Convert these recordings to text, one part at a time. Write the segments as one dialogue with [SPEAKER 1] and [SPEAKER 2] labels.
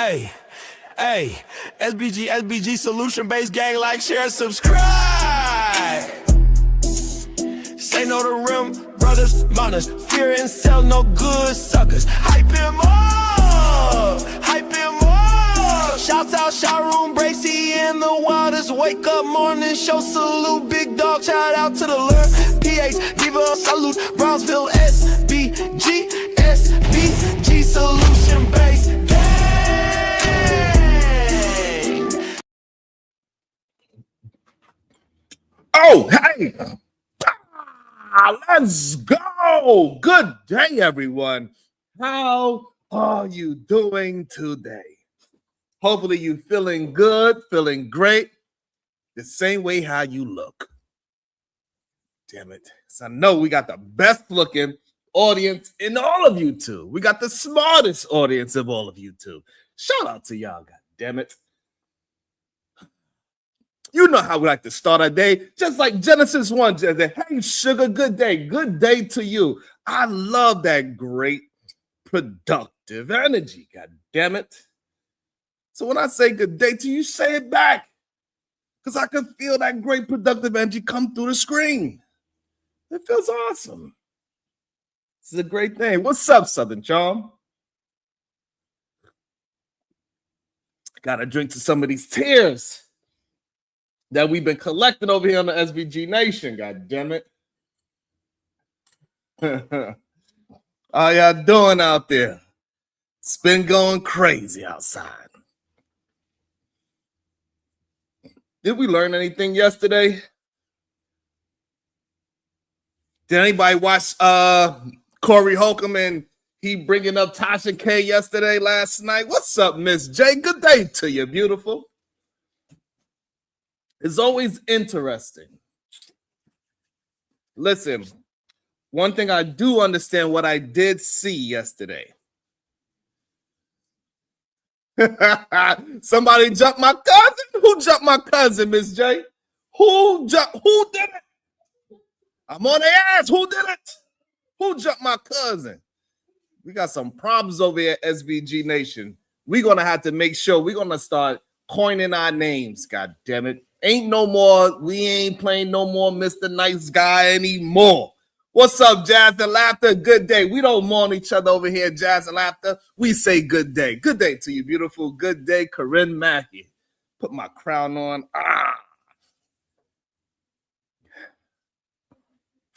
[SPEAKER 1] Hey, hey, SBG solution-based gang, like, share, subscribe. Say no to rim, brothers, mothers, fear and sell no good suckers. Hype him up, hype him up. Shouts out Sharon Bracy in the waters. Wake up morning, show salute, big dog. Shout out to the Lurk, PH, Diva, salute, Brownsville, SBG solution-based gang.
[SPEAKER 2] Oh, hey. Let's go. Good day, everyone. How are you doing today? Hopefully you feeling good, feeling great, the same way how you look. Damn it. So I know we got the best looking audience in all of YouTube. We got the smartest audience of all of YouTube. Shout out to y'all, god damn it. You know how we like to start our day, just like Genesis 1. Just say, hey, sugar, good day. Good day to you. I love that great, productive energy. God damn it. So when I say good day to you, say it back. Because I can feel that great, productive energy come through the screen. It feels awesome. This is a great thing. What's up, Southern Charm? Got to drink to some of these tears that we've been collecting over here on the SBG Nation. God damn it. How y'all doing out there? It's been going crazy outside. Did we learn anything yesterday? Did anybody watch Corey Holcomb and he bringing up Tasha K yesterday, last night? What's up, Miss J? Good day to you, beautiful. It's always interesting. Listen, one thing I do understand what I did see yesterday. Somebody jumped my cousin? Who jumped my cousin, Miss J? Who did it? I'm on their ass. Who did it? Who jumped my cousin? We got some problems over here at SBG Nation. We're going to have to make sure we're going to start coining our names, god damn it. Ain't no more, we ain't playing no more Mr. Nice Guy anymore. What's up, Jazz and Laughter? Good day. We don't mourn each other over here, Jazz and Laughter. We say good day. Good day to you, beautiful. Good day, Corinne Mackey. Put my crown on.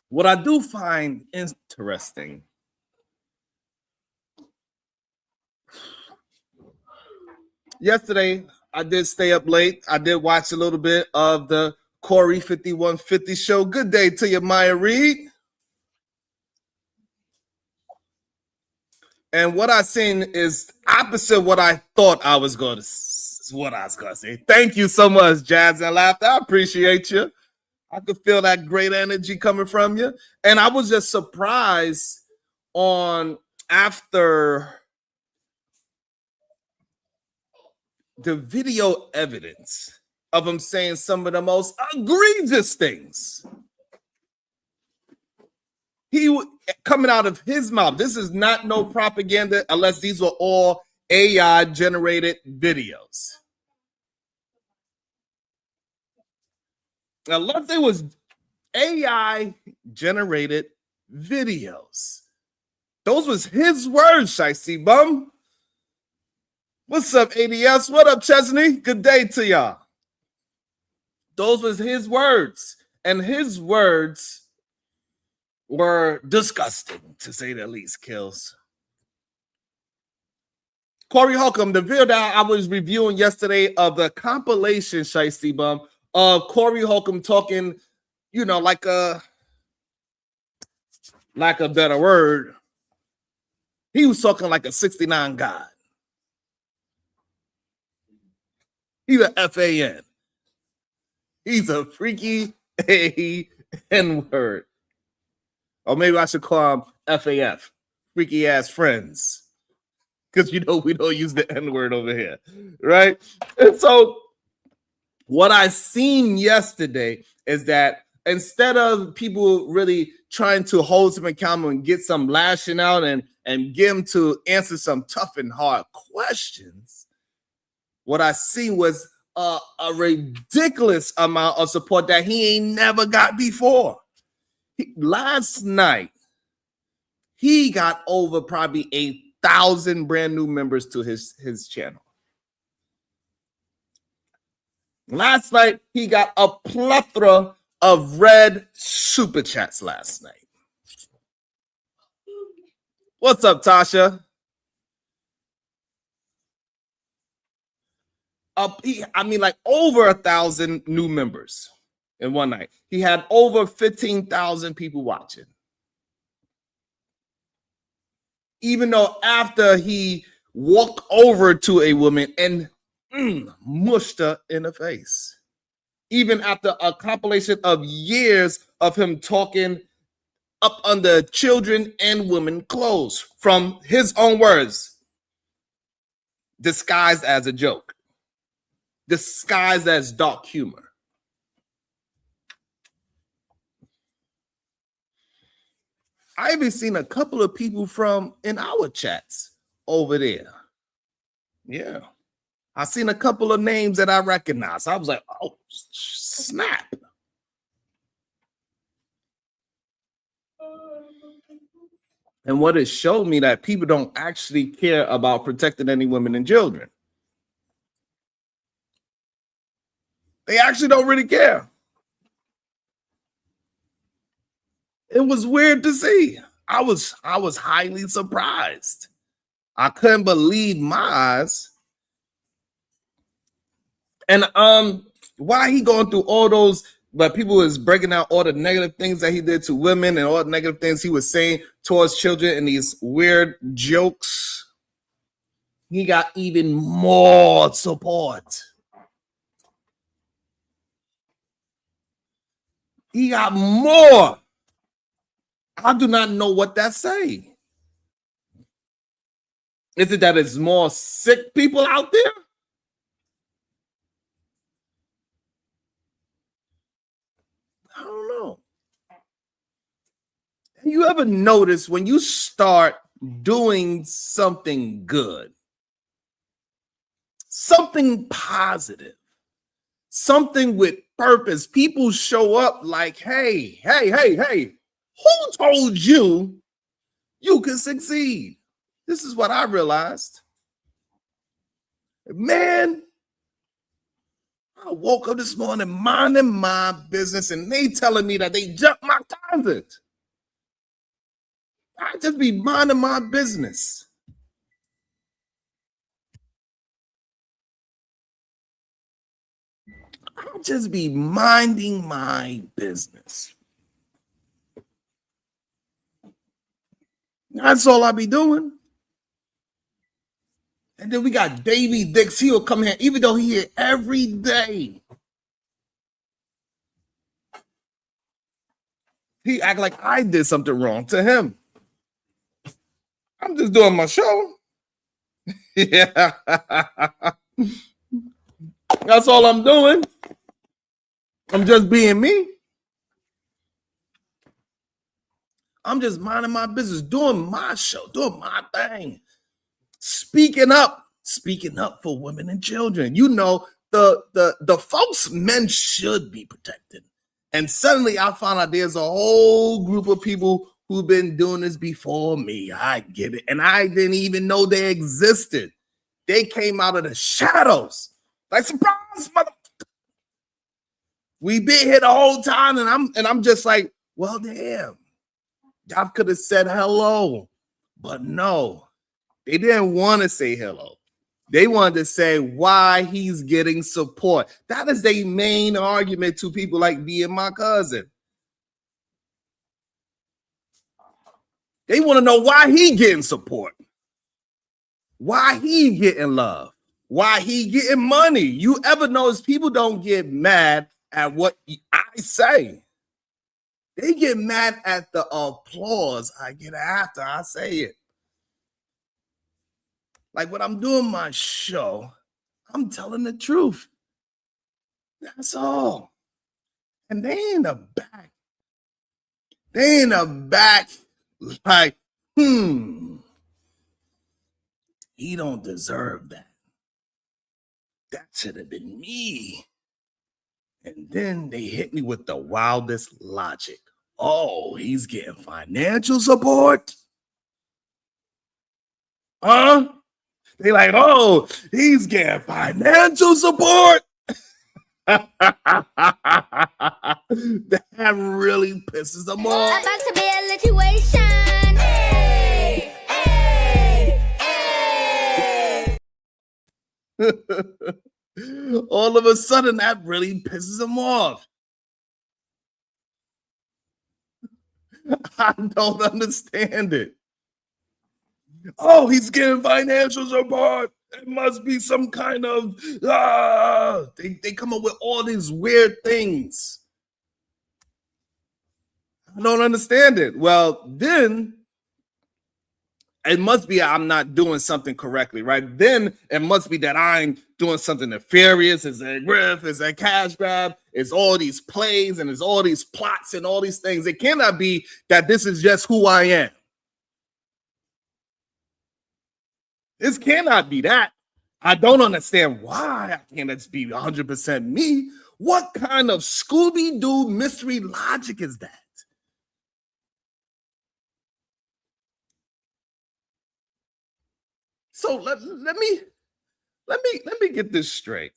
[SPEAKER 2] What I do find interesting, yesterday, I did stay up late. I did watch a little bit of the Corey 5150 show. Good day to you, Maya Reed. And what I seen is opposite what I thought I was going to say. Thank you so much, Jazz and Laughter. I appreciate you. I could feel that great energy coming from you. And I was just surprised on after the video evidence of him saying some of the most egregious things. He coming out of his mouth. This is not no propaganda unless these were all AI generated videos. Unless it was AI generated videos. Those was his words, Shicey Bum. What's up, ADS? What up, Chesney? Good day to y'all. Those was his words. And his words were disgusting, to say the least, Kills. Corey Holcomb, the video that I was reviewing yesterday of the compilation, Shicey Bum, of Corey Holcomb talking, you know, like a better word. He was talking like a 69 god. He's a FAN. He's a freaky N-word. Or maybe I should call him FAF. Freaky ass friends. Because, you know, we don't use the N-word over here. Right? And so what I seen yesterday is that instead of people really trying to hold him accountable and get some lashing out and get him to answer some tough and hard questions, what I seen was a ridiculous amount of support that he ain't never got before. Last night, he got over probably 1,000 brand new members to his channel. Last night, he got a plethora of red super chats last night. What's up, Tasha? Like over 1,000 new members in one night. He had over 15,000 people watching. Even though after he walked over to a woman and mushed her in the face. Even after a compilation of years of him talking up under children and women clothes, from his own words, disguised as a joke, disguised as dark humor. I even seen a couple of people from in our chats over there. Yeah. I seen a couple of names that I recognized. I was like, oh, snap. And what it showed me that people don't actually care about protecting any women and children. They actually don't really care. It was weird to see. I was highly surprised. I couldn't believe my eyes. And why he going through all those, but people was breaking out all the negative things that he did to women and all the negative things he was saying towards children and these weird jokes. He got even more support. He got more. I do not know what that say. Is it that it's more sick people out there? I don't know. You ever notice when you start doing something good, something positive, something with purpose, people show up like, hey, who told you you can succeed? This is what I realized. Man, I woke up this morning minding my business and they telling me that they jumped my cousin. I just be minding my business. I'll just be minding my business. That's all I be doing. And then we got Davey Dix. He'll come here, even though he here every day. He act like I did something wrong to him. I'm just doing my show. Yeah. That's all I'm doing. I'm just being me. I'm just minding my business, doing my show, doing my thing. Speaking up for women and children. You know, the folks men should be protected. And suddenly I found out there's a whole group of people who've been doing this before me. I get it. And I didn't even know they existed. They came out of the shadows. Like, surprise, motherfucker. We've been here the whole time, and I'm just like, well, damn. Y'all could have said hello. But no. They didn't want to say hello. They wanted to say why he's getting support. That is their main argument to people like me and my cousin. They want to know why he getting support. Why he getting love. Why he getting money. You ever notice people don't get mad at what I say. They get mad at the applause I get after I say it. Like when I'm doing my show, I'm telling the truth. That's all. And they in the back. Like, he don't deserve that. that should have been me. And then they hit me with the wildest logic. Oh, he's getting financial support? Huh? They like, oh, he's getting financial support? That really pisses them off.
[SPEAKER 3] About to be a situation. Hey, hey, hey.
[SPEAKER 2] All of a sudden, that really pisses them off. I don't understand it. Oh, he's getting financial support. It must be some kind of they come up with all these weird things. I don't understand it. Well, then it must be I'm not doing something correctly, right? Then it must be that I'm doing something nefarious. It's a grift, it's a cash grab, it's all these plays and it's all these plots and all these things. It cannot be that this is just who I am. This cannot be that. I don't understand why I can't just be 100% me. What kind of Scooby-Doo mystery logic is that? So let me get this straight.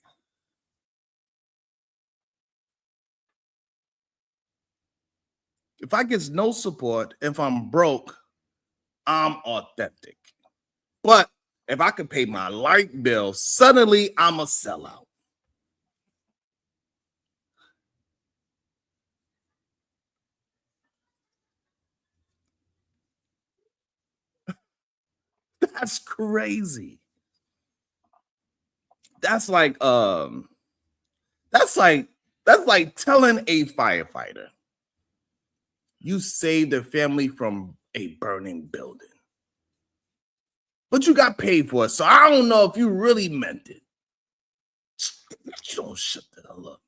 [SPEAKER 2] If I get no support, if I'm broke, I'm authentic. But if I can pay my light bill, suddenly I'm a sellout. That's crazy. That's like telling a firefighter you saved their family from a burning building. But you got paid for it, so I don't know if you really meant it. You don't shut the hell up.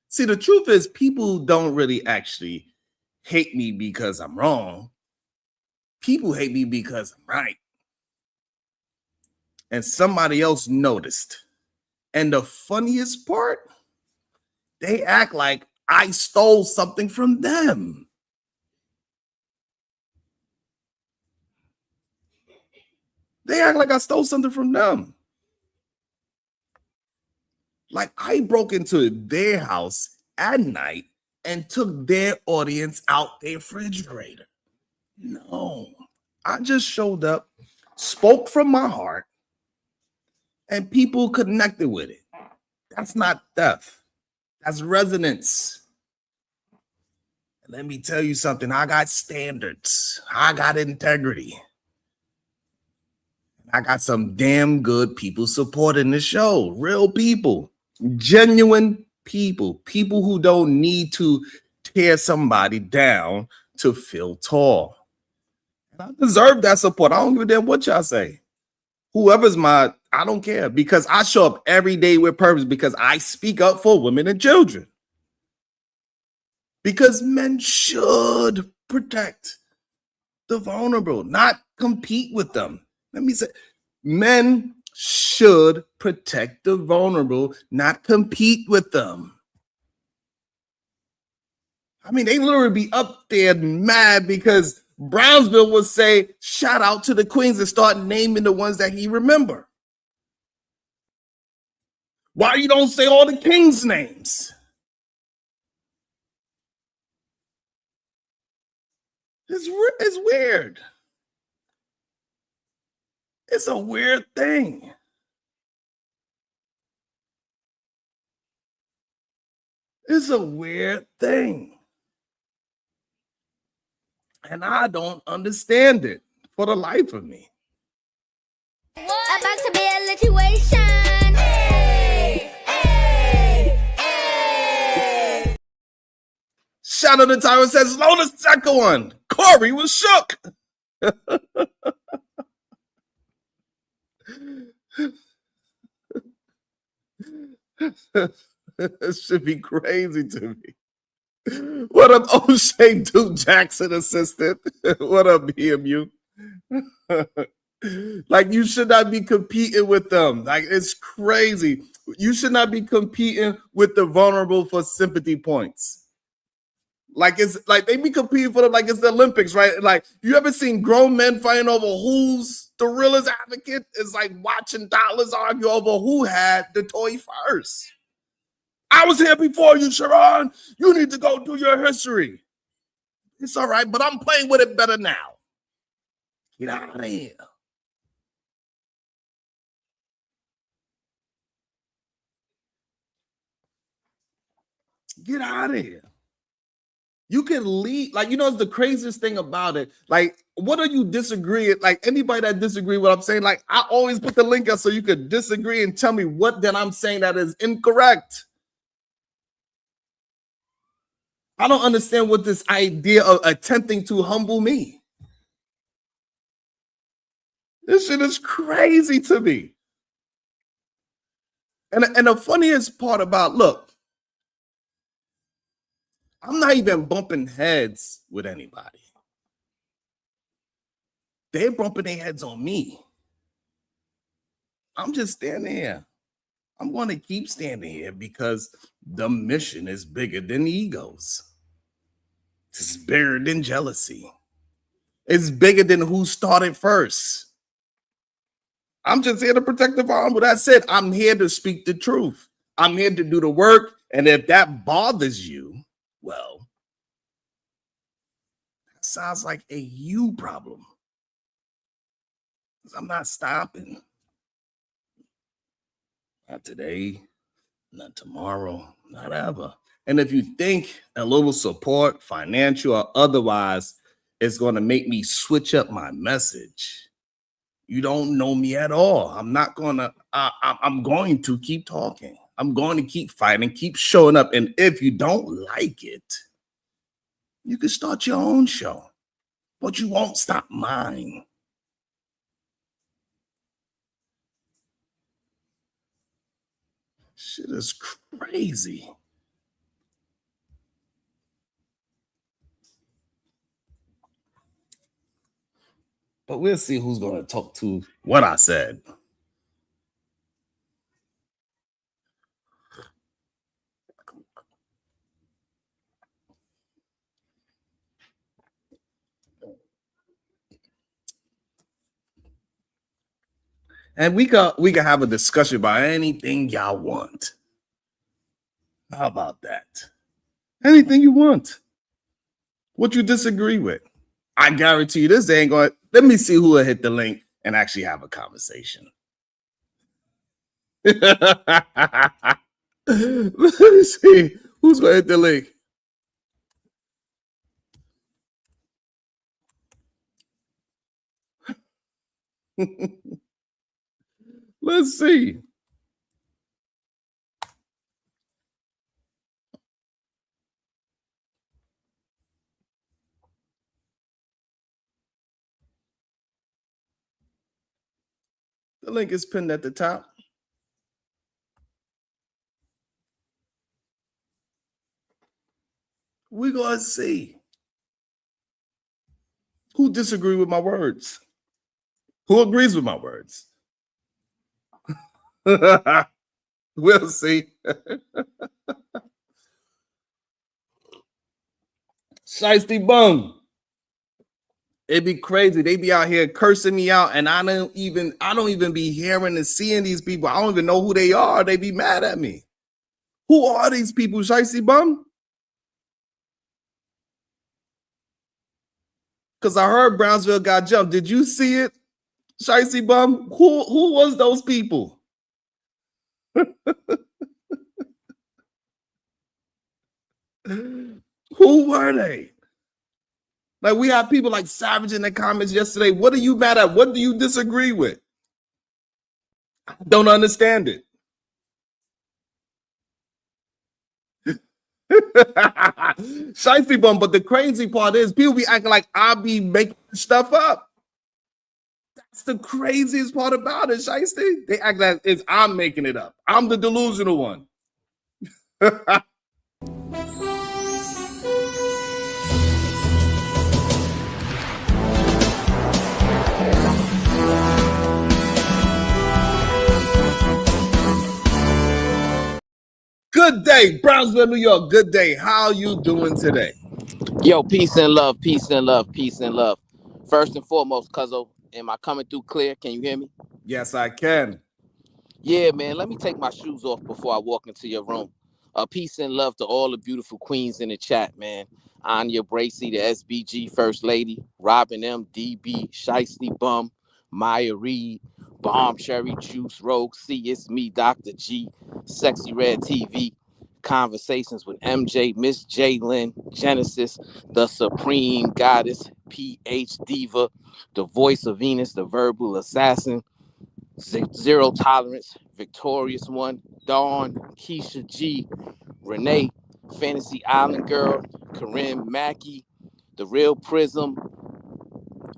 [SPEAKER 2] See, the truth is, people don't really actually hate me because I'm wrong. People hate me because I'm right. And somebody else noticed. And the funniest part, they act like I stole something from them. They act like I stole something from them. Like I broke into their house at night and took their audience out their refrigerator. No, I just showed up, spoke from my heart, and people connected with it. That's not theft. That's resonance. And let me tell you something. I got standards. I got integrity. I got some damn good people supporting the show. Real people, genuine people, people who don't need to tear somebody down to feel tall. And I deserve that support. I don't give a damn what y'all say. Whoever's I don't care, because I show up every day with purpose, because I speak up for women and children. Because men should protect the vulnerable, not compete with them. Let me say, men should protect the vulnerable, not compete with them. I mean, they literally be up there mad because Brownsville would say, shout out to the queens, and start naming the ones that he remember. Why you don't say all the kings' names? It's weird. It's a weird thing. It's a weird thing. And I don't understand it for the life of me.
[SPEAKER 3] About to be a situation. Hey, hey, hey.
[SPEAKER 2] Shout out to Tyra says, slow the second one. Corey was shook. It should be crazy to me. What up, O'Shea Duke Jackson assistant? What up, BMU? Like, you should not be competing with them. Like, it's crazy. You should not be competing with the vulnerable for sympathy points. Like it's like they be competing for them like it's the Olympics, right? Like you ever seen grown men fighting over who's the realest advocate? It's like watching dollars argue over who had the toy first. I was here before you, Sharon. You need to go do your history. It's all right, but I'm playing with it better now. Get out of here. Get out of here. You can lead, like, you know, it's the craziest thing about it. Like, what are you disagreeing? Like, anybody that disagree with what I'm saying, like, I always put the link up so you could disagree and tell me what that I'm saying that is incorrect. I don't understand what this idea of attempting to humble me. This shit is crazy to me. And the funniest part about, look, I'm not even bumping heads with anybody. They're bumping their heads on me. I'm just standing here. I'm going to keep standing here because the mission is bigger than egos. It's bigger than jealousy. It's bigger than who started first. I'm just here to protect the vulnerable. That's it. I'm here to speak the truth. I'm here to do the work. And if that bothers you, well, that sounds like a you problem. I'm not stopping. Not today, not tomorrow, not ever. And if you think a little support, financial or otherwise, is going to make me switch up my message, you don't know me at all. I'm not going to, I'm going to keep talking. I'm going to keep fighting, keep showing up. And if you don't like it, you can start your own show, but you won't stop mine. Shit is crazy. But we'll see who's going to talk to what I said. And we can have a discussion about anything y'all want. How about that? Anything you want. What you disagree with. I guarantee you this ain't going. Let me see who will hit the link and actually have a conversation. Let me see who's going to hit the link. Let's see. The link is pinned at the top. We're going to see who disagree with my words, who agrees with my words. We'll see. Shiesty Bum. It'd be crazy. They be out here cursing me out, and I don't even be hearing and seeing these people. I don't even know who they are. They be mad at me. Who are these people, Shiesty Bum? Because I heard Brownsville got jumped. Did you see it, Shiesty Bum? Who was those people? Who were they? Like, we have people like Savage in the comments yesterday. What are you mad at? What do you disagree with? I don't understand it. Shiesty Bum, but the crazy part is people be acting like I be making stuff up. That's the craziest part about it, Shiesty. They act like it's I'm making it up. I'm the delusional one. Good day, Brownsville, New York. Good day. How you doing today?
[SPEAKER 4] Yo, peace and love, peace and love, peace and love. First and foremost, Cuzzo, am I coming through clear? Can you hear me?
[SPEAKER 2] Yes, I can.
[SPEAKER 4] Yeah, man, let me take my shoes off before I walk into your room. Peace and love to all the beautiful queens in the chat, man. Anya Bracy, the SBG First Lady, Robin M, DB, Shiesty Bum, Maya Reed, Bomb Cherry Juice Rogue, C, it's me, Dr. G, Sexy Red TV, Conversations with MJ, Miss Jalen, Genesis, the Supreme Goddess, PH Diva, the Voice of Venus, the Verbal Assassin, Zero Tolerance, Victorious One, Dawn, Keisha G, Renee, Fantasy Island Girl, Corinne Mackey, The Real Prism,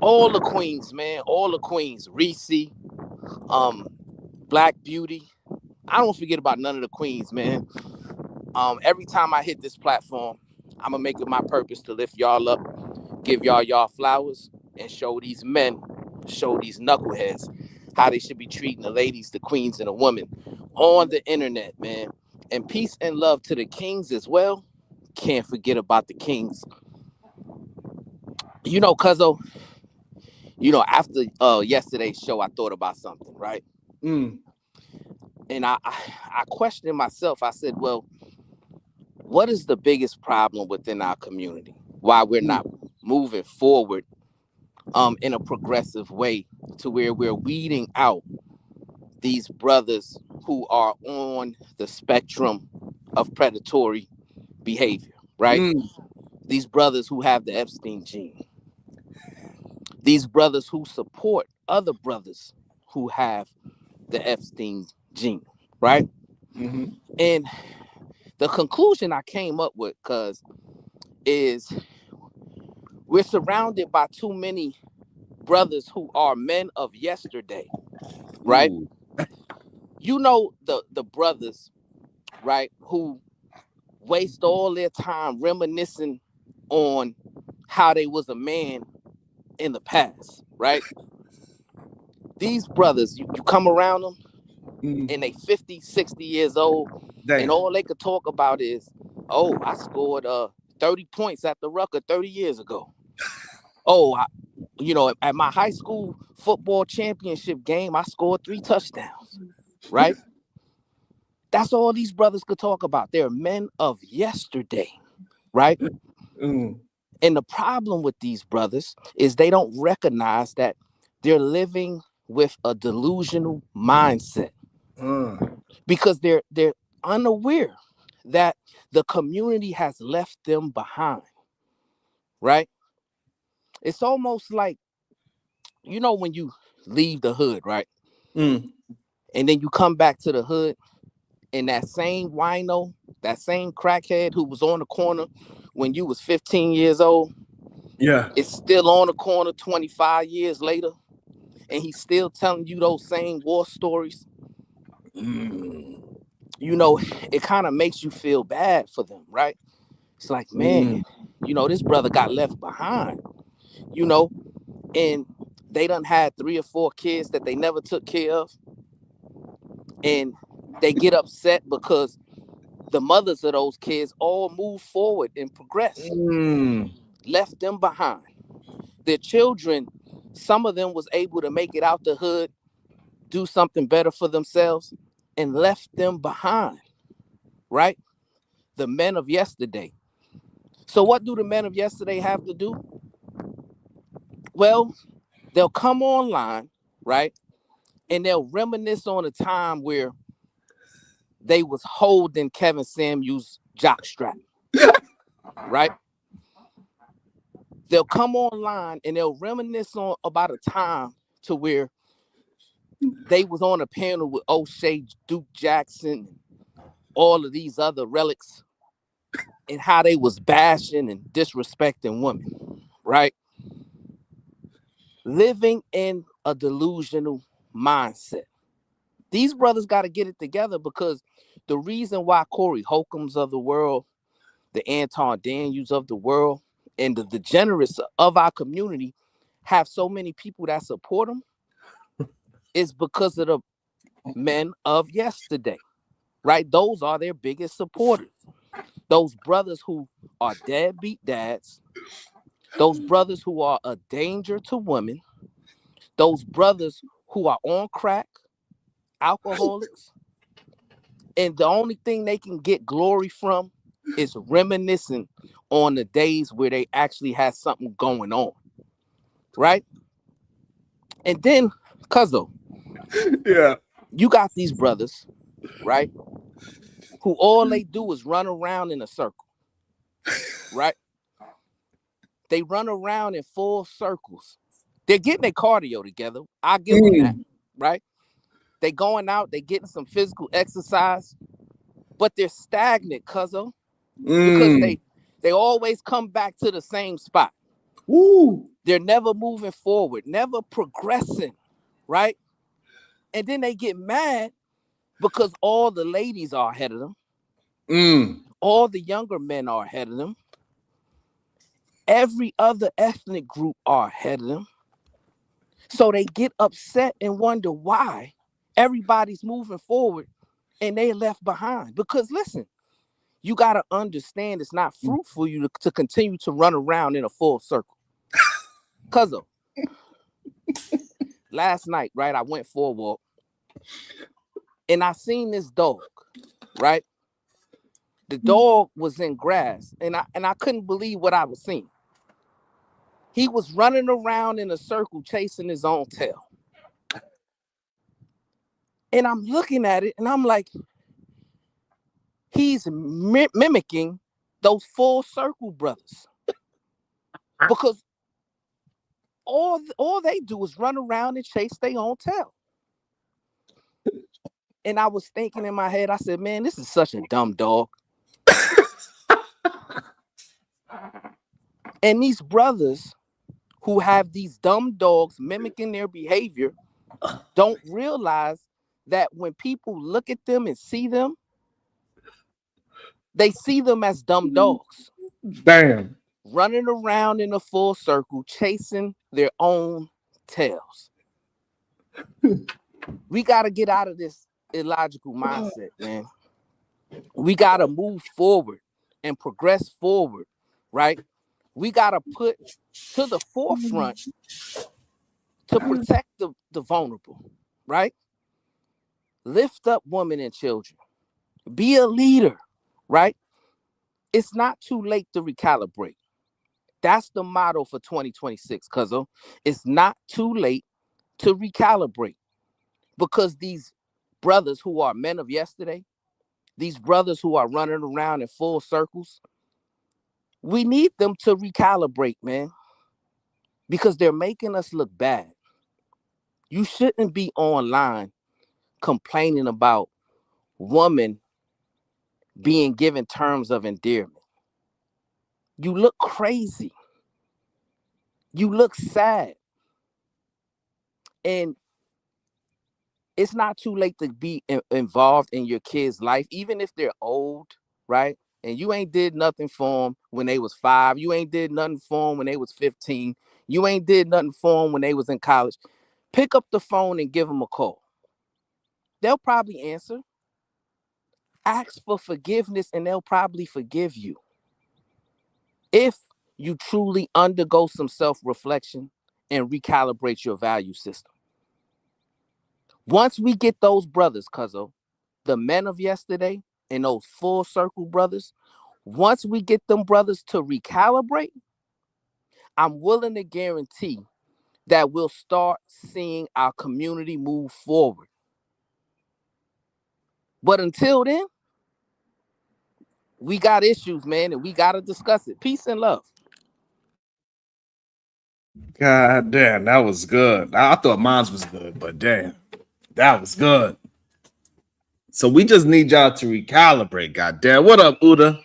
[SPEAKER 4] all the queens, man, all the queens, Reese, Black Beauty. I don't forget about none of the queens, man. Every time I hit this platform, I'm gonna make it my purpose to lift y'all up, give y'all flowers, and show these men, show these knuckleheads how they should be treating the ladies, the queens, and the women on the internet, man. And peace and love to the kings as well. Can't forget about the kings. You know, Cuzzo, after yesterday's show, I thought about something, right?
[SPEAKER 2] Mm.
[SPEAKER 4] And I questioned myself. I said, well, what is the biggest problem within our community? Why we're not moving forward in a progressive way to where we're weeding out these brothers who are on the spectrum of predatory behavior, right? These brothers who have the Epstein gene. These brothers who support other brothers who have the Epstein gene, right?
[SPEAKER 2] Mm-hmm.
[SPEAKER 4] And the conclusion I came up with, cuz, is we're surrounded by too many brothers who are men of yesterday, right?
[SPEAKER 2] Ooh.
[SPEAKER 4] You know the brothers, right, who waste all their time reminiscing on how they was a man in the past, right? These brothers, you come around them and they 50, 60 years old,
[SPEAKER 2] Damn.
[SPEAKER 4] and all they could talk about is, oh, I scored 30 points at the Rucker 30 years ago. Oh, at my high school football championship game, I scored 3 touchdowns, right? That's all these brothers could talk about. They're men of yesterday, right?
[SPEAKER 2] Mm.
[SPEAKER 4] And the problem with these brothers is they don't recognize that they're living with a delusional mindset because they're unaware that the community has left them behind, right? It's almost like, when you leave the hood, right?
[SPEAKER 2] Mm.
[SPEAKER 4] And then you come back to the hood, and that same wino, that same crackhead who was on the corner when you was 15 years old,
[SPEAKER 2] Yeah.
[SPEAKER 4] is still on the corner 25 years later, and he's still telling you those same war stories. It kind of makes you feel bad for them, right? It's like, man, this brother got left behind, and they done had 3 or 4 kids that they never took care of. And they get upset because the mothers of those kids all moved forward and progressed, left them behind. Their children, some of them was able to make it out the hood, do something better for themselves, and left them behind, right? The men of yesterday. So what do the men of yesterday have to do? Well, they'll come online, right? And they'll reminisce on a time where they was holding Kevin Samuels' jockstrap, right? They'll come online and they'll reminisce about a time to where they was on a panel with O'Shea, Duke Jackson, all of these other relics, and how they was bashing and disrespecting women, right? Living in a delusional mindset. These brothers got to get it together, because the reason why Corey Holcombs of the world, the Anton Daniels of the world, and the degenerates of our community have so many people that support them is because of the men of yesterday. right? Those are their biggest supporters. Those brothers who are deadbeat dads, those brothers who are a danger to women, those brothers who are on crack, alcoholics, and the only thing they can get glory from is reminiscing on the days where they actually had something going on, right? And then, Cuzzo,
[SPEAKER 2] Yeah.
[SPEAKER 4] you got these brothers, right, who all they do is run around in a circle, right? They run around in full circles. They're getting their cardio together. I give them that, right? They going out, they getting some physical exercise, but they're stagnant, Cuzzo, because they always come back to the same spot.
[SPEAKER 2] Woo.
[SPEAKER 4] They're never moving forward, never progressing, right? And then they get mad because all the ladies are ahead of them. All the younger men are ahead of them. Every other ethnic group are ahead of them. So they get upset and wonder why everybody's moving forward and they left behind. Because listen, you got to understand it's not fruitful for you to continue to run around in a full circle. Cuzzo, last night, right, I went for a walk and I seen this dog, right? The dog was in grass and I couldn't believe what I was seeing. He was running around in a circle chasing his own tail. And I'm looking at it and I'm like, he's mimicking those full circle brothers. Because all they do is run around and chase their own tail. And I was thinking in my head, I said, man, this is such a dumb dog. And these brothers who have these dumb dogs mimicking their behavior don't realize that when people look at them and see them, they see them as dumb dogs.
[SPEAKER 2] Damn.
[SPEAKER 4] Running around in a full circle, chasing their own tails. We got to get out of this illogical mindset, man. We got to move forward and progress forward, right? We got to put to the forefront to protect the vulnerable, right? Lift up women and children. Be a leader, right? It's not too late to recalibrate. That's the motto for 2026, Cuzzo. It's not too late to recalibrate because these brothers who are men of yesterday, these brothers who are running around in full circles, we need them to recalibrate, man, because they're making us look bad. You shouldn't be online complaining about women being given terms of endearment. You look crazy. You look sad. And it's not too late to be involved in your kids' life, even if they're old, right? And you ain't did nothing for them when they was 5. You ain't did nothing for them when they was 15. You ain't did nothing for them when they was in college. Pick up the phone and give them a call. They'll probably answer. Ask for forgiveness and they'll probably forgive you. If you truly undergo some self-reflection and recalibrate your value system. Once we get those brothers, Cuzzo, the men of yesterday and those full circle brothers, once we get them brothers to recalibrate, I'm willing to guarantee that we'll start seeing our community move forward. But until then, we got issues, man, and we got to discuss it. Peace and love.
[SPEAKER 2] God damn, that was good. I thought mine was good, but damn, that was good. So we just need y'all to recalibrate. God damn. What up, Uda?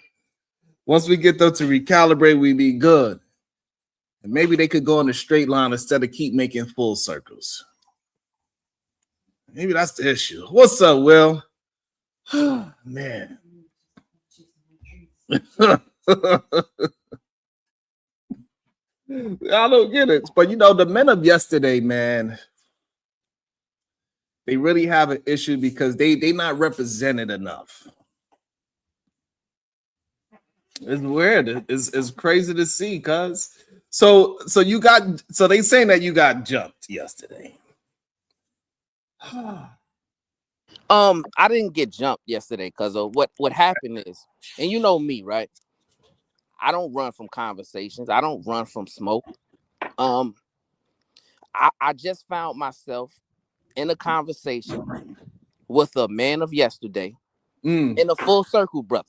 [SPEAKER 2] Once we get them to recalibrate, we be good. And maybe they could go in a straight line instead of keep making full circles. Maybe that's the issue. What's up, Will? Man. I don't get it. But you know, the men of yesterday, man, They really have an issue because they not represented enough. It's weird. It's crazy to see, cuz. So they saying that you got jumped yesterday.
[SPEAKER 4] I didn't get jumped yesterday because of what happened is, and you know me, right? I don't run from conversations. I don't run from smoke. I just found myself in a conversation with a man of yesterday in a full circle, brother.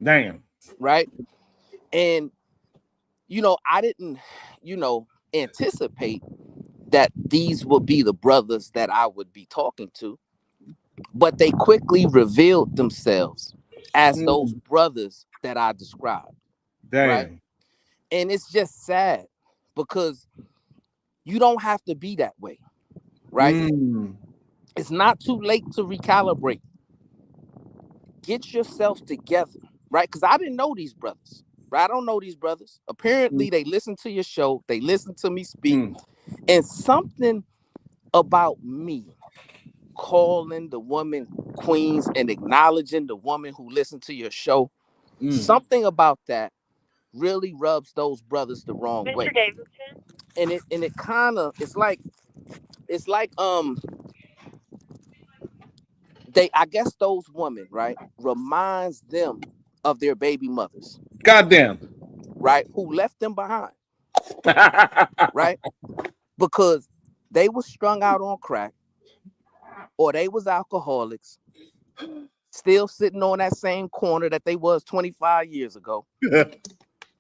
[SPEAKER 2] Damn.
[SPEAKER 4] Right? And I didn't, anticipate that these would be the brothers that I would be talking to, but they quickly revealed themselves as those brothers that I described.
[SPEAKER 2] Damn.
[SPEAKER 4] Right? And it's just sad because you don't have to be that way, right? It's not too late to recalibrate. Get yourself together, right? Because I didn't know these brothers, right? I don't know these brothers. Apparently, they listen to your show. They listen to me speak. And something about me calling the woman queens and acknowledging the woman who listened to your show, something about that really rubs those brothers the wrong way.
[SPEAKER 5] Mr. Davidson?
[SPEAKER 4] And it kind of, it's like I guess those women, right, reminds them of their baby mothers.
[SPEAKER 2] Goddamn.
[SPEAKER 4] Right? Who left them behind. Right? Because they were strung out on crack, or they was alcoholics, still sitting on that same corner that they was 25 years ago,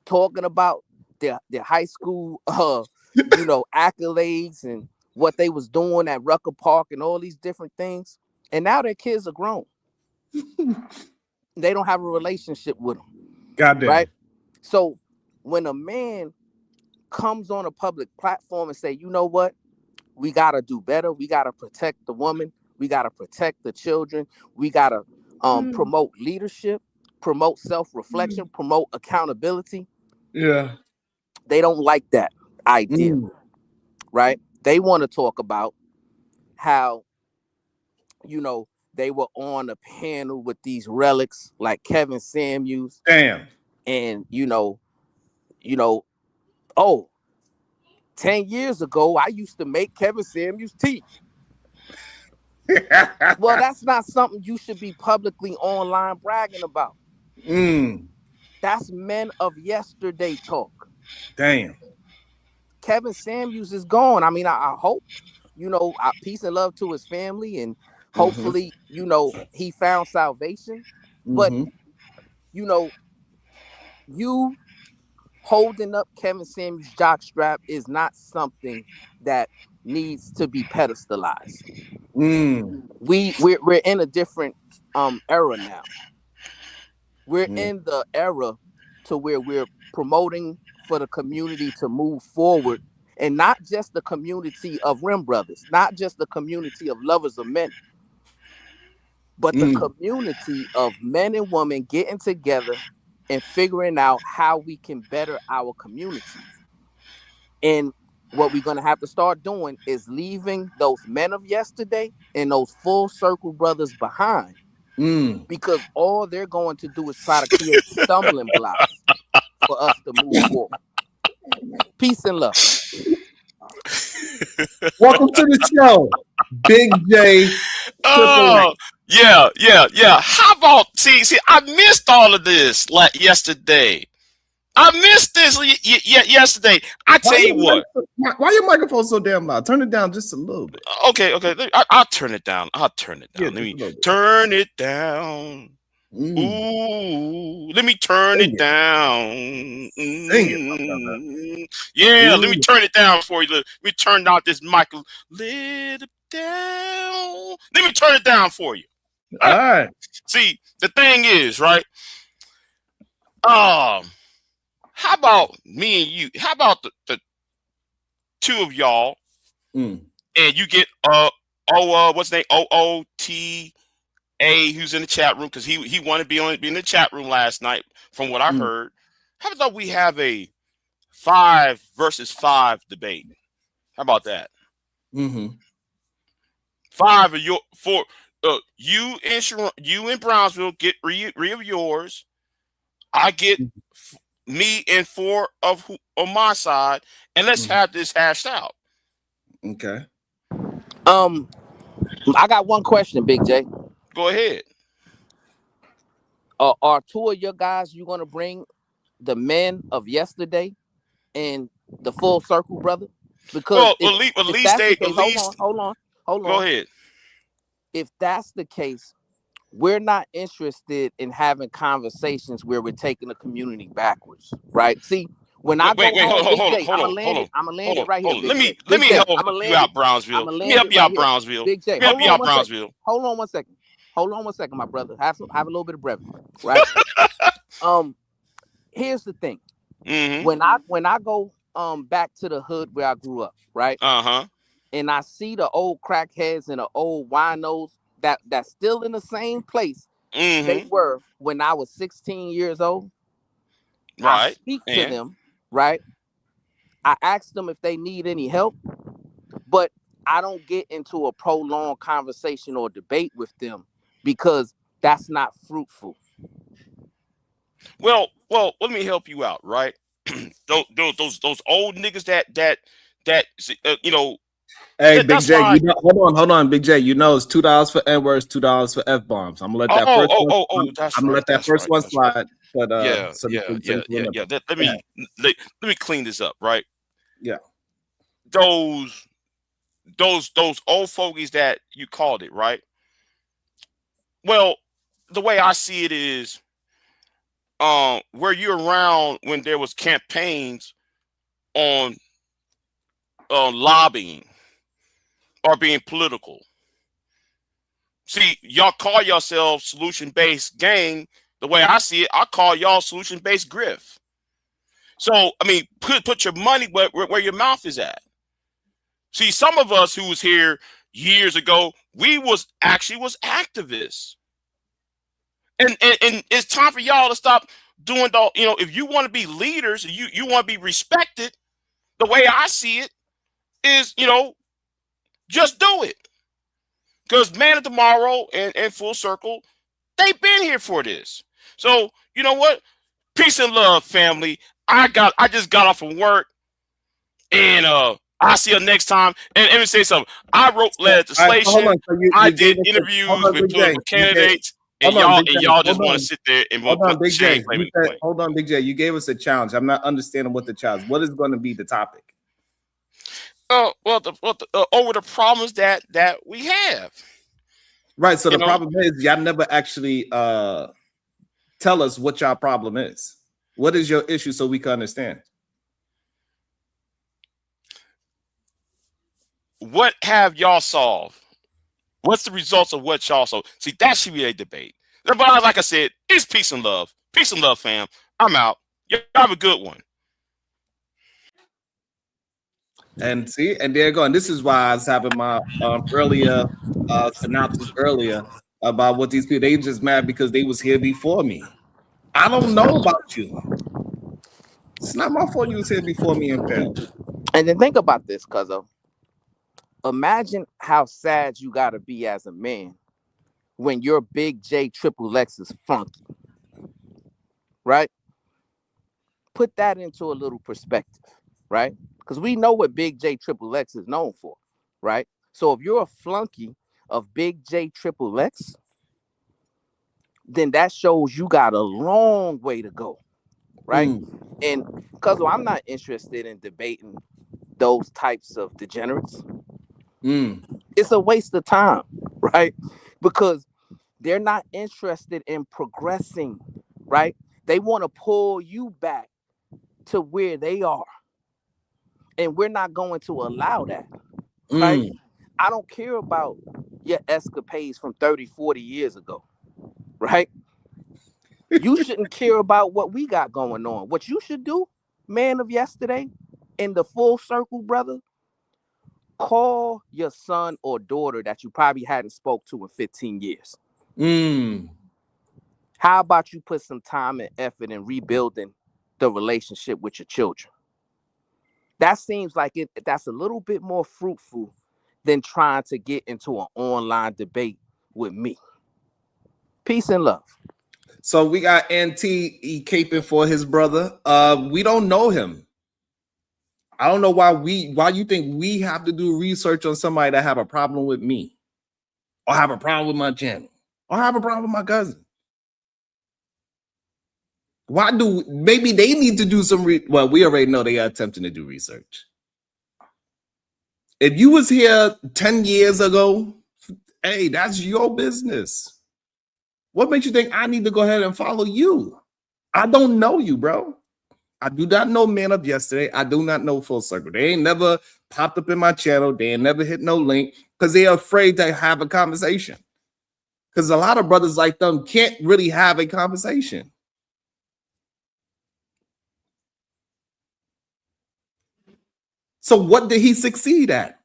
[SPEAKER 4] talking about their high school accolades and what they was doing at Rucker Park and all these different things. And now their kids are grown. They don't have a relationship with them.
[SPEAKER 2] Goddamn.
[SPEAKER 4] Right? So when a man comes on a public platform and say, you know what? We got to do better. We got to protect the woman. We got to protect the children. We got to promote leadership, promote self-reflection, promote accountability.
[SPEAKER 2] Yeah.
[SPEAKER 4] They don't like that idea. Right? They want to talk about how, they were on a panel with these relics like Kevin Samuels.
[SPEAKER 2] Damn.
[SPEAKER 4] And, 10 years ago, I used to make Kevin Samuels tea. Well, that's not something you should be publicly online bragging about. That's men of yesterday talk.
[SPEAKER 2] Damn.
[SPEAKER 4] Kevin Samuels is gone. I mean, I hope, peace and love to his family, and hopefully, he found salvation. But, you holding up Kevin Samuels' jockstrap is not something that needs to be pedestalized. We're in a different era now. We're in the era to where we're promoting for the community to move forward, and not just the community of Rim Brothers, not just the community of lovers of men, but the community of men and women getting together and figuring out how we can better our communities. And what we're going to have to start doing is leaving those men of yesterday and those full circle brothers behind, because all they're going to do is try to create stumbling blocks for us to move forward. Peace and love.
[SPEAKER 2] Welcome to the show, Big J.
[SPEAKER 6] Oh, yeah. How about see? I missed all of this like yesterday. I missed this yesterday. I tell you what.
[SPEAKER 2] Why your microphone so damn loud? Turn it down just a little bit.
[SPEAKER 6] Okay. I'll turn it down. Yeah, let me turn it down. Ooh, let me turn it down. Yeah, let me turn it down for you. Let me turn out this mic a little down. Let me turn it down for you.
[SPEAKER 2] All right.
[SPEAKER 6] See, the thing is, right? How about me and you? How about the two of y'all? And you get what's his name? OOTA, who's in the chat room, because he wanted to be in the chat room last night, from what I heard. How about we have a 5 versus 5 debate? How about that? 5 of your for you in Brownsville get 3 of yours. I get me and 4 of on my side, and let's have this hashed out.
[SPEAKER 2] Okay.
[SPEAKER 4] I got one question, Big J.
[SPEAKER 6] Go ahead.
[SPEAKER 4] Are 2 of your guys you gonna bring the men of yesterday and the full circle, brother? Because hold on.
[SPEAKER 6] Go ahead.
[SPEAKER 4] If that's the case, we're not interested in having conversations where we're taking the community backwards, right? See, when I go home, Big J, I'm gonna land it right here.
[SPEAKER 6] Let me help you out, Brownsville. Let me help you out, Brownsville.
[SPEAKER 4] Big J,
[SPEAKER 6] help you out, Brownsville.
[SPEAKER 4] Hold on one second, my brother. Have a little bit of brevity, right? Here's the thing. When I go back to the hood where I grew up, right? And I see the old crackheads and the old winos that's still in the same place they were when I was 16 years old.
[SPEAKER 6] Right.
[SPEAKER 4] I speak to them, right? I ask them if they need any help, but I don't get into a prolonged conversation or debate with them because that's not fruitful.
[SPEAKER 6] Well, let me help you out, right? those old niggas that you know.
[SPEAKER 2] Hey, Big J, hold on, Big J. You know it's $2 for N-words, $2 for F-bombs. I'm gonna let that first one slide. But
[SPEAKER 6] Let me clean this up, right?
[SPEAKER 2] Yeah.
[SPEAKER 6] Those old fogies that you called it, right? Well, the way I see it is, were you around when there was campaigns on lobbying or being political? See, y'all call yourselves solution-based gang. The way I see it, I call y'all solution-based grift. So, I mean, put your money where your mouth is at. See, some of us who was here years ago, we was activists. And it's time for y'all to stop doing the, if you want to be leaders, you want to be respected, the way I see it is, just do it. Because Man of Tomorrow and Full Circle, they've been here for this. So, you know what? Peace and love, family. I just got off from work, and I'll see you next time. And let me say something. I wrote legislation. I did interviews with political candidates. And y'all just want to sit there and
[SPEAKER 2] hold on, Big J. Hold on, Big J. You gave us a challenge. I'm not understanding what the challenge. What is going to be the topic?
[SPEAKER 6] Over the problems that we have.
[SPEAKER 2] Right. So the problem is y'all never actually tell us what y'all problem is. What is your issue so we can understand?
[SPEAKER 6] What have y'all solved? What's the results of what y'all solved? See, that should be a debate. But like I said, it's peace and love. Peace and love, fam. I'm out. Y'all have a good one.
[SPEAKER 2] And see, and there you go. And this is why I was having my earlier synopsis earlier about what these people, they just mad because they was here before me. I don't know about you. It's not my fault you was here before me and failed.
[SPEAKER 4] And then think about this, cuzzo. Imagine how sad you gotta be as a man when your Big J Triple X is funky. Right? Put that into a little perspective, right? Because we know what Big J Triple X is known for, right? So if you're a flunky of Big J Triple X, then that shows you got a long way to go, right? And because I'm not interested in debating those types of degenerates. It's a waste of time, right? Because they're not interested in progressing, right? They want to pull you back to where they are. And we're not going to allow that, right? I don't care about your escapades from 30, 40 years ago, right? You shouldn't care about what we got going on. What you should do, man of yesterday, in the full circle, brother, call your son or daughter that you probably hadn't spoke to in 15 years. How about you put some time and effort in rebuilding the relationship with your children? That seems like that's a little bit more fruitful than trying to get into an online debate with me. Peace and love.
[SPEAKER 2] So we got NT caping for his brother. We don't know him. I don't know why you think we have to do research on somebody that have a problem with me, or have a problem with my channel, or have a problem with my cousin. Maybe they need to do some well, we already know they are attempting to do research. If you was here 10 years ago, hey, that's your business. What makes you think I need to go ahead and follow you? I don't know you, bro. I do not know Man Up Yesterday. I do not know Full Circle. They ain't never popped up in my channel. They ain't never hit no link because they're afraid to have a conversation. Because a lot of brothers like them can't really have a conversation. So what did he succeed at?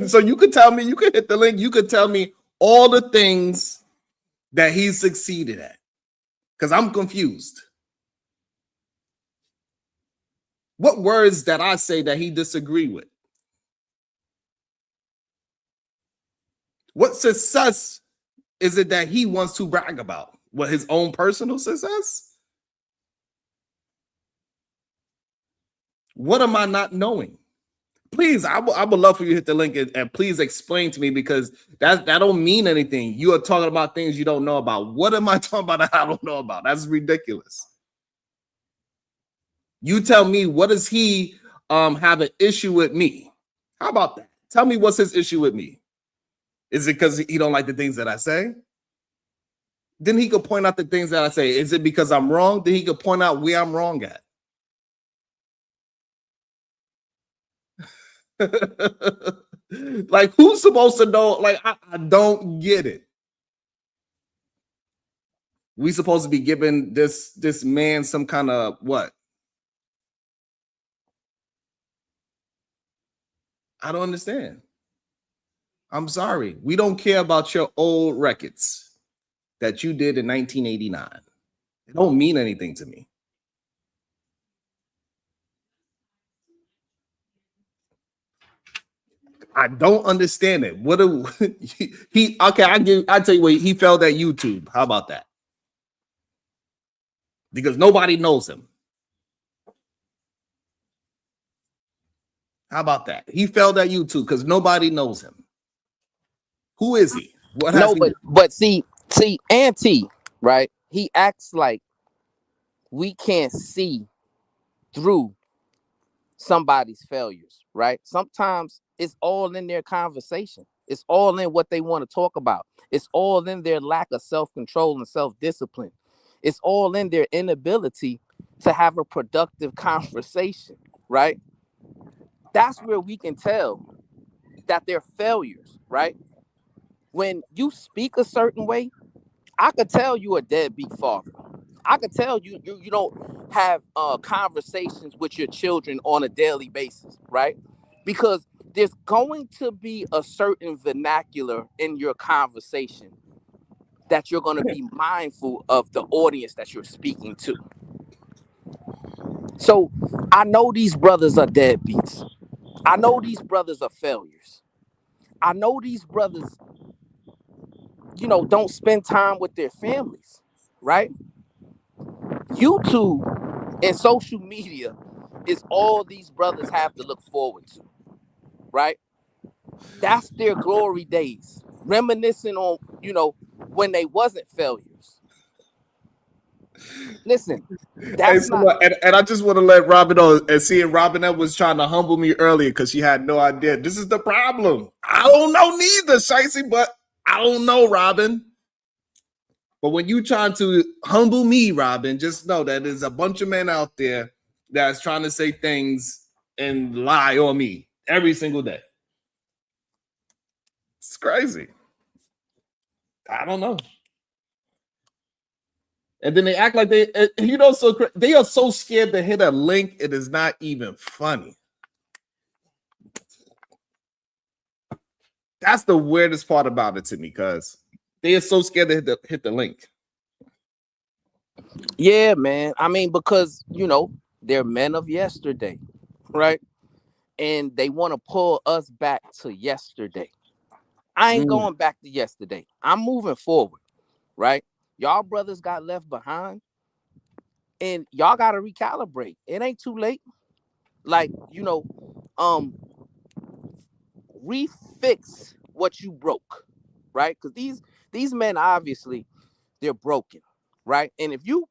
[SPEAKER 2] So you could tell me, you could hit the link, you could tell me all the things that he succeeded at. Because I'm confused. What words that I say that he disagreed with? What success is it that he wants to brag about? What, his own personal success? What am I not knowing? Please, I would love for you to hit the link and please explain to me, because that don't mean anything. You are talking about things you don't know about. What am I talking about that I don't know about? That's ridiculous. You tell me, what does he have an issue with me? How about that? Tell me what's his issue with me. Is it because he don't like the things that I say? Then he could point out the things that I say. Is it because I'm wrong? Then he could point out where I'm wrong at. Like, who's supposed to know? Like, I don't get it. We supposed to be giving this man some kind of what? I don't understand. I'm sorry. We don't care about your old records that you did in 1989. It don't mean anything to me. I don't understand it. What he okay? I tell you what, he failed at YouTube. How about that? Because nobody knows him. How about that? He failed at YouTube because nobody knows him. Who is he? What has
[SPEAKER 4] but see, Auntie, right? He acts like we can't see through somebody's failures, right? Sometimes it's all in their conversation. It's all in what they want to talk about. It's all in their lack of self-control and self-discipline. It's all in their inability to have a productive conversation, right? That's where we can tell that they're failures, right? When you speak a certain way, I could tell you a deadbeat father. I could tell you don't have conversations with your children on a daily basis, right? Because there's going to be a certain vernacular in your conversation that you're going to be mindful of the audience that you're speaking to. So I know these brothers are deadbeats. I know these brothers are failures. I know these brothers, don't spend time with their families, right? YouTube and social media is all these brothers have to look forward to, right? That's their glory days, reminiscing on, when they wasn't failures. Listen, that's
[SPEAKER 2] and I just want to let Robin know, and seeing Robin that was trying to humble me earlier because she had no idea. This is the problem. I don't know neither, Shicey, but I don't know, Robin. But when you trying to humble me, Robin, just know that there's a bunch of men out there that's trying to say things and lie on me every single day. It's crazy. I don't know. And then they act like they are so scared to hit a link. It is not even funny. That's the weirdest part about it to me, because they are so scared to hit the link.
[SPEAKER 4] Yeah, man. I mean, because, they're men of yesterday, right? and they want to pull us back to yesterday. I ain't going back to yesterday. I'm moving forward, right? Y'all brothers got left behind, and y'all got to recalibrate. It ain't too late. Like, refix what you broke, right? Because these men, obviously, they're broken, right? And if you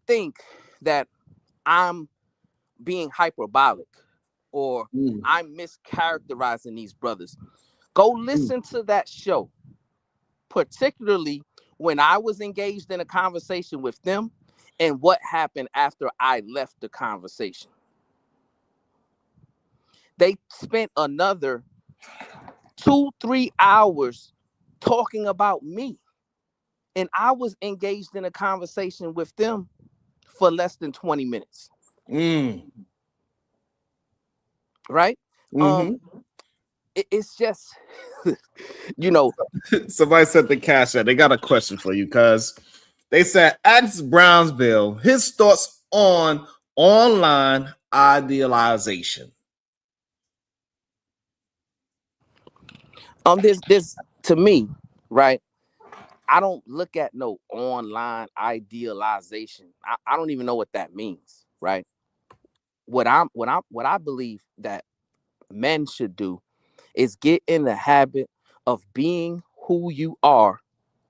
[SPEAKER 4] think that I'm being hyperbolic or I'm mischaracterizing these brothers, go listen to that show, particularly when I was engaged in a conversation with them and what happened after I left the conversation. They spent another 2-3 hours talking about me, and I was engaged in a conversation with them for less than 20 minutes. Right? It's just,
[SPEAKER 2] Somebody said the cash out. They got a question for you, cuz they said, ask Brownsville his thoughts on online idealization.
[SPEAKER 4] This to me, right? I don't look at no online idealization. I don't even know what that means, right? What I believe that men should do is get in the habit of being who you are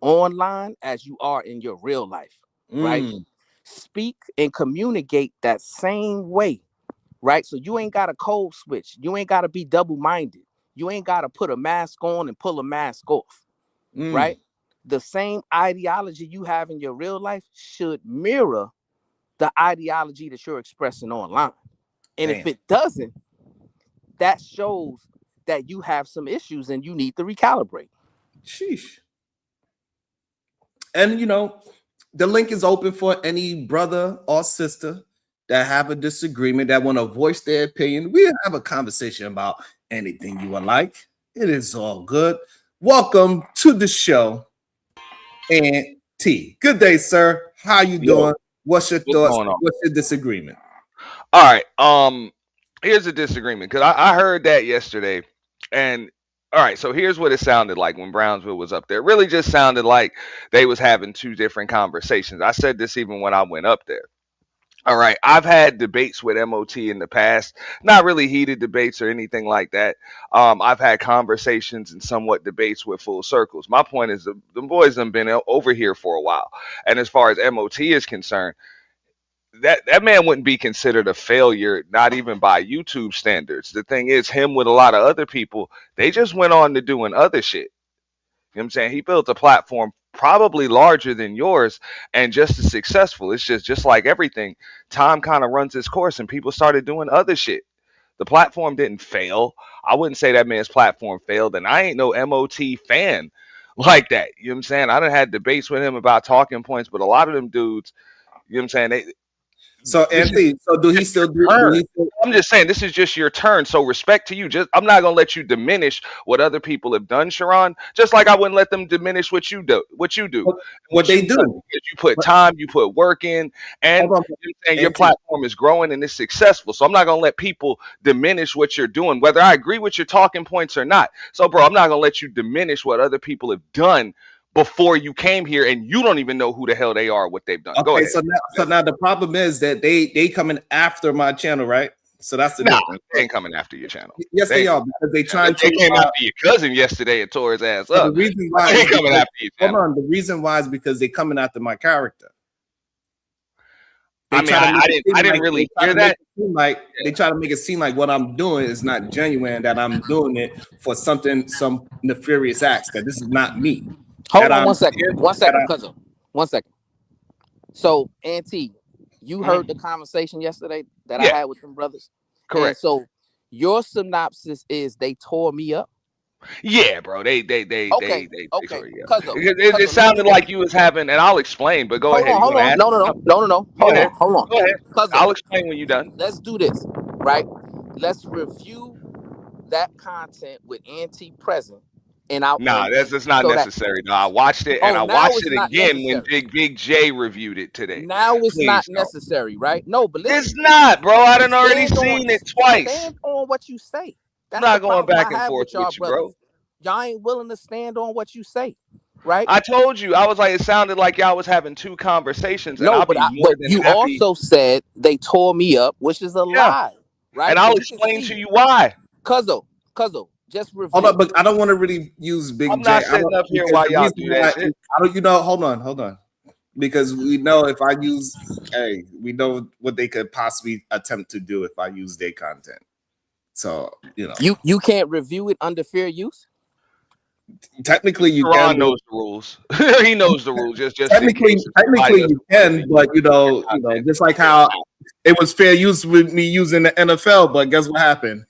[SPEAKER 4] online as you are in your real life, right? Speak and communicate that same way, right? So you ain't got a code switch. You ain't got to be double-minded. You ain't got to put a mask on and pull a mask off, right? The same ideology you have in your real life should mirror the ideology that you're expressing online. And if it doesn't, that shows that you have some issues and you need to recalibrate.
[SPEAKER 2] Sheesh. And the link is open for any brother or sister that have a disagreement, that want to voice their opinion. We have a conversation about anything you would like. It is all good. Welcome to the show. And T. Good day, sir. How you doing? What's your thoughts? What's your disagreement?
[SPEAKER 5] All right. Here's a disagreement, because I heard that yesterday. And all right, so here's what it sounded like when Brownsville was up there. It really just sounded like they was having two different conversations. I said this even when I went up there. All right, I've had debates with MOT in the past, not really heated debates or anything like that. I've had conversations and somewhat debates with Full Circles. My point is the boys have been over here for a while. And as far as MOT is concerned, that man wouldn't be considered a failure, not even by YouTube standards. The thing is, him with a lot of other people, they just went on to doing other shit. You know what I'm saying? He built a platform probably larger than yours and just as successful. It's just like everything. Time kind of runs its course and people started doing other shit. The platform didn't fail. I wouldn't say that man's platform failed, and I ain't no MOT fan like that. You know what I'm saying? I done had debates with him about talking points, but a lot of them dudes, you know what I'm saying,
[SPEAKER 2] so Anthony, do he still do?
[SPEAKER 5] I'm just saying, this is just your turn. So respect to you. I'm not gonna let you diminish what other people have done, Sharon. Just like I wouldn't let them diminish what you do. What
[SPEAKER 2] they do.
[SPEAKER 5] You put time, you put work in, and your platform is growing and it's successful. So I'm not gonna let people diminish what you're doing, whether I agree with your talking points or not. So, bro, I'm not gonna let you diminish what other people have done before you came here, and you don't even know who the hell they are, what they've done.
[SPEAKER 2] Okay,
[SPEAKER 5] go ahead.
[SPEAKER 2] So now the problem is that they coming after my channel, right? So that's the difference.
[SPEAKER 5] They ain't coming after your channel.
[SPEAKER 2] Yes, they are, because they trying
[SPEAKER 5] to. They came after your cousin yesterday and tore his ass up.
[SPEAKER 2] The reason why
[SPEAKER 5] they coming after you.
[SPEAKER 2] Hold on. The reason why is because they coming after my character.
[SPEAKER 5] I didn't really hear that.
[SPEAKER 2] They try to make it seem like what I'm doing is not genuine, that I'm doing it for some nefarious acts, that this is not me.
[SPEAKER 4] Hold on 1 second. 1 second, cousin. 1 second. So, Auntie, you heard the conversation yesterday that I had with them brothers?
[SPEAKER 5] Correct.
[SPEAKER 4] And so your synopsis is they tore me up?
[SPEAKER 5] Yeah, bro. They
[SPEAKER 4] okay.
[SPEAKER 5] It sounded like you was having, and I'll explain, but go ahead.
[SPEAKER 4] Hold on. No. Hold on.
[SPEAKER 5] Go ahead. I'll explain when you're done.
[SPEAKER 4] Let's do this, right? Let's review that content with Auntie present, And I
[SPEAKER 5] Nah, that's not
[SPEAKER 4] so that
[SPEAKER 5] necessary. No, I watched it and I
[SPEAKER 4] now
[SPEAKER 5] watched
[SPEAKER 4] it's
[SPEAKER 5] it
[SPEAKER 4] not
[SPEAKER 5] again when
[SPEAKER 4] necessary.
[SPEAKER 5] Big J reviewed it today.
[SPEAKER 4] Now it's not
[SPEAKER 5] Please don't.
[SPEAKER 4] necessary, right? No, but
[SPEAKER 5] It's
[SPEAKER 4] listen,
[SPEAKER 5] not, bro. I done already
[SPEAKER 4] stand on
[SPEAKER 5] seen it twice.
[SPEAKER 4] stand on what you say.
[SPEAKER 5] I'm
[SPEAKER 4] That's the
[SPEAKER 5] not going
[SPEAKER 4] problem I
[SPEAKER 5] back and
[SPEAKER 4] have
[SPEAKER 5] forth
[SPEAKER 4] with y'all
[SPEAKER 5] with you, bro.
[SPEAKER 4] brothers. Y'all ain't willing to stand on what you say, right?
[SPEAKER 5] I told you, I was like, it sounded like y'all was having two conversations, and
[SPEAKER 4] No,
[SPEAKER 5] I'll
[SPEAKER 4] but
[SPEAKER 5] be more than
[SPEAKER 4] you
[SPEAKER 5] happy.
[SPEAKER 4] also said they tore me up, which is a
[SPEAKER 5] Yeah,
[SPEAKER 4] lie, right?
[SPEAKER 5] and I'll
[SPEAKER 4] Because you can
[SPEAKER 5] explain to
[SPEAKER 4] see,
[SPEAKER 5] you why.
[SPEAKER 4] Cuzzo, just
[SPEAKER 2] Hold
[SPEAKER 4] review.
[SPEAKER 2] on, but I don't want to really use Big
[SPEAKER 5] I'm
[SPEAKER 2] J.
[SPEAKER 5] not
[SPEAKER 2] I
[SPEAKER 5] sitting
[SPEAKER 2] don't
[SPEAKER 5] up here
[SPEAKER 2] because
[SPEAKER 5] while
[SPEAKER 2] the
[SPEAKER 5] y'all
[SPEAKER 2] reason
[SPEAKER 5] do
[SPEAKER 2] why
[SPEAKER 5] that shit.
[SPEAKER 2] I don't. You know, hold on. Because we know if I use, we know what they could possibly attempt to do if I use their content. So
[SPEAKER 4] You can't review it under fair use.
[SPEAKER 2] technically you
[SPEAKER 5] Ron
[SPEAKER 2] can.
[SPEAKER 5] knows the rules. He knows the rules. Just in
[SPEAKER 2] Technically,
[SPEAKER 5] case somebody doesn't
[SPEAKER 2] you
[SPEAKER 5] want to
[SPEAKER 2] can, but just like how it was fair use with me using the NFL, but guess what happened?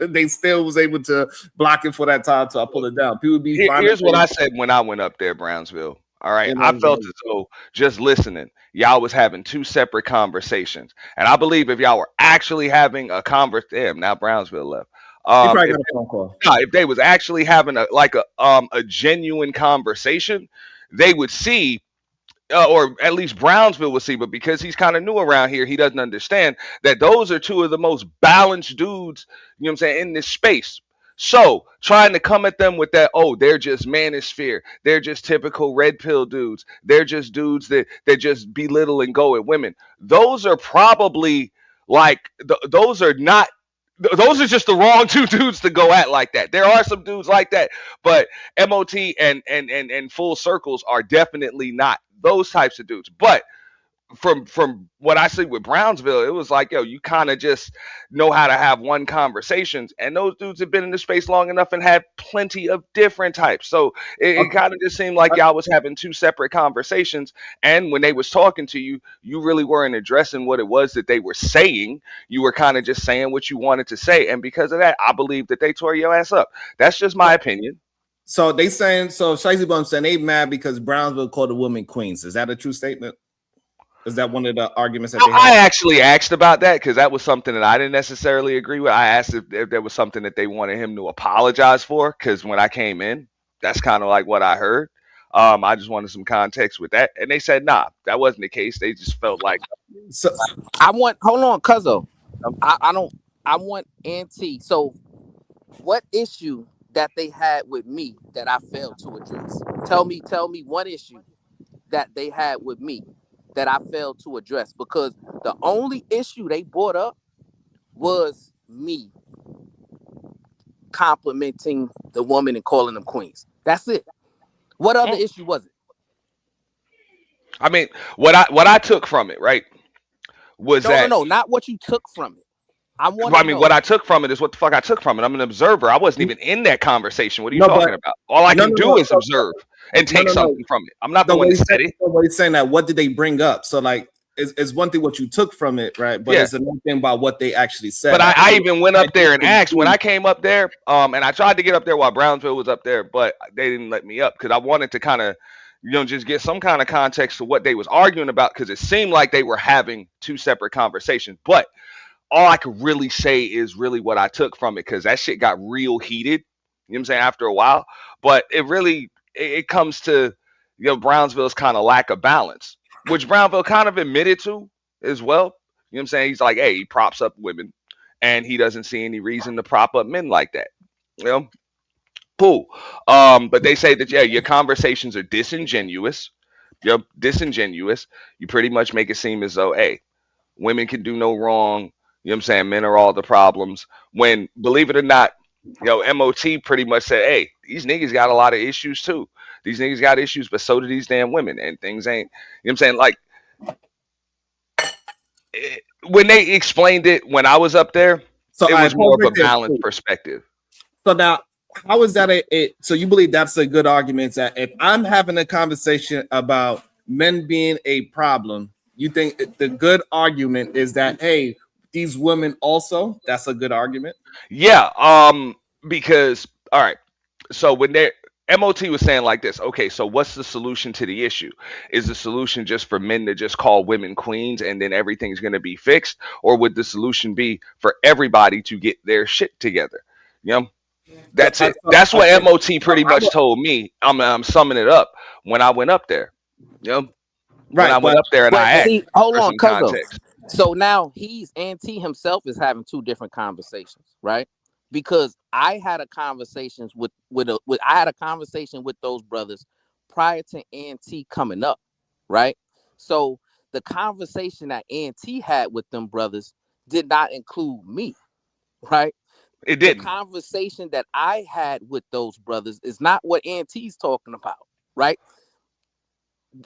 [SPEAKER 2] They still was able to block it for that time, so I pull it down. People be fine.
[SPEAKER 5] Here's what I said when I went up there, Brownsville. All right, I felt as though just listening, y'all was having two separate conversations, and I believe if y'all were actually having a conversation, now Brownsville left.
[SPEAKER 2] He probably got a phone call.
[SPEAKER 5] If they was actually having a genuine conversation, they would see, or at least Brownsville would see. But because he's kind of new around here, he doesn't understand that those are two of the most balanced dudes, you know what I'm saying, in this space. So trying to come at them with that, oh, they're just manosphere, they're just typical red pill dudes, they're just dudes that just belittle and go at women. Those are probably like those are not. Those are just the wrong two dudes to go at like that. There are some dudes like that, but MOT and Full Circles are definitely not those types of dudes. But from what I see with Brownsville, it was like, yo, you kind of just know how to have one conversations, and those dudes have been in the space long enough and had plenty of different types. So it kind of just seemed like y'all was having two separate conversations, and when they was talking to you, you really weren't addressing what it was that they were saying. You were kind of just saying what you wanted to say, and because of that, I believe that they tore your ass up. That's just my opinion.
[SPEAKER 2] So they saying, so Shiesty Bum saying they mad because Brownsville called the women queens. Is that a true statement? Is that one of the arguments that they had?
[SPEAKER 5] I actually asked about that because that was something that I didn't necessarily agree with. I asked if there was something that they wanted him to apologize for, because when I came in, that's kind of like what I heard. I just wanted some context with that, and they said, nah, that wasn't the case. They just felt like.
[SPEAKER 2] So
[SPEAKER 4] hold on, Cuzzo. I want Auntie. So what issue that they had with me that I failed to address? Tell me one issue that they had with me that I failed to address, because the only issue they brought up was me complimenting the woman and calling them queens. That's it. What other issue was it?
[SPEAKER 5] I mean, what I took from it, right, was
[SPEAKER 4] no, not what you took from it.
[SPEAKER 5] What I took from it is what the fuck I took from it. I'm an observer. I wasn't even in that conversation. What are you talking about? All I can do is observe and take something from it. I'm not the one that said it.
[SPEAKER 2] Nobody's saying that. What did they bring up? So like, it's one thing what you took from it, right? But it's another thing about what they actually said.
[SPEAKER 5] But I even went up there and asked when I came up there, and I tried to get up there while Brownsville was up there, but they didn't let me up because I wanted to kind of, just get some kind of context to what they was arguing about, because it seemed like they were having two separate conversations. But all I could really say is really what I took from it, because that shit got real heated, you know what I'm saying, after a while. But it really, it comes to, Brownsville's kind of lack of balance, which Brownsville kind of admitted to as well. You know what I'm saying? He's like, hey, he props up women, and he doesn't see any reason to prop up men like that. Cool. But they say that, your conversations are disingenuous. You're disingenuous. You pretty much make it seem as though, hey, women can do no wrong. You know what I'm saying? Men are all the problems. When, believe it or not, MOT pretty much said, hey, these niggas got a lot of issues too. These niggas got issues, but so do these damn women. And things ain't, you know what I'm saying? Like, when they explained it when I was up there, it was more of a balanced perspective.
[SPEAKER 2] So now, how is that so you believe that's a good argument, that if I'm having a conversation about men being a problem, you think the good argument is that, hey, these women also, that's a good argument?
[SPEAKER 5] Yeah, because, all right, so when MOT was saying like this, okay, so what's the solution to the issue? Is the solution just for men to just call women queens and then everything's going to be fixed? Or would the solution be for everybody to get their shit together? That's it. That's what MOT pretty much told me. I'm summing it up when I went up there. You know, when I went up there and I asked
[SPEAKER 4] hold
[SPEAKER 5] for
[SPEAKER 4] on,
[SPEAKER 5] some context.
[SPEAKER 4] So now T himself is having two different conversations, right? Because I had a conversation with those brothers prior to T coming up, right? So the conversation that T had with them brothers did not include me, right?
[SPEAKER 5] It didn't.
[SPEAKER 4] The conversation that I had with those brothers is not what T's talking about, right?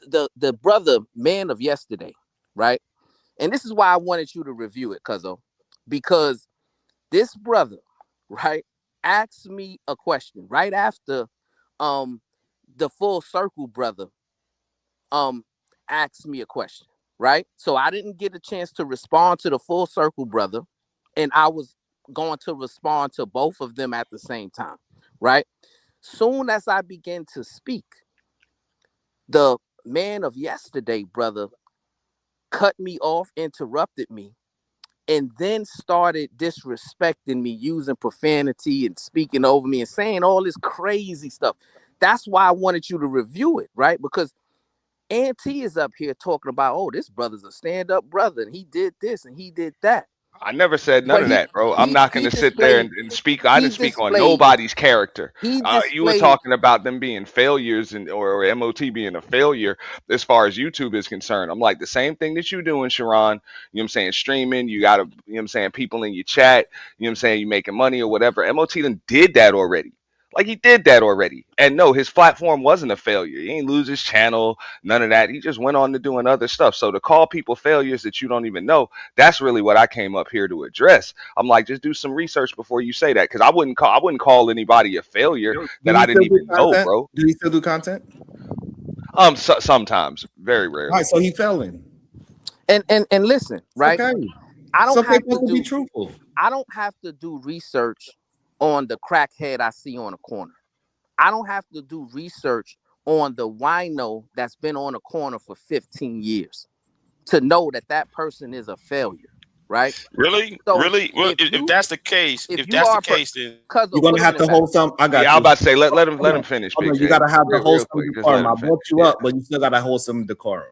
[SPEAKER 4] The brother man of yesterday, right? And this is why I wanted you to review it, Cuzzo, because this brother, right, asked me a question right after the Full Circle brother asked me a question, right? So I didn't get a chance to respond to the Full Circle brother, and I was going to respond to both of them at the same time, right? Soon as I began to speak, the man of yesterday brother cut me off, interrupted me, and then started disrespecting me, using profanity and speaking over me and saying all this crazy stuff. That's why I wanted you to review it, right? Because T is up here talking about, oh, this brother's a stand-up brother, and he did this and he did that.
[SPEAKER 5] I never said none of that, bro. I'm not going to sit there and speak. I didn't speak on nobody's character. You were talking about them being failures or MOT being a failure as far as YouTube is concerned. I'm like, the same thing that you doing, Sharon. You know what I'm saying? Streaming, you got to, you know what I'm saying, people in your chat, you know what I'm saying, you making money or whatever. MOT done did that already. Like, he did that already. And no, his platform wasn't a failure. He ain't lose his channel, none of that. He just went on to doing other stuff. So to call people failures that you don't even know, that's really what I came up here to address. I'm like, just do some research before you say that, because I wouldn't call anybody a failure that I didn't even know, bro.
[SPEAKER 2] Do he still do content?
[SPEAKER 5] Sometimes, very rarely.
[SPEAKER 2] All right, so he failing.
[SPEAKER 4] And listen, right?
[SPEAKER 2] Okay.
[SPEAKER 4] I don't have to
[SPEAKER 2] be truthful.
[SPEAKER 4] I don't have to do research on the crackhead I see on a corner. I don't have to do research on the wino that's been on a corner for 15 years to know that person is a failure, right?
[SPEAKER 6] Really?
[SPEAKER 4] So
[SPEAKER 6] really? Well, if that's the case, then
[SPEAKER 2] you're gonna have to hold some. I got.
[SPEAKER 5] Yeah, I'm about to say let him finish.
[SPEAKER 2] You gotta have the wholesome decorum. I brought you up, but you still gotta hold some decorum.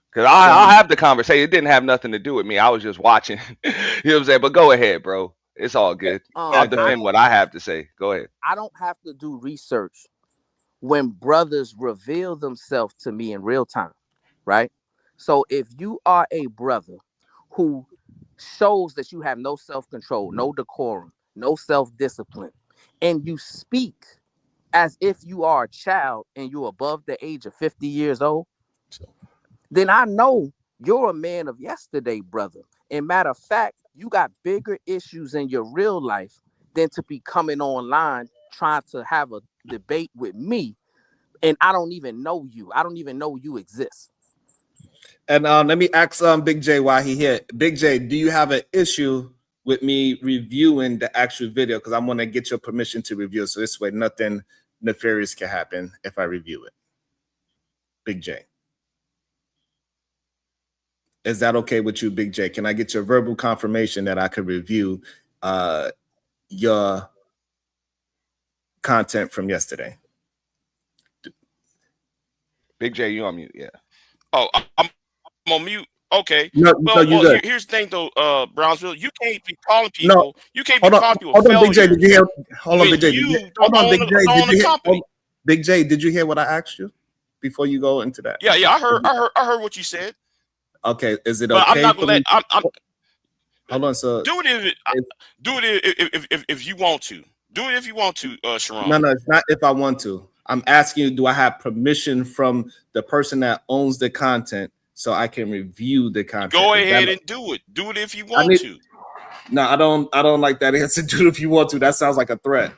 [SPEAKER 5] Because I'll have the conversation. It didn't have nothing to do with me. I was just watching. You know what I'm saying? But go ahead, bro. It's all good. I'll defend what I have to say. Go ahead.
[SPEAKER 4] I don't have to do research when brothers reveal themselves to me in real time, right? So if you are a brother who shows that you have no self-control, no decorum, no self-discipline, and you speak as if you are a child and you're above the age of 50 years old, then I know you're a man of yesterday, brother. And matter of fact, you got bigger issues in your real life than to be coming online trying to have a debate with me. And I don't even know you. I don't even know you exist.
[SPEAKER 2] And let me ask Big J while he here. Big J, do you have an issue with me reviewing the actual video? Because I'm going to get your permission to review it. So this way, nothing nefarious can happen if I review it. Big J. Is that okay with you, Big J? Can I get your verbal confirmation that I could review your content from yesterday?
[SPEAKER 5] Big J, you on mute? Yeah.
[SPEAKER 6] Oh, I'm on mute. Okay.
[SPEAKER 2] No,
[SPEAKER 6] here's the thing, though, Brownsville. You can't be calling people.
[SPEAKER 2] No.
[SPEAKER 6] You can't be calling people.
[SPEAKER 2] Hold on, Big J. Did you hear? Hold on, Big J. Big J, did you hear what I asked you before you go into that?
[SPEAKER 6] Yeah. I heard what you said.
[SPEAKER 2] Okay, is it okay?
[SPEAKER 6] I'm not gonna let.
[SPEAKER 2] Hold on, so
[SPEAKER 6] do it if you want to. Do it if you want to, Sharon.
[SPEAKER 2] No, it's not if I want to. I'm asking you, do I have permission from the person that owns the content so I can review the content?
[SPEAKER 6] Go ahead and do it. Do it if you want to.
[SPEAKER 2] No, I don't like that answer. Do it if you want to. That sounds like a threat.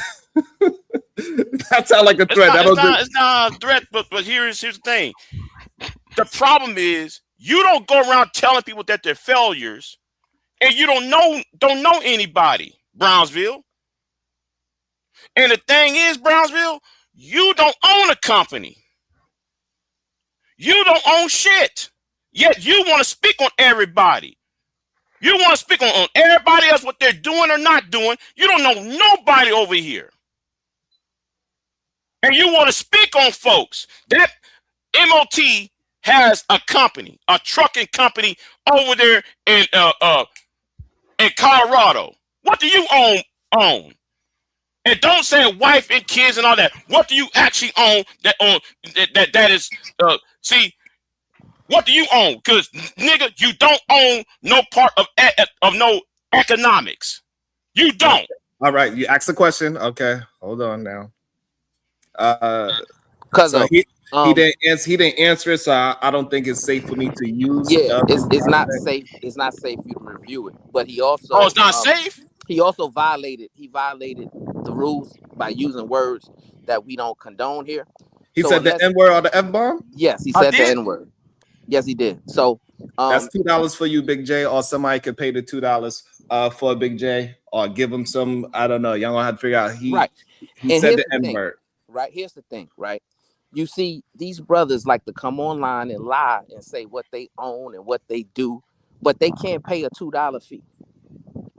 [SPEAKER 2] That sounds like a threat.
[SPEAKER 6] It's not a threat, but here's the thing. The problem is you don't go around telling people that they're failures, and you don't know anybody, Brownsville. And the thing is, Brownsville, you don't own a company. You don't own shit. Yet you want to speak on everybody. You don't want to speak on everybody else, what they're doing or not doing. You don't know nobody over here. And you want to speak on folks. That MOT has a company, a trucking company over there in Colorado. What do you own? And don't say wife and kids and all that. What do you actually own that is see? What do you own? Because nigga, you don't own no part of no economics. You don't.
[SPEAKER 2] All right, you asked the question. Okay, hold on now.
[SPEAKER 4] So
[SPEAKER 2] he didn't answer it, so I don't think it's safe for me to use.
[SPEAKER 4] Yeah, it's not safe. It's not safe for you to review it. But he also
[SPEAKER 6] it's not safe.
[SPEAKER 4] He also violated the rules by using words that we don't condone here.
[SPEAKER 2] He said the N-word or the F-bomb?
[SPEAKER 4] Yes, he said the N-word. Yes, he did. So
[SPEAKER 2] that's $2 for you, Big J, or somebody could pay the $2 for Big J, or give him some. I don't know. Y'all gonna have to figure out. He said the N-word.
[SPEAKER 4] Right. Here's the thing. Right. You see, these brothers like to come online and lie and say what they own and what they do, but they can't pay a $2 fee.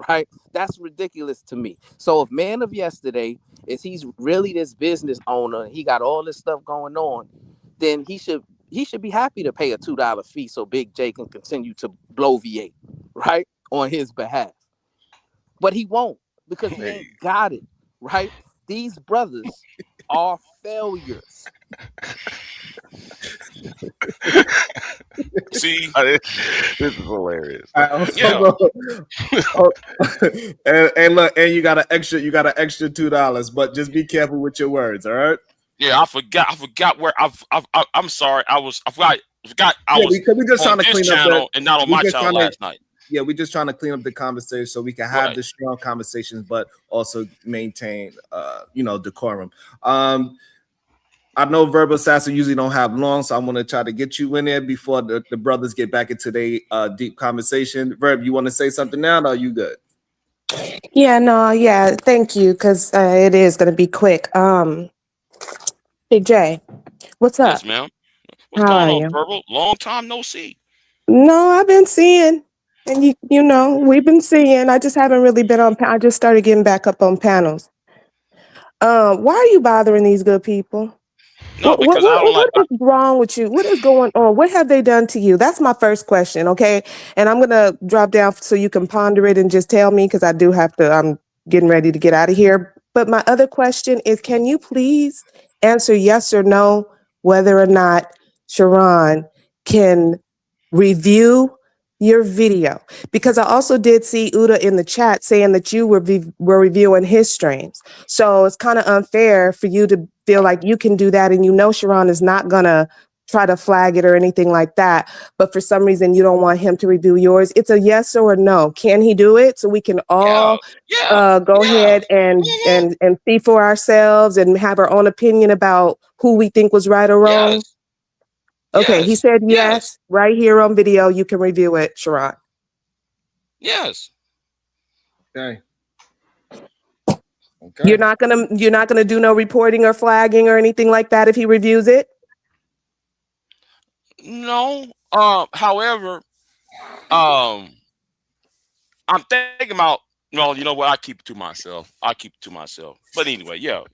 [SPEAKER 4] Right. That's ridiculous to me. So if Man of Yesterday he's really this business owner, he got all this stuff going on, then he should be happy to pay a $2 fee so Big J can continue to bloviate, right, on his behalf. But he won't, because he ain't got it, right? These brothers are failures.
[SPEAKER 6] See,
[SPEAKER 5] this is hilarious.
[SPEAKER 2] And look, and you got an extra $2, but just be careful with your words, all right?
[SPEAKER 6] Yeah, I forgot where I'm sorry. I forgot I was
[SPEAKER 2] because we're just trying to clean up
[SPEAKER 6] and not on my channel last night.
[SPEAKER 2] Yeah, we're just trying to clean up the conversation so we can have the strong conversations, but also maintain decorum. I know Verbal Assassin usually don't have long, so I'm going to try to get you in there before the brothers get back into the deep conversation. Verb, you want to say something now, or are you good?
[SPEAKER 7] Yeah, thank you, because it is going to be quick. Big J, what's up?
[SPEAKER 6] Yes, ma'am. What's
[SPEAKER 7] How
[SPEAKER 6] going
[SPEAKER 7] are
[SPEAKER 6] on, Verbal? Long time no see.
[SPEAKER 7] No, I've been seeing, and we've been seeing. I just haven't really been on. I just started getting back up on panels. Why are you bothering these good people?
[SPEAKER 6] No, because
[SPEAKER 7] what is wrong with you? What is going on? What have they done to you? That's my first question, okay? And I'm gonna drop down so you can ponder it and just tell me, because I do have to. I'm getting ready to get out of here. But my other question is, can you please answer yes or no whether or not Sharon can review your video? Because I also did see Uda in the chat saying that you were reviewing his streams. So it's kind of unfair for you to feel like you can do that, and Sharon is not gonna try to flag it or anything like that, but for some reason you don't want him to review yours. It's a yes or a no. Can he do it so we can all go ahead and see for ourselves and have our own opinion about who we think was right or wrong?
[SPEAKER 6] Yes.
[SPEAKER 7] Okay, he said yes. Right here on video, you can review it, Sharon.
[SPEAKER 6] Yes.
[SPEAKER 2] Okay.
[SPEAKER 7] You're not gonna do no reporting or flagging or anything like that if he reviews it?
[SPEAKER 6] No. However, I'm thinking about. Well, you know what? I keep it to myself. But anyway, yes,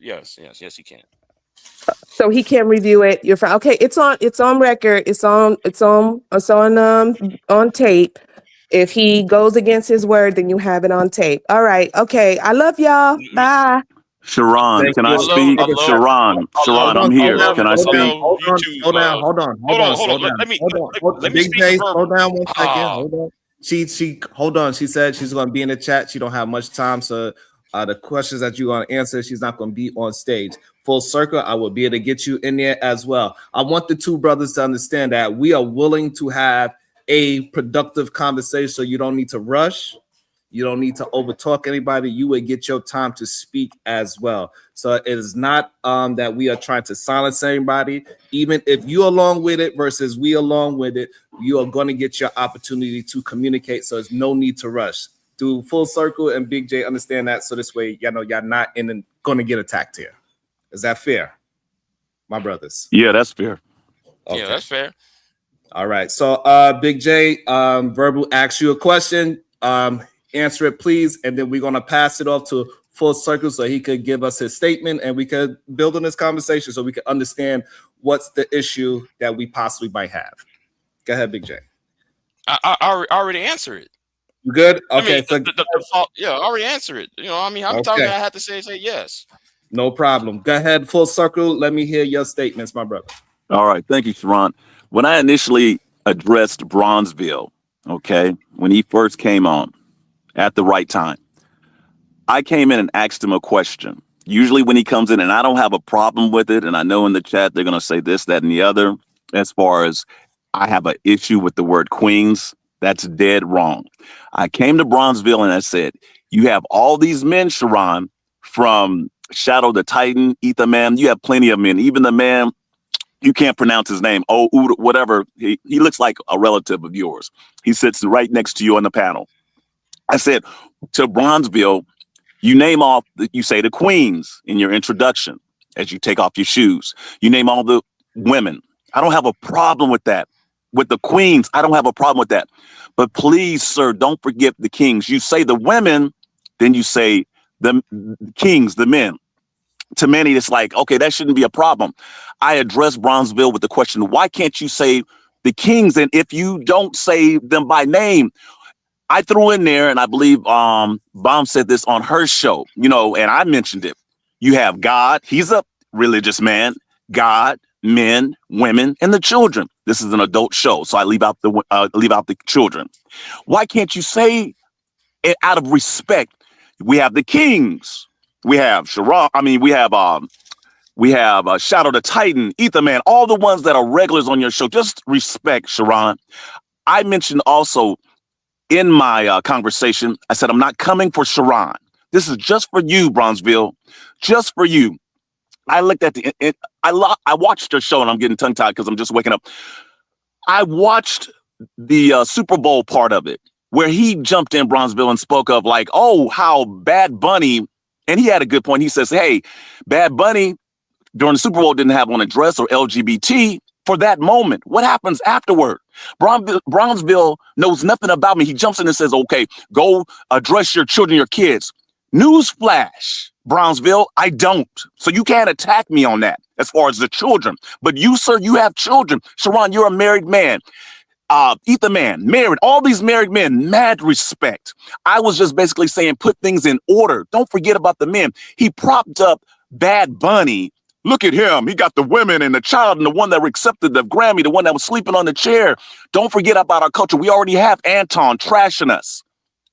[SPEAKER 6] he can.
[SPEAKER 7] So he can review it. You're fine. Okay, it's on record. It's on tape. If he goes against his word, then you have it on tape. All right. Okay. I love y'all. Bye.
[SPEAKER 8] Sharon, can I speak? Sharon, I'm here. Can I speak?
[SPEAKER 2] Hold on. Big J, slow down 1 second. Hold on. Hold on. She said she's going to be in the chat. She don't have much time, so the questions that you're going to answer, she's not going to be on stage. Full circle, I will be able to get you in there as well. I want the two brothers to understand that we are willing to have a productive conversation, so you don't need to rush. You don't need to overtalk anybody. You will get your time to speak as well. So it is not that we are trying to silence anybody. Even if you along with it versus we along with it, you are going to get your opportunity to communicate. So there's no need to rush. Do Full Circle and Big J understand that? So this way, y'all not going to get attacked here. Is that fair, my brothers?
[SPEAKER 8] Yeah, that's fair.
[SPEAKER 6] Okay. Yeah, that's fair.
[SPEAKER 2] All right. So Big J, Verbal asks you a question. answer it, please, and then we're gonna pass it off to Full Circle so he could give us his statement, and we could build on this conversation so we can understand what's the issue that we possibly might have. Go ahead, Big J.
[SPEAKER 6] I already answered it.
[SPEAKER 2] You good? Okay.
[SPEAKER 6] I mean, I already answered it. You know, I mean, how many times I have to say yes?
[SPEAKER 2] No problem. Go ahead, Full Circle. Let me hear your statements, my brother.
[SPEAKER 8] All right. Thank you, Sharon. When I initially addressed Bronzeville, okay, when he first came on at the right time, I came in and asked him a question. Usually when he comes in, and I don't have a problem with it, and I know in the chat they're going to say this, that, and the other, as far as I have an issue with the word queens, that's dead wrong. I came to Bronzeville and I said, you have all these men, Sharon, from Shadow the Titan, Ether Man, you have plenty of men, even the man, you can't pronounce his name, whatever, he looks like a relative of yours. He sits right next to you on the panel. I said, to Bronzeville, you name off, you say the queens in your introduction as you take off your shoes. You name all the women. I don't have a problem with that. With the queens, I don't have a problem with that. But please, sir, don't forget the kings. You say the women, then you say the kings, the men. To many, it's like, okay, that shouldn't be a problem. I addressed Bronzeville with the question, why can't you say the kings? And if you don't say them by name, I threw in there, and I believe Bomb said this on her show, you know, and I mentioned it. You have God, he's a religious man, God, men, women, and the children. This is an adult show, so I leave out the children. Why can't you say it out of respect? We have the kings. We have Sharon. I mean, we have Shadow the Titan, Ether Man, all the ones that are regulars on your show. Just respect, Sharon. I mentioned also in my conversation, I said, I'm not coming for Sharon. This is just for you, Bronzeville, just for you. I looked at I watched the show, and I'm getting tongue tied because I'm just waking up. I watched the Super Bowl part of it where he jumped in Bronzeville and spoke of like, oh, how Bad Bunny, and he had a good point. He says, hey, Bad Bunny during the Super Bowl didn't have on a dress or LGBT for that moment. What happens afterward? Bronzeville knows nothing about me. He jumps in and says, okay, go address your children, your kids. Newsflash, Bronzeville, I don't. So you can't attack me on that as far as the children. But you, sir, you have children. Sharon, you're a married man. Ether Man, married, all these married men, mad respect. I was just basically saying put things in order. Don't forget about the men. He propped up Bad Bunny. Look at him. He got the women and the child and the one that accepted the Grammy, the one that was sleeping on the chair. Don't forget about our culture. We already have Anton trashing us.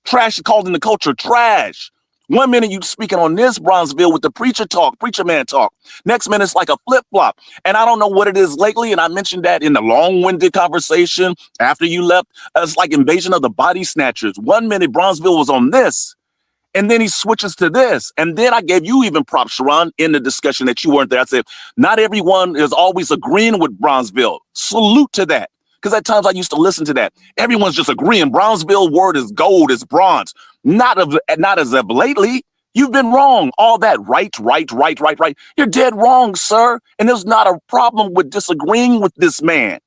[SPEAKER 8] Trash calling the culture trash. 1 minute you speaking on this Bronzeville with the preacher man talk. Next minute it's like a flip-flop. And I don't know what it is lately. And I mentioned that in the long-winded conversation after you left. It's like Invasion of the Body Snatchers. 1 minute Bronzeville was on this. And then he switches to this. And then I gave you even props, Sharon, in the discussion that you weren't there. I said, not everyone is always agreeing with Bronzeville. Salute to that. Because at times I used to listen to that. Everyone's just agreeing. Bronzeville word is gold, is bronze. Not as of lately. You've been wrong. All that right. You're dead wrong, sir. And there's not a problem with disagreeing with this man.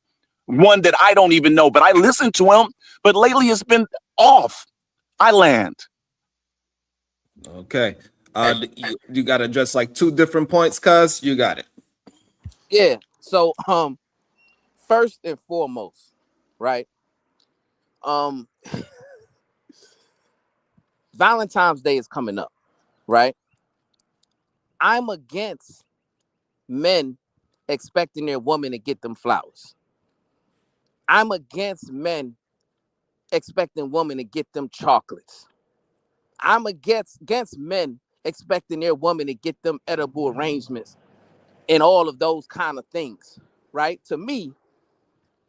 [SPEAKER 8] One that I don't even know, but I listen to him. But lately it's been off. I land.
[SPEAKER 2] Okay. You got to address like 2 different points, cuz you got it.
[SPEAKER 4] Yeah. So, first and foremost, right? Valentine's Day is coming up, right? I'm against men expecting their woman to get them flowers. I'm against men expecting women to get them chocolates. I'm against men expecting their woman to get them edible arrangements and all of those kind of things, right? To me,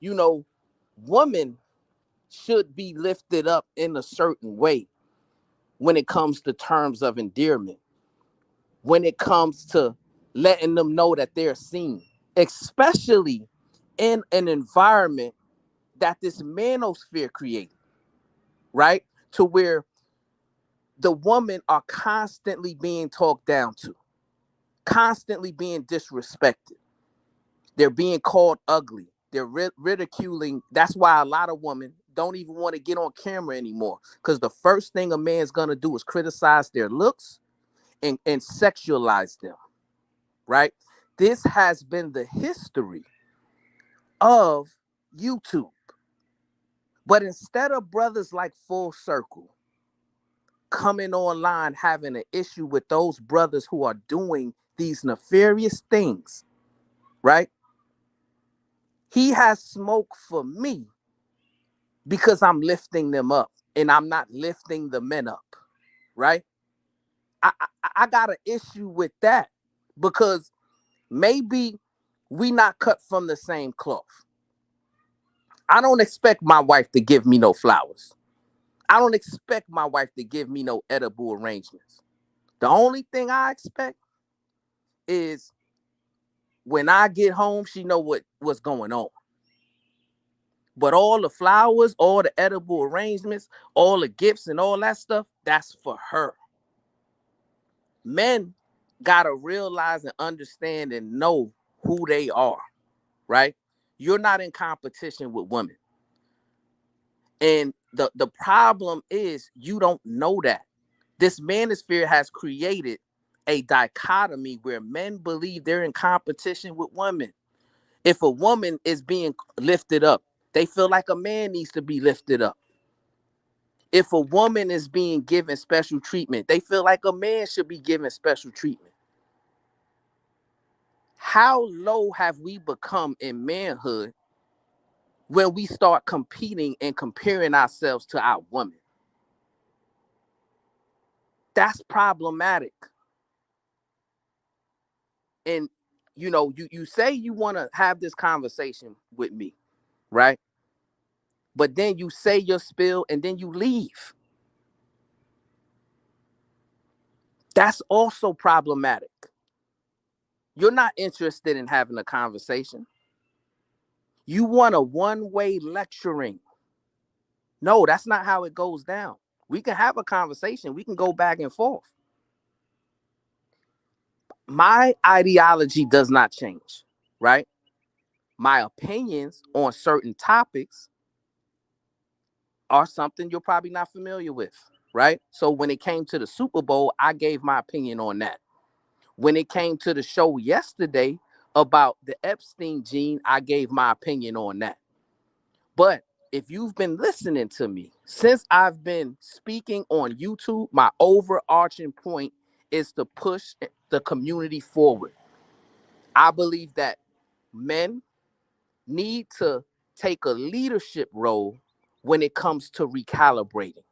[SPEAKER 4] you know, women should be lifted up in a certain way when it comes to terms of endearment, when it comes to letting them know that they're seen, especially in an environment that this manosphere created, right? To where the women are constantly being talked down to, constantly being disrespected. They're being called ugly. They're ridiculing. That's why a lot of women don't even want to get on camera anymore, because the first thing a man's gonna do is criticize their looks and sexualize them, right? This has been the history of YouTube. But instead of brothers like Full Circle coming online having an issue with those brothers who are doing these nefarious things, right? He has smoke for me because I'm lifting them up and I'm not lifting the men up, right? I got an issue with that because maybe we not cut from the same cloth. I don't expect my wife to give me no flowers. I don't expect my wife to give me no edible arrangements. The only thing I expect is when I get home, she know what's going on. But all the flowers, all the edible arrangements, all the gifts and all that stuff, that's for her. Men gotta realize and understand and know who they are, right? You're not in competition with women. And the problem is you don't know that. This manosphere has created a dichotomy where men believe they're in competition with women. If a woman is being lifted up, they feel like a man needs to be lifted up. If a woman is being given special treatment, they feel like a man should be given special treatment. How low have we become in manhood when we start competing and comparing ourselves to our women? That's problematic. And you say you want to have this conversation with me, right? But then you say your spill and then you leave. That's also problematic. You're not interested in having a conversation. You want a one-way lecturing. No, that's not how it goes down. We can have a conversation. We can go back and forth. My ideology does not change, right? My opinions on certain topics are something you're probably not familiar with, right? So when it came to the Super Bowl, I gave my opinion on that. When it came to the show yesterday about the Epstein gene, I gave my opinion on that. But if you've been listening to me since I've been speaking on YouTube, my overarching point is to push the community forward. I believe that men need to take a leadership role when it comes to recalibrating.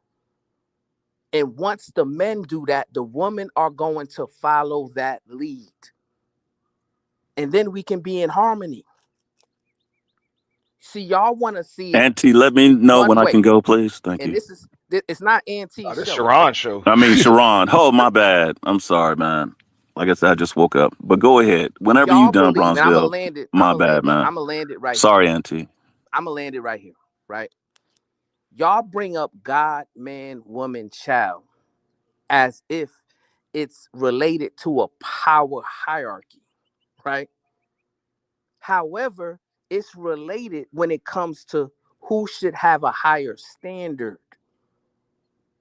[SPEAKER 4] And once the men do that, the women are going to follow that lead. And then we can be in harmony. See, y'all want to see
[SPEAKER 8] Auntie, let me know when I can go, please. Thank you.
[SPEAKER 4] And it's not Auntie's
[SPEAKER 5] This
[SPEAKER 4] show.
[SPEAKER 5] Sharon show.
[SPEAKER 8] I mean, Sharon. Oh, my bad. I'm sorry, man. Like I said, I just woke up. But go ahead. Whenever you done, Bronzeville. My bad, man.
[SPEAKER 4] I'm going to land it right
[SPEAKER 8] Sorry,
[SPEAKER 4] here.
[SPEAKER 8] Auntie.
[SPEAKER 4] I'm going to land it right here, right? Y'all bring up God, man, woman, child as if it's related to a power hierarchy, right? However, it's related when it comes to who should have a higher standard.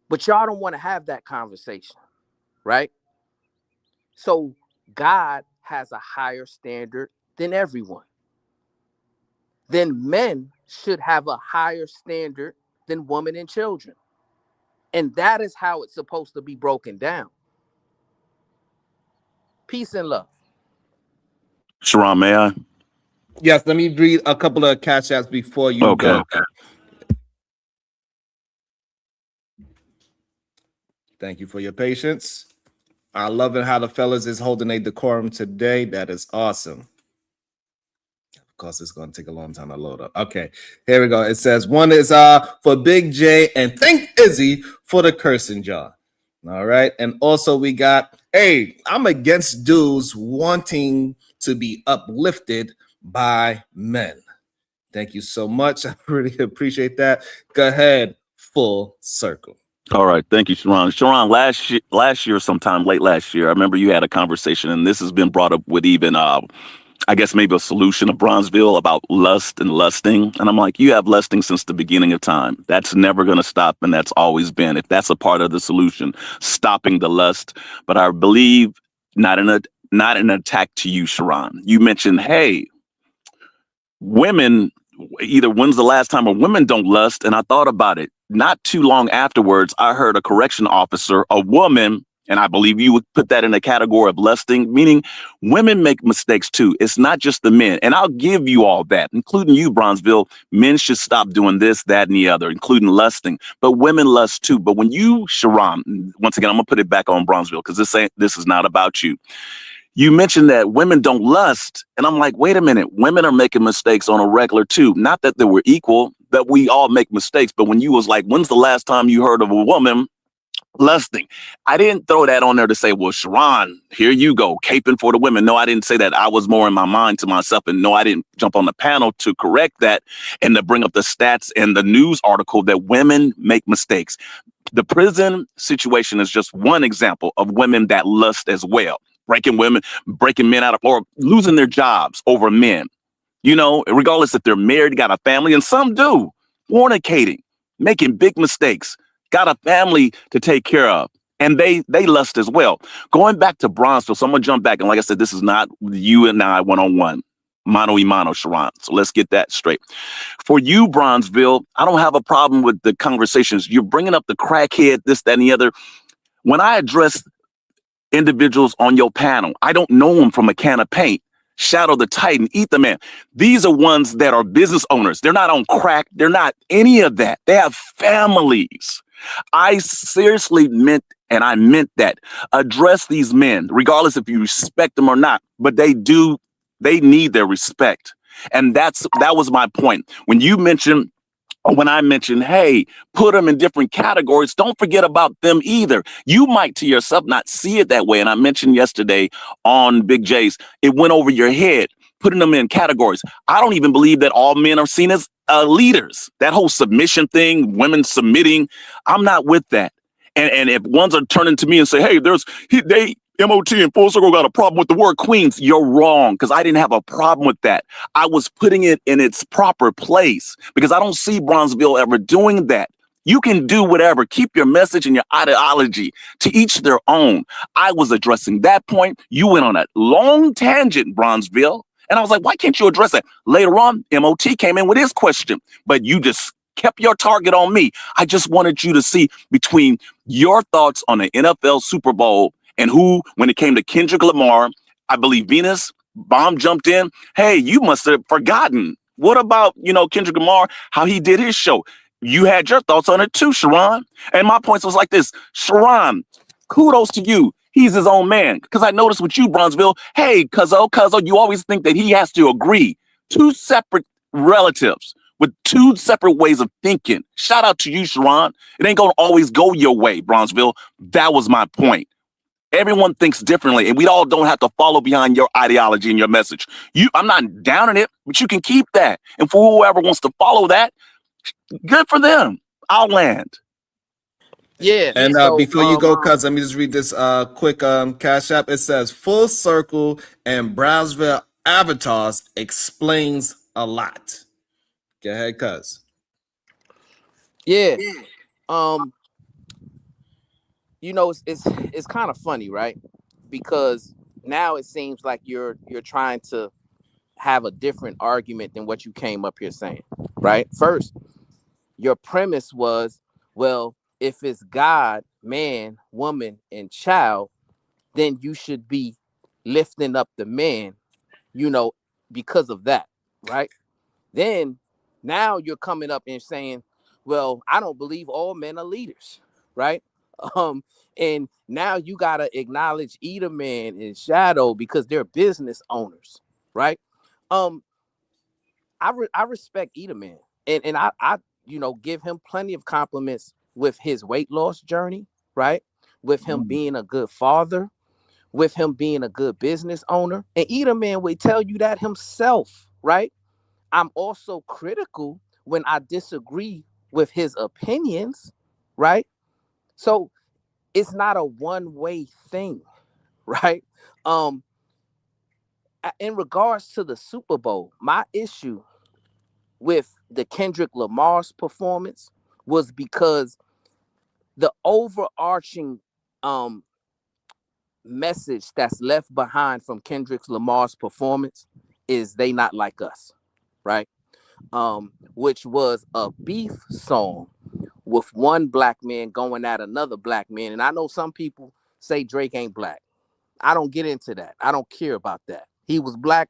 [SPEAKER 4] But y'all don't want to have that conversation, right? So God has a higher standard than everyone. Then men should have a higher standard than women and children. And that is how it's supposed to be broken down. Peace and love.
[SPEAKER 8] Sharon, may I?
[SPEAKER 2] Yes, let me read a couple of cash apps before you go. Thank you for your patience. I love it how the fellas is holding a decorum today. That is awesome. Of course, it's going to take a long time to load up. Okay, here we go. It says one is for Big J and thank Izzy for the cursing jar. All right, and also we got, hey, I'm against dudes wanting to be uplifted by men. Thank you so much. I really appreciate that. Go ahead, Full Circle.
[SPEAKER 8] All right, thank you, Sharon. Sharon, last year, sometime late last year, I remember you had a conversation, and this has been brought up with even I guess maybe a solution of Bronzeville about lust and lusting. And I'm like, you have lusting since the beginning of time. That's never going to stop. And that's always been, if that's a part of the solution, stopping the lust. But I believe not an attack to you, Sharon. You mentioned, hey, women, either when's the last time or women don't lust. And I thought about it. Not too long afterwards, I heard a correction officer, a woman, and I believe you would put that in the category of lusting, meaning women make mistakes too. It's not just the men. And I'll give you all that, including you, Bronzeville. Men should stop doing this, that, and the other, including lusting. But women lust too. But when you, Sharon, once again, I'm going to put it back on Bronzeville because this is not about you. You mentioned that women don't lust. And I'm like, wait a minute. Women are making mistakes on a regular too. Not that they were equal, that we all make mistakes. But when you was like, when's the last time you heard of a woman lusting? I didn't throw that on there to say, well, Sharon, here you go, caping for the women. No, I didn't say that. I was more in my mind to myself. And no, I didn't jump on the panel to correct that and to bring up the stats and the news article that women make mistakes. The prison situation is just one example of women that lust as well. Breaking men out of, or losing their jobs over men, you know, regardless if they're married, got a family, and some do, fornicating, making big mistakes, got a family to take care of, and they lust as well. Going back to Bronzeville, so I'm gonna jump back, and like I said, this is not you and I one-on-one, mano y mano, Sharon. So let's get that straight. For you, Bronzeville, I don't have a problem with the conversations. You're bringing up the crackhead, this, that, and the other. When I address individuals on your panel, I don't know them from a can of paint. Shadow the Titan, Eat the Man. These are ones that are business owners. They're not on crack. They're not any of that. They have families. I seriously meant that. Address these men, regardless if you respect them or not, but they need their respect. And that was my point. When I mentioned, hey, put them in different categories, don't forget about them either. You might to yourself not see it that way. And I mentioned yesterday on Big J's, it went over your head, putting them in categories. I don't even believe that all men are seen as leaders. That whole submission thing, women submitting, I'm not with that. And if ones are turning to me and say, hey, they MOT and Full Circle got a problem with the word queens, you're wrong, because I didn't have a problem with that. I was putting it in its proper place because I don't see Bronzeville ever doing that. You can do whatever. Keep your message and your ideology, to each their own. I was addressing that point. You went on a long tangent, Bronzeville. And I was like, why can't you address that? Later on, MOT came in with his question, but you just kept your target on me. I just wanted you to see between your thoughts on the NFL Super Bowl and who, when it came to Kendrick Lamar, I believe Venus Bomb jumped in. Hey, you must have forgotten. What about, Kendrick Lamar, how he did his show? You had your thoughts on it too, Sharon. And my points was like this. Sharon, kudos to you. He's his own man. Because I noticed with you, Bronzeville, hey, cuzzo, you always think that he has to agree. Two separate relatives with two separate ways of thinking. Shout out to you, Sharon. It ain't going to always go your way, Bronzeville. That was my point. Everyone thinks differently, and we all don't have to follow behind your ideology and your message. I'm not down on it, but you can keep that. And for whoever wants to follow that, good for them. I'll land.
[SPEAKER 4] Yeah.
[SPEAKER 2] And before you go, cuz, let me just read this quick Cash App. It says, Full Circle and Bronzeville avatars explains a lot. Go ahead, cuz.
[SPEAKER 4] Yeah. It's kind of funny, right? Because now it seems like you're trying to have a different argument than what you came up here saying, right? First, your premise was, well, if it's God, man, woman, and child, then you should be lifting up the man, because of that, right? Then now you're coming up and saying, well, I don't believe all men are leaders, right? And now you gotta acknowledge Eat Man and Shadow because they're business owners, right? I respect Eat Man, and I give him plenty of compliments with his weight loss journey, right? With him being a good father, with him being a good business owner, and Eat Man would tell you that himself, right? I'm also critical when I disagree with his opinions, right? So it's not a one-way thing, right? in regards to the Super Bowl, my issue with the Kendrick Lamar's performance was because the overarching message that's left behind from Kendrick Lamar's performance is they not like us, right? Which was a beef song with one black man going at another black man. And I know some people say Drake ain't black. I don't get into that. I don't care about that. He was black,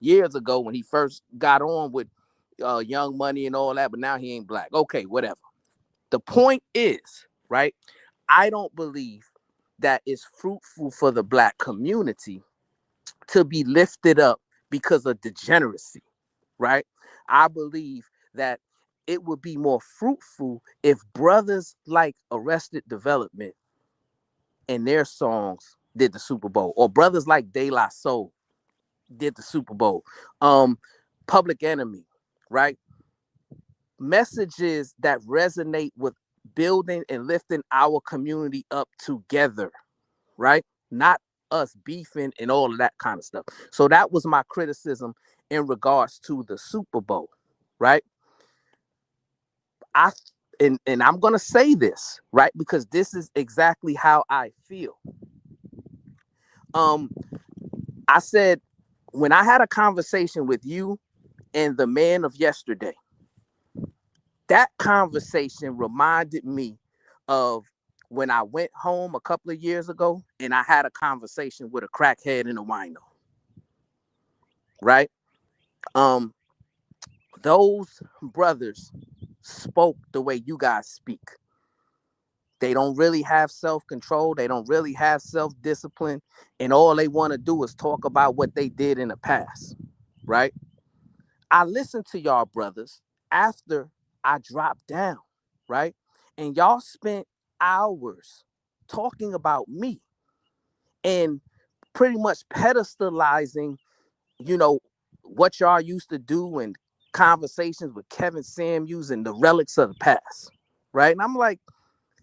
[SPEAKER 4] years ago when he first got on with Young Money and all that, but now he ain't black. Okay, whatever. The point is, right, I don't believe that it's fruitful for the black community to be lifted up because of degeneracy, right? I believe that it would be more fruitful if brothers like Arrested Development and their songs did the Super Bowl, or brothers like De La Soul did the Super Bowl. Public Enemy, right? Messages that resonate with building and lifting our community up together, right? Not us beefing and all of that kind of stuff. So that was my criticism in regards to the Super Bowl, right? And I'm gonna say this, right? Because this is exactly how I feel. I said when I had a conversation with you and the man of yesterday, that conversation reminded me of when I went home a couple of years ago and I had a conversation with a crackhead and a wino, right? Those brothers spoke the way you guys speak. They don't really have self-control. They don't really have self-discipline. And all they want to do is talk about what they did in the past, right? I listened to y'all brothers after I dropped down, right? And y'all spent hours talking about me and pretty much pedestalizing, what y'all used to do and conversations with Kevin Samuels and the relics of the past, right? And I'm like,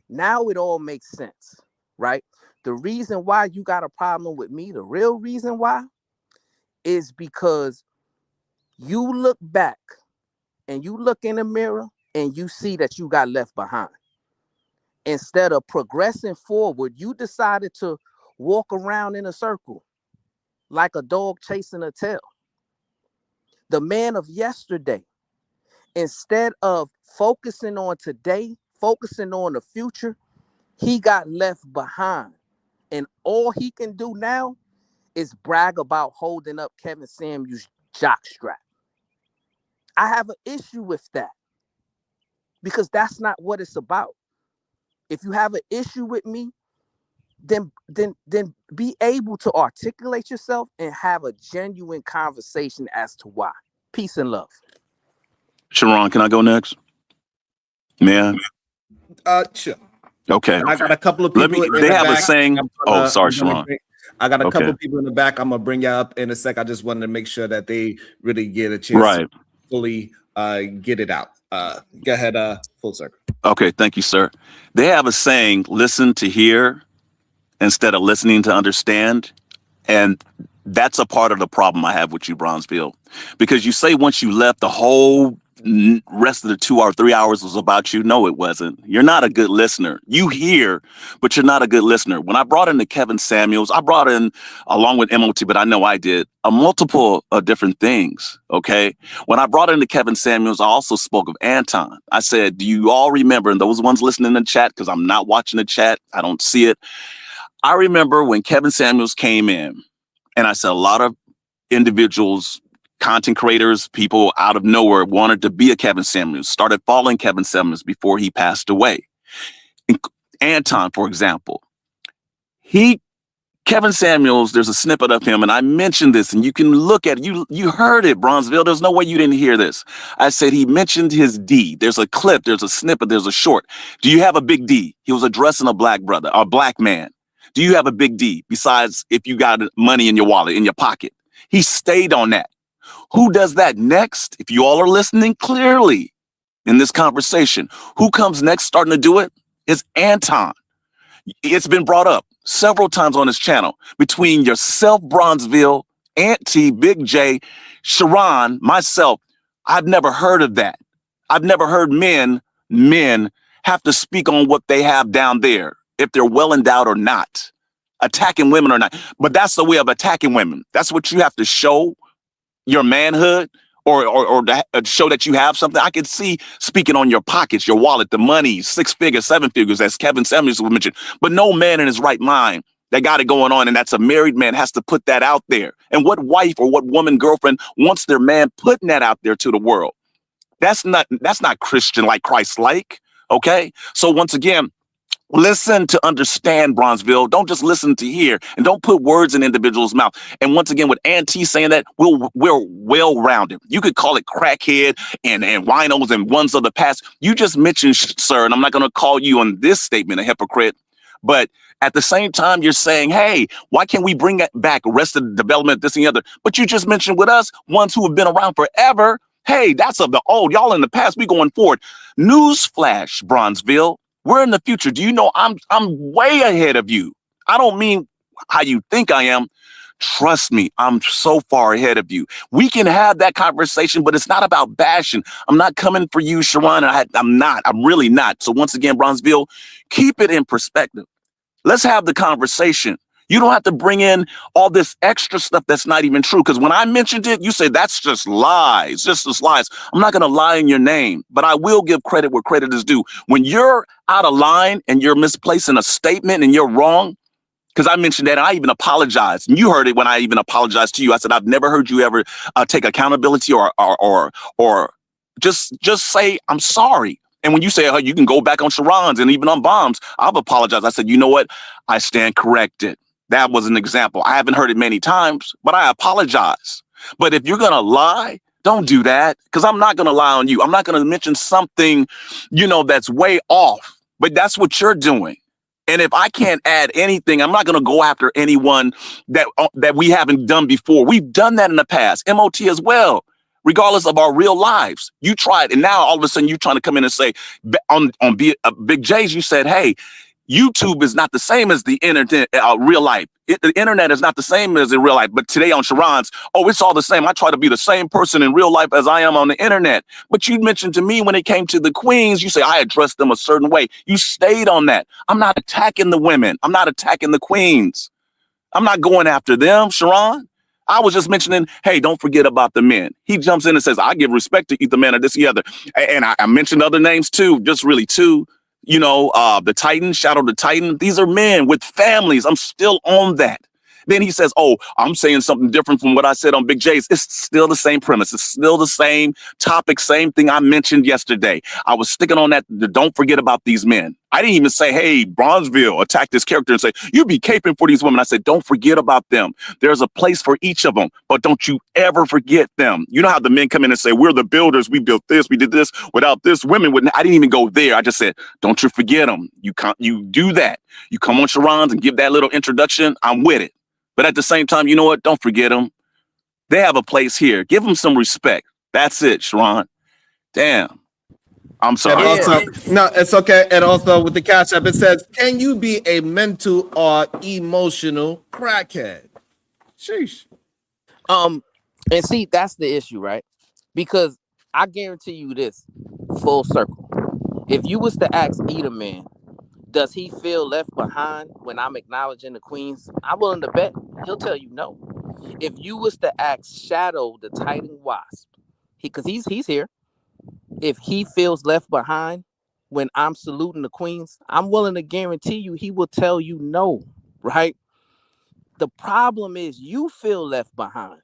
[SPEAKER 4] now it all makes sense, right? The reason why you got a problem with me, the real reason why, is because you look back and you look in the mirror and you see that you got left behind. Instead of progressing forward, you decided to walk around in a circle like a dog chasing a tail. The man of yesterday, instead of focusing on today, focusing on the future, he got left behind. And all he can do now is brag about holding up Kevin Samuels' jockstrap. I have an issue with that because that's not what it's about. If you have an issue with me, then be able to articulate yourself and have a genuine conversation as to why. Peace and love.
[SPEAKER 8] Sharon, can I go next? Man.
[SPEAKER 2] Sure.
[SPEAKER 8] Okay.
[SPEAKER 2] And I got a couple of people.
[SPEAKER 8] They have a saying. Sorry, Sharon.
[SPEAKER 2] I got a couple of people in the back. I'm gonna bring you up in a sec. I just wanted to make sure that they really get a chance to fully get it out. Go ahead, full circle.
[SPEAKER 8] Okay, thank you, sir. They have a saying, listen to hear instead of listening to understand. And that's a part of the problem I have with you, Bronzeville. Because you say once you left, the whole rest of the 2 or 3 hours was about you. No, it wasn't. You're not a good listener. You hear, but you're not a good listener. When I brought in the Kevin Samuels, I brought in, along with MOT, but I know I did, a multiple of different things, okay? When I brought in the Kevin Samuels, I also spoke of Anton. I said, do you all remember, and those ones listening in the chat, because I'm not watching the chat, I don't see it. I remember when Kevin Samuels came in, and I said a lot of individuals, content creators, people out of nowhere wanted to be a Kevin Samuels, started following Kevin Samuels before he passed away. Anton, for example, Kevin Samuels, there's a snippet of him, and I mentioned this, and you can look at it. You heard it, Bronzeville. There's no way you didn't hear this. I said he mentioned his D. There's a clip, there's a snippet, there's a short. Do you have a big D? He was addressing a black brother, a black man. Do you have a big D besides if you got money in your wallet, in your pocket? He stayed on that. Who does that next? If you all are listening clearly in this conversation, who comes next starting to do it? Is Anton. It's been brought up several times on his channel between yourself, Bronzeville, Auntie, Big J, Sharon, myself, I've never heard of that. I've never heard men have to speak on what they have down there, if they're well endowed or not, attacking women or not. But that's the way of attacking women. That's what you have to show your manhood, or to show that you have something. I could see speaking on your pockets, your wallet, the money, 6 figures, 7 figures, as Kevin Samuels mentioned. But no man in his right mind that got it going on, and that's a married man, has to put that out there. And what wife or what woman, girlfriend wants their man putting that out there to the world? That's not Christian, like Christ-like. Okay. So once again, listen to understand, Bronzeville. Don't just listen to hear, and don't put words in individuals' mouth. And once again, with Auntie saying that, we're well-rounded. You could call it crackhead and winos and ones of the past. You just mentioned, sir, and I'm not going to call you on this statement a hypocrite, but at the same time, you're saying, hey, why can't we bring back Arrested Development, this and the other? But you just mentioned with us, ones who have been around forever. Hey, that's of the old. Y'all in the past, we going forward. Newsflash, Bronzeville. We're in the future. Do you know I'm way ahead of you? I don't mean how you think I am. Trust me, I'm so far ahead of you. We can have that conversation, but it's not about bashing. I'm not coming for you, Sharon. I'm not. I'm really not. So once again, Bronzeville, keep it in perspective. Let's have the conversation. You don't have to bring in all this extra stuff that's not even true. Because when I mentioned it, you say that's just lies, just lies. I'm not going to lie in your name, but I will give credit where credit is due. When you're out of line and you're misplacing a statement and you're wrong, because I mentioned that, and I even apologized. And you heard it when I even apologized to you. I said, I've never heard you ever take accountability or just say, I'm sorry. And when you say, oh, you can go back on Sharon's and even on Bombs, I've apologized. I said, you know what? I stand corrected. That was an example. I haven't heard it many times, but I apologize. But if you're going to lie, don't do that, because I'm not going to lie on you. I'm not going to mention something, that's way off, but that's what you're doing. And if I can't add anything, I'm not going to go after anyone that we haven't done before. We've done that in the past, MOT as well, regardless of our real lives. You tried, and now all of a sudden you're trying to come in and say, on Big J's, you said, hey, YouTube is not the same as the internet, real life. The internet is not the same as in real life. But today on Sharon's, it's all the same. I try to be the same person in real life as I am on the internet. But you mentioned to me when it came to the queens, you say I addressed them a certain way. You stayed on that. I'm not attacking the women. I'm not attacking the queens. I'm not going after them, Sharon. I was just mentioning, hey, don't forget about the men. He jumps in and says, I give respect to either man or this or the other. And I mentioned other names too, just really two. The Titan, Shadow the Titan. These are men with families. I'm still on that. Then he says, I'm saying something different from what I said on Big J's. It's still the same premise. It's still the same topic, same thing I mentioned yesterday. I was sticking on that. Don't forget about these men. I didn't even say, hey, Bronzeville, attack this character and say, you be caping for these women. I said, don't forget about them. There's a place for each of them, but don't you ever forget them. You know how the men come in and say, we're the builders. We built this. We did this. Without this, women wouldn't. I didn't even go there. I just said, don't you forget them. You do that. You come on Sharon's and give that little introduction. I'm with it. But at the same time, you know what? Don't forget them. They have a place here. Give them some respect. That's it, Sharon. Damn. I'm sorry.
[SPEAKER 2] And also, no, it's okay. And also with the Cash App, it says, can you be a mental or emotional crackhead? Sheesh.
[SPEAKER 4] And see, that's the issue, right? Because I guarantee you this, full circle. If you was to ask either man, does he feel left behind when I'm acknowledging the queens? I'm willing to bet he'll tell you no. If you was to ask Shadow the Titan Wasp, because he's here, if he feels left behind when I'm saluting the queens, I'm willing to guarantee you he will tell you no, right? The problem is you feel left behind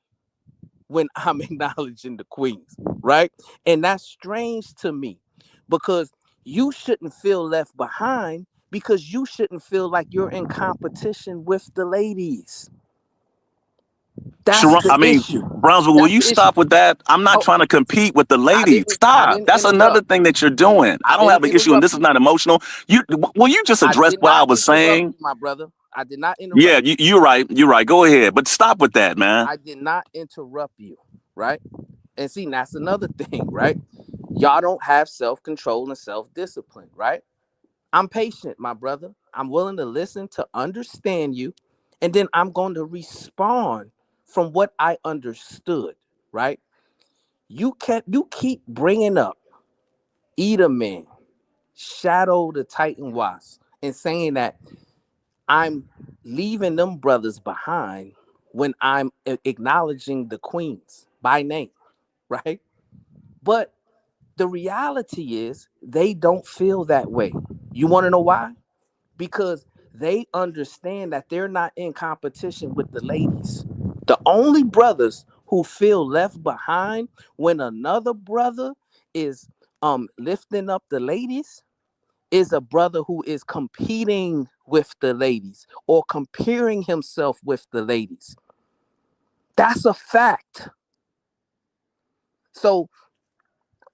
[SPEAKER 4] when I'm acknowledging the queens, right? And that's strange to me, because you shouldn't feel left behind, because you shouldn't feel like you're in competition with the ladies. That's
[SPEAKER 8] Sharon,
[SPEAKER 4] the issue.
[SPEAKER 8] Brownsville, will you stop with that? I'm not trying to compete with the ladies. Stop. That's another thing that you're doing. I don't have an issue, and this is not emotional. Will you just address what I was saying?
[SPEAKER 4] You, my brother, I did not interrupt.
[SPEAKER 8] Yeah, you're right. You're right. Go ahead, but stop with that, man.
[SPEAKER 4] I did not interrupt you, right? And see, that's another thing, right? Y'all don't have self-control and self-discipline, right? I'm patient, my brother. I'm willing to listen, to understand you, and then I'm going to respond from what I understood, right? You keep bringing up Edelman, Shadow the Titan Wasp, and saying that I'm leaving them brothers behind when I'm acknowledging the queens by name, right? But the reality is they don't feel that way. You want to know why? Because they understand that they're not in competition with the ladies. The only brothers who feel left behind when another brother is lifting up the ladies is a brother who is competing with the ladies or comparing himself with the ladies. That's a fact. So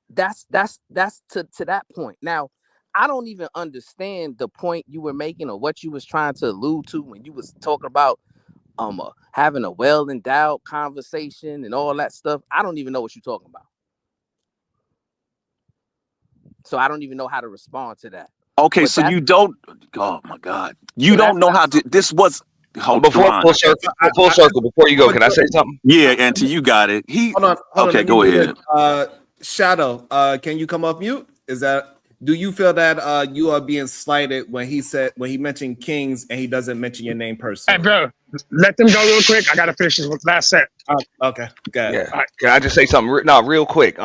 [SPEAKER 4] that's to that point. Now, I don't even understand the point you were making or what you was trying to allude to when you was talking about having a well-endowed conversation and all that stuff. I don't even know what you're talking about. So I don't even know how to respond to that.
[SPEAKER 8] Okay,
[SPEAKER 4] But
[SPEAKER 8] so
[SPEAKER 4] that's,
[SPEAKER 8] you don't. Oh my God, you
[SPEAKER 4] So
[SPEAKER 8] don't
[SPEAKER 4] that's
[SPEAKER 8] know
[SPEAKER 4] not
[SPEAKER 8] how to. This was. Hold
[SPEAKER 5] Before
[SPEAKER 8] on.
[SPEAKER 5] full circle, before you go, can I say something?
[SPEAKER 8] Yeah, Auntie, you got it.
[SPEAKER 2] Hold on.
[SPEAKER 8] Okay,
[SPEAKER 2] let me
[SPEAKER 8] go
[SPEAKER 2] do
[SPEAKER 8] ahead.
[SPEAKER 2] it. Shadow, can you come off mute? Do you feel that you are being slighted when he mentioned kings and he doesn't mention your name personally?
[SPEAKER 9] Hey, bro, let them go real quick. I gotta finish this last set.
[SPEAKER 2] Okay, good.
[SPEAKER 5] Yeah.
[SPEAKER 9] All right.
[SPEAKER 5] Can I just say something? No, real quick.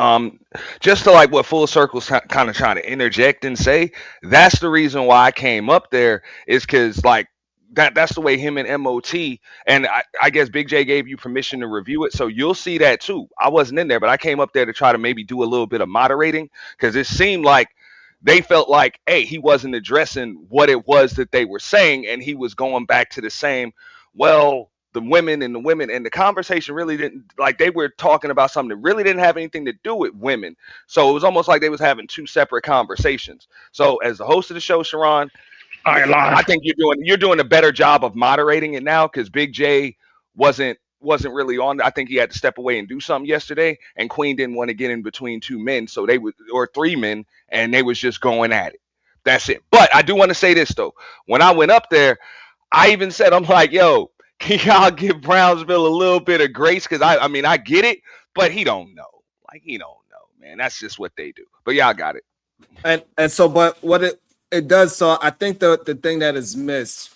[SPEAKER 5] Just to like what Full Circle's kind of trying to interject and say. That's the reason why I came up there is because like that's the way him and MOT and I guess Big J gave you permission to review it, so you'll see that too. I wasn't in there, but I came up there to try to maybe do a little bit of moderating because it seemed like they felt like, hey, he wasn't addressing what it was that they were saying, and he was going back to the same. Well, the women and the conversation really didn't like they were talking about something that really didn't have anything to do with women. So it was almost like they was having two separate conversations. So as the host of the show, Sharon,
[SPEAKER 9] All right,
[SPEAKER 5] I think you're doing a better job of moderating it now because Big J wasn't really on. I think he had to step away and do something yesterday, and Queen didn't want to get in between two men, so they would or three men, and they was just going at it. That's it. But I do want to say this though. When I went up there, I even said, I'm like, yo, can y'all give Brownsville a little bit of grace? Because I mean, I get it, but he don't know. Like he don't know, man. That's just what they do. But y'all got it.
[SPEAKER 2] And so, but what it does. So I think the thing that is missed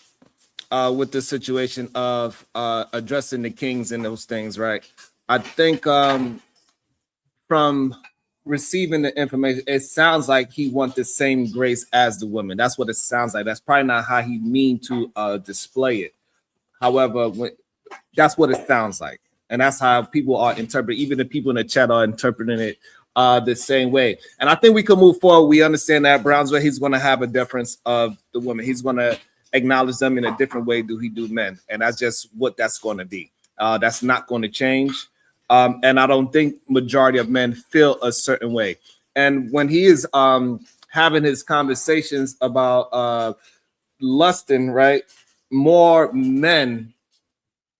[SPEAKER 2] with the situation of addressing the kings and those things, right? I think from receiving the information, it sounds like he wants the same grace as the women. That's what it sounds like. That's probably not how he mean to display it. However, that's what it sounds like, and that's how people are interpreting. Even the people in the chat are interpreting it the same way. And I think we can move forward. We understand that Brownsville, he's going to have a difference of the women. He's going to acknowledge them in a different way do he do men, and that's just what that's going to be. That's not going to change. And I don't think majority of men feel a certain way. And when he is having his conversations about lusting, right? More men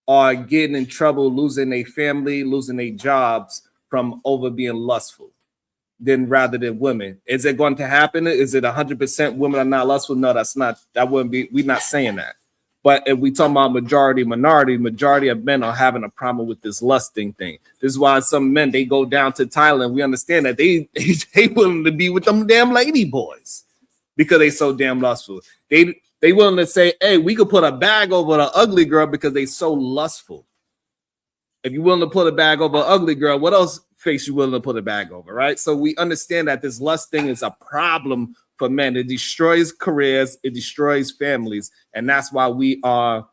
[SPEAKER 2] are getting in trouble, losing their family, losing their jobs from over being lustful rather than women. Is it going to happen? Is it 100% women are not lustful? No, that's not. That wouldn't be. We're not saying that. But if we talk about majority of men are having a problem with this lusting thing. This is why some men, they go down to Thailand. We understand that they willing to be with them damn lady boys because they so damn lustful. They willing to say, hey, we could put a bag over the ugly girl because they so lustful. If you're willing to put a bag over an ugly girl, what else face you willing to put a bag over, right? So we understand that this lust thing is a problem for men. It destroys careers, it destroys families, and that's why we are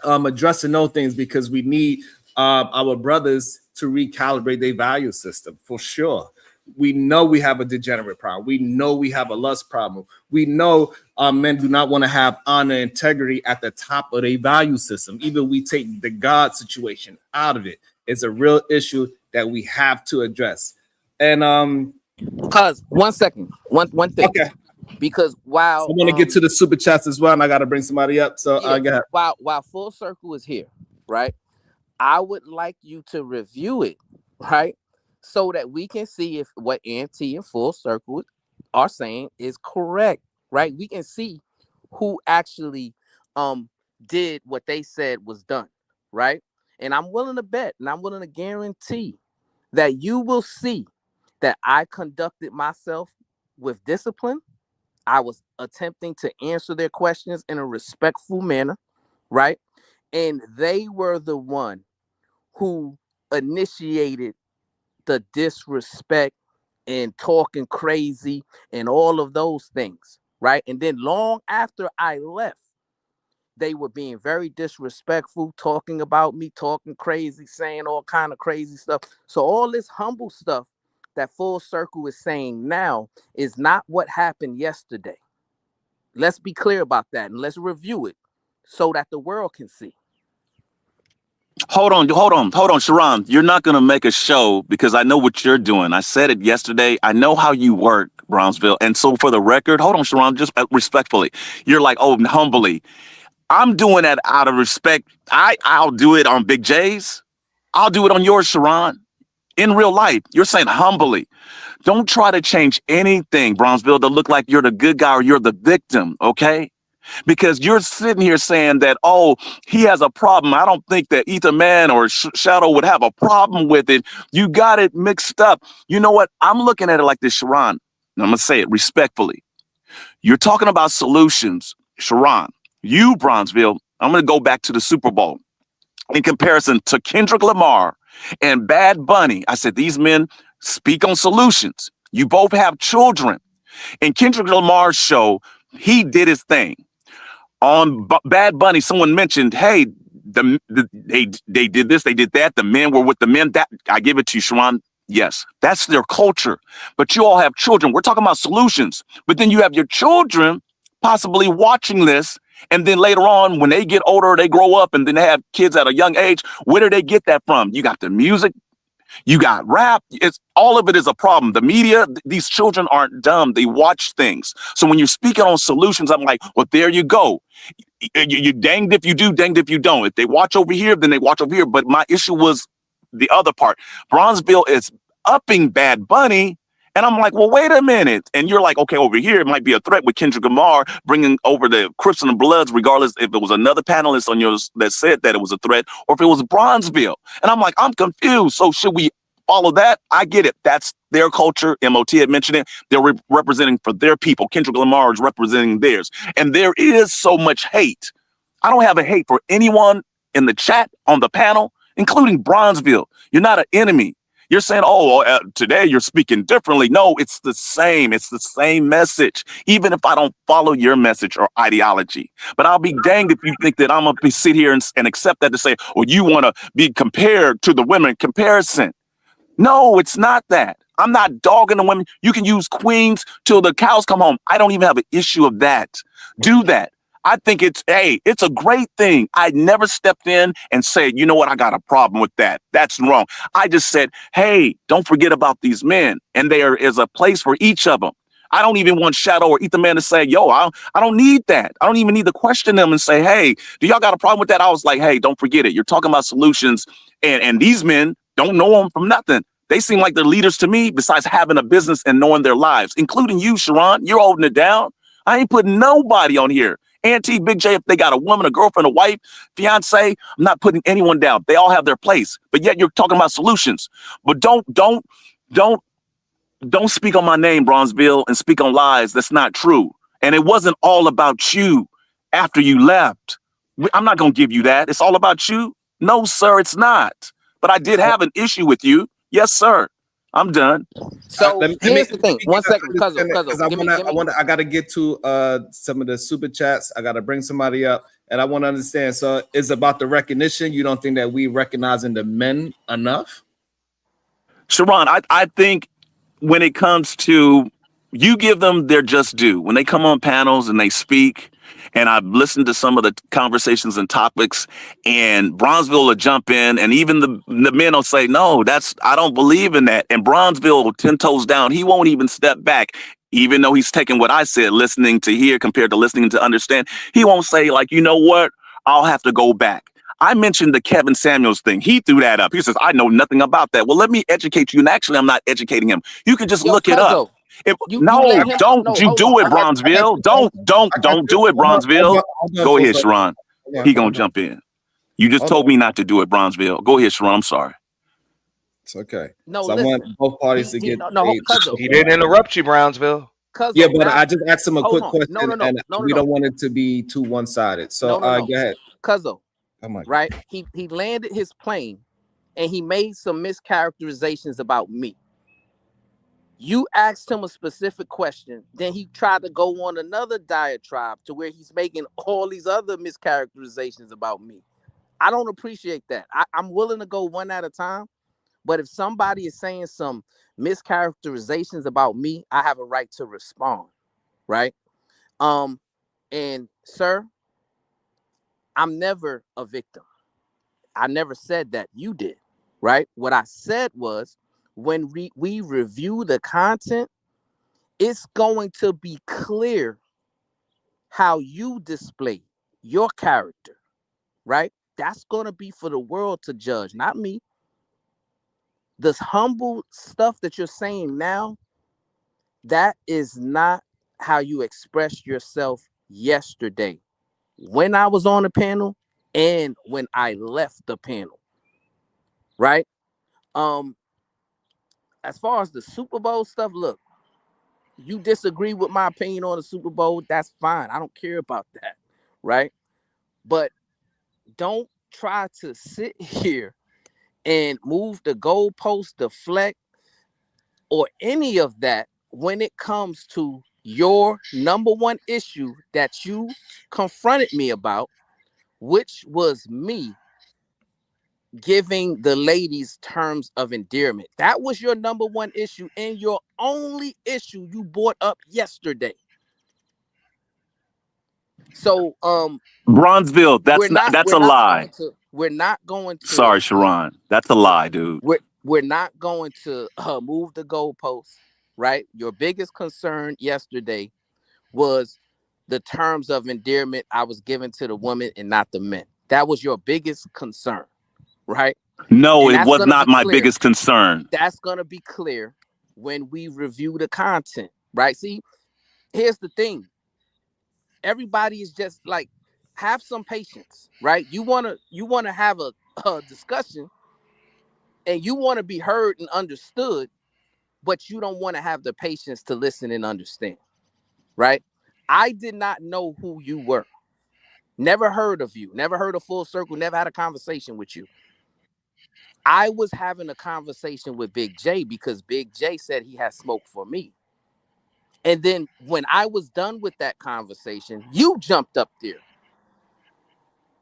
[SPEAKER 2] addressing those things, because we need our brothers to recalibrate their value system for sure. We know we have a degenerate problem. We know we have a lust problem. We know men do not want to have honor and integrity at the top of their value system. Even we take the God situation out of it. It's a real issue that we have to address. And
[SPEAKER 4] because one thing.
[SPEAKER 2] Okay.
[SPEAKER 4] Because while
[SPEAKER 2] I'm gonna get to the super chats as well, and I gotta bring somebody up. So
[SPEAKER 4] yeah, while Full Circle is here, right? I would like you to review it, right? So that we can see if what Auntie and Full Circle are saying is correct, right? We can see who actually did what they said was done, right? And I'm willing to bet and I'm willing to guarantee that you will see that I conducted myself with discipline. I was attempting to answer their questions in a respectful manner, right? And they were the one who initiated the disrespect and talking crazy and all of those things, right? And then long after I left, they were being very disrespectful, talking about me, talking crazy, saying all kind of crazy stuff. So all this humble stuff that Full Circle is saying now is not what happened yesterday. Let's be clear about that and let's review it so that the world can see.
[SPEAKER 8] Hold on, Sharon. You're not going to make a show because I know what you're doing. I said it yesterday. I know how you work, Brownsville. And so for the record, hold on, Sharon, just respectfully. You're like, oh, humbly. I'm doing that out of respect. I'll do it on Big J's. I'll do it on yours, Sharon. In real life, you're saying humbly. Don't try to change anything, Brownsville, to look like you're the good guy or you're the victim, okay? Because you're sitting here saying that, oh, he has a problem. I don't think that Ether Man or Shadow would have a problem with it. You got it mixed up. You know what? I'm looking at it like this, Sharon. And I'm going to say it respectfully. You're talking about solutions, Sharon. You, Brownsville, I'm going to go back to the Super Bowl. In comparison to Kendrick Lamar and Bad Bunny, I said, these men speak on solutions. You both have children. In Kendrick Lamar's show, he did his thing. On Bad Bunny, someone mentioned, hey, they did this, they did that. The men were with the men. That I give it to you, Sharon. Yes, that's their culture. But you all have children. We're talking about solutions. But then you have your children possibly watching this. And then later on, when they get older, they grow up and then they have kids at a young age. Where do they get that from? You got the music. You got rap. It's all of it is a problem. The media, these children aren't dumb. They watch things. So when you're speaking on solutions, I'm like, well, there you go. You're danged if you do, danged if you don't. If they watch over here, then they watch over here. But my issue was the other part. Bronzeville is upping Bad Bunny. And I'm like, well, wait a minute. And you're like, okay, over here, it might be a threat with Kendrick Lamar bringing over the Crips and the Bloods, regardless if it was another panelist on yours that said that it was a threat or if it was Bronzeville. And I'm like, I'm confused. So should we follow that? I get it. That's their culture. MOT had mentioned it. They're representing for their people. Kendrick Lamar is representing theirs. And there is so much hate. I don't have a hate for anyone in the chat, on the panel, including Bronzeville. You're not an enemy. You're saying, oh, today you're speaking differently. No, it's the same. It's the same message, even if I don't follow your message or ideology. But I'll be danged if you think that I'm going to sit here and accept that to say, well, you want to be compared to the women comparison. No, it's not that. I'm not dogging the women. You can use queens till the cows come home. I don't even have an issue of that. Do that. I think it's a great thing. I never stepped in and said, you know what, I got a problem with that. That's wrong. I just said, hey, don't forget about these men. And there is a place for each of them. I don't even want Shadow or Ether Man to say, yo, I don't need that. I don't even need to question them and say, hey, do y'all got a problem with that? I was like, hey, don't forget it. You're talking about solutions. And these men don't know them from nothing. They seem like they're leaders to me besides having a business and knowing their lives, including you, Sharon. You're holding it down. I ain't putting nobody on here. Auntie, Big J, if they got a woman, a girlfriend, a wife, fiance, I'm not putting anyone down. They all have their place. But yet you're talking about solutions. But don't speak on my name, Bronzeville, and speak on lies. That's not true. And it wasn't all about you after you left. I'm not going to give you that. It's all about you. No, sir, it's not. But I did have an issue with you. Yes, sir. I'm done.
[SPEAKER 4] So here's the thing. 1 second, cousin.
[SPEAKER 2] I got to get to some of the super chats. I got to bring somebody up, and I want to understand. So it's about the recognition. You don't think that we recognizing the men enough?
[SPEAKER 8] Sharon, I think when it comes to, you give them their just due. When they come on panels and they speak, and I've listened to some of the conversations and topics, and Bronzeville will jump in, and even the men will say, no, I don't believe in that. And Bronzeville, 10 toes down, he won't even step back, even though he's taking what I said, listening to hear compared to listening to understand. He won't say, like, you know what, I'll have to go back. I mentioned the Kevin Samuels thing. He threw that up. He says, I know nothing about that. Well, let me educate you. And actually, I'm not educating him. You can just look it up. Don't do it, Bronzeville. Don't do it, Bronzeville. Go ahead, Sharon. He gonna jump in. You just
[SPEAKER 2] Hold
[SPEAKER 8] told
[SPEAKER 2] on.
[SPEAKER 8] me not to do it, Bronzeville. Go ahead, Sharon. I'm sorry.
[SPEAKER 2] It's okay.
[SPEAKER 4] No,
[SPEAKER 2] So I want
[SPEAKER 4] listen.
[SPEAKER 2] both parties to
[SPEAKER 4] He
[SPEAKER 2] get
[SPEAKER 4] no,
[SPEAKER 2] paid.
[SPEAKER 4] Cuzzo.
[SPEAKER 5] He didn't interrupt you, Brownsville.
[SPEAKER 2] Yeah,
[SPEAKER 4] Cuzzo,
[SPEAKER 2] but
[SPEAKER 4] now
[SPEAKER 2] I just asked him a
[SPEAKER 4] hold
[SPEAKER 2] quick
[SPEAKER 4] on.
[SPEAKER 2] question,
[SPEAKER 4] No.
[SPEAKER 2] and we don't want it to be too one-sided. So
[SPEAKER 4] No.
[SPEAKER 2] go ahead.
[SPEAKER 4] Cuzzo,
[SPEAKER 2] Oh my God.
[SPEAKER 4] right? He landed his plane and he made some mischaracterizations about me. You asked him a specific question, then he tried to go on another diatribe to where he's making all these other mischaracterizations about me. I don't appreciate that. I'm willing to go one at a time, but if somebody is saying some mischaracterizations about me, I have a right to respond, right? And sir, I'm never a victim. I never said that. You did, right? What I said was, when we review the content, it's going to be clear how you display your character, right? That's going to be for the world to judge, not me. This humble stuff that you're saying now, that is not how you expressed yourself yesterday when I was on the panel and when I left the panel, right? As far as the Super Bowl stuff, look, you disagree with my opinion on the Super Bowl, that's fine. I don't care about that, right? But don't try to sit here and move the goalpost, deflect, or any of that when it comes to your number one issue that you confronted me about, which was me giving the ladies terms of endearment. That was your number one issue and your only issue you brought up yesterday. So
[SPEAKER 8] Bronzeville, that's a lie.
[SPEAKER 4] We're not going to
[SPEAKER 8] Sorry, Sharon. That's a lie, dude.
[SPEAKER 4] We're not going to move the goalposts, right? Your biggest concern yesterday was the terms of endearment I was giving to the woman and not the men. That was your biggest concern, right?
[SPEAKER 8] No, it was not my biggest concern.
[SPEAKER 4] That's going to be clear when we review the content, right? See, here's the thing. Everybody is just like, have some patience, right? You want to have a discussion and you want to be heard and understood, but you don't want to have the patience to listen and understand, right? I did not know who you were. Never heard of you. Never heard of Full Circle. Never had a conversation with you. I was having a conversation with Big J because Big J said he had smoke for me. And then when I was done with that conversation, you jumped up there.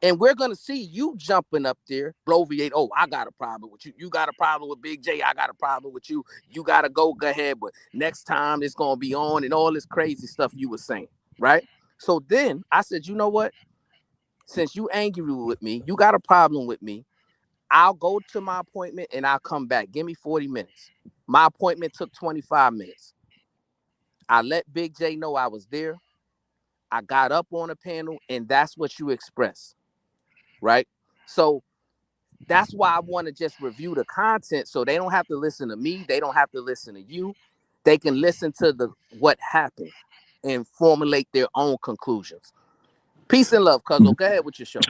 [SPEAKER 4] And we're going to see you jumping up there, bloviate, oh, I got a problem with you. You got a problem with Big J. I got a problem with you. You got to go ahead. But next time it's going to be on and all this crazy stuff you were saying, right? So then I said, you know what? Since you angry with me, you got a problem with me, I'll go to my appointment and I'll come back. Give me 40 minutes. My appointment took 25 minutes. I let Big J know I was there. I got up on a panel and that's what you expressed, right? So that's why I want to just review the content so they don't have to listen to me. They don't have to listen to you. They can listen to what happened and formulate their own conclusions. Peace and love, Cuzzo. Go ahead with your show.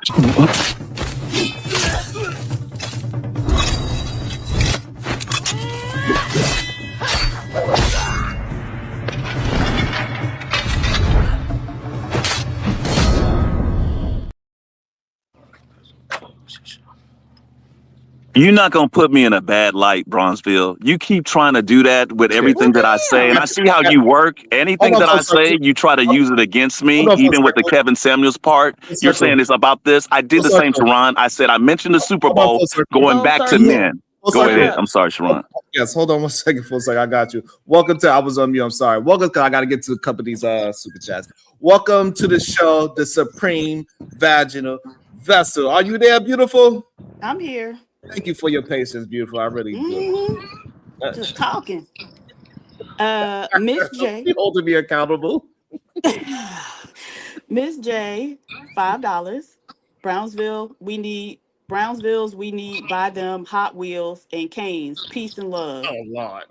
[SPEAKER 8] You're not going to put me in a bad light, Bronzeville. You keep trying to do that with everything that I say. And I see how you work. Anything that I say, you try to use it against me, even with the Kevin Samuels part. You're saying it's about this. I did the same to Ron. I said I mentioned the Super Bowl going back to men. Go ahead. I'm sorry, Sharon.
[SPEAKER 2] Yes, hold on one second for a second. I got you. Welcome to I was on mute. I'm sorry. Welcome, because I got to get to a couple of these super chats. Welcome to the show, the Supreme Vaginal Vessel. Are you there, beautiful?
[SPEAKER 10] I'm here.
[SPEAKER 2] Thank you for your patience, beautiful. I really do.
[SPEAKER 10] Just talking. Miss J.
[SPEAKER 2] You holding me accountable.
[SPEAKER 10] Miss J, $5. Brownsville's we need buy them Hot Wheels and canes. Peace and love.
[SPEAKER 2] Oh Lord.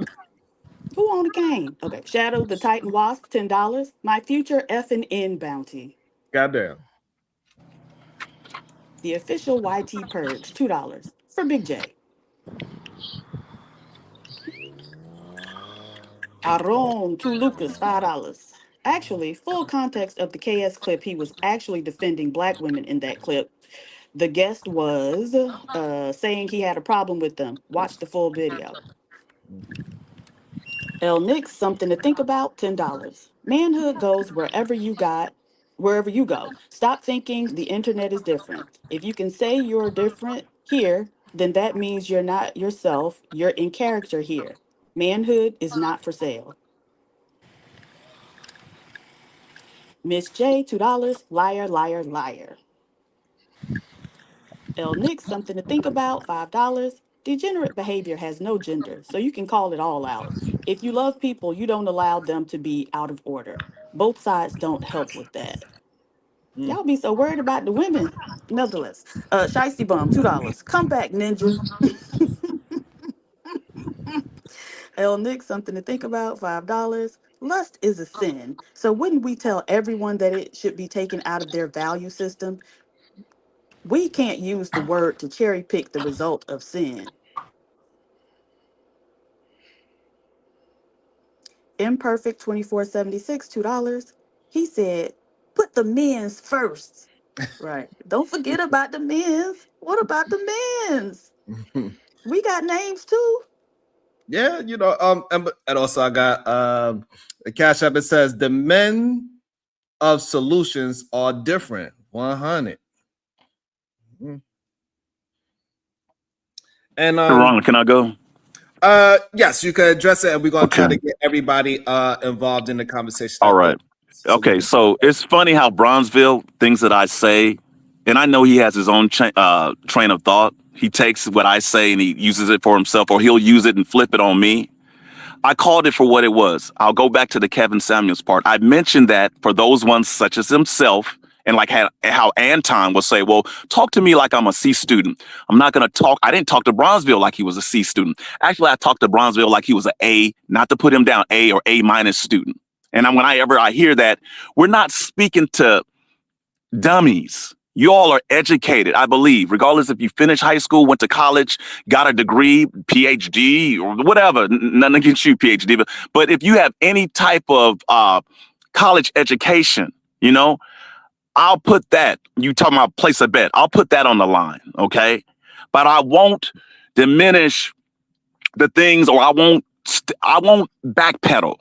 [SPEAKER 10] Who owned a cane? Okay. Shadow the Titan Wasp, $10. My future F&N bounty.
[SPEAKER 2] Goddamn.
[SPEAKER 10] The official YT purge, $2 for Big J. Aaron to Lucas, $5. Actually, full context of the KS clip, he was actually defending black women in that clip. The guest was saying he had a problem with them. Watch the full video. El Nix, something to think about, $10. Manhood goes wherever you go. Stop thinking the internet is different. If you can say you're different here, then that means you're not yourself. You're in character here. Manhood is not for sale. Miss J, $2. Liar, liar, liar. El Nix, something to think about, $5. Degenerate behavior has no gender, so you can call it all out. If you love people, you don't allow them to be out of order. Both sides don't help with that. Y'all be so worried about the women. Nevertheless, Shiesty Bum, $2. Come back, ninja. El Nix, something to think about, $5. Lust is a sin, so wouldn't we tell everyone that it should be taken out of their value system? We can't use the word to cherry pick the result of sin. Imperfect 2476, $2. He said, put the men's first. Right. Don't forget about the men's. What about the men's? We got names too.
[SPEAKER 2] Yeah, you know, and also I got the Cash App. It says the men of solutions are different. 100. And
[SPEAKER 8] Ron, can I go?
[SPEAKER 2] Yes, you can address it, and we're gonna try to get everybody involved in the conversation.
[SPEAKER 8] All right. Okay, so it's funny how Bronzeville, things that I say, and I know he has his own train of thought. He takes what I say and he uses it for himself, or he'll use it and flip it on me. I called it for what it was. I'll go back to the Kevin Samuels part. I mentioned that for those ones such as himself, and like how Anton will say, well, talk to me like I'm a C student. I'm not going to talk. I didn't talk to Bronzeville like he was a C student. Actually, I talked to Bronzeville like he was an A, not to put him down, A or A minus student. And when I hear that, we're not speaking to dummies. You all are educated, I believe, regardless if you finished high school, went to college, got a degree, PhD, or whatever. Nothing against you, PhD. But if you have any type of college education, you know, I'll put that. You talking about place a bet. I'll put that on the line, okay? But I won't diminish the things, or I won't backpedal.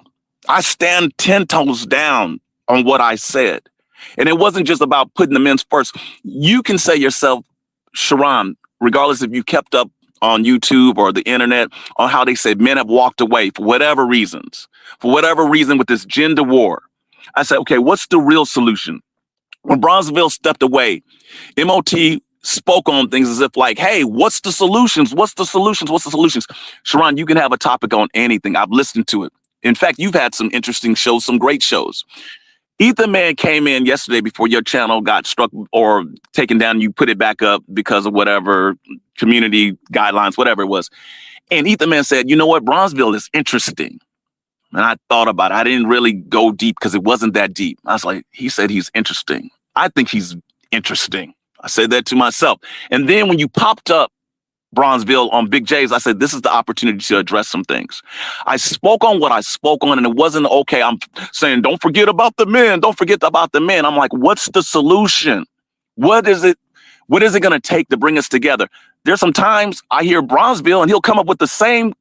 [SPEAKER 8] I stand 10 toes down on what I said. And it wasn't just about putting the men's first. You can say yourself, Sharon, regardless if you kept up on YouTube or the internet, on how they said men have walked away for whatever reasons, with this gender war. I said, okay, what's the real solution? When Bronzeville stepped away, MOT spoke on things as if like, hey, what's the solutions? Sharon, you can have a topic on anything. I've listened to it. In fact, you've had some interesting shows, some great shows. Ethan Man came in yesterday before your channel got struck or taken down. You put it back up because of whatever community guidelines, whatever it was. And Ethan Man said, you know what? Bronzeville is interesting. And I thought about it. I didn't really go deep because it wasn't that deep. I was like, he said he's interesting. I think he's interesting. I said that to myself. And then when you popped up Bronzeville on Big J's, I said, this is the opportunity to address some things. I spoke on what I spoke on, and it wasn't, okay, I'm saying, don't forget about the men. I'm like, what's the solution? What is it going to take to bring us together? There's some times I hear Bronzeville and he'll come up with the same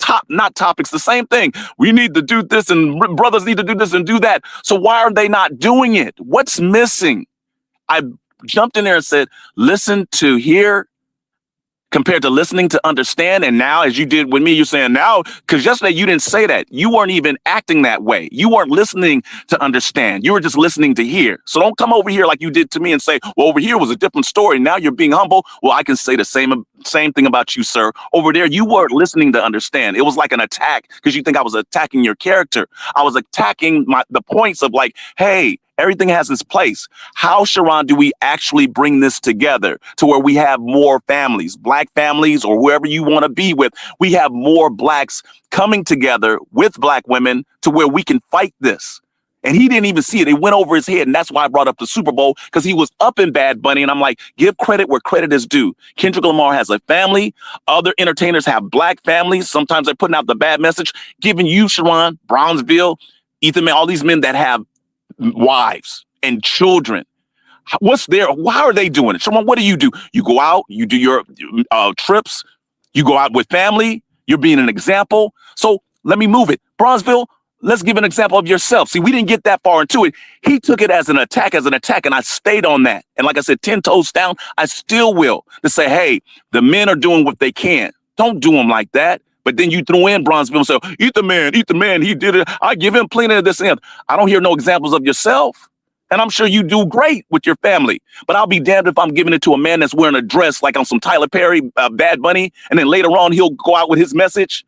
[SPEAKER 8] the same thing. We need to do this and brothers need to do this and do that. So why are they not doing it? What's missing? I jumped in there and said, listen to hear compared to listening to understand. And now, as you did with me, you're saying now, because yesterday you didn't say that. You weren't even acting that way. You weren't listening to understand. You were just listening to hear. So don't come over here like you did to me and say, well, over here was a different story. Now you're being humble. Well, I can say the same thing about you, sir. Over there, you weren't listening to understand. It was like an attack because you think I was attacking your character. I was attacking the points of like, hey, everything has its place. How, Sharon, do we actually bring this together to where we have more families, black families, or whoever you want to be with? We have more blacks coming together with black women to where we can fight this. And he didn't even see it. It went over his head. And that's why I brought up the Super Bowl, because he was up in Bad Bunny. And I'm like, give credit where credit is due. Kendrick Lamar has a family. Other entertainers have black families. Sometimes they're putting out the bad message, giving you, Sharon, Brownsville, Ethan, all these men that have wives and children. What's there? How are they doing it? Sharon, what do? You go out, you do your trips, you go out with family, you're being an example. So let me move it. Brownsville, let's give an example of yourself. See, we didn't get that far into it. He took it as an attack, and I stayed on that. And like I said, 10 toes down, I still will, to say, hey, the men are doing what they can. Don't do them like that. But then you threw in Brownsville and say, eat the man, he did it. I give him plenty of this and I don't hear no examples of yourself. And I'm sure you do great with your family. But I'll be damned if I'm giving it to a man that's wearing a dress like on some Tyler Perry, Bad Bunny, and then later on he'll go out with his message.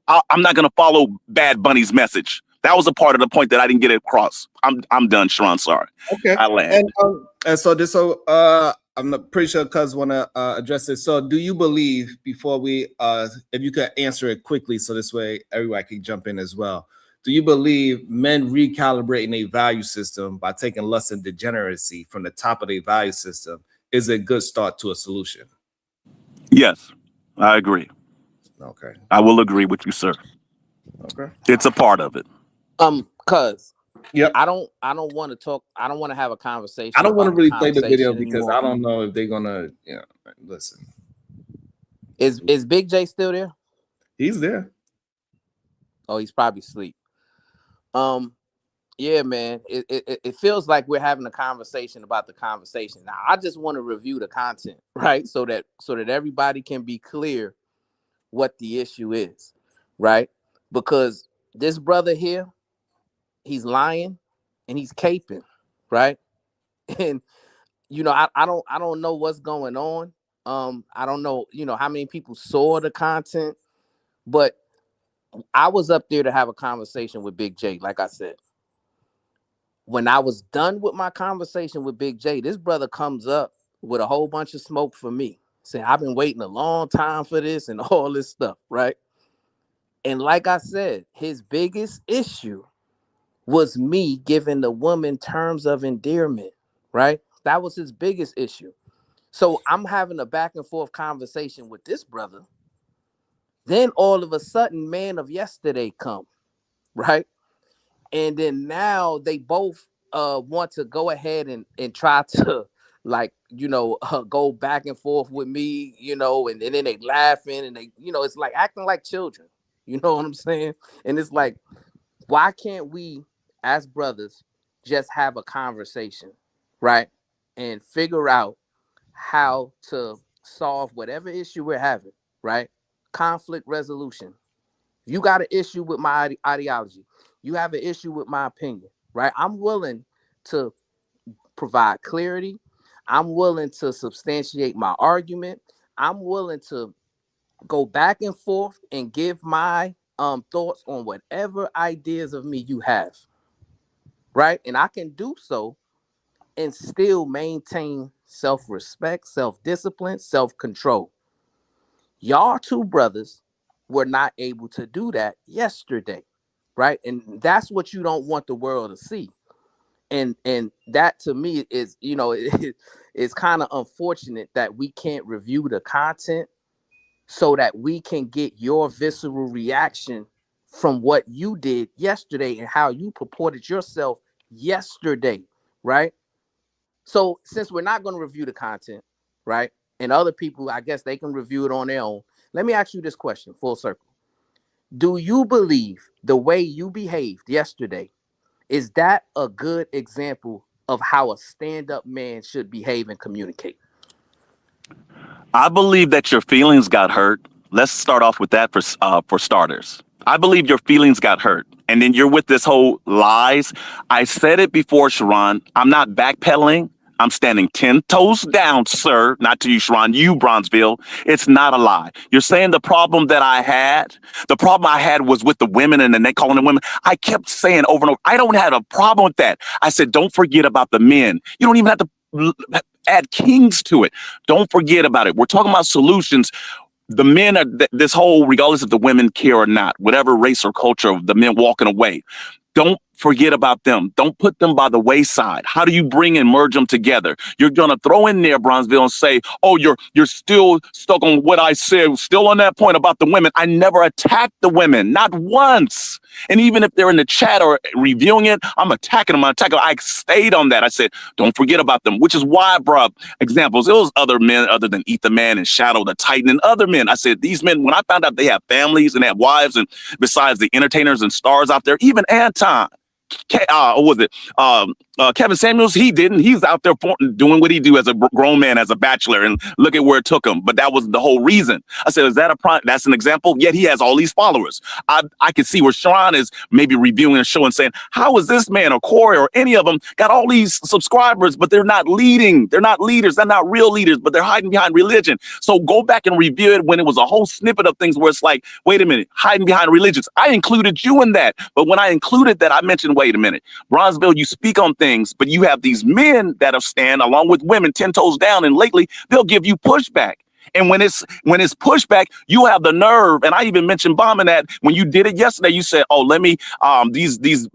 [SPEAKER 8] I'm not going to follow Bad Bunny's message. That was a part of the point that I didn't get it across. I'm done, Sharon. Sorry.
[SPEAKER 2] Okay.
[SPEAKER 8] I land.
[SPEAKER 2] And so I'm not pretty sure Cuz want to address this. So do you believe, before we if you could answer it quickly, so this way everybody can jump in as well. Do you believe men recalibrating a value system by taking lust and degeneracy from the top of their value system is a good start to a solution?
[SPEAKER 8] Yes, I agree.
[SPEAKER 2] Okay.
[SPEAKER 8] I will agree with you, sir.
[SPEAKER 2] Okay.
[SPEAKER 8] It's a part of it.
[SPEAKER 4] Cuz
[SPEAKER 2] yep.
[SPEAKER 4] I don't want to talk. I don't want to have a conversation.
[SPEAKER 2] I don't want to really play the video
[SPEAKER 4] anymore.
[SPEAKER 2] because I don't know if they're gonna, listen.
[SPEAKER 4] Is Big J still there?
[SPEAKER 2] He's there.
[SPEAKER 4] Oh, he's probably asleep. Yeah, man. It feels like we're having a conversation about the conversation. Now, I just want to review the content, right? So that everybody can be clear what the issue is, right? Because this brother here, he's lying and he's caping, right? And I don't know what's going on. I don't know, how many people saw the content, but I was up there to have a conversation with Big J, like I said. When I was done with my conversation with Big J, this brother comes up with a whole bunch of smoke for me, saying I've been waiting a long time for this and all this stuff, right? And like I said, his biggest issue was me giving the woman terms of endearment, right? That was his biggest issue. So I'm having a back and forth conversation with this brother. Then all of a sudden, man of yesterday come, right? And then now they both want to go ahead and try to go back and forth with me, and then they laughing and they, it's like acting like children. You know what I'm saying? And it's like, why can't we as brothers just have a conversation, right? And figure out how to solve whatever issue we're having, right? Conflict resolution. You got an issue with my ideology. You have an issue with my opinion, right? I'm willing to provide clarity. I'm willing to substantiate my argument. I'm willing to go back and forth and give my thoughts on whatever ideas of me you have, right? And I can do so and still maintain self-respect, self-discipline, self-control. Y'all two brothers were not able to do that yesterday, right? And that's what you don't want the world to see. And that to me is, it's kind of unfortunate that we can't review the content so that we can get your visceral reaction from what you did yesterday and how you purported yourself yesterday, right? So since we're not going to review the content, right, and other people, I guess they can review it on their own, let me ask you this question, full circle. Do you believe the way you behaved yesterday, is that a good example of how a stand-up man should behave and communicate?
[SPEAKER 8] I believe that your feelings got hurt. Let's start off with that for starters. I believe your feelings got hurt. And then you're with this whole lies. I said it before, Sharon. I'm not backpedaling. I'm standing 10 toes down, sir. Not to you, Sharon, you, Bronzeville. It's not a lie. You're saying the problem I had was with the women and then they calling the women. I kept saying over and over, I don't have a problem with that. I said, don't forget about the men. You don't even have to add kings to it. Don't forget about it. We're talking about solutions. The men are this whole, regardless if the women care or not, whatever race or culture of the men walking away. Don't forget about them. Don't put them by the wayside. How do you bring and merge them together? You're gonna throw in there, Bronzeville, and say, "Oh, you're still stuck on what I said, still on that point about the women." I never attacked the women, not once. And even if they're in the chat or reviewing it, I'm attacking them. I stayed on that. I said, don't forget about them, which is why I brought up examples. It was other men other than Ether Man and Shadow the Titan and other men. I said, these men, when I found out they have families and have wives, and besides the entertainers and stars out there, even Anton, Kevin Samuels, he didn't. He's out there doing what he do as a grown man, as a bachelor, and look at where it took him. But that was the whole reason. I said, is that that's an example? Yet he has all these followers. I could see where Sharon is maybe reviewing a show and saying, how is this man or Corey or any of them got all these subscribers, but they're not leading. They're not leaders. They're not real leaders, but they're hiding behind religion. So go back and review it when it was a whole snippet of things where it's like, wait a minute, hiding behind religions. I included you in that. But when I included that, I mentioned, wait a minute, Bronzeville, you speak on things, but you have these men that have stand along with women 10 toes down, and lately they'll give you pushback. And when it's pushback, you have the nerve. And I even mentioned bombing that when you did it yesterday, you said, oh, let me these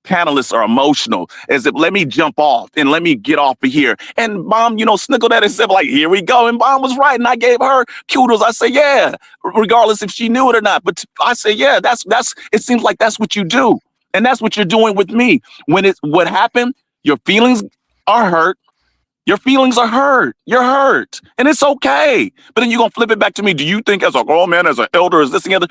[SPEAKER 8] panelists are emotional, as if let me jump off and let me get off of here. And Bomb, snickled at it and said, like, here we go. And Bomb was right. And I gave her kudos. I said, yeah, regardless if she knew it or not. But I said, yeah, that's it seems like that's what you do. And that's what you're doing with me. When what happened, your feelings are hurt. Your feelings are hurt. You're hurt. And it's okay. But then you're going to flip it back to me. Do you think as a grown man, as an elder, as this and the other?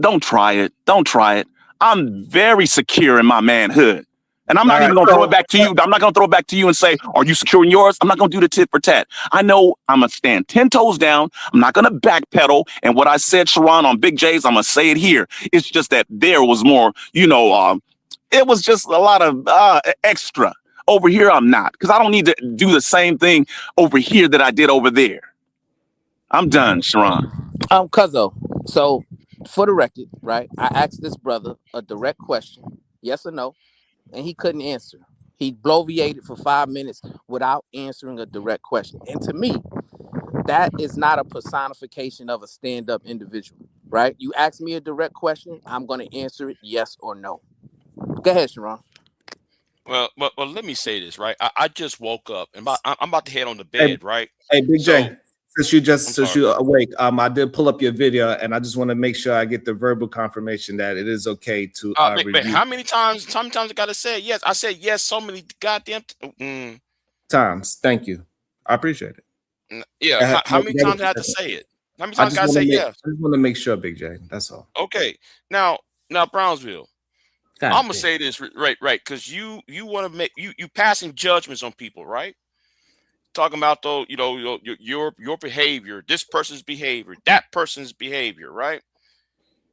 [SPEAKER 8] Don't try it. Don't try it. I'm very secure in my manhood. And I'm not even going to throw it back to you. I'm not going to throw it back to you and say, are you secure in yours? I'm not going to do the tit for tat. I know I'm going to stand 10 toes down. I'm not going to backpedal. And what I said, Sharon, on Big J's, I'm going to say it here. It's just that there was more, it was just a lot of extra. Over here, I'm not, because I don't need to do the same thing over here that I did over there. I'm done, Sharon.
[SPEAKER 4] Cuzzo, so for the record, right, I asked this brother a direct question, yes or no, and he couldn't answer. He bloviated for 5 minutes without answering a direct question. And to me, that is not a personification of a stand-up individual, right? You ask me a direct question, I'm going to answer it yes or no. Go ahead, Sharon.
[SPEAKER 6] Well, let me say this, right? I just woke up and I'm about to head on the bed, right?
[SPEAKER 2] Hey, Big J, since you're awake, I did pull up your video, and I just want to make sure I get the verbal confirmation that it is okay to review.
[SPEAKER 6] How many times I gotta say yes? I said yes so many goddamn
[SPEAKER 2] times. Thank you. I appreciate it.
[SPEAKER 6] Yeah. How many times I have to say it? How many times I gotta say yes?
[SPEAKER 2] I just want to make sure, Big J. That's all.
[SPEAKER 6] Okay. Now, Brownsville. I'm gonna say this right, because you want to make you passing judgments on people, right? Talking about though, your behavior, this person's behavior, that person's behavior, right?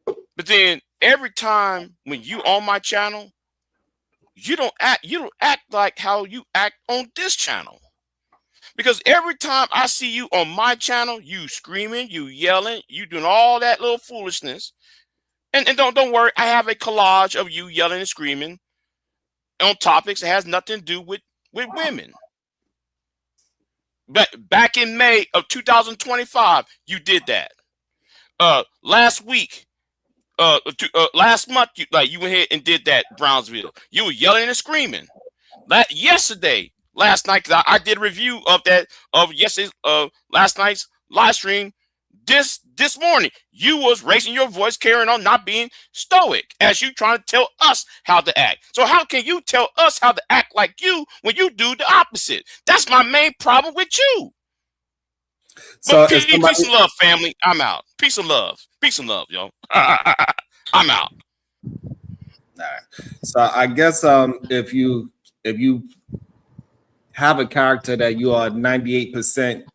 [SPEAKER 6] But then every time when you on my channel, you don't act like how you act on this channel. Because every time I see you on my channel, you screaming, you yelling, you doing all that little foolishness. And don't worry, I have a collage of you yelling and screaming on topics that has nothing to do with women. But back in May of 2025, you did that. Last week, last month, you went ahead and did that, Brownsville. You were yelling and screaming. Last night, because I did a review of that last night's live stream. This morning, you was raising your voice, carrying on, not being stoic, as you trying to tell us how to act. So how can you tell us how to act like you when you do the opposite? That's my main problem with you. So peace and love, family. I'm out. Peace and love, yo. I'm out.
[SPEAKER 2] All right. So I guess if you have a character that you are 98%.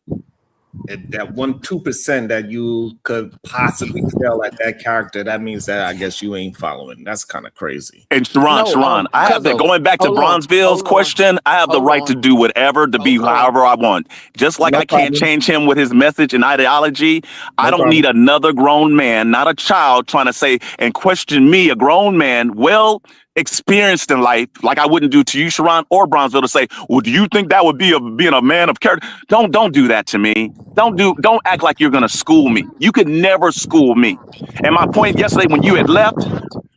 [SPEAKER 2] That 2% that you could possibly tell at that character, that means that I guess you ain't following. That's kind of crazy.
[SPEAKER 8] And Sharon, I have going back to Bronzeville's question, I have the right to do whatever, to be however I want. Just like I can't change him with his message and ideology, I don't need another grown man, not a child, trying to say and question me, a grown man, well experienced in life, like I wouldn't do to you, Sharon, or Bronzeville, to say, well, do you think that would be being a man of character? Don't do that to me. Don't act like you're gonna school me. You could never school me. And my point yesterday when you had left,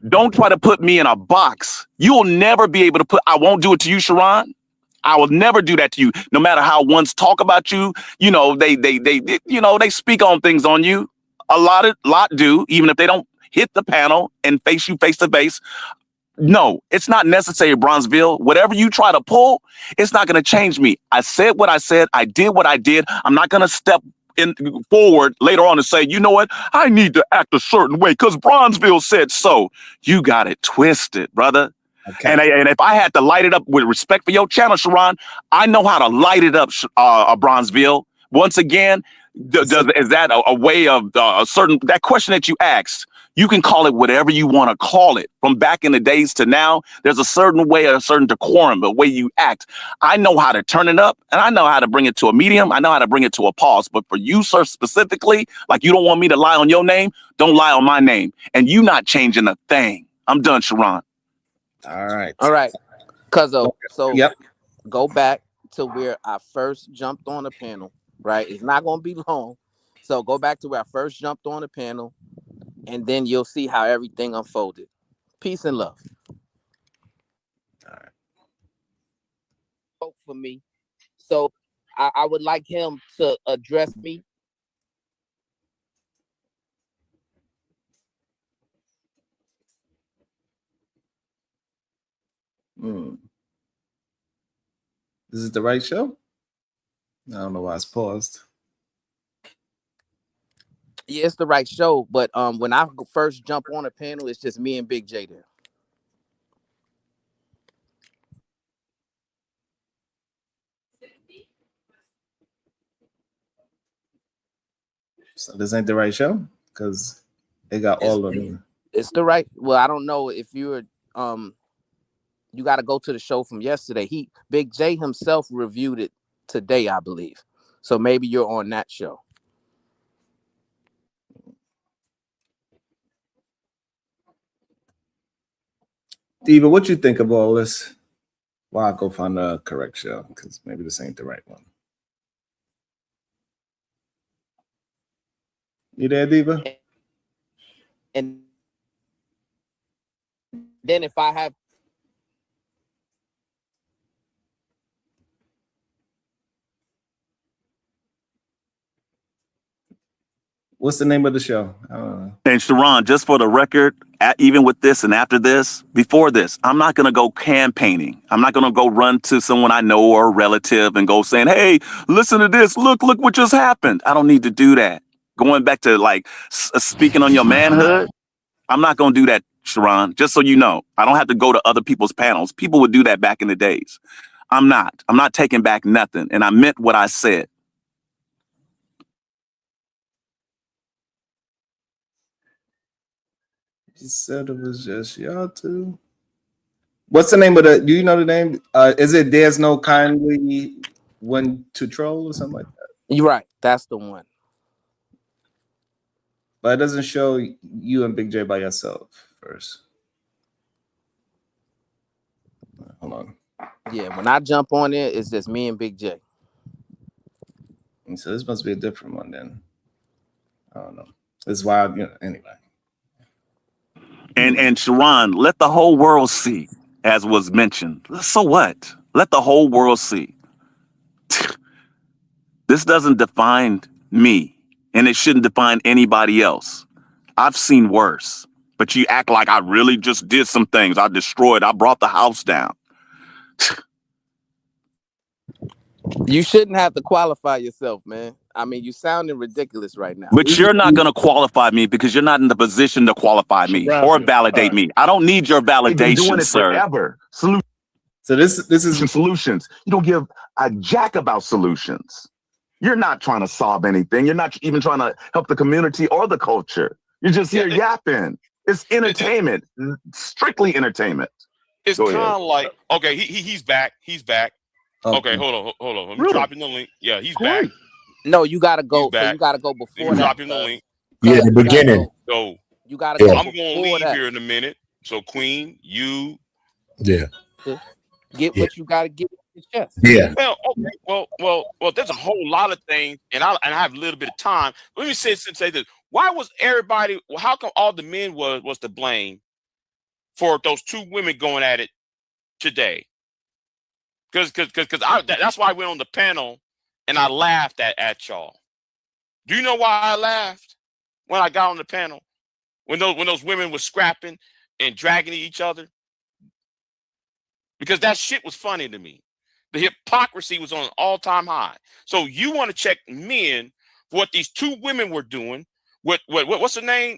[SPEAKER 8] Don't try to put me in a box. You'll never be able to put. I won't do it to you, Sharon. I will never do that to you. No matter how ones talk about you, you know, they they speak on things on you. A lot do, even if they don't hit the panel and face you face to face. No, it's not necessary, Bronzeville. Whatever you try to pull, it's not going to change me. I said what I said. I did what I did. I'm not going to step forward later on and say, you know what? I need to act a certain way because Bronzeville said so. You got it twisted, brother. Okay. And if I had to light it up with respect for your channel, Sharon, I know how to light it up, Bronzeville. Once again, is that a way of a certain, that question that you asked, you can call it whatever you want to call it. From back in the days to now, there's a certain way, a certain decorum, the way you act. I know how to turn it up, and I know how to bring it to a medium. I know how to bring it to a pause. But for you, sir, specifically, like you don't want me to lie on your name, don't lie on my name. And you not changing a thing. I'm done, Sharon.
[SPEAKER 2] All right.
[SPEAKER 4] Cuzzo, so
[SPEAKER 2] yep.
[SPEAKER 4] Go back to where I first jumped on the panel, right? It's not going to be long. So go back to where I first jumped on the panel, and then you'll see how everything unfolded. Peace and love.
[SPEAKER 2] All right.
[SPEAKER 4] Spoke for me. So I would like him to address me.
[SPEAKER 2] Is it the right show? I don't know why it's paused.
[SPEAKER 4] Yeah, it's the right show, but when I first jump on a panel, it's just me and Big J there.
[SPEAKER 2] So this ain't the right show because they got all of them.
[SPEAKER 4] It's the right. Well, I don't know if you're you got to go to the show from yesterday. Big J himself reviewed it today, I believe. So maybe you're on that show.
[SPEAKER 2] Diva, what you think of all this? Well, I'll go find the correct show because maybe this ain't the right one. You there, Diva?
[SPEAKER 4] And then if I have
[SPEAKER 2] what's the name of the show?
[SPEAKER 8] And Sharon, just for the record, even with this and after this, before this, I'm not going to go campaigning. I'm not going to go run to someone I know or a relative and go saying, hey, listen to this. Look what just happened. I don't need to do that. Going back to like speaking on your manhood, I'm not going to do that, Sharon, just so you know. I don't have to go to other people's panels. People would do that back in the days. I'm not taking back nothing. And I meant what I said.
[SPEAKER 2] He said it was just y'all two. What's the name of the? Do you know the name? Is it There's No Kindly One to Troll or something like that?
[SPEAKER 4] You're right. That's the one.
[SPEAKER 2] But it doesn't show you and Big J by yourself first. Hold on.
[SPEAKER 4] Yeah, when I jump on it, it's just me and Big J.
[SPEAKER 2] And so this must be a different one then. I don't know. This is why, anyway.
[SPEAKER 8] And Sharon, let the whole world see, as was mentioned. So what? Let the whole world see. This doesn't define me, and it shouldn't define anybody else. I've seen worse, but you act like I really just did some things. I destroyed. I brought the house down.
[SPEAKER 4] You shouldn't have to qualify yourself, man. I mean, you sounding ridiculous right now.
[SPEAKER 8] But you're not going to qualify me because you're not in the position to qualify me or validate me. I don't need your validation, sir.
[SPEAKER 11] Forever.
[SPEAKER 2] So this is
[SPEAKER 11] solutions. You don't give a jack about solutions. You're not trying to solve anything. You're not even trying to help the community or the culture. You're just here yapping. It's entertainment, strictly entertainment.
[SPEAKER 6] It's kind of like, okay, he's back. He's back. Okay, hold on. I'm dropping the link. Yeah, he's back.
[SPEAKER 4] No, you gotta go. So you gotta go before that.
[SPEAKER 6] Dropping the link.
[SPEAKER 12] Yeah, the beginning.
[SPEAKER 6] So
[SPEAKER 4] you gotta go.
[SPEAKER 6] I'm gonna leave here in a minute. So Queen, you
[SPEAKER 12] get
[SPEAKER 4] what you gotta get in your chest.
[SPEAKER 12] Yeah.
[SPEAKER 6] Well, okay. Well. There's a whole lot of things, and I have a little bit of time. Let me say this. Why was everybody? How come all the men was to blame for those two women going at it today. Because that's why I went on the panel and I laughed at y'all. Do you know why I laughed when I got on the panel? When those women were scrapping and dragging each other? Because that shit was funny to me. The hypocrisy was on an all-time high. So you want to check men for what these two women were doing? What's the name?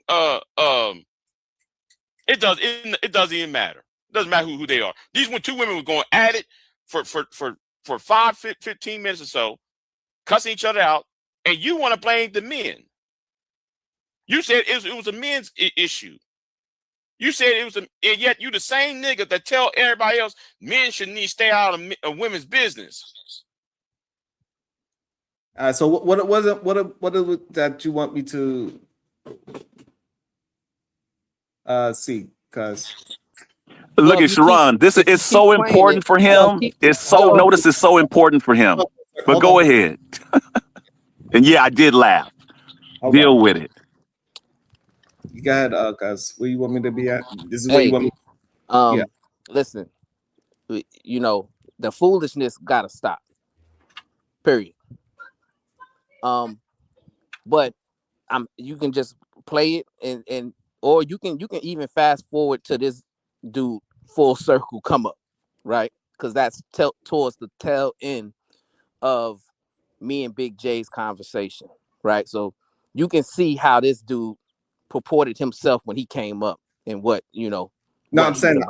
[SPEAKER 6] It doesn't even matter. It doesn't matter who they are. These two women were going at it for 15 minutes or so, cussing each other out, and you want to blame the men. You said it was a men's issue. You said it was, and yet you the same nigga that tell everybody else men should need to stay out of women's business.
[SPEAKER 2] So what was it that you want me to see? Because
[SPEAKER 8] look at Sharon. This is so important for him. It's so notice it's so important for him. But go ahead. And yeah, I did laugh.
[SPEAKER 2] Okay.
[SPEAKER 8] Deal with it.
[SPEAKER 2] You go ahead, guys. Where you want me to be at? This is where you want me. Yeah.
[SPEAKER 4] Listen, you know, the foolishness gotta stop. Period. But you can just play it and or you can even fast forward to this dude full circle come up, right? Because that's towards the tail end of me and Big J's conversation, right? So you can see how this dude purported himself when he came up and what, you know.
[SPEAKER 2] No, I'm saying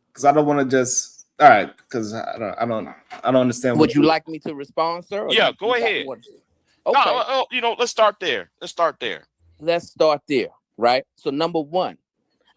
[SPEAKER 2] because I don't want to just all right, because I don't understand.
[SPEAKER 4] Would you like me to respond, sir?
[SPEAKER 6] Yeah, go ahead. Okay. No, you know, let's start there. Let's start there, right? So number one,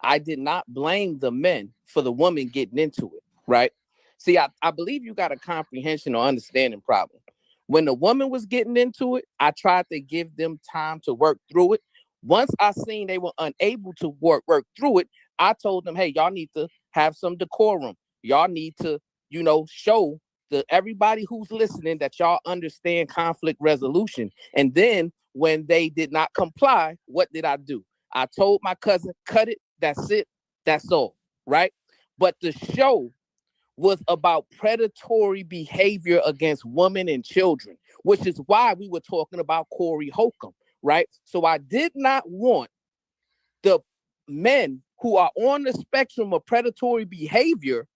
[SPEAKER 6] I did not blame the men for the woman getting into it, right? See, I believe you got a comprehension or understanding problem. When the woman was getting into it, I tried to give them time to work through it. Once I seen they were unable to work through it, I told them, hey, y'all need to have some decorum. Y'all need to, you know, show everybody who's listening that y'all understand conflict resolution. And then when they did not comply, what did I do? I told my cousin, cut it. That's it. That's all. Right. But the show was about predatory behavior against women and children, which is why we were talking about Corey Holcomb. Right. So I did not want the men who are on the spectrum of predatory behavior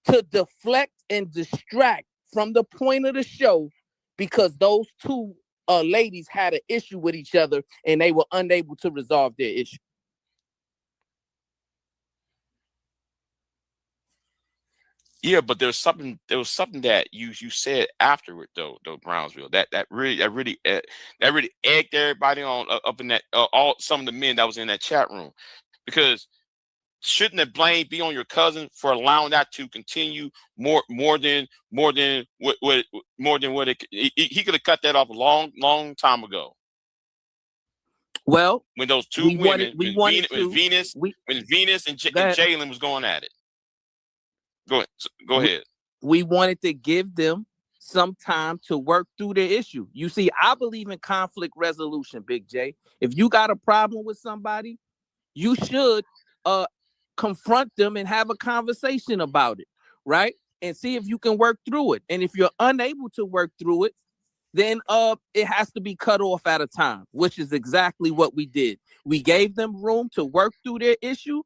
[SPEAKER 6] to deflect and distract from the point of the show because those two ladies had an issue with each other and they were unable to resolve their issue. Yeah, but there was something that you said afterward though Brownsville that really egged everybody on up in that all some of the men that was in that chat room, because shouldn't the blame be on your cousin for allowing that to continue more than what he could have cut that off a long time ago.
[SPEAKER 4] Well,
[SPEAKER 6] when those two women, when Venus and Jalen was going at it. Go ahead.
[SPEAKER 4] We wanted to give them some time to work through their issue. You see, I believe in conflict resolution, Big J. If you got a problem with somebody, you should confront them and have a conversation about it, right? And see if you can work through it. And if you're unable to work through it, then it has to be cut off at a time, which is exactly what we did. We gave them room to work through their issue.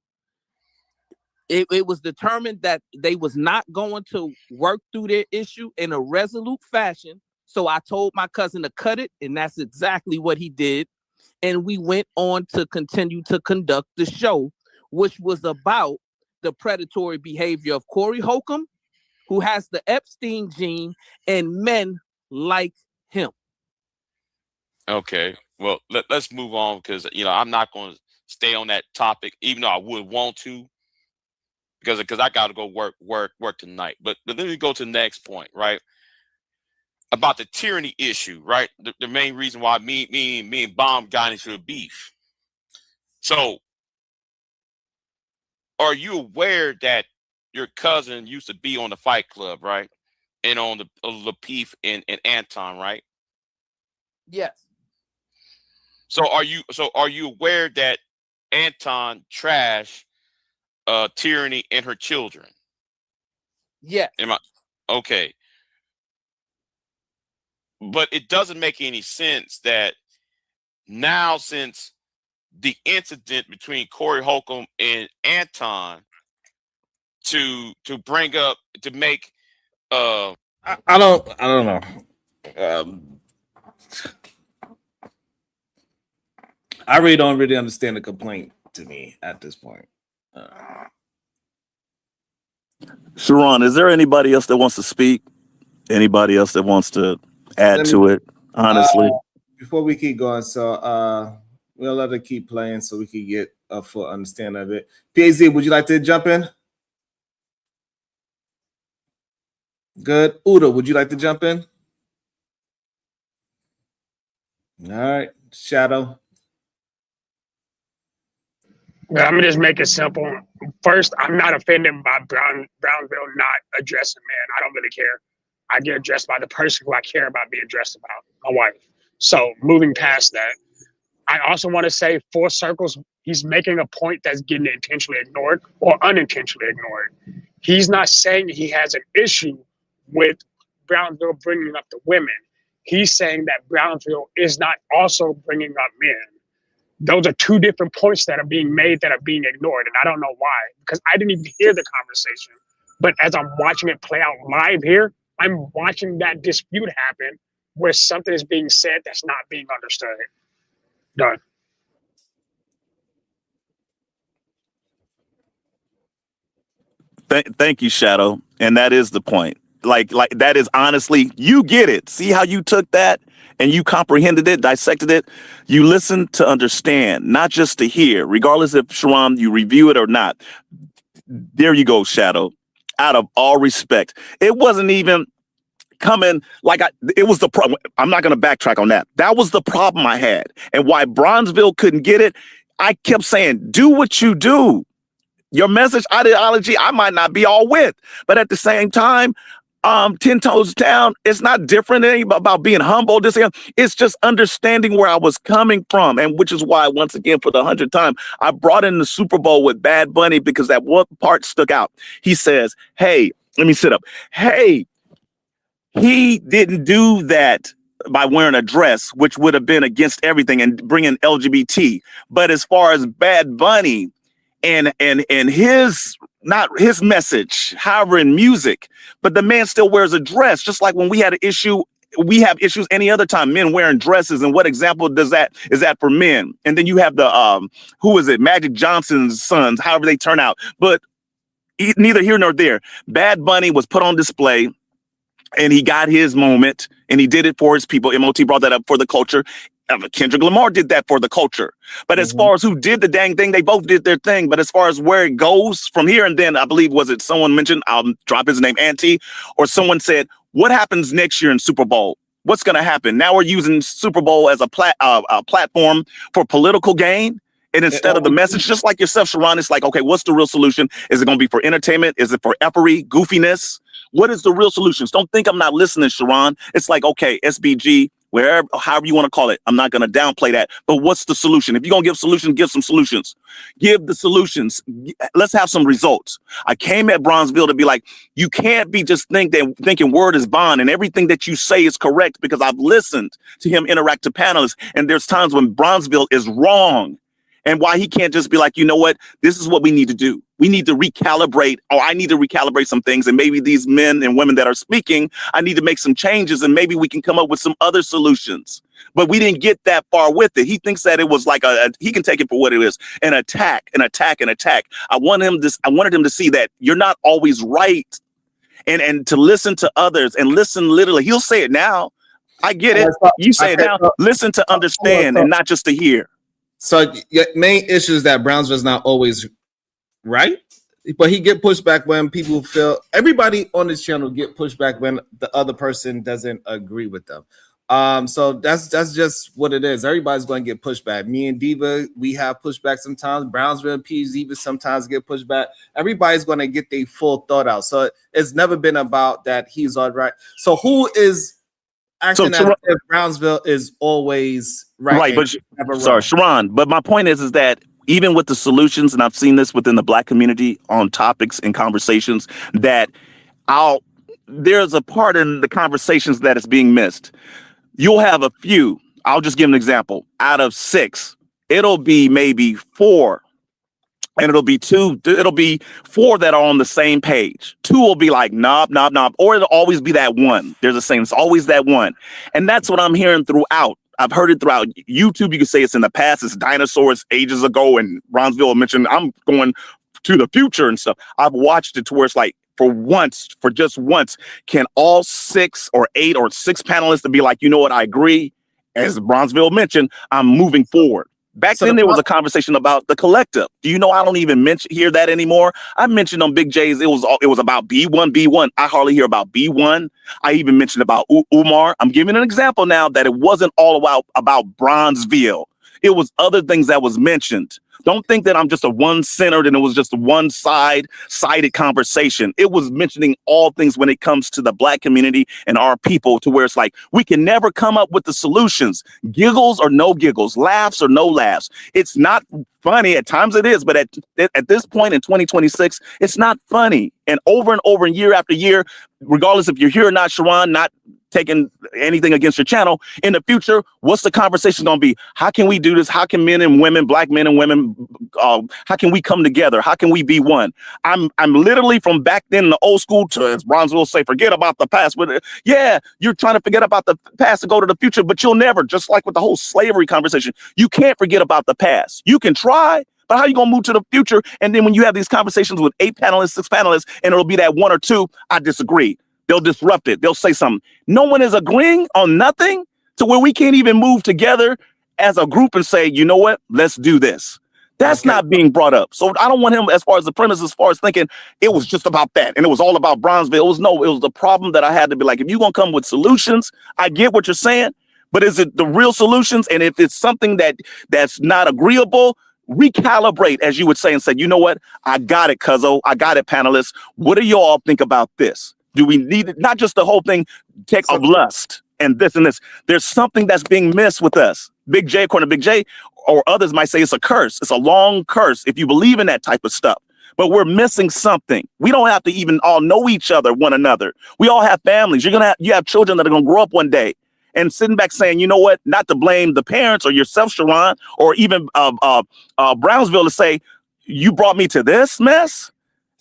[SPEAKER 4] It was determined that they was not going to work through their issue in a resolute fashion. So I told my cousin to cut it, and that's exactly what he did. And we went on to continue to conduct the show, which was about the predatory behavior of Corey Holcomb, who has the Epstein gene, and men like him.
[SPEAKER 6] Okay, well, let's move on, because, you know, I'm not going to stay on that topic, even though I would want to, because I got to go work tonight. But let me go to the next point, right? About the tyranny issue, right? The main reason why me and Bomb got into a beef. So, are you aware that your cousin used to be on the Fight Club, right? And on the Lapeef and Anton, right?
[SPEAKER 4] Yes.
[SPEAKER 6] So are you aware that Anton trash Tyranny and her children.
[SPEAKER 4] Yes.
[SPEAKER 6] Am I okay? But it doesn't make any sense that now, since the incident between Corey Holcomb and Anton, to bring up to make
[SPEAKER 2] I don't know. I really don't really understand the complaint to me at this point.
[SPEAKER 8] Sharon, is there anybody else that wants to speak? Anybody else that wants to add to it? Honestly,
[SPEAKER 2] before we keep going, so we'll let it keep playing so we can get a full understanding of it. PAZ, would you like to jump in? Good. Uda, would you like to jump in? All right. Shadow.
[SPEAKER 9] Yeah, I'm gonna just make it simple. First, I'm not offended by Brownsville not addressing man. I don't really care. I get addressed by the person who I care about being addressed about, my wife. So moving past that, I also want to say Full Circle's, he's making a point that's getting intentionally ignored or unintentionally ignored. He's not saying he has an issue with Brownsville bringing up the women. He's saying that Brownsville is not also bringing up men. Those are two different points that are being made that are being ignored. And I don't know why, because I didn't even hear the conversation. But as I'm watching it play out live here, I'm watching that dispute happen where something is being said that's not being understood. Done.
[SPEAKER 8] Thank you, Shadow. And that is the point. Like that is honestly, you get it. See how you took that and you comprehended it, dissected it. You listen to understand, not just to hear, regardless if Sharon, you review it or not. There you go, Shadow. Out of all respect, it wasn't even coming like it was the problem. I'm not going to backtrack on that. That was the problem I had, and why Bronzeville couldn't get it. I kept saying, do what you do. Your message ideology, I might not be all with, but at the same time, 10 toes down, it's not different. It ain't about being humble. It's just understanding where I was coming from. And which is why, once again, for the 100th time, I brought in the Super Bowl with Bad Bunny, because that one part stuck out. He says, hey, let me sit up. Hey, he didn't do that by wearing a dress, which would have been against everything and bringing LGBT. But as far as Bad Bunny and his, not his message, however, in music, but the man still wears a dress, just like when we had an issue. We have issues any other time, men wearing dresses. And what example is that for men? And then you have the, who is it? Magic Johnson's sons, however they turn out. But neither here nor there. Bad Bunny was put on display and he got his moment and he did it for his people. MOT brought that up for the culture. Kendrick Lamar did that for the culture. But as far as who did the dang thing, they both did their thing. But as far as where it goes from here, and then I believe, was it someone mentioned, I'll drop his name, Auntie, or someone said, what happens next year in Super Bowl? What's going to happen? Now we're using Super Bowl as a platform for political gain. And instead of the message, just like yourself, Sharon, it's like, okay, what's the real solution? Is it going to be for entertainment? Is it for effery, goofiness? What is the real solutions? Don't think I'm not listening, Sharon. It's like, okay, SBG, wherever, however you want to call it. I'm not going to downplay that. But what's the solution? If you're going to give solutions, give some solutions. Give the solutions. Let's have some results. I came at Bronzeville to be like, you can't be just thinking word is bond and everything that you say is correct, because I've listened to him interact to panelists. And there's times when Bronzeville is wrong. And why he can't just be like, you know what, this is what we need to do. We need to recalibrate, or I need to recalibrate some things. And maybe these men and women that are speaking, I need to make some changes and maybe we can come up with some other solutions. But we didn't get that far with it. He thinks that it was like he can take it for what it is, an attack. I wanted him to see that you're not always right, and to listen to others and listen literally. He'll say it now. I get it. You say it now. Listen to understand and not just to hear.
[SPEAKER 2] So your main issue is that Brownsville's not always right, but he get pushed back when people feel, everybody on this channel get pushed back when the other person doesn't agree with them. So that's just what it is. Everybody's going to get pushed back. Me and Diva, we have pushback sometimes. Brownsville and PZ even sometimes get pushed back. Everybody's going to get their full thought out. So it's never been about that he's all right. So who is acting as if Brownsville is always right?
[SPEAKER 8] But sorry, Sharon. But my point is that even with the solutions, and I've seen this within the Black community on topics and conversations, that there's a part in the conversations that is being missed. You'll have a few. I'll just give an example. Out of 6, it'll be maybe 4. And it'll be 4 that are on the same page. 2 will be like, knob. Or it'll always be that one. There's a saying, it's always that one. And that's what I'm hearing throughout. I've heard it throughout YouTube. You can say it's in the past, it's dinosaurs ages ago. And Bronzeville mentioned, I'm going to the future and stuff. I've watched it to where it's like, for just once, can all 6 or 8 or 6 panelists to be like, you know what, I agree. As Bronzeville mentioned, I'm moving forward. Back then, there was a conversation about the collective. Do you know I don't even hear that anymore? I mentioned on Big J's, it was about B1. I hardly hear about B1. I even mentioned about Umar. I'm giving an example now that it wasn't all about Bronzeville. It was other things that was mentioned. Don't think that I'm just a one-centered and it was just a one-sided conversation. It was mentioning all things when it comes to the Black community and our people, to where it's like, we can never come up with the solutions. Giggles or no giggles, laughs or no laughs. It's not funny. At times it is, but at this point in 2026, it's not funny. And over and year after year, regardless if you're here or not, Sharon, not taking anything against your channel, in the future, what's the conversation going to be? How can we do this? How can men and women, Black men and women, how can we come together? How can we be one? I'm literally from back then in the old school to, as Bronzeville say, forget about the past. But yeah, you're trying to forget about the past to go to the future, but you'll never, just like with the whole slavery conversation, you can't forget about the past. You can try, but how are you going to move to the future? And then when you have these conversations with 8 panelists, 6 panelists, and it'll be that 1 or 2, I disagree. They'll disrupt it. They'll say something. No one is agreeing on nothing, to where we can't even move together as a group and say, you know what, let's do this. That's not being brought up. So I don't want him, as far as the premise, as far as thinking it was just about that and it was all about Bronzeville. It was the problem that I had to be like, if you're going to come with solutions, I get what you're saying, but is it the real solutions? And if it's something that's not agreeable, recalibrate, as you would say, and say, you know what, I got it, cuzzo. I got it, panelists. What do you all think about this? Do we need it? Not just the whole thing of lust and this and this. There's something that's being missed with us. Big J, according to Big J, or others might say it's a curse. It's a long curse if you believe in that type of stuff. But we're missing something. We don't have to even all know one another. We all have families. You have children that are going to grow up one day and sitting back saying, you know what, not to blame the parents or yourself, Sharon, or even Brownsville, to say, you brought me to this mess?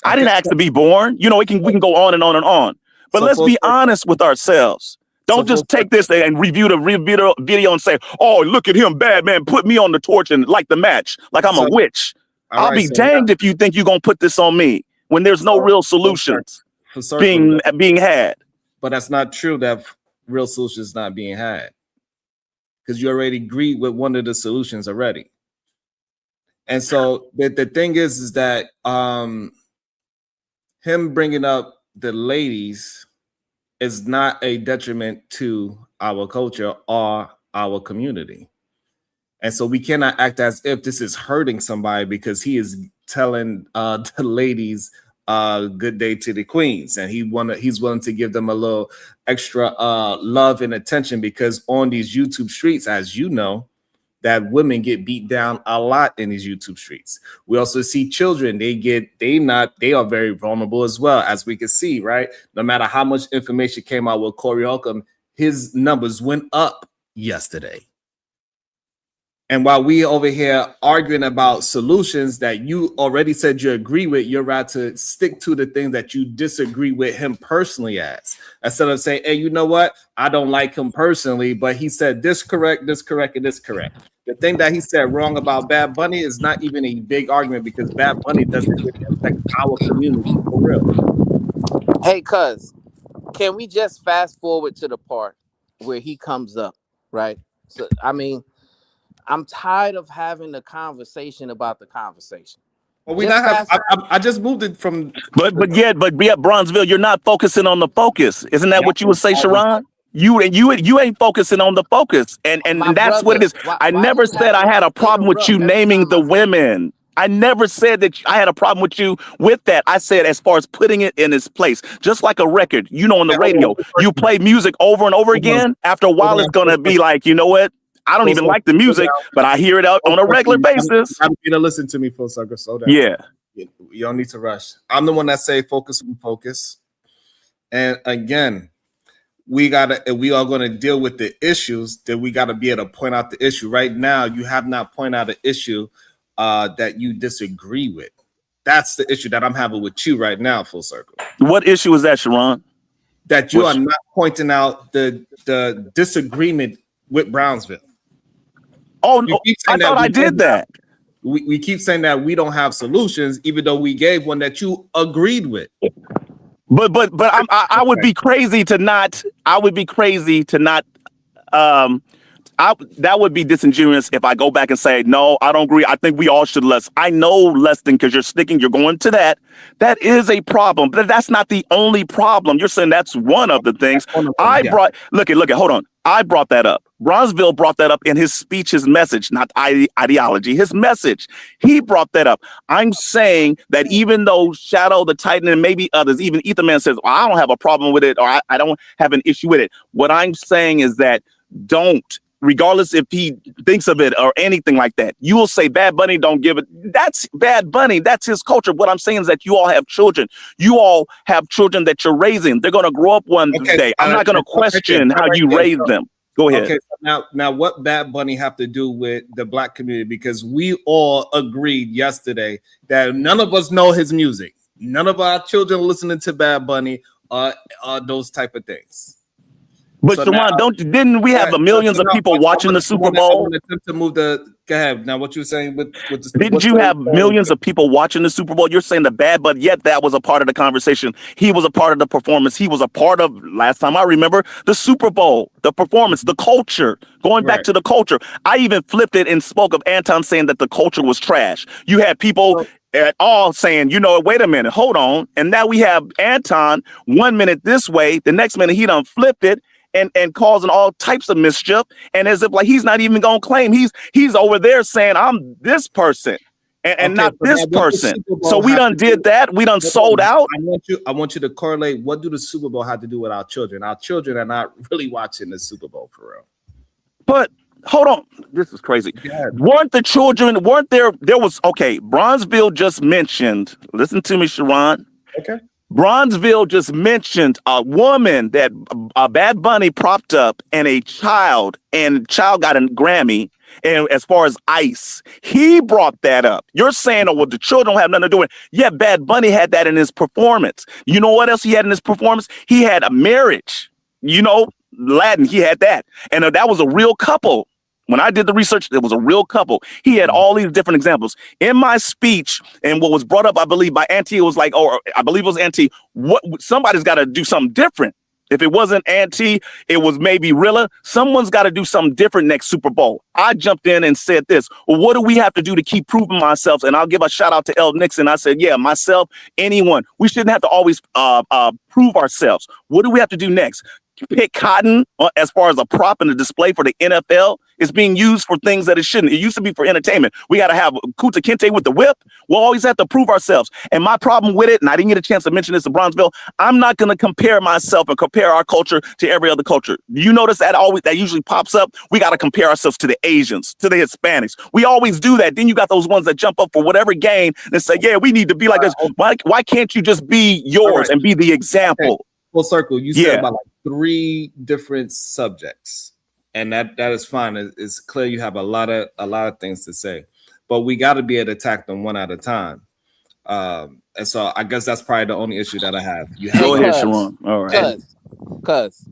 [SPEAKER 8] I didn't ask to be born. You know, we can go on and on and on. But let's be honest with ourselves. Don't just take this and review the video and say, oh, look at him, bad man, put me on the torch and light the match like I'm a witch. I'll be danged if you think you're going to put this on me when there's no real solutions being had.
[SPEAKER 2] But that's not true, that real solutions not being had, because you already agreed with one of the solutions already. And so the thing is that him bringing up the ladies is not a detriment to our culture or our community. And so we cannot act as if this is hurting somebody because he is telling the ladies good day to the queens, and he's willing to give them a little extra love and attention, because on these YouTube streets, as you know, that women get beat down a lot in these YouTube streets. We also see children, they are very vulnerable as well, as we can see, right? No matter how much information came out with Corey Holcomb, his numbers went up yesterday. And while we over here arguing about solutions that you already said you agree with, you're right to stick to the things that you disagree with him personally as, instead of saying, hey, you know what? I don't like him personally, but he said this correct, and this correct. The thing that he said wrong about Bad Bunny is not even a big argument, because Bad Bunny doesn't really affect our community for real.
[SPEAKER 4] Hey, cuz, can we just fast forward to the part where he comes up, right? So, I mean, I'm tired of having the conversation about the conversation.
[SPEAKER 2] Well, I just moved it from.
[SPEAKER 8] But Bronzeville, you're not focusing on the focus. Isn't that what you would say, Sharon? You ain't focusing on the focus, and that's what it is. I never said I had a problem with you naming the women. I never said that I had a problem with you with that. I said, as far as putting it in its place, just like a record, on the radio, you play music over and over again. After a while, it's gonna be like, you know what? I don't even like the music, but I hear it out on a regular basis.
[SPEAKER 2] You to listen to me, full circle. Slow down.
[SPEAKER 8] Yeah.
[SPEAKER 2] You don't need to rush. I'm the one that say focus on focus. And again, if we are going to deal with the issues, then we got to be able to point out the issue. Right now, you have not pointed out an issue that you disagree with. That's the issue that I'm having with you right now, full circle.
[SPEAKER 8] What issue is that, Sharon?
[SPEAKER 2] That you are not pointing out the disagreement with Brownsville.
[SPEAKER 8] Oh, no, I thought I did that.
[SPEAKER 2] We keep saying that we don't have solutions, even though we gave one that you agreed with.
[SPEAKER 8] But I would be crazy to not. I would be crazy to not. That would be disingenuous if I go back and say, no, I don't agree. I think we all should less. I know less than because you're going to that. That is a problem, but that's not the only problem. You're saying that's one of the things. Look at, hold on. I brought that up. Bronzeville brought that up in his speech, his message, not ideology, his message. He brought that up. I'm saying that even though Shadow the Titan and maybe others, even Etherman says, well, I don't have a problem with it, or I don't have an issue with it. What I'm saying is that regardless if he thinks of it or anything like that, you will say Bad Bunny don't give it. That's Bad Bunny. That's his culture. What I'm saying is that you all have children. You all have children that you're raising. They're going to grow up one day. I'm not going to question how you raise them. Go ahead.
[SPEAKER 2] Okay, so now what Bad Bunny have to do with the Black community? Because we all agreed yesterday that none of us know his music. None of our children listening to Bad Bunny or those type of things.
[SPEAKER 8] But so Sharon, didn't we have millions of people watching the Super Bowl?
[SPEAKER 2] Go ahead. Now, what you were saying with the
[SPEAKER 8] didn't you have millions of people watching the Super Bowl? You're saying the bad, but yet that was a part of the conversation. He was a part of the performance. He was a part of, last time I remember, the Super Bowl, the performance, the culture, going back to the culture. I even flipped it and spoke of Anton saying that the culture was trash. You had people at all saying, wait a minute, hold on. And now we have Anton 1 minute this way, the next minute he done flipped it. And causing all types of mischief, and as if like he's not even gonna claim he's over there saying I'm this person and not this person. So we done did that. We done sold out.
[SPEAKER 2] I want you to correlate. What do the Super Bowl have to do with our children? Our children are not really watching the Super Bowl for real.
[SPEAKER 8] But hold on, this is crazy. Weren't the children? There was Bronzeville just mentioned. Listen to me, Sharon.
[SPEAKER 2] Okay.
[SPEAKER 8] Bronzeville just mentioned a woman that Bad Bunny propped up and a child got a Grammy. And as far as ICE, he brought that up. You're saying, the children don't have nothing to do with it. Yeah, Bad Bunny had that in his performance. You know what else he had in his performance? He had a marriage. Latin, he had that. And that was a real couple. When I did the research, there was a real couple. He had all these different examples. In my speech, and what was brought up, I believe, by Auntie, it was like, I believe it was Auntie, somebody's got to do something different. If it wasn't Auntie, it was maybe Rilla. Someone's got to do something different next Super Bowl. I jumped in and said this. Well, what do we have to do to keep proving ourselves? And I'll give a shout out to El Nixon. I said, yeah, myself, anyone. We shouldn't have to always prove ourselves. What do we have to do next? Pick cotton as far as a prop and a display for the NFL is being used for things that it shouldn't. It used to be for entertainment. We got to have Kunta Kinte with the whip. We'll always have to prove ourselves. And my problem with it, and I didn't get a chance to mention this in Bronzeville, I'm not going to compare myself and compare our culture to every other culture. You notice that that usually pops up. We got to compare ourselves to the Asians, to the Hispanics. We always do that. Then you got those ones that jump up for whatever gain and say, yeah, we need to be like this. Why can't you just be yours and be the example?
[SPEAKER 2] Okay. Full circle. You said about 3 different subjects, and that is fine. It's clear you have a lot of things to say, but we got to be able to attack them one at a time. And so I guess that's probably the only issue that I have.
[SPEAKER 8] Go ahead, Sharon. All right.
[SPEAKER 4] Cuz.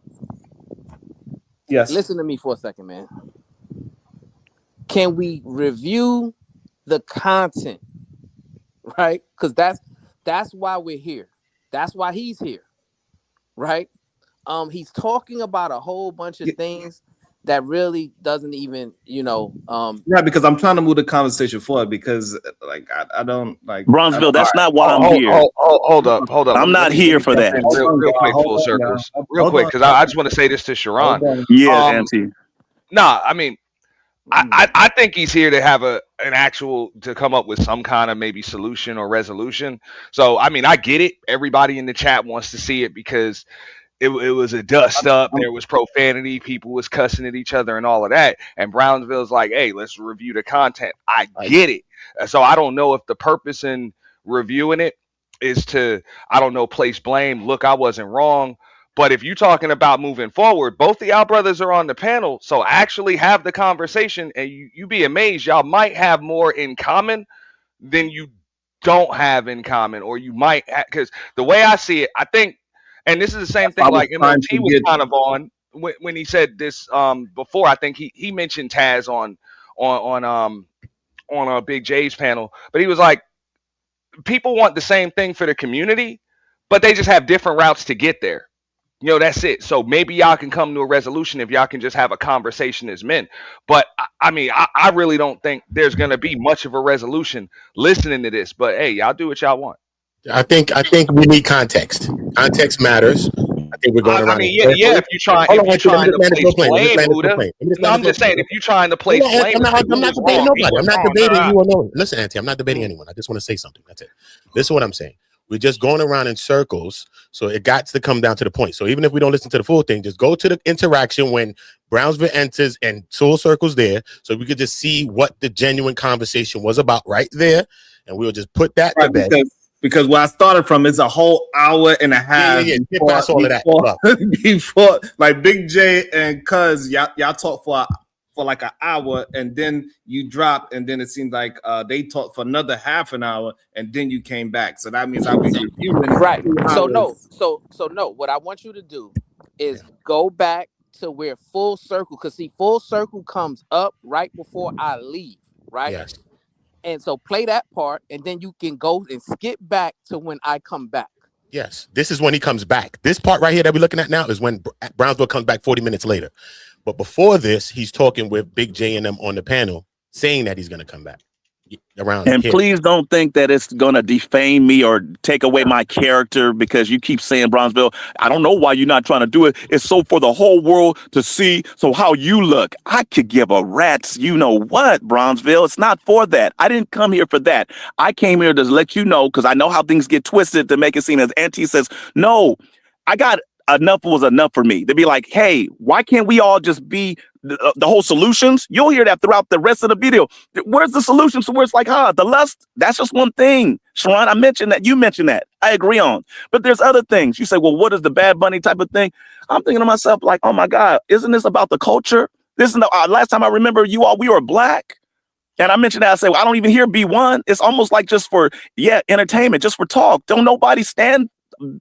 [SPEAKER 2] Yes.
[SPEAKER 4] Listen to me for a second, man. Can we review the content, right? Because that's why we're here. That's why he's here. Right? He's talking about a whole bunch of things that really doesn't even,
[SPEAKER 2] yeah, because I'm trying to move the conversation forward because I don't like
[SPEAKER 8] Bronzeville, that's not why I'm here.
[SPEAKER 5] Hold up.
[SPEAKER 8] I'm not here for that.
[SPEAKER 5] Real quick, full circles. Real quick, because I just want to say this to Sharon.
[SPEAKER 8] Yeah, Auntie.
[SPEAKER 5] Nah, I mean, I think he's here to have to come up with some kind of maybe solution or resolution. So, I mean, I get it. Everybody in the chat wants to see it because it was a dust up. There was profanity. People was cussing at each other and all of that. And Brownsville's like, hey, let's review the content. I get it. So I don't know if the purpose in reviewing it is to, I don't know, place blame. Look, I wasn't wrong. But if you're talking about moving forward, both of y'all brothers are on the panel. So actually have the conversation, and you be amazed. Y'all might have more in common than you don't have in common, or you might, because the way I see it, I think, and this is the same thing like MOT was kind of on when he said this before. I think he mentioned Taz on Big J's panel, but he was like, people want the same thing for the community, but they just have different routes to get there. You know, that's it. So maybe y'all can come to a resolution if y'all can just have a conversation as men. But I mean, I really don't think there's going to be much of a resolution listening to this. But hey, y'all do what y'all want.
[SPEAKER 12] I think we need context. Context matters. I think we're going around.
[SPEAKER 5] I mean, yeah. If you're trying to place blame, Buddha. No, I'm just saying, if you're trying to place blame,
[SPEAKER 12] I'm not debating nobody. I'm not debating you or no. Listen, Auntie, I'm not debating anyone. I just want to say something. That's it. This is what I'm saying. We're just going around in circles, so it got to come down to the point. So even if we don't listen to the full thing, just go to the interaction when Brownsville enters and Soul Circle's there, so we could just see what the genuine conversation was about right there, and we'll just put that to bed.
[SPEAKER 2] Because where I started from is a whole hour and a half.
[SPEAKER 12] Yeah. Get past all of that.
[SPEAKER 2] Before, like Big J and Cuz, y'all talk for like an hour, and then you dropped, and then it seemed like they talked for another half an hour, and then you came back. So that means I'll be reviewing.
[SPEAKER 4] Right. So no. What I want you to do is go back to where Full Circle, because see, Full Circle comes up right before I leave, right?
[SPEAKER 12] Yes.
[SPEAKER 4] And so play that part, and then you can go and skip back to when I come back.
[SPEAKER 12] Yes, this is when he comes back. This part right here that we're looking at now is when Brownsville comes back 40 minutes later. But before this, he's talking with Big J and them on the panel, saying that he's going to come back around.
[SPEAKER 8] And please don't think that it's going to defame me or take away my character because you keep saying Brownsville. I don't know why you're not trying to do it. It's so for the whole world to see. So how you look, I could give a rat's you know what, Brownsville. It's not for that. I didn't come here for that. I came here to let you know, because I know how things get twisted to make it seem as Auntie says, no, I got enough was enough for me to be like, hey, why can't we all just be the whole solutions? You'll hear that throughout the rest of the video. Where's the solution? So where it's like, the lust, that's just one thing. Sharon, I mentioned that. You mentioned that. I agree on. But there's other things. You say, well, what is the Bad Bunny type of thing? I'm thinking to myself, like, oh my God, isn't this about the culture? This is the last time I remember we were black. And I mentioned that. I said, well, I don't even hear B1. It's almost like just for, entertainment, just for talk. Don't nobody stand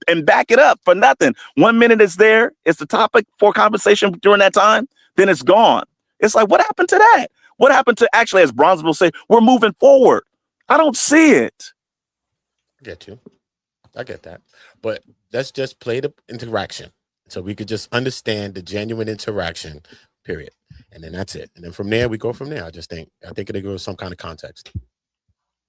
[SPEAKER 8] and back it up for nothing. 1 minute it's there, it's the topic for conversation during that time, then it's gone. It's like, what happened to that? What happened to actually, as Brownsville say, we're moving forward? I don't see it.
[SPEAKER 12] I get that. But let's just play the interaction so we could just understand the genuine interaction, period. And then that's it. And then from there, we go from there. I think it'll give us some kind of context.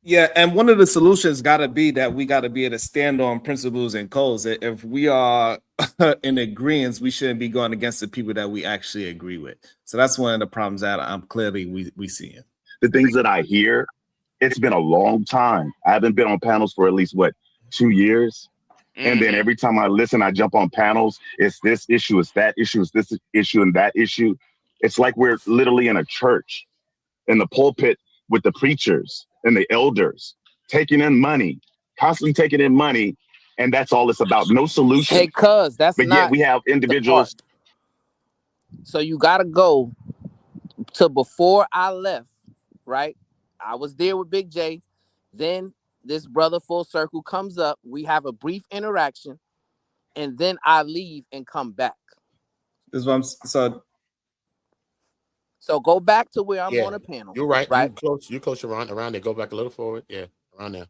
[SPEAKER 2] Yeah, and one of the solutions got to be that we got to be able to stand on principles and codes. If we are in agreement, we shouldn't be going against the people that we actually agree with. So that's one of the problems that we seeing.
[SPEAKER 11] The things that I hear, it's been a long time. I haven't been on panels for at least 2 years. And then every time I listen, I jump on panels. It's this issue, it's that issue, it's this issue and that issue. It's like we're literally in a church, in the pulpit with the preachers and the elders, constantly taking in money, and that's all it's about. No solution.
[SPEAKER 4] Hey, cuz that's
[SPEAKER 11] but
[SPEAKER 4] not.
[SPEAKER 11] Yet we have individuals.
[SPEAKER 4] So you gotta go to before I left, right? I was there with Big J. Then this brother Full Circle comes up. We have a brief interaction, and then I leave and come back.
[SPEAKER 2] This is what I'm
[SPEAKER 4] So go back to where I'm on a panel.
[SPEAKER 12] You're right.
[SPEAKER 4] Right.
[SPEAKER 12] You close around there. Go back a little forward. Yeah, around there.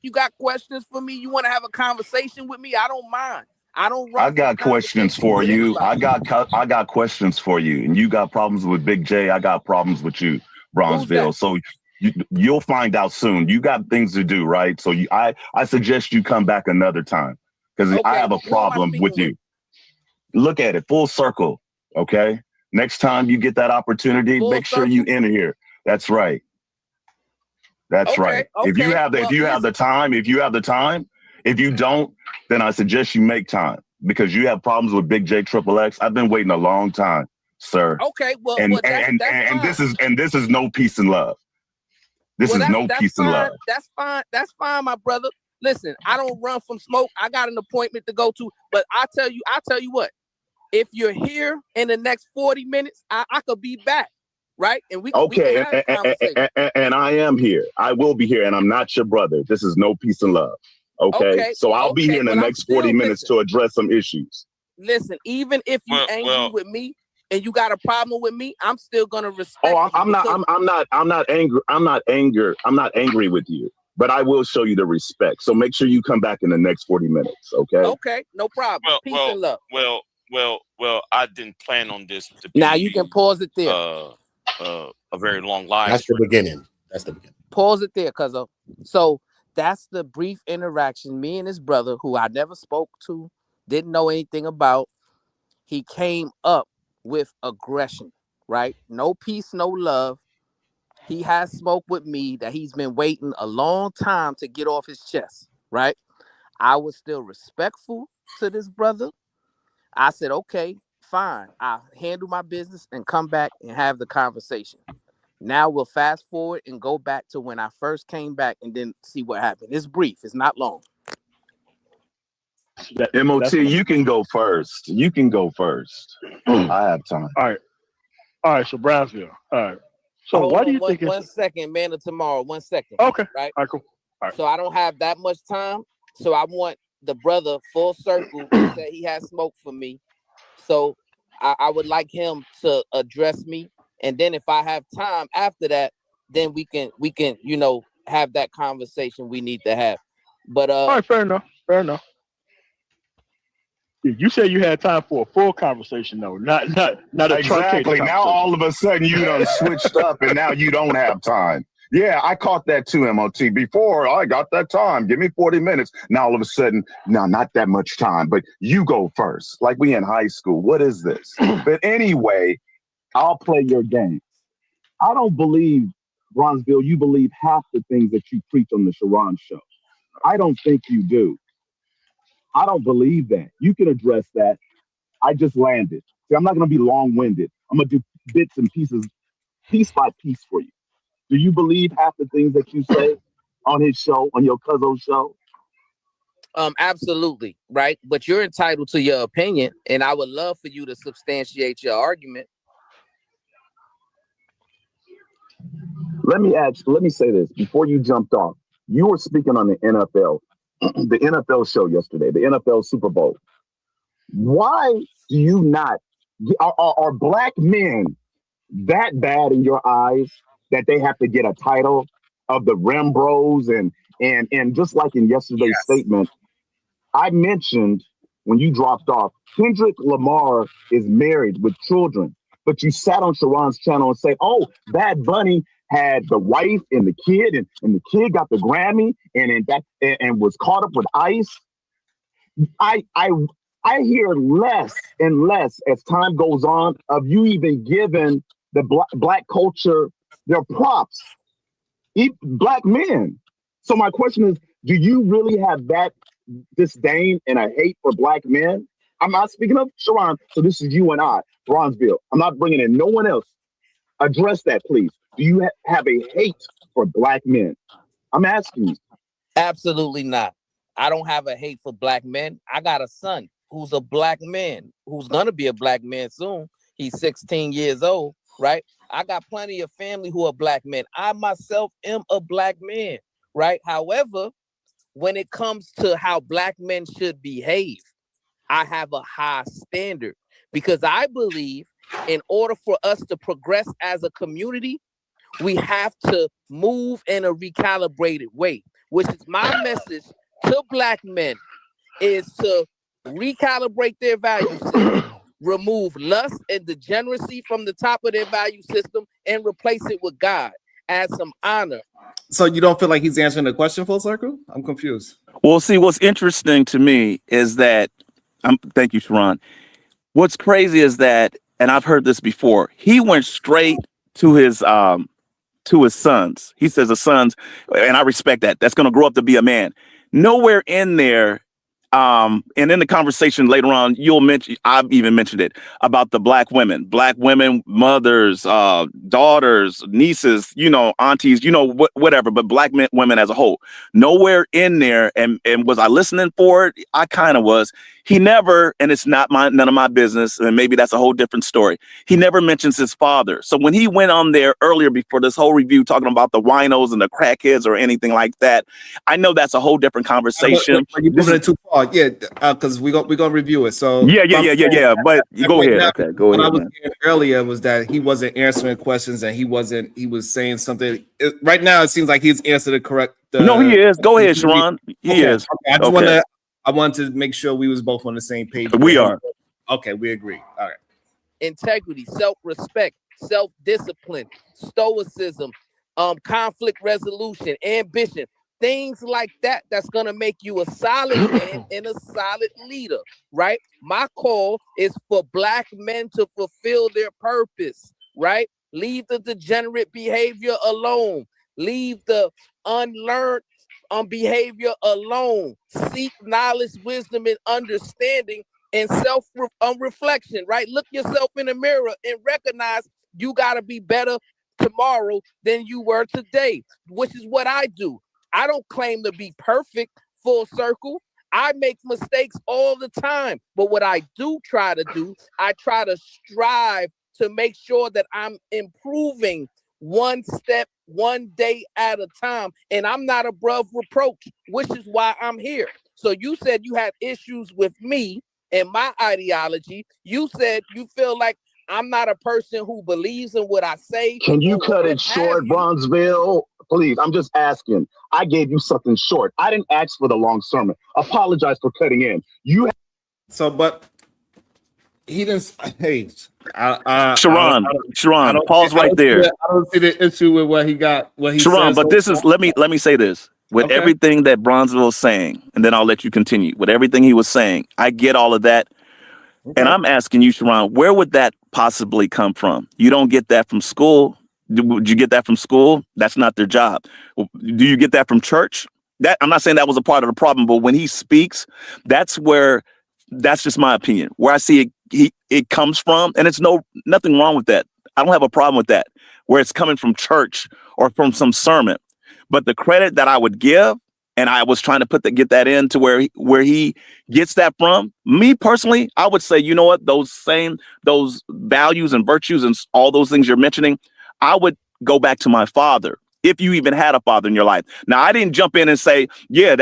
[SPEAKER 4] You got questions for me? You want to have a conversation with me? I don't mind.
[SPEAKER 11] I got questions for you. I got questions for you. And you got problems with Big J. I got problems with you, Brownsville. So you'll find out soon. You got things to do, right? So I suggest you come back another time because I have a problem with you. Look at it, Full Circle, okay? Next time you get that opportunity, make sure you enter here. That's right. That's right. If you have the time, If you don't, then I suggest you make time because you have problems with Big J Triple X. I've been waiting a long time, sir.
[SPEAKER 4] Okay, well,
[SPEAKER 11] And
[SPEAKER 4] that's fine.
[SPEAKER 11] this is no peace and love. This is no peace and love.
[SPEAKER 4] That's fine. That's fine, my brother. Listen, I don't run from smoke. I got an appointment to go to, but I tell you what. If you're here in the next 40 minutes, I could be back, right? And we can have a conversation.
[SPEAKER 11] And I am here. I will be here, and I'm not your brother. This is no peace and love. Okay? So I'll be here in the next 40 minutes to address some issues.
[SPEAKER 4] Listen, even if you angry with me and you got a problem with me, I'm still gonna respect.
[SPEAKER 11] I'm not angry with you. But I will show you the respect. So make sure you come back in the next 40 minutes, okay?
[SPEAKER 4] Okay, no problem. Peace and love.
[SPEAKER 6] Well, I didn't plan on this to be.
[SPEAKER 4] Now you can pause it there.
[SPEAKER 6] A very long live.
[SPEAKER 12] That's the beginning.
[SPEAKER 4] Pause it there, cuz so that's the brief interaction. Me and his brother, who I never spoke to, didn't know anything about. He came up with aggression, right? No peace, no love. He has smoke with me that he's been waiting a long time to get off his chest, right? I was still respectful to this brother. I said, okay, fine. I'll handle my business and come back and have the conversation. Now we'll fast forward and go back to when I first came back and then see what happened. It's brief. It's not long.
[SPEAKER 11] MOT, you can go first. You can go first. I have time.
[SPEAKER 13] All right. So Brownsville. All right. So
[SPEAKER 4] Hold
[SPEAKER 13] why
[SPEAKER 4] on
[SPEAKER 13] do you think
[SPEAKER 4] one second, man, of tomorrow? 1 second.
[SPEAKER 13] Okay.
[SPEAKER 4] Right.
[SPEAKER 13] All right, cool. All right.
[SPEAKER 4] So I don't have that much time. So I want the brother full circle to say he has smoke for me. So I would like him to address me. And then if I have time after that, then we can, have that conversation we need to have. But
[SPEAKER 13] all right, fair enough. You said you had time for a full conversation, though, not a
[SPEAKER 11] exactly. Now all of a sudden you done switched up, and now you don't have time. Yeah, I caught that too, MOT. Before I got that time, give me 40 minutes. Now all of a sudden, no, not that much time. But you go first, like we in high school. What is this? But anyway, I'll play your game. I don't believe, Bronzeville, you believe half the things that you preach on the Sharon show. I don't think you do. I don't believe that. You can address that. I just landed. See, I'm not going to be long-winded. I'm going to do bits and pieces, piece by piece for you. Do you believe half the things that you say on his show, on your cousin show?
[SPEAKER 4] Absolutely, right? But you're entitled to your opinion, and I would love for you to substantiate your argument.
[SPEAKER 11] Let me say this before you jumped off. You were speaking on the NFL. The NFL show yesterday, the NFL Super Bowl. Why do you not, are black men that bad in your eyes that they have to get a title of the Rim Bros? And just like in yesterday's statement, I mentioned when you dropped off, Kendrick Lamar is married with children, but you sat on Sharon's channel and say, oh, Bad Bunny had the wife and the kid, and the kid got the Grammy and was caught up with ICE. I hear less and less as time goes on of you even giving the black culture their props, black men. So my question is, do you really have that disdain and a hate for black men? I'm not speaking of Sharon, so this is you and I, Bronzeville. I'm not bringing in no one else. Address that, please. Do you have a hate for black men? I'm asking you.
[SPEAKER 4] Absolutely not. I don't have a hate for black men. I got a son who's a black man, who's going to be a black man soon. He's 16 years old, right? I got plenty of family who are black men. I myself am a black man, right? However, when it comes to how black men should behave, I have a high standard because I believe in order for us to progress as a community, we have to move in a recalibrated way, which is my message to black men, is to recalibrate their value system, remove lust and degeneracy from the top of their value system, and replace it with God. Add some honor.
[SPEAKER 2] So you don't feel like he's answering the question full circle? I'm confused.
[SPEAKER 8] Well, see, what's interesting to me is that, thank you, Sharon. What's crazy is that, and I've heard this before, he went straight to his sons. He says the sons, and I respect that. That's going to grow up to be a man. nowhere in there. And in the conversation later on, I've even mentioned it about the black women, mothers, daughters, nieces, aunties, whatever, but black women as a whole. Nowhere in there. And was I listening for it? I kind of was. He never, and it's none of my business, and maybe that's a whole different story. He never mentions his father. So when he went on there earlier before this whole review talking about the winos and the crackheads or anything like that, I know that's a whole different conversation.
[SPEAKER 2] Are you moving it too far? Yeah, because we're gonna review it. So
[SPEAKER 8] yeah. But you go ahead. Okay, go ahead.
[SPEAKER 2] What I was hearing earlier was that he wasn't answering questions, and he was saying something. Right now, it seems like he's answered it correct.
[SPEAKER 8] No, he is. Go ahead, Sharon. He is.
[SPEAKER 2] Okay. I wanted to make sure we was both on the same page.
[SPEAKER 8] We are.
[SPEAKER 2] Okay, we agree. All right.
[SPEAKER 4] Integrity, self-respect, self-discipline, stoicism, conflict resolution, ambition, things like that. That's gonna make you a solid man and a solid leader, right? My call is for black men to fulfill their purpose, right? Leave the degenerate behavior alone. Leave the unlearned behavior alone. Seek knowledge, wisdom, and understanding, and self-reflection, right? Look yourself in the mirror and recognize you got to be better tomorrow than you were today, which is what I do. I don't claim to be perfect, full circle. I make mistakes all the time. But what I do try to do, I try to strive to make sure that I'm improving one step, one day at a time. And I'm not above reproach, which is why I'm here. So you said you had issues with me and my ideology. You said you feel like I'm not a person who believes in what I say.
[SPEAKER 11] Can you cut it short, Bronzeville? Please, I'm just asking. I gave you something short. I didn't ask for the long sermon. Apologize for cutting in.
[SPEAKER 2] But he didn't. Hey,
[SPEAKER 8] Sharon, pause right there.
[SPEAKER 2] I don't see the issue with what he got. What he
[SPEAKER 8] Sharon,
[SPEAKER 2] says.
[SPEAKER 8] but this is let me say this. With everything that Bronzeville is saying, and then I'll let you continue. With everything he was saying, I get all of that. And I'm asking you, Sharon, where would that possibly come from? You don't get that from school. Would you get that from school? That's not their job. Do you get that from church? That I'm not saying that was a part of the problem, but when he speaks, that's just my opinion. Where I see it comes from, and it's nothing wrong with that. I don't have a problem with that. Where it's coming from church or from some sermon. But the credit that I would give, and I was trying to get that into where he gets that from. Me personally, I would say, you know what, those values and virtues and all those things you're mentioning, I would go back to my father. If you even had a father in your life. Now, I didn't jump in and say, yeah,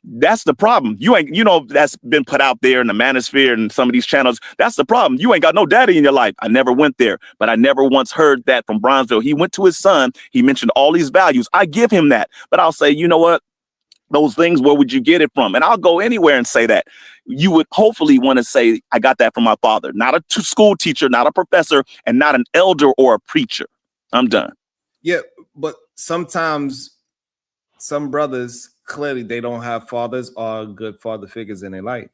[SPEAKER 8] that's the problem. You ain't, that's been put out there in the manosphere and some of these channels. That's the problem. You ain't got no daddy in your life. I never went there, but I never once heard that from Bronzeville. He went to his son. He mentioned all these values. I give him that, but I'll say, you know what? Those things, where would you get it from? And I'll go anywhere and say that. You would hopefully want to say, I got that from my father, not a school teacher, not a professor, and not an elder or a preacher. I'm done.
[SPEAKER 2] Yeah, but sometimes some brothers, clearly they don't have fathers or good father figures in their life.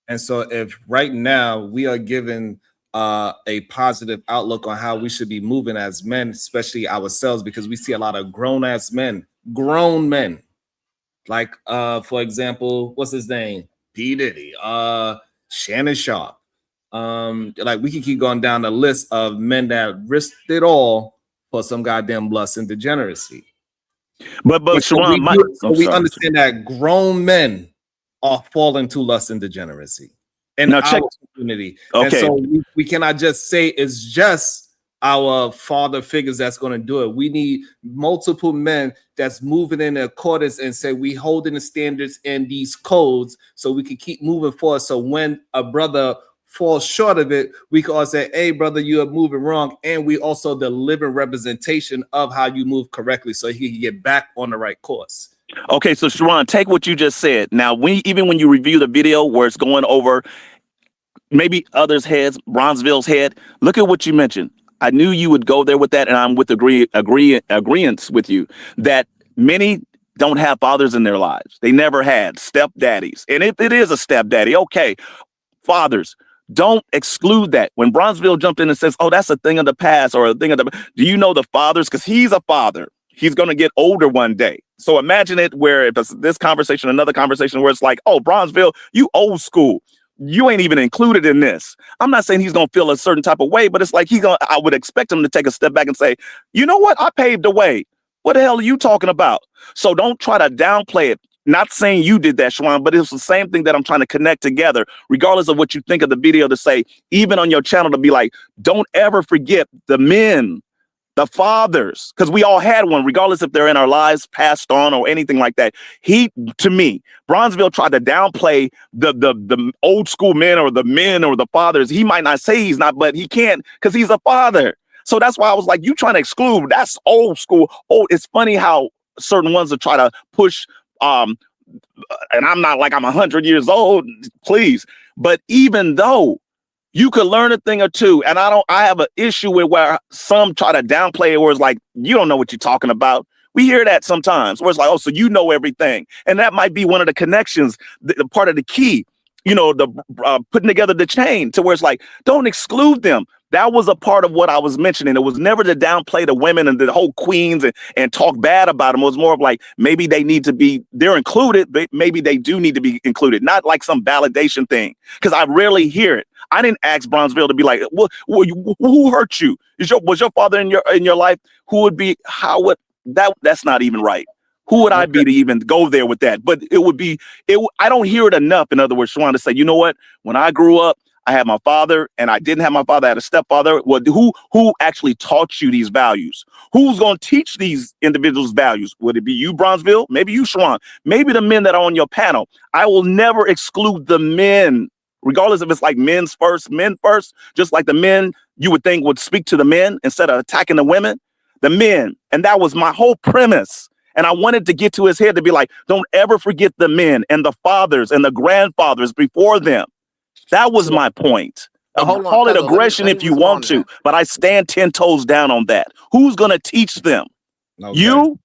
[SPEAKER 2] And so if right now we are given a positive outlook on how we should be moving as men, especially ourselves, because we see a lot of grown men. Like, for example, what's his name? P. Diddy, Shannon Sharp. Like we can keep going down the list of men that risked it all for some goddamn lust and degeneracy.
[SPEAKER 8] But Sharon,
[SPEAKER 2] we understand that grown men are falling to lust and degeneracy in our community. Okay. And so we cannot just say it's just our father figures that's going to do it. We need multiple men that's moving in accordance and say we holding the standards and these codes so we can keep moving forward. So when a brother falls short of it, we can all say, hey, brother, you are moving wrong. And we also the living representation of how you move correctly so he can get back on the right course.
[SPEAKER 8] Okay, so Sharon, take what you just said. Now, even when you review the video where it's going over maybe others' heads, Bronzeville's head, look at what you mentioned. I knew you would go there with that, and I'm with agreeance with you that many don't have fathers in their lives. They never had stepdaddies. And if it is a stepdaddy, okay, fathers, don't exclude that. When Bronzeville jumped in and says, oh, that's a thing of the past or a thing of the, do you know the fathers? Because he's a father. he's going to get older one day. So imagine it where if it's this conversation, another conversation where it's like, oh, Bronzeville, you old school. You ain't even included in this. I'm not saying he's going to feel a certain type of way, but it's like I would expect him to take a step back and say, you know what? I paved the way. What the hell are you talking about? So don't try to downplay it. Not saying you did that, Shawan, but it's the same thing that I'm trying to connect together, regardless of what you think of the video, to say, even on your channel, to be like, don't ever forget the men, the fathers, because we all had one, regardless if they're in our lives, passed on or anything like that. To me, Bronzeville tried to downplay the old school men or the fathers. He might not say he's not, but he can't because he's a father. So that's why I was like, you trying to exclude, that's old school. Oh, it's funny how certain ones will try to push, and I'm not like I'm 100 years old, please. But even though you could learn a thing or two, and I have an issue with where some try to downplay it, where it's like, you don't know what you're talking about. We hear that sometimes, where it's like, oh, so you know everything. And that might be one of the connections, the part of the key, the putting together the chain to where it's like, don't exclude them. That was a part of what I was mentioning. It was never to downplay the women and the whole queens and talk bad about them. It was more of like, maybe they're included, but maybe they do need to be included. Not like some validation thing, because I rarely hear it. I didn't ask Bronzeville to be like, who hurt you? Was your father in your life? That's not even right. Who would I be to even go there with that? But I don't hear it enough. In other words, Shawan, to say, you know what? When I grew up, I had my father, and I didn't have my father. I had a stepfather. Well, who actually taught you these values? Who's going to teach these individuals values? Would it be you, Bronzeville? Maybe you, Shawan? Maybe the men that are on your panel. I will never exclude the men, regardless if it's like men first, just like the men you would think would speak to the men instead of attacking the women, the men. And that was my whole premise. And I wanted to get to his head to be like, don't ever forget the men and the fathers and the grandfathers before them. That was my point. Call it aggression if you want to, but I stand 10 toes down on that. Who's going to teach them? Okay. You?
[SPEAKER 2] All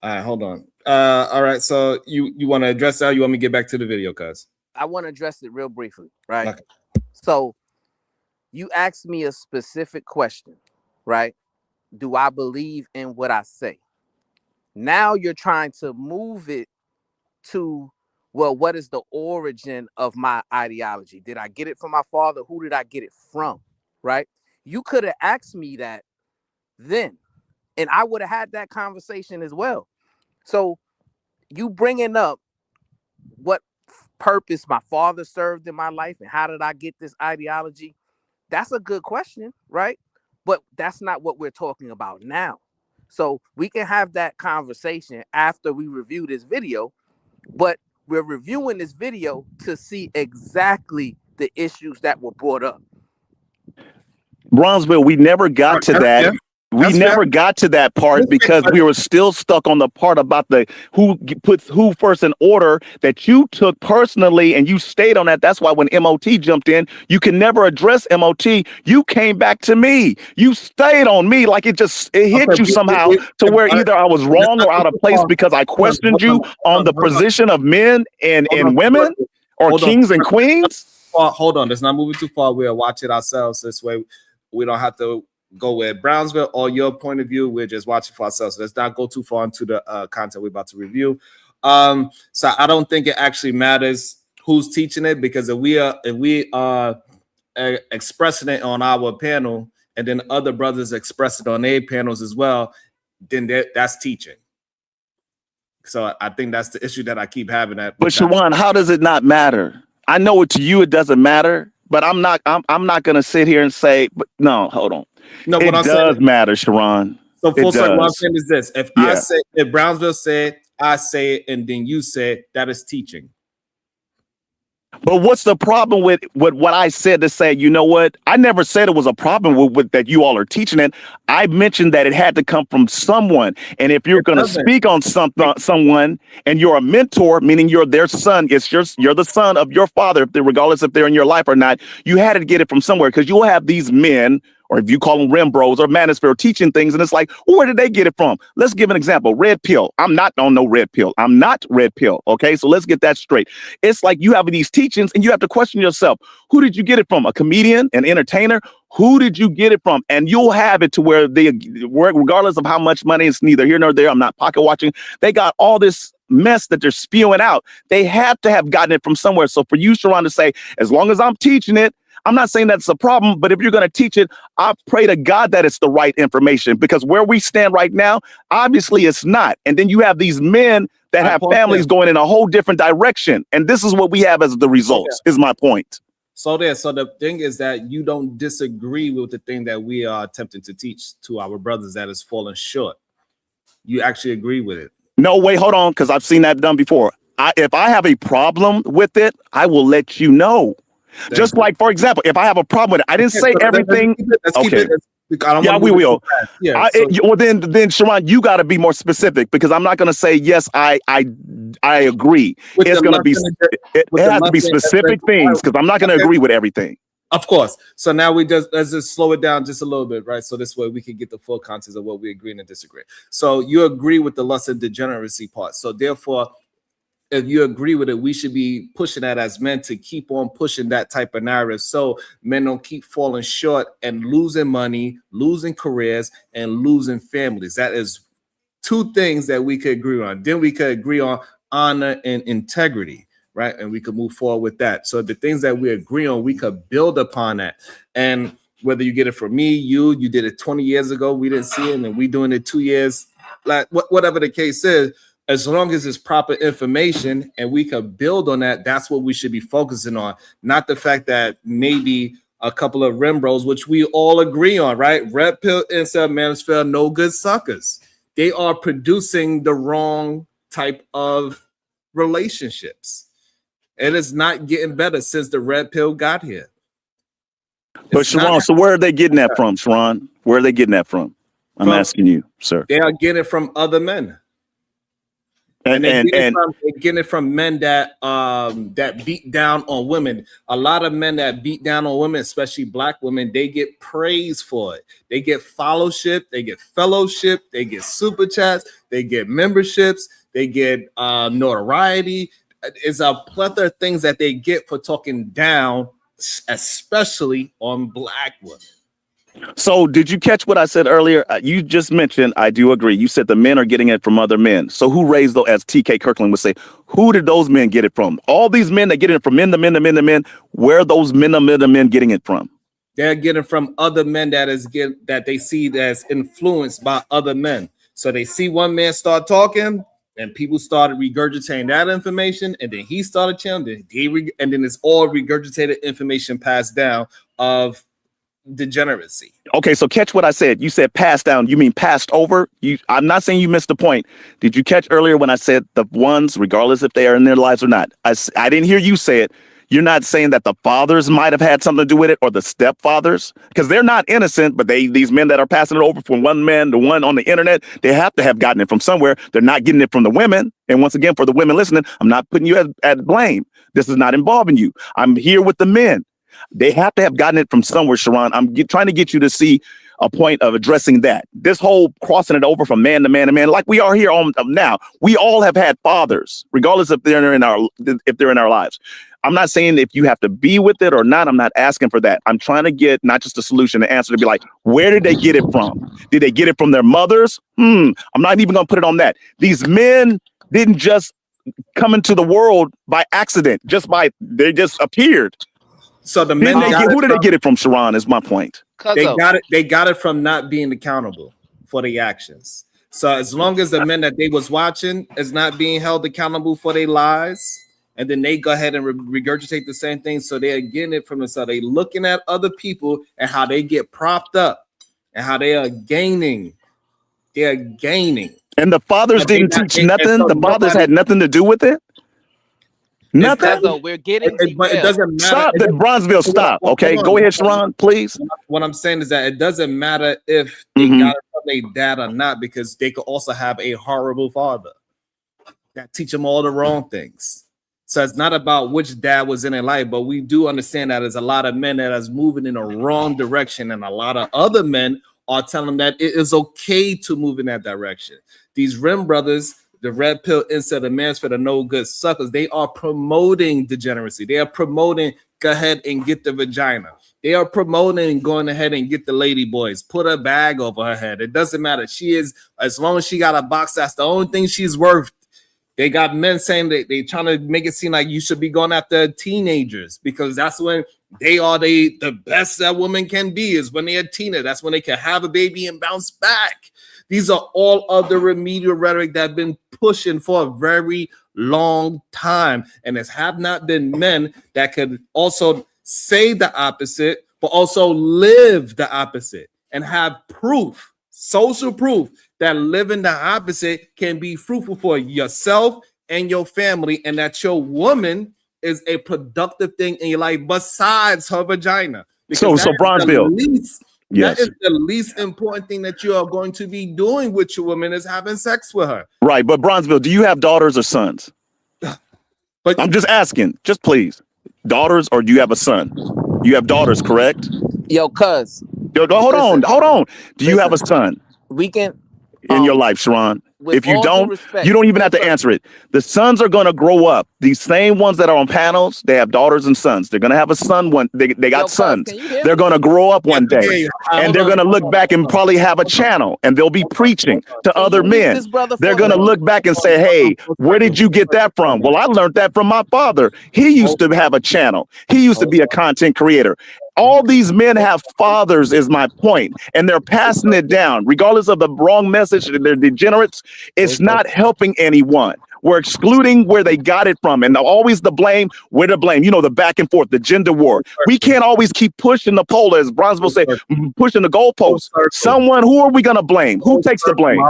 [SPEAKER 2] right, hold on. All right, so you want to address that? Or you want me to get back to the video, cuz?
[SPEAKER 4] I want to address it real briefly, right? Okay. So you asked me a specific question, right? Do I believe in what I say? Now you're trying to move it to, well, what is the origin of my ideology? Did I get it from my father? Who did I get it from? Right? You could have asked me that then, and I would have had that conversation as well. So you bringing up what purpose my father served in my life and how did I get this ideology? That's a good question, right? But that's not what we're talking about now. So we can have that conversation after we review this video, but we're reviewing this video to see exactly the issues that were brought up.
[SPEAKER 8] Bronzeville, we never got to that. Yeah. We never got to that part because we were still stuck on the part about the who puts who first in order that you took personally, and you stayed on that. That's why when MOT jumped in, you can never address MOT. You came back to me. You stayed on me like it hit you somehow to where either I was wrong or out of place because I questioned you on the position of men and women or kings and queens.
[SPEAKER 2] Hold on, let's not move it too far. We'll watch it ourselves. This way we don't have to go with Brownsville or your point of view. We're just watching for ourselves. Let's not go too far into the content we're about to review. So I don't think it actually matters who's teaching it, because if we are expressing it on our panel and then other brothers express it on their panels as well, then that's teaching. So I think that's the issue that I keep having. But
[SPEAKER 8] Shawan, how does it not matter? I know to you it doesn't matter, but I'm not gonna sit here and say, but no, hold on. No, it does matter, Sharon.
[SPEAKER 2] So full circle, what I'm saying is this: if Brownsville said, I say it, and then you said, that is teaching.
[SPEAKER 8] But what's the problem with what I said to say, you know what? I never said it was a problem with that you all are teaching it. I mentioned that it had to come from someone. And if you're going to speak on someone and you're a mentor, meaning you're their son, you're the son of your father, regardless if they're in your life or not, you had to get it from somewhere, because you'll have these men or if you call them rim bros or manosphere, teaching things, and it's like, well, where did they get it from? Let's give an example. Red pill. I'm not on no red pill. I'm not red pill. Okay, so let's get that straight. It's like you have these teachings and you have to question yourself. Who did you get it from? A comedian, an entertainer? Who did you get it from? And you'll have it to where they, regardless of how much money, it's neither here nor there. I'm not pocket watching. They got all this mess that they're spewing out. They have to have gotten it from somewhere. So for you, Sharon, to say, as long as I'm teaching it, I'm not saying that's a problem, but if you're going to teach it, I pray to God that it's the right information, because where we stand right now, obviously it's not. And then you have these men that have families going in a whole different direction. And this is what we have as the results, is my point.
[SPEAKER 2] So the thing is that you don't disagree with the thing that we are attempting to teach to our brothers that is falling short. You actually agree with it.
[SPEAKER 8] No, wait, hold on, because I've seen that done before. If I have a problem with it, I will let you know. Just like, for example, if I have a problem with it, I didn't say everything. Okay. Yeah, we will.
[SPEAKER 2] Yeah,
[SPEAKER 8] well, then, Sharon, you got to be more specific, because I'm not going to say yes. I agree. It's going to be. It has to be specific things, because I'm not going to agree with everything.
[SPEAKER 2] Of course. So now let's just slow it down just a little bit, right? So this way we can get the full context of what we agree and disagree. So you agree with the lust and degeneracy part. So therefore, if you agree with it, we should be pushing that as men to keep on pushing that type of narrative, so men don't keep falling short and losing money, losing careers, and losing families. That is two things that we could agree on. Then we could agree on honor and integrity, right? And we could move forward with that. So the things that we agree on, we could build upon that. And whether you get it from me, you did it 20 years ago, we didn't see it, and we doing it 2 years, like whatever the case is, as long as it's proper information and we could build on that, that's what we should be focusing on. Not the fact that maybe a couple of rim bros, which we all agree on, right? Red pill, incel, manosphere, no good suckers. They are producing the wrong type of relationships. And it's not getting better since the red pill got here.
[SPEAKER 8] But Sharon, so where are they getting that from, Sharon? Where are they getting that from? I'm asking you, sir.
[SPEAKER 2] They are getting it from other men. And they're getting it from men that beat down on women. A lot of men that beat down on women, especially black women, they get praise for it. They get fellowship, they get super chats, they get memberships, they get notoriety. It's a plethora of things that they get for talking down, especially on black women.
[SPEAKER 8] So did you catch what I said earlier? You just mentioned, I do agree. You said the men are getting it from other men. So who raised those, as TK Kirkland would say, who did those men get it from? All these men that get it from men to men to men to men, where are those men to men getting it from?
[SPEAKER 2] They're getting from other men that they see that's influenced by other men. So they see one man start talking, and people started regurgitating that information, and then he started chanting, and then it's all regurgitated information passed down of degeneracy.
[SPEAKER 8] Okay, so catch what I said. You said passed down. You mean passed over? I'm not saying you missed the point. Did you catch earlier when I said the ones, regardless if they are in their lives or not? I didn't hear you say it. You're not saying that the fathers might have had something to do with it, or the stepfathers, because they're not innocent, but these men that are passing it over from one man to one on the internet, they have to have gotten it from somewhere. They're not getting it from the women. And once again, for the women listening, I'm not putting you at blame. This is not involving you. I'm here with the men. They have to have gotten it from somewhere, Sharon. I'm trying to get you to see a point of addressing that. This whole crossing it over from man to man to man, like we are here on now. We all have had fathers, regardless if they're in our lives. I'm not saying if you have to be with it or not. I'm not asking for that. I'm trying to get not just a solution, an answer to be like, where did they get it from? Did they get it from their mothers? I'm not even going to put it on that. These men didn't just come into the world by accident, they just appeared.
[SPEAKER 2] So the men,
[SPEAKER 8] who did they get it from, Sharon, is my point.
[SPEAKER 2] They got it from not being accountable for the actions. So as long as the men that they was watching is not being held accountable for their lies, and then they go ahead and regurgitate the same thing, so they're getting it from themselves. They looking at other people and how they get propped up and how they are gaining. They're gaining.
[SPEAKER 8] And the fathers didn't teach nothing. The fathers had nothing to do with it. Nothing.
[SPEAKER 4] We're getting.
[SPEAKER 2] But it doesn't matter.
[SPEAKER 8] Stop, Bronzeville. Stop. Okay, go ahead, Sharon, please.
[SPEAKER 2] What I'm saying is that it doesn't matter if they got it from their dad or not, because they could also have a horrible father that teach them all the wrong things. So it's not about which dad was in their life, but we do understand that there's a lot of men that is moving in a wrong direction, and a lot of other men are telling them that it is okay to move in that direction. These Rim brothers, the red pill instead of Mansfield, the no good suckers, they are promoting degeneracy. They are promoting go ahead and get the vagina. They are promoting going ahead and get the lady boys, put a bag over her head. It doesn't matter. She is, as long as she got a box, that's the only thing she's worth. They got men saying that they trying to make it seem like you should be going after teenagers because that's when they are the best that women can be, is when they're a teenager. That's when they can have a baby and bounce back. These are all other remedial rhetoric that have been pushing for a very long time. And there have not been men that could also say the opposite, but also live the opposite and have proof, social proof, that living the opposite can be fruitful for yourself and your family, and that your woman is a productive thing in your life besides her vagina.
[SPEAKER 8] So Bronzeville,
[SPEAKER 2] that is the least important thing that you are going to be doing with your woman, is having sex with her.
[SPEAKER 8] Right, but Bronzeville, do you have daughters or sons?
[SPEAKER 2] But
[SPEAKER 8] I'm just asking, just please, daughters, or do you have a son? You have daughters, correct?
[SPEAKER 4] Yo, cuz.
[SPEAKER 8] Yo, hold on. Do you have a son?
[SPEAKER 4] We can
[SPEAKER 8] in your life, Sharon. If you don't,
[SPEAKER 4] respect,
[SPEAKER 8] you don't even have to answer it. The sons are going to grow up. These same ones that are on panels, they have daughters and sons. They're going to have a son one. They got sons. They're going to grow up one day, and they're going to look back and probably have a channel, and they'll be preaching to other men. They're going to look back and say, "Hey, where did you get that from?" Well, I learned that from my father. He used to have a channel. He used to be a content creator. All these men have fathers, is my point, and they're passing it down, regardless of the wrong message. They're degenerates. It's not helping anyone. We're excluding where they got it from, and always the blame. Where to blame? You know, the back and forth, the gender war. We can't always keep pushing the polar, as Bronzeville say, pushing the goalposts. Someone, who are we gonna blame? Who takes the blame?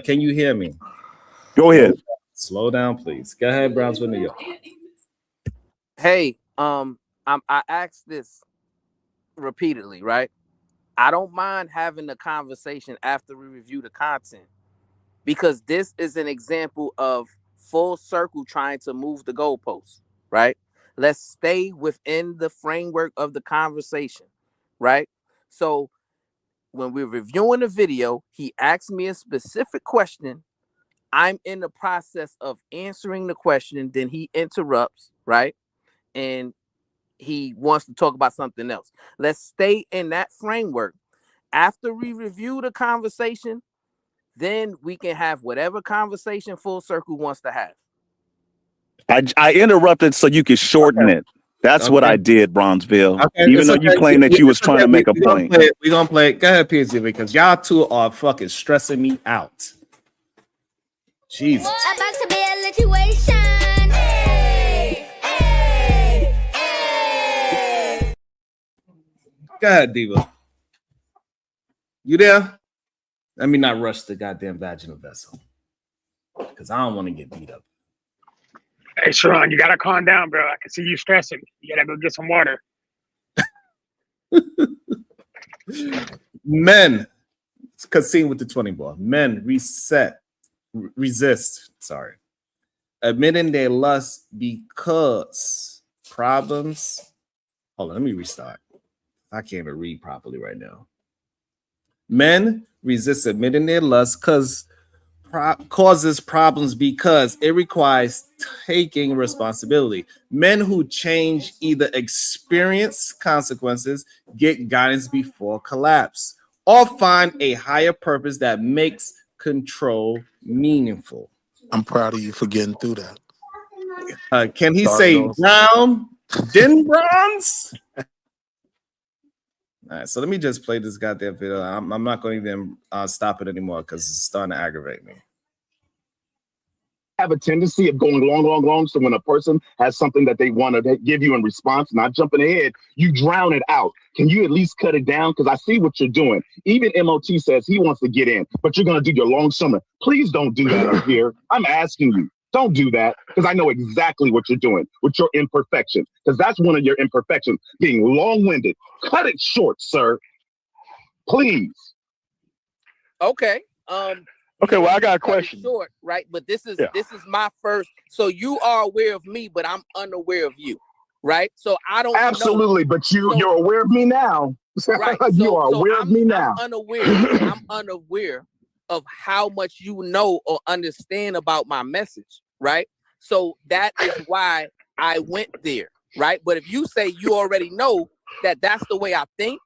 [SPEAKER 2] Can you hear me?
[SPEAKER 8] Go ahead.
[SPEAKER 2] Slow down, please. Go ahead, Brownsville, New York.
[SPEAKER 4] Hey, I asked this repeatedly, right? I don't mind having the conversation after we review the content, because this is an example of full circle trying to move the goalposts, right? Let's stay within the framework of the conversation, right? So when we're reviewing the video, he asked me a specific question. I'm in the process of answering the question. Then he interrupts, right? And he wants to talk about something else. Let's stay in that framework. After we review the conversation, then we can have whatever conversation Full Circle wants to have.
[SPEAKER 8] I interrupted so you could shorten it. That's what I did, Bronzeville. Even though you claim that you was trying to make a point.
[SPEAKER 2] We're gonna play it. Go ahead, PhD, because y'all two are fucking stressing me out. Jesus.
[SPEAKER 3] About to be a situation. Hey, hey, hey.
[SPEAKER 2] Go ahead, Diva. You there? Let me not rush the goddamn vaginal vessel, because I don't want to get beat up.
[SPEAKER 9] Hey, Sharon, you gotta calm down, bro. I can see you stressing. You gotta go get some water.
[SPEAKER 2] Men, Casine with the 20 ball. Men resist. Admitting their lust because problems. Hold on, let me restart. I can't even read properly right now. Men resist admitting their lust because causes problems because it requires taking responsibility. Men who change either experience consequences, get guidance before collapse, or find a higher purpose that makes control meaningful.
[SPEAKER 14] I'm proud of you for getting through that.
[SPEAKER 2] Can he say brown, then bronze? All right, so let me just play this goddamn video. I'm not going to even stop it anymore because it's starting to aggravate me.
[SPEAKER 11] Have a tendency of going long. So when a person has something that they want to give you in response, not jumping ahead, you drown it out. Can you at least cut it down? Because I see what you're doing. Even MOT says he wants to get in, but you're going to do your long summer. Please don't do that up here. I'm asking you. Don't do that, because I know exactly what you're doing with your imperfection, because that's one of your imperfections, being long-winded. Cut it short, sir. Please.
[SPEAKER 4] Okay.
[SPEAKER 13] Okay, well, I got a
[SPEAKER 4] cut it
[SPEAKER 13] question.
[SPEAKER 4] short, right? But this is
[SPEAKER 13] Yeah.
[SPEAKER 4] my first. So you are aware of me, but I'm unaware of you, right? So I don't know.
[SPEAKER 11] Absolutely, but you're aware of me now.
[SPEAKER 4] Right.
[SPEAKER 11] You are aware of me now.
[SPEAKER 4] I'm unaware of how much you know or understand about my message, right? So that is why I went there, right? But if you say you already know that that's the way I think,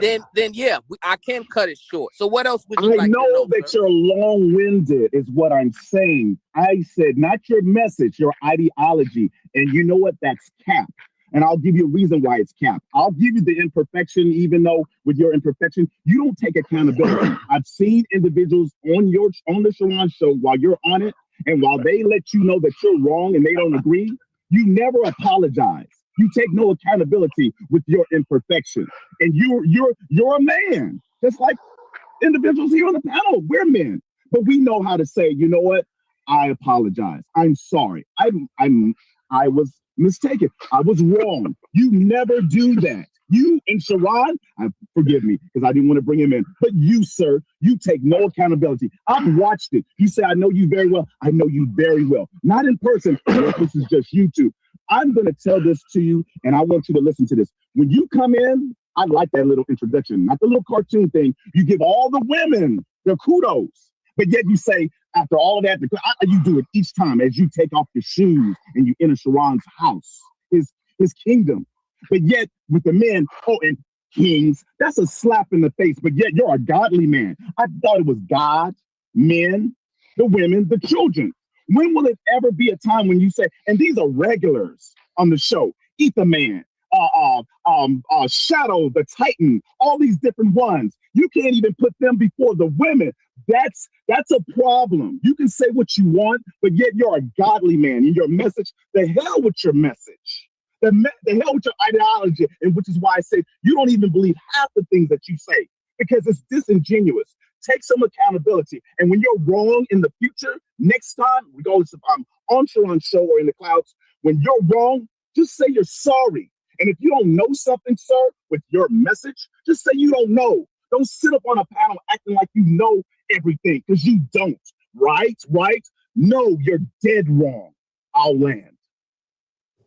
[SPEAKER 4] then yeah, I can cut it short. So what else would you like to know,
[SPEAKER 11] that
[SPEAKER 4] sir?
[SPEAKER 11] you're long-winded is what I'm saying. I said not your message, your ideology. And you know what? That's cap. And I'll give you a reason why it's cap. I'll give you the imperfection, even though with your imperfection, you don't take accountability. I've seen individuals on the Sharon show while you're on it, and while they let you know that you're wrong and they don't agree, you never apologize. You take no accountability with your imperfection. And you're a man, just like individuals here on the panel. We're men, but we know how to say, you know what? I apologize. I'm sorry. I was mistaken. I was wrong. You never do that. You and Sharon, forgive me because I didn't want to bring him in, but you, sir, you take no accountability. I've watched it. You say, I know you very well. I know you very well. Not in person. This is just YouTube. I'm going to tell this to you, and I want you to listen to this. When you come in, I like that little introduction, not the little cartoon thing. You give all the women their kudos, but yet you say, after all of that, you do it each time as you take off your shoes and you enter Sharon's house, his kingdom. But yet with the men, and kings, that's a slap in the face, but yet you're a godly man. I thought it was God, men, the women, the children. When will it ever be a time when you say, and these are regulars on the show, Ether Man, Shadow, the Titan, all these different ones. You can't even put them before the women. That's a problem. You can say what you want, but yet you're a godly man. And your message, the hell with your message. The hell with your ideology, and which is why I say you don't even believe half the things that you say because it's disingenuous. Take some accountability, and when you're wrong in the future, next time, regardless if I'm on Sharon's show or in the clouds, when you're wrong, just say you're sorry. And if you don't know something, sir, with your message, just say you don't know. Don't sit up on a panel acting like you know everything because you don't. Right? No, you're dead wrong. I'll land.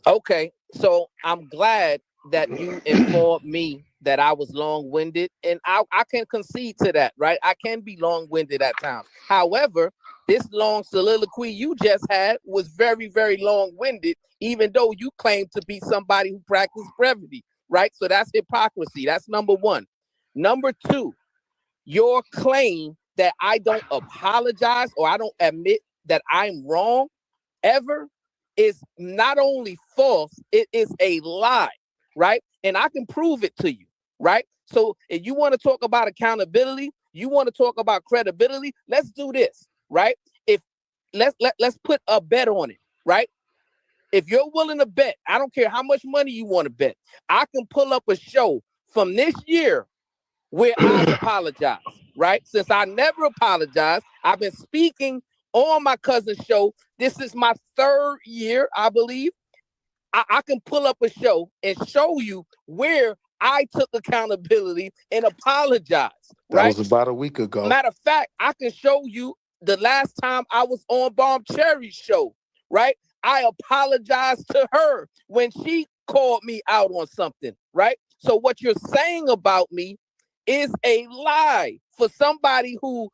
[SPEAKER 4] Okay, so I'm glad that you informed me that I was long-winded, and I can concede to that, right? I can be long-winded at times. However, this long soliloquy you just had was very, very long-winded, even though you claim to be somebody who practiced brevity, right? So that's hypocrisy. That's number one. Number two, your claim that I don't apologize or I don't admit that I'm wrong ever is not only false, it is a lie, right? And I can prove it to you, right? So if you want to talk about accountability, you want to talk about credibility, let's do this, right? If let's put a bet on it, right? If you're willing to bet, I don't care how much money you want to bet, I can pull up a show from this year where I apologize, right? Since I never apologized, I've been speaking on my cousin's show. This is my third year, I believe. I can pull up a show and show you where I took accountability and apologized.
[SPEAKER 14] That
[SPEAKER 4] right?
[SPEAKER 14] was about a week ago.
[SPEAKER 4] Matter of fact, I can show you the last time I was on Bomb Cherry's show, right? I apologized to her when she called me out on something, right? So what you're saying about me is a lie for somebody who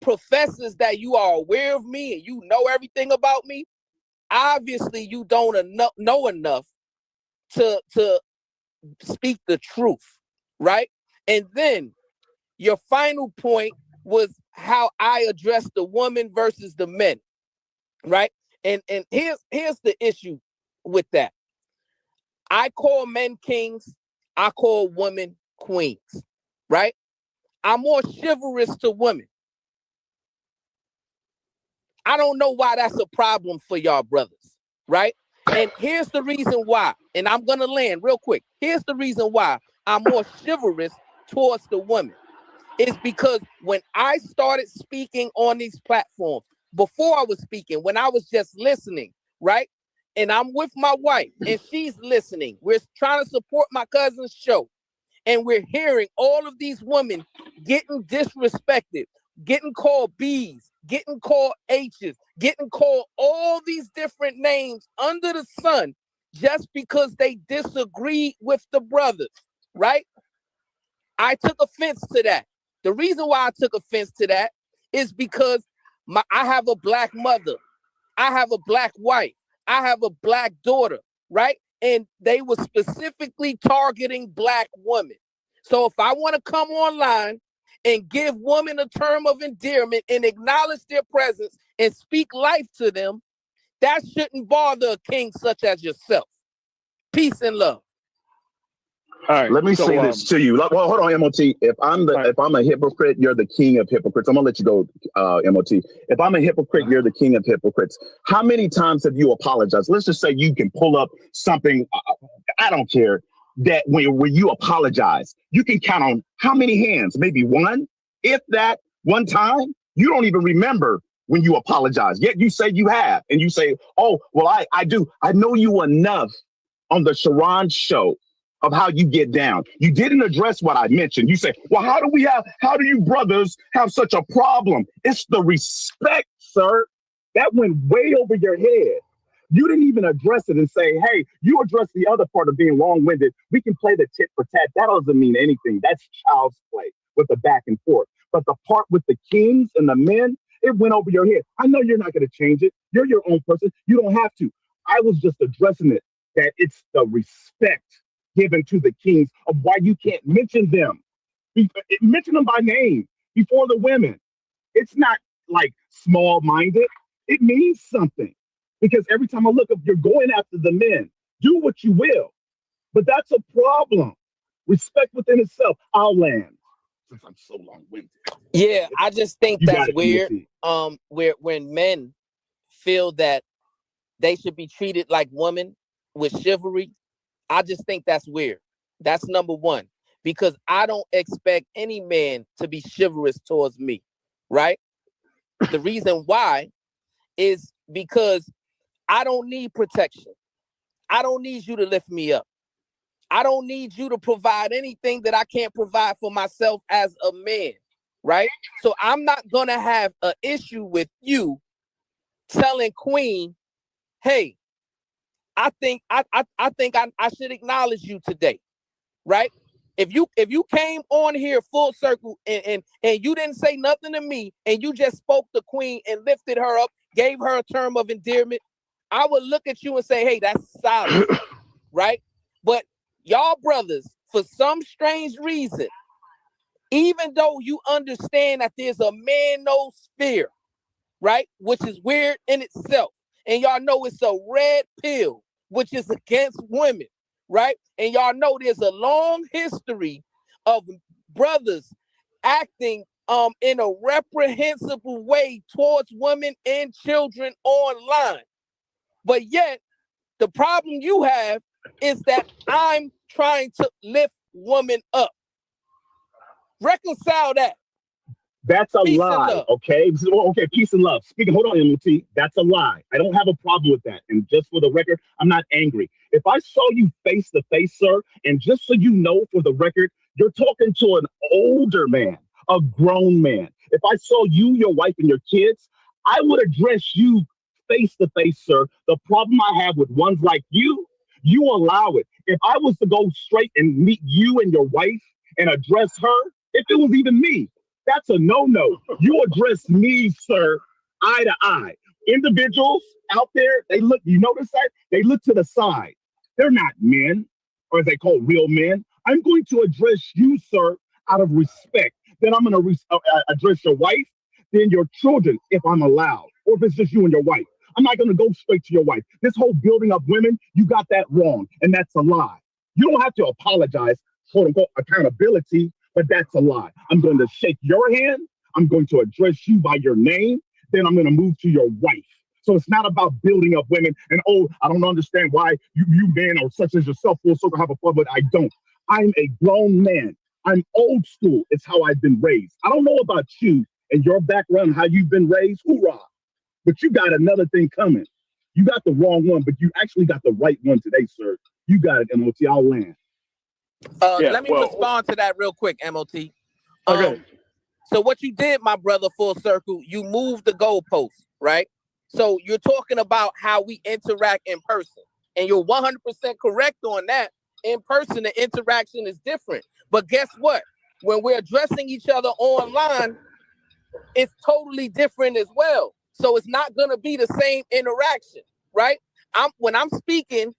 [SPEAKER 4] professes that you are aware of me and you know everything about me. Obviously, you don't know enough to speak the truth, right? And then your final point was how I address the woman versus the men, right? And here's the issue with that. I call men kings, I call women queens, right? I'm more chivalrous to women. I don't know why that's a problem for y'all brothers, right? And here's the reason why, and I'm gonna land real quick. Here's the reason why I'm more chivalrous towards the women. It's because when I started speaking on these platforms, before I was speaking, when I was just listening, right? And I'm with my wife and she's listening. We're trying to support my cousin's show. And we're hearing all of these women getting disrespected getting called B's, getting called H's, getting called all these different names under the sun just because they disagreed with the brothers, right? I took offense to that. The reason why I took offense to that is because I have a black mother. I have a black wife. I have a black daughter, right? And they were specifically targeting black women. So if I want to come online and give women a term of endearment and acknowledge their presence and speak life to them, that shouldn't bother a king such as yourself. Peace and love.
[SPEAKER 13] All right,
[SPEAKER 11] let me say this to you. Well, hold on, MOT. If I'm a hypocrite, you're the king of hypocrites. I'm gonna let you go, MOT. If I'm a hypocrite, you're the king of hypocrites. How many times have you apologized? Let's just say you can pull up something. I don't care that when you apologize, you can count on how many hands? Maybe one, if that, one time. You don't even remember when you apologize. Yet you say you have, and you say, "Oh, well, I do. I know you enough on the Sharon show." Of how you get down. You didn't address what I mentioned. You say, well, how do you brothers have such a problem? It's the respect, sir. That went way over your head. You didn't even address it and say, hey, you address the other part of being long-winded. We can play the tit for tat. That doesn't mean anything. That's child's play with the back and forth. But the part with the kings and the men, it went over your head. I know you're not going to change it. You're your own person. You don't have to. I was just addressing it, that it's the respect given to the kings of why you can't mention them. Mention them by name before the women. It's not like small-minded. It means something. Because every time I look up, you're going after the men. Do what you will. But that's a problem. Respect within itself. I'll land. Since I'm so long-winded.
[SPEAKER 4] Yeah, I just think that's weird. Where when men feel that they should be treated like women with chivalry, I just think that's weird. That's number one, because I don't expect any man to be chivalrous towards me, right? The reason why is because I don't need protection. I don't need you to lift me up. I don't need you to provide anything that I can't provide for myself as a man, right? So I'm not going to have an issue with you telling Queen, hey, I think I should acknowledge you today, right? If you came on here full circle and you didn't say nothing to me and you just spoke to Queen and lifted her up, gave her a term of endearment, I would look at you and say, hey, that's solid, right? But y'all brothers, for some strange reason, even though you understand that there's a manosphere, right, which is weird in itself, and y'all know it's a red pill, which is against women, right? And y'all know there's a long history of brothers acting in a reprehensible way towards women and children online. But yet, the problem you have is that I'm trying to lift women up. Reconcile that.
[SPEAKER 11] That's a lie, okay? Okay, peace and love. Speaking, hold on, MOT. That's a lie. I don't have a problem with that. And just for the record, I'm not angry. If I saw you face to face, sir, and just so you know, for the record, you're talking to an older man, a grown man. If I saw you, your wife, and your kids, I would address you face to face, sir. The problem I have with ones like you allow it. If I was to go straight and meet you and your wife and address her, if it was even me, that's a no-no. You address me, sir, eye to eye. Individuals out there, they look, you notice that? They look to the side. They're not men, or as they call real men. I'm going to address you, sir, out of respect. Then I'm going to address your wife, then your children, if I'm allowed, or if it's just you and your wife. I'm not going to go straight to your wife. This whole building up women, you got that wrong, and that's a lie. You don't have to apologize, quote unquote, accountability, but that's a lie. I'm going to shake your hand. I'm going to address you by your name. Then I'm going to move to your wife. So it's not about building up women and, oh, I don't understand why you men or such as yourself full circle have a problem, but I don't. I'm a grown man. I'm old school. It's how I've been raised. I don't know about you and your background, how you've been raised. Hoorah. But you got another thing coming. You got the wrong one, but you actually got the right one today, sir. You got it, MOT. I'll land.
[SPEAKER 4] Let me respond to that real quick, MOT.
[SPEAKER 13] Okay.
[SPEAKER 4] So what you did, my brother, full circle, you moved the goalpost, right? So you're talking about how we interact in person. And you're 100% correct on that. In person, the interaction is different. But guess what? When we're addressing each other online, it's totally different as well. So it's not going to be the same interaction, right? When I'm speaking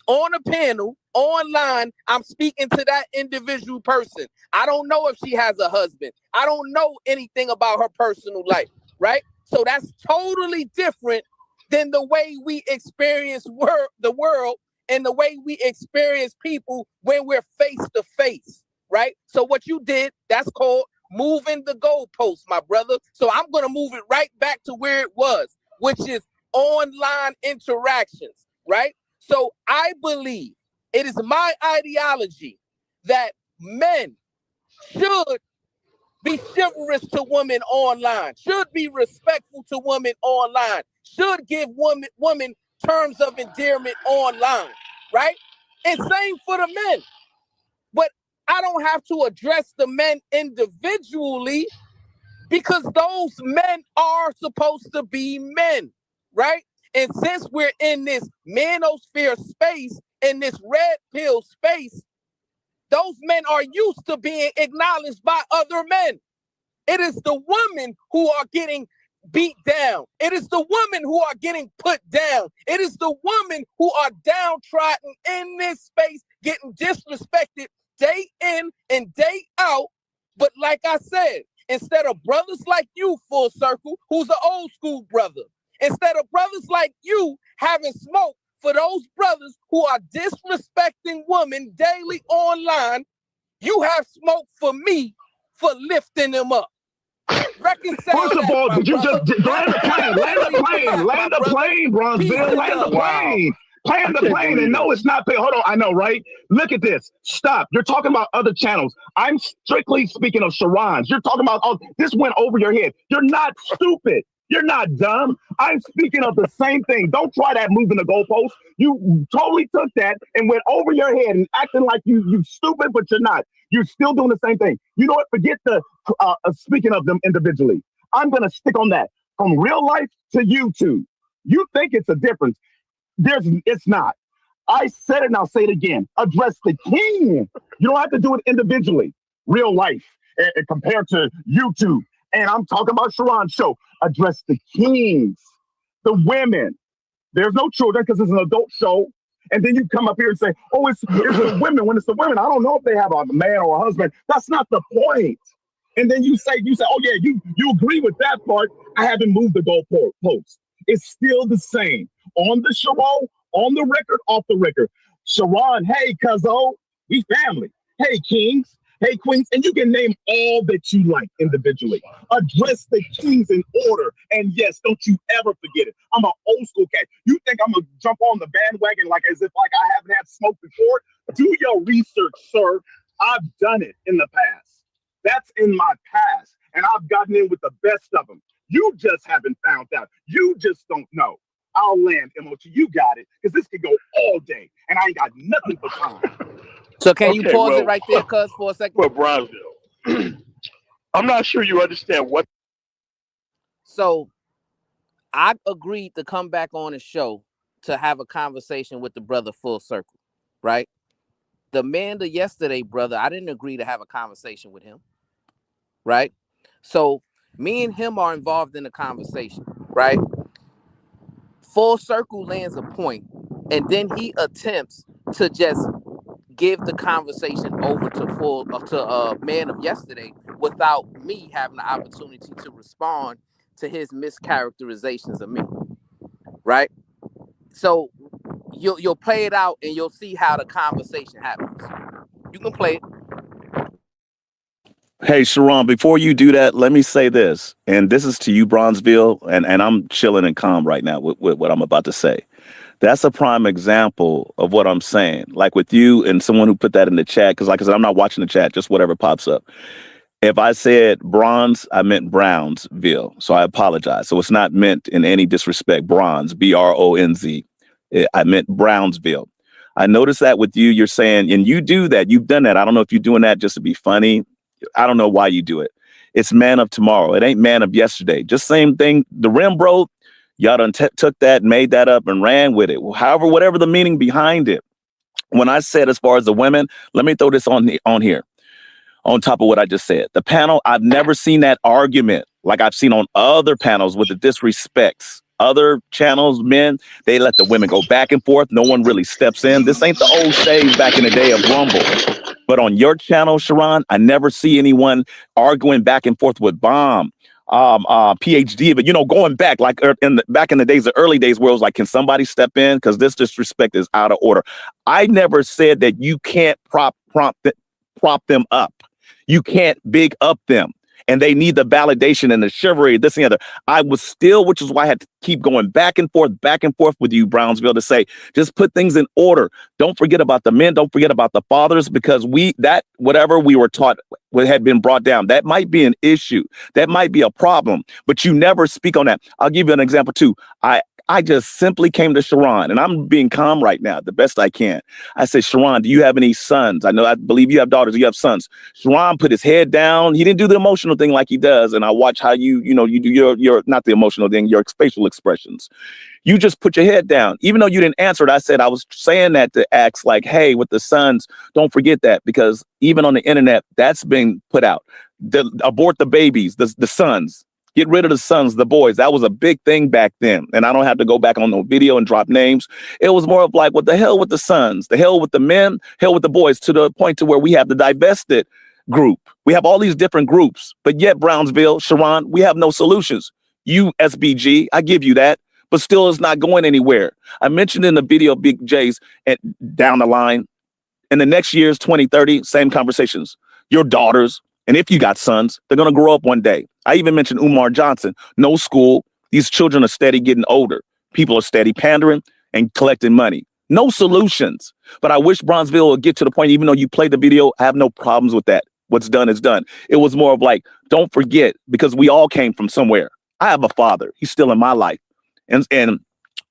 [SPEAKER 4] on a panel, online, I'm speaking to that individual person. I don't know if she has a husband. I don't know anything about her personal life, right? So that's totally different than the way we experience the world and the way we experience people when we're face to face, right? So what you did, that's called moving the goalpost, my brother. So I'm going to move it right back to where it was, which is online interactions, right? So I believe it is my ideology that men should be chivalrous to women online, should be respectful to women online, should give women terms of endearment online, right? And same for the men. But I don't have to address the men individually because those men are supposed to be men, right? And since we're in this manosphere space, in this red pill space, those men are used to being acknowledged by other men. It is the women who are getting beat down. It is the women who are getting put down. It is the women who are downtrodden in this space, getting disrespected day in and day out. But like I said, instead of brothers like you, full circle, who's an old school brother, instead of brothers like you having smoke for those brothers who are disrespecting women daily online, you have smoke for me for lifting them up. Reconcile.
[SPEAKER 11] First of all, did you just land the plane? Land the plane, Bronzeville. Land the plane. Land the plane. And no, it's not. Hold on. I know, right? Look at this. Stop. You're talking about other channels. I'm strictly speaking of Sharon's. You're talking about, oh, this went over your head. You're not stupid. You're not dumb. I'm speaking of the same thing. Don't try that moving the goalpost. You totally took that and went over your head and acting like you stupid, but you're not. You're still doing the same thing. You know what? Forget the speaking of them individually. I'm going to stick on that. From real life to YouTube. You think it's a difference. It's not. I said it and I'll say it again. Address the king. You don't have to do it individually. Real life compared to YouTube. And I'm talking about Sharon's show. Address the kings, the women. There's no children because it's an adult show. And then you come up here and say, oh, it's the women. When it's the women, I don't know if they have a man or a husband. That's not the point. And then you say, oh, yeah, you agree with that part. I haven't moved the goalpost. It's still the same. On the show, on the record, off the record. Sharon, hey, cuzzo, we family. Hey, kings. Hey, queens, and you can name all that you like individually. Address the kings in order. And yes, don't you ever forget it. I'm an old school cat. You think I'm going to jump on the bandwagon as if I haven't had smoke before? Do your research, sir. I've done it in the past. That's in my past. And I've gotten in with the best of them. You just haven't found out. You just don't know. I'll land, MOT. You got it. Because this could go all day. And I ain't got nothing but time.
[SPEAKER 4] So can you pause it right there, cuz, for a second?
[SPEAKER 13] For Bronzeville, I'm not sure you understand what.
[SPEAKER 4] So I agreed to come back on the show to have a conversation with the brother full circle, right? The man to yesterday, brother, I didn't agree to have a conversation with him, right? So me and him are involved in the conversation, right? Full circle lands a point, and then he attempts to just give the conversation over to man of yesterday without me having the opportunity to respond to his mischaracterizations of me, right? So you'll play it out and you'll see how the conversation happens. You can play it.
[SPEAKER 8] Hey, Sharon, before you do that, let me say this, and this is to you, Bronzeville, and I'm chilling and calm right now with what I'm about to say. That's a prime example of what I'm saying. Like with you and someone who put that in the chat, because like I said, I'm not watching the chat, just whatever pops up. If I said bronze, I meant Brownsville. So I apologize. So it's not meant in any disrespect, bronze, B-R-O-N-Z. I meant Brownsville. I noticed that with you, you're saying, and you do that, you've done that. I don't know if you're doing that just to be funny. I don't know why you do it. It's man of tomorrow. It ain't man of yesterday. Just same thing. The rim broke. Y'all done took that, made that up, and ran with it. However, whatever the meaning behind it. When I said as far as the women, let me throw this on here. On top of what I just said, the panel, I've never seen that argument like I've seen on other panels with the disrespects. Other channels, men, they let the women go back and forth. No one really steps in. This ain't the old shade back in the day of Rumble. But on your channel, Sharon, I never see anyone arguing back and forth with Bomb, PhD. But, you know, going back like back in the days, the early days where it was like, can somebody step in? Because this disrespect is out of order. I never said that you can't prop them up. You can't big up them. And they need the validation and the chivalry, this and the other. I was still, which is why I had to keep going back and forth with you, Brownsville, to say, just put things in order. Don't forget about the men. Don't forget about the fathers, because whatever we were taught had been brought down. That might be an issue. That might be a problem, but you never speak on that. I'll give you an example too. I just simply came to Sharon, and I'm being calm right now, the best I can. I said, Sharon, do you have any sons? I believe you have daughters. You have sons. Sharon put his head down. He didn't do the emotional thing like he does. And I watch how you do your not the emotional thing, your facial expressions. You just put your head down. Even though you didn't answer it, I said, I was saying that to ask like, hey, with the sons, don't forget that, because even on the internet, that's being put out. Abort the babies, the sons. Get rid of the sons, the boys. That was a big thing back then. And I don't have to go back on no video and drop names. It was more of like, what the hell with the sons, the hell with the men, hell with the boys, to the point to where we have the divested group. We have all these different groups, but yet Brownsville, Sharon, we have no solutions. You, SBG, I give you that, but still it's not going anywhere. I mentioned in the video, Big J's, and down the line, in the next year's 2030, same conversations. Your daughters, and if you got sons, they're going to grow up one day. I even mentioned Umar Johnson. No school. These children are steady getting older. People are steady pandering and collecting money. No solutions. But I wish Brownsville would get to the point, even though you played the video, I have no problems with that. What's done is done. It was more of like, don't forget, because we all came from somewhere. I have a father. He's still in my life. And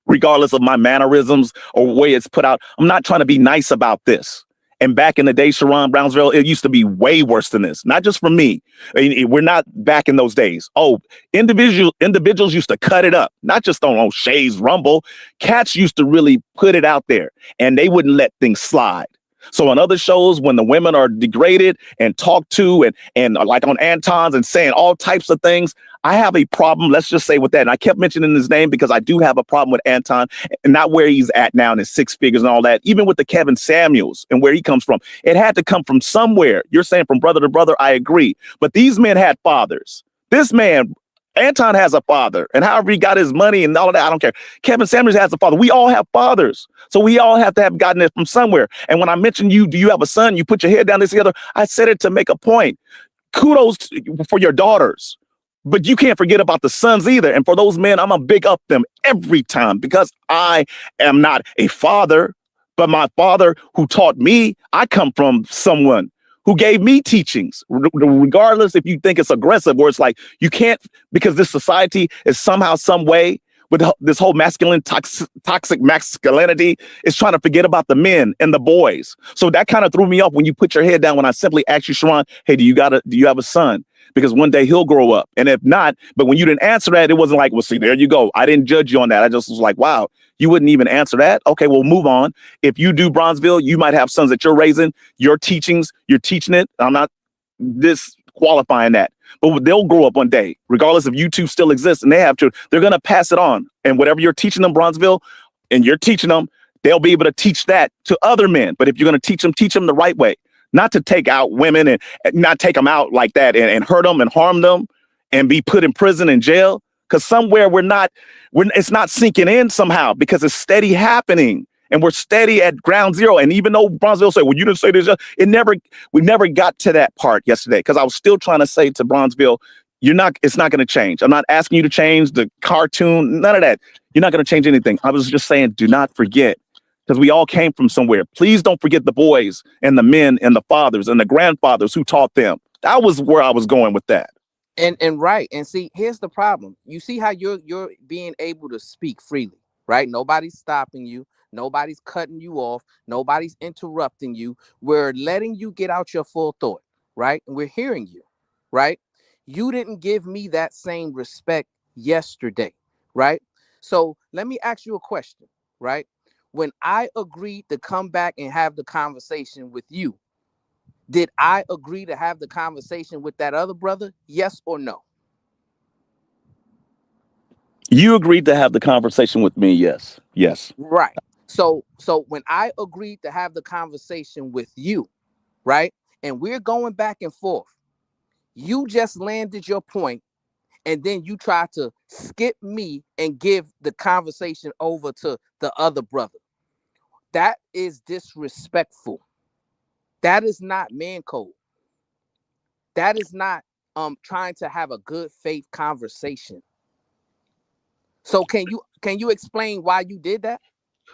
[SPEAKER 8] regardless of my mannerisms or way it's put out, I'm not trying to be nice about this. And back in the day, Sharon, Brownsville, it used to be way worse than this. Not just for me. I mean, we're not back in those days. Oh, individuals used to cut it up, not just on Shay's Rumble. Cats used to really put it out there, and they wouldn't let things slide. So on other shows, when the women are degraded and talked to and like on Anton's and saying all types of things, I have a problem, let's just say, with that. And I kept mentioning his name because I do have a problem with Anton, and not where he's at now in his six figures and all that. Even with the Kevin Samuels and where he comes from, it had to come from somewhere. You're saying from brother to brother, I agree. But these men had fathers. This man, Anton, has a father, and however he got his money and all of that, I don't care. Kevin Samuels has a father. We all have fathers. So we all have to have gotten it from somewhere. And when I mentioned you, do you have a son? You put your head down, this, the other. I said it to make a point. Kudos for your daughters. But you can't forget about the sons either. And for those men, I'm going to big up them every time, because I am not a father, but my father who taught me, I come from someone who gave me teachings, regardless if you think it's aggressive or it's like you can't, because this society is somehow, some way, with this whole masculine, toxic masculinity, is trying to forget about the men and the boys. So that kind of threw me off when you put your head down when I simply asked you, Sharon, hey, do you have a son? Because one day he'll grow up. And if not, but when you didn't answer that, it wasn't like, well, see, there you go. I didn't judge you on that. I just was like, wow, you wouldn't even answer that. Okay, we'll move on. If you do, Brownsville, you might have sons that you're raising, your teachings, you're teaching it. I'm not disqualifying that, but they'll grow up one day, regardless if YouTube still exists and they have to, they're going to pass it on. And whatever you're teaching them, Brownsville, and you're teaching them, they'll be able to teach that to other men. But if you're going to teach them the right way. Not to take out women and not take them out like that and hurt them and harm them and be put in prison and jail. Because somewhere it's not sinking in somehow, because it's steady happening and we're steady at ground zero. And even though Brownsville said, well, you didn't say this, we never got to that part yesterday, because I was still trying to say to Brownsville, it's not going to change. I'm not asking you to change the cartoon, none of that. You're not going to change anything. I was just saying, do not forget. Because we all came from somewhere. Please don't forget the boys and the men and the fathers and the grandfathers who taught them. That was where I was going with that.
[SPEAKER 4] And right. And see, here's the problem. You see how you're being able to speak freely, right? Nobody's stopping you. Nobody's cutting you off. Nobody's interrupting you. We're letting you get out your full thought, right? And we're hearing you, right? You didn't give me that same respect yesterday, right? So let me ask you a question, right? When I agreed to come back and have the conversation with you, did I agree to have the conversation with that other brother? Yes or no?
[SPEAKER 8] You agreed to have the conversation with me. Yes. Yes.
[SPEAKER 4] Right. So when I agreed to have the conversation with you, right? And we're going back and forth, you just landed your point, and then you try to skip me and give the conversation over to the other brother. That is disrespectful. That is not man code. That is not trying to have a good faith conversation. So can you explain why you did that?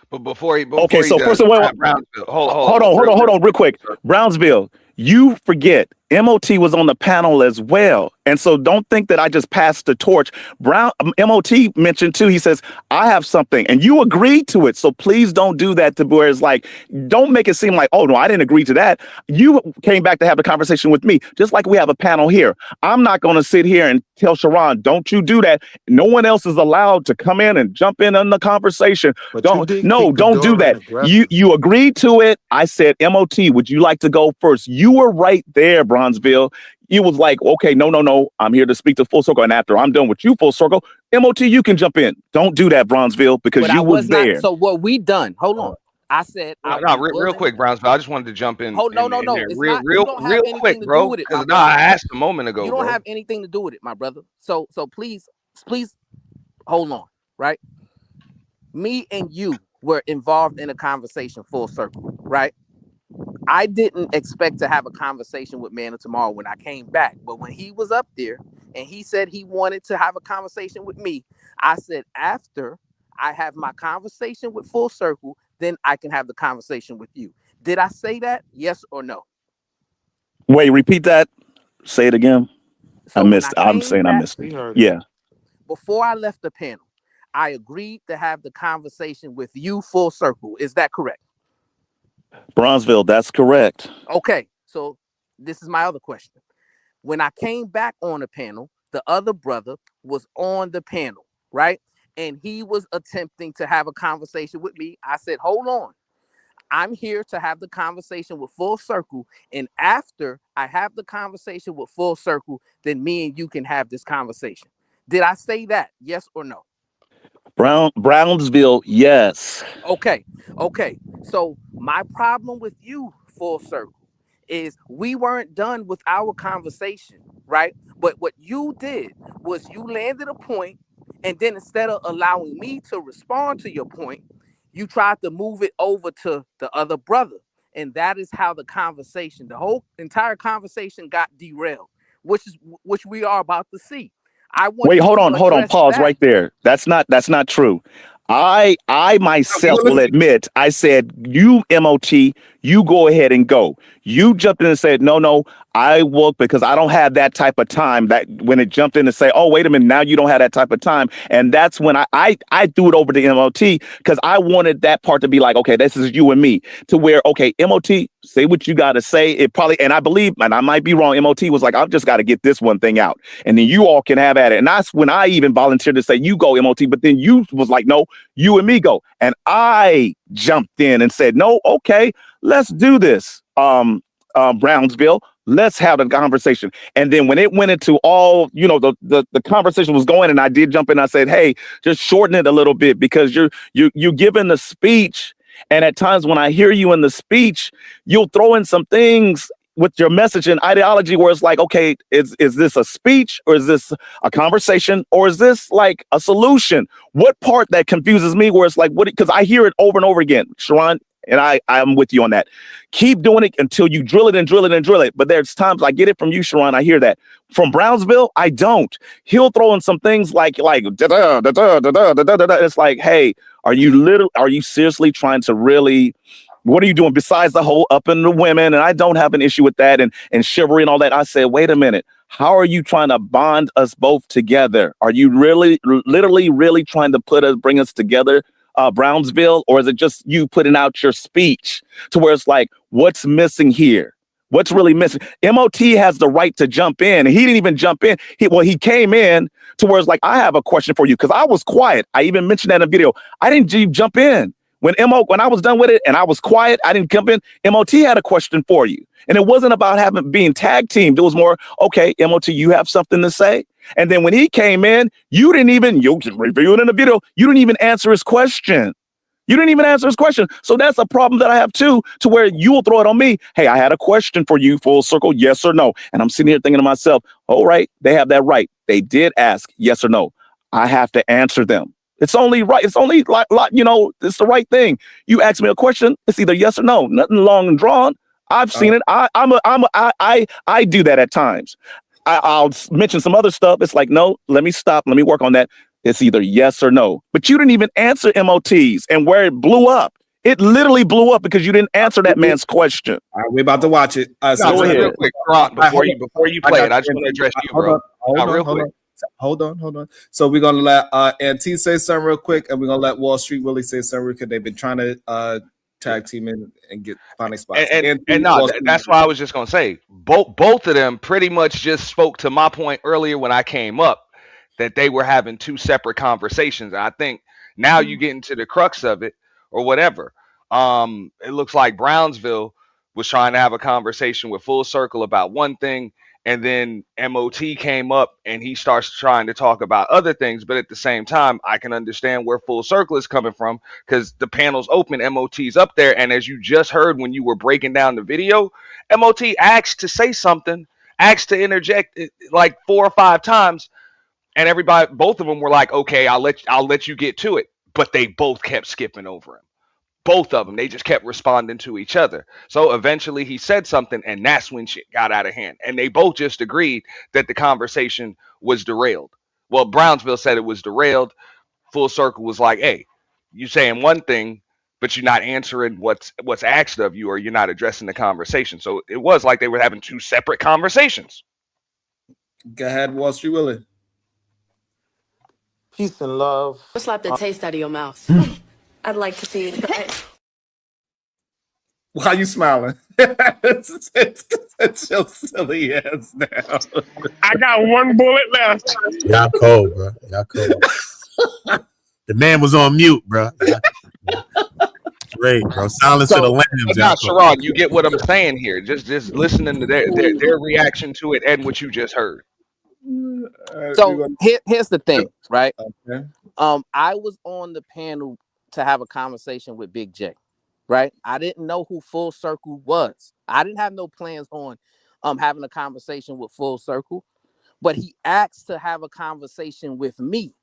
[SPEAKER 5] But before he
[SPEAKER 8] Okay, so
[SPEAKER 5] does,
[SPEAKER 8] first of all,
[SPEAKER 5] Brownsville,
[SPEAKER 8] hold on, real quick. Brownsville, you forget MOT was on the panel as well, and so don't think that I just passed the torch. MOT mentioned too. He says I have something, and you agreed to it. So please don't do that to where it's like, don't make it seem like, oh no, I didn't agree to that. You came back to have a conversation with me, just like we have a panel here. I'm not going to sit here and tell Sharon, don't you do that. No one else is allowed to come in and jump in on the conversation.
[SPEAKER 14] But
[SPEAKER 8] Don't do that. You agreed to it. I said, MOT, would you like to go first? You were right there, Bronzeville. You was like, okay, no. I'm here to speak to Full Circle. And after I'm done with you, Full Circle, MOT, you can jump in. Don't do that, Bronzeville, because
[SPEAKER 4] But
[SPEAKER 8] you
[SPEAKER 4] I
[SPEAKER 8] was there.
[SPEAKER 4] not. So what we done? Hold on. I said,
[SPEAKER 5] real quick, Brownsville. I just wanted to jump in.
[SPEAKER 4] No. It's not. You don't have anything
[SPEAKER 5] quick,
[SPEAKER 4] to
[SPEAKER 5] bro.
[SPEAKER 4] do with it, my
[SPEAKER 5] Because
[SPEAKER 4] brother.
[SPEAKER 5] I asked a moment ago,
[SPEAKER 4] You don't
[SPEAKER 5] bro.
[SPEAKER 4] have anything to do with it, my brother. So please hold on, right? Me and you were involved in a conversation, Full Circle, right? I didn't expect to have a conversation with Man of Tomorrow when I came back, but when he was up there and he said he wanted to have a conversation with me, I said, after I have my conversation with Full Circle, then I can have the conversation with you. Did I say that? Yes or no?
[SPEAKER 8] Wait, repeat that. Say it again. I missed. I missed it. Yeah.
[SPEAKER 4] Before I left the panel, I agreed to have the conversation with you, Full Circle. Is that correct?
[SPEAKER 8] Bronzeville, that's correct.
[SPEAKER 4] Okay, so this is my other question. When I came back on the panel, the other brother was on the panel, right? And he was attempting to have a conversation with me. I said, hold on. I'm here to have the conversation with Full Circle. And after I have the conversation with Full Circle, then me and you can have this conversation. Did I say that? Yes or no?
[SPEAKER 8] Brownsville, yes.
[SPEAKER 4] Okay. So my problem with you, Full Circle, is we weren't done with our conversation, right? But what you did was you landed a point, and then instead of allowing me to respond to your point, you tried to move it over to the other brother. And that is how the whole entire conversation got derailed, which we are about to see.
[SPEAKER 8] Wait, hold on, pause right there. That's not true. I myself will admit, I said, you MOT, you go ahead and go. You jumped in and said, no, I will, because I don't have that type of time. That when it jumped in and say, oh, wait a minute, now you don't have that type of time. And that's when I threw it over to MOT, because I wanted that part to be like, okay, this is you and me, to where, okay, MOT, say what you got to say. It probably, and I believe, and I might be wrong, MOT was like, I've just got to get this one thing out, and then you all can have at it. And that's when I even volunteered to say, you go, MOT, but then you was like, no, you and me go. And I jumped in and said, no, okay, let's do this. Brownsville, let's have a conversation. And then when it went into all, the conversation was going, and I did jump in, I said, hey, just shorten it a little bit, because you're giving the speech. And at times when I hear you in the speech, you'll throw in some things with your message and ideology where it's like, okay, is this a speech, or is this a conversation, or is this like a solution? What part that confuses me, where it's like, what? Because I hear it over and over again, Sharon, and I'm with you on that. Keep doing it until you drill it and drill it and drill it. But there's times I get it from you, Sharon. I hear that. From Brownsville, I don't. He'll throw in some things like da-da, da-da, da-da, da-da, da-da. It's like, hey, are you seriously trying to really? What are you doing besides the whole up in the women? And I don't have an issue with that and chivalry and all that. I said, wait a minute. How are you trying to bond us both together? Are you literally trying to bring us together, Brownsville? Or is it just you putting out your speech to where it's like, what's missing here? What's really missing? MOT has the right to jump in. He didn't even jump in. He came in to where it's like, I have a question for you, because I was quiet. I even mentioned that in a video. I didn't jump in. When I was done with it and I was quiet, I didn't jump in. MOT had a question for you. And it wasn't about being tag teamed. It was more, okay, MOT, you have something to say? And then when he came in, you reviewed in the video, you didn't even answer his question. You didn't even answer his question. So that's a problem that I have too, to where you will throw it on me. Hey, I had a question for you, Full Circle, yes or no. And I'm sitting here thinking to myself, all right, they have that right. They did ask yes or no. I have to answer them. It's only right. It's only it's the right thing. You ask me a question, it's either yes or no. Nothing long and drawn. I've seen it. I do that at times. I'll mention some other stuff. It's like, no, let me stop. Let me work on that. It's either yes or no. But you didn't even answer MOTs, and where it blew up. It literally blew up because you didn't answer that man's question.
[SPEAKER 2] All right, we're about to watch it.
[SPEAKER 5] So real quick, Ron, before you play it, I just want to address you, bro.
[SPEAKER 2] Hold on. So we're gonna let NT say something real quick, and we're gonna let Wall Street Willie say something real quick. They've been trying to tag team in and get finding spots.
[SPEAKER 5] And no, that's why I was just gonna say both of them pretty much just spoke to my point earlier when I came up, that they were having two separate conversations. I think now you get into the crux of it or whatever. It looks like Brownsville was trying to have a conversation with Full Circle about one thing, and then MOT came up and he starts trying to talk about other things. But at the same time, I can understand where Full Circle is coming from, because the panel's open, MOT's up there, and as you just heard when you were breaking down the video, MOT asked to say something, asked to interject like 4 or 5 times. And everybody, both of them were like, okay, I'll let you get to it. But they both kept skipping over him. Both of them, they just kept responding to each other. So eventually he said something, and that's when shit got out of hand. And they both just agreed that the conversation was derailed. Well, Brownsville said it was derailed. Full Circle was like, hey, you saying one thing, but you're not answering what's asked of you, or you're not addressing the conversation. So it was like they were having two separate conversations.
[SPEAKER 2] Go ahead, Wall Street Willie.
[SPEAKER 15] Peace and love.
[SPEAKER 16] Slap the taste out of your mouth. I'd like to see you try it.
[SPEAKER 2] Why are you smiling? It's your silly ass now.
[SPEAKER 9] I got one bullet left.
[SPEAKER 12] Y'all cold, bro. Y'all cold. The man was on mute, bro. Great, bro. Silence to the lambs.
[SPEAKER 5] Now, Sharon, you get what I'm saying here. Just listening to their reaction to it and what you just heard.
[SPEAKER 4] So here's the thing, right?
[SPEAKER 2] Okay.
[SPEAKER 4] I was on the panel to have a conversation with Big J, right? I didn't know who Full Circle was. I didn't have no plans on having a conversation with Full Circle, but he asked to have a conversation with me,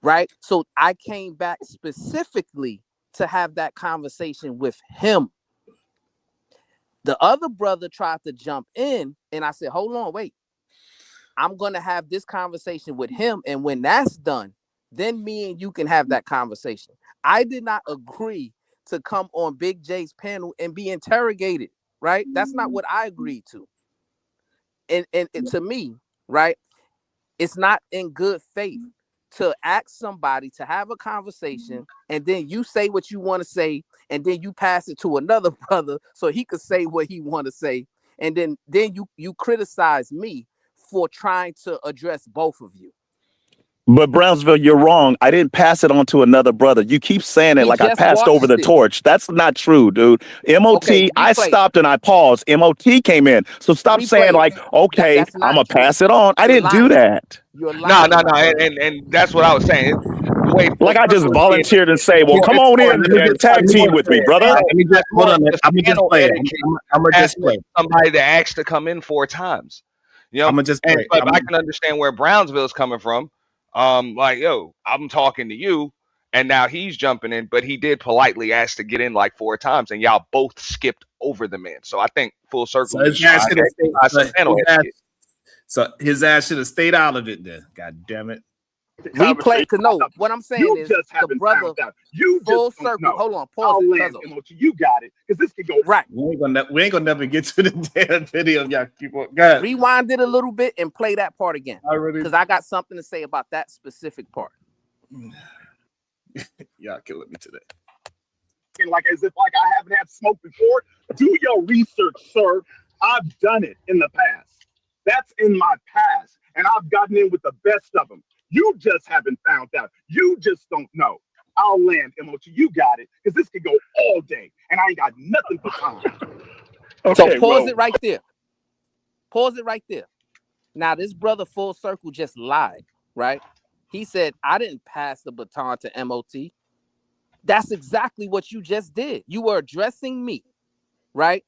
[SPEAKER 4] right? So I came back specifically to have that conversation with him. The other brother tried to jump in, and I said, hold on, wait. I'm going to have this conversation with him, and when that's done, then me and you can have that conversation. I did not agree to come on Big J's panel and be interrogated, right? That's not what I agreed to. And to me, right, it's not in good faith to ask somebody to have a conversation, and then you say what you want to say, and then you pass it to another brother so he could say what he want to say, and then you criticize me for trying to address both of you.
[SPEAKER 8] But Brownsville, you're wrong. I didn't pass it on to another brother. You keep saying it like I passed over the torch. That's not true, dude. MOT, okay, I stopped and I paused. MOT came in. So stop saying like, okay, I'm going to pass it on. I didn't do that.
[SPEAKER 5] No. And that's what I was saying.
[SPEAKER 8] Like I just volunteered and say, well, come on in and tag team with me, brother.
[SPEAKER 2] Let me just hold on. I'm going to just play it. I'm going to just play
[SPEAKER 5] somebody that asked to come in 4 times. You know,
[SPEAKER 2] I'm going to just play
[SPEAKER 5] but I can understand where Brownsville's coming from. Like, yo, I'm talking to you, and now he's jumping in, but he did politely ask to get in like 4 times, and y'all both skipped over the man. So I think Full Circle.
[SPEAKER 2] So his ass should have stayed out of it then. God damn it.
[SPEAKER 4] Replay, because no, what I'm saying is the brother, Full Circle. Hold on, pause it.
[SPEAKER 11] You got it, because this can go
[SPEAKER 4] right.
[SPEAKER 2] We ain't gonna never get to the damn video. Y'all keep on. Go ahead.
[SPEAKER 4] Rewind it a little bit and play that part again, because I got something to say about that specific part.
[SPEAKER 2] Y'all killing me today.
[SPEAKER 11] acting like as if like I haven't had smoke before. Do your research, sir. I've done it in the past. That's in my past, and I've gotten in with the best of them. You just haven't found out. You just don't know. I'll land, MOT. You got it, because this could go all day, and I ain't got nothing for time.
[SPEAKER 4] So pause it right there. Pause it right there. Now, this brother Full Circle just lied, right? He said, I didn't pass the baton to MOT. That's exactly what you just did. You were addressing me, right?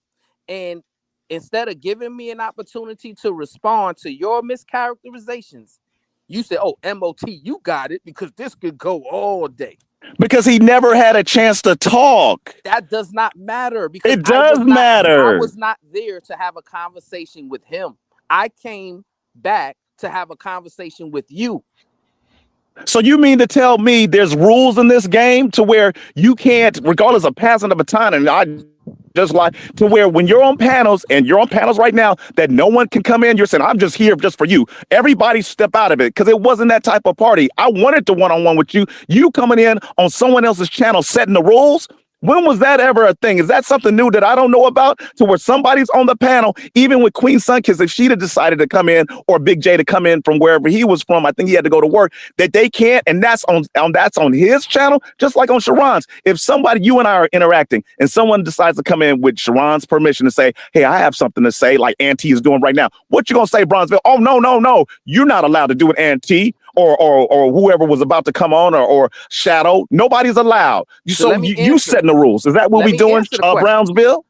[SPEAKER 4] And instead of giving me an opportunity to respond to your mischaracterizations, you said, oh, MOT, you got it, because this could go all day.
[SPEAKER 8] Because he never had a chance to talk.
[SPEAKER 4] That does not matter, because
[SPEAKER 8] it does matter.
[SPEAKER 4] I was not there to have a conversation with him. I came back to have a conversation with you.
[SPEAKER 8] So you mean to tell me there's rules in this game to where you can't, regardless of passing the baton, and I just like to where when you're on panels and you're on panels right now that no one can come in, you're saying, I'm just here just for you. Everybody step out of it, because it wasn't that type of party. I wanted to one-on-one with you. You coming in on someone else's channel setting the rules. When was that ever a thing? Is that something new that I don't know about, to where somebody's on the panel, even with Queen Sunkiss, if she'd have decided to come in, or Big J to come in from wherever he was from, I think he had to go to work, that they can't, and that's on his channel, just like on Sharon's. If somebody, you and I are interacting, and someone decides to come in with Sharon's permission to say, hey, I have something to say, like Auntie is doing right now, what you gonna say, Bronzeville? Oh, no, you're not allowed to do it, Auntie. Or whoever was about to come on, or Shadow. Nobody's allowed. So you setting the rules. Is that what we doing, Brownsville?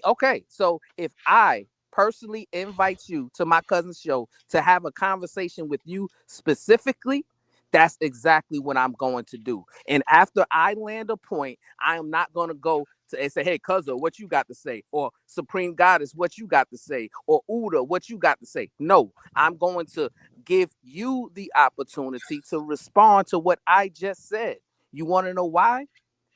[SPEAKER 4] Okay. So if I personally invite you to my cousin's show to have a conversation with you specifically, that's exactly what I'm going to do. And after I land a point, I am not going to go and say, hey, cousin, what you got to say? Or Supreme Goddess, what you got to say? Or Uda, what you got to say? No, I'm going to give you the opportunity to respond to what I just said. You want to know why?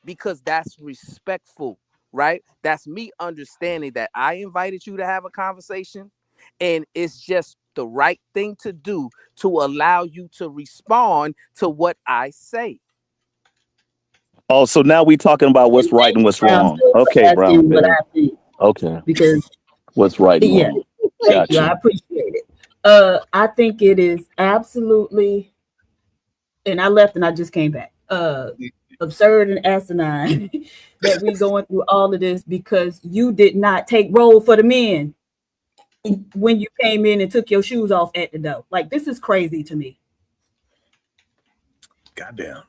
[SPEAKER 4] Because that's respectful, right? That's me understanding that I invited you to have a conversation, and it's just the right thing to do to allow you to respond to what I say.
[SPEAKER 8] Oh, so now we talking about what's right and what's wrong. Okay, Brown. Okay.
[SPEAKER 15] Because
[SPEAKER 8] what's right and wrong.
[SPEAKER 15] Thank you. I appreciate it. I think it is absolutely, and I left and I just came back. Absurd and asinine that we going through all of this because you did not take roll for the men when you came in and took your shoes off at the door. Like, this is crazy to me.
[SPEAKER 2] Goddamn.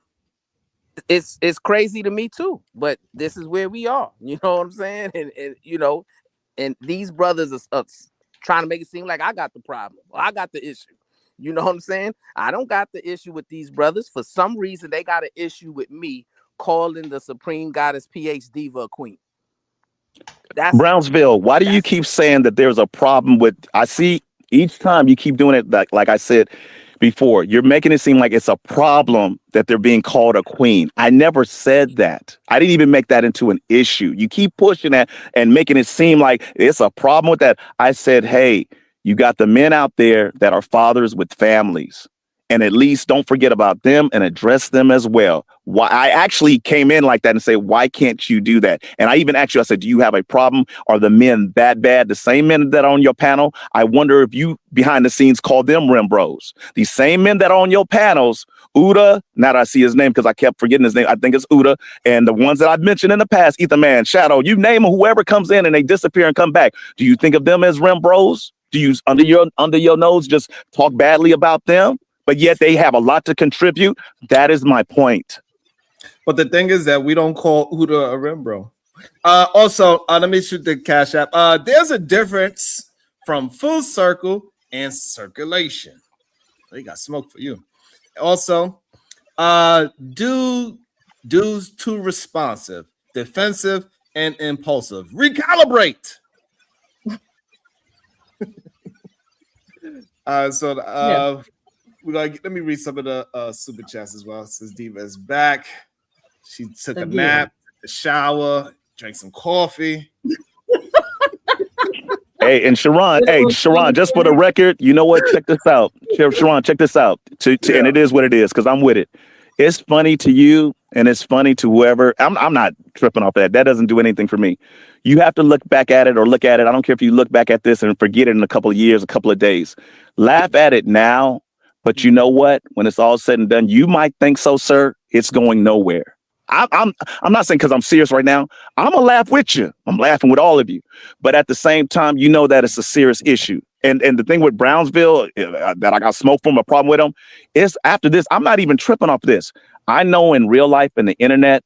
[SPEAKER 4] It's crazy to me too, but this is where we are. You know what I'm saying? And you know, and these brothers are trying to make it seem like I got the problem or I got the issue. You know what I'm saying? I don't got the issue with these brothers. For some reason, they got an issue with me calling the Supreme Goddess PH Diva a queen. That's
[SPEAKER 8] Brownsville, why do you keep saying that there's a problem with, I see each time you keep doing it, like I said before, you're making it seem like it's a problem that they're being called a queen. I never said that. I didn't even make that into an issue. You keep pushing that and making it seem like it's a problem with that. I said, hey, you got the men out there that are fathers with families, and at least don't forget about them and address them as well. Why I actually came in like that and say, why can't you do that? And I even asked you, I said, do you have a problem? Are the men that bad? The same men that are on your panel, I wonder if you behind the scenes call them Rim Bros. These same men that are on your panels, Uda, now that I see his name because I kept forgetting his name, I think it's Uda, and the ones that I've mentioned in the past, Ether Man, Shadow, you name them, whoever comes in and they disappear and come back. Do you think of them as Rim Bros? Do you under your nose just talk badly about them? But yet they have a lot to contribute. That is my point.
[SPEAKER 2] But the thing is that we don't call Uda a rim bro. Also, let me shoot the Cash App. There's a difference from full circle and circulation. They got smoke for you. Also, dudes too responsive, defensive, and impulsive. Recalibrate. Let me read some of the super chats as well. Since Diva is back, she took a nap, a shower, drank some coffee.
[SPEAKER 8] Hey, and Sharon, just for the record, you know what? Check this out. Sharon, check this out. And it is what it is, because I'm with it. It's funny to you and it's funny to whoever. I'm not tripping off that. That doesn't do anything for me. You have to look back at it or look at it. I don't care if you look back at this and forget it in a couple of years, a couple of days. Laugh at it now. But you know what? When it's all said and done, you might think so, sir. It's going nowhere. I'm not saying because I'm serious right now. I'm gonna laugh with you. I'm laughing with all of you. But at the same time, you know that it's a serious issue. And the thing with Brownsville that I got smoke from, a problem with them, is after this, I'm not even tripping off this. I know in real life and the internet,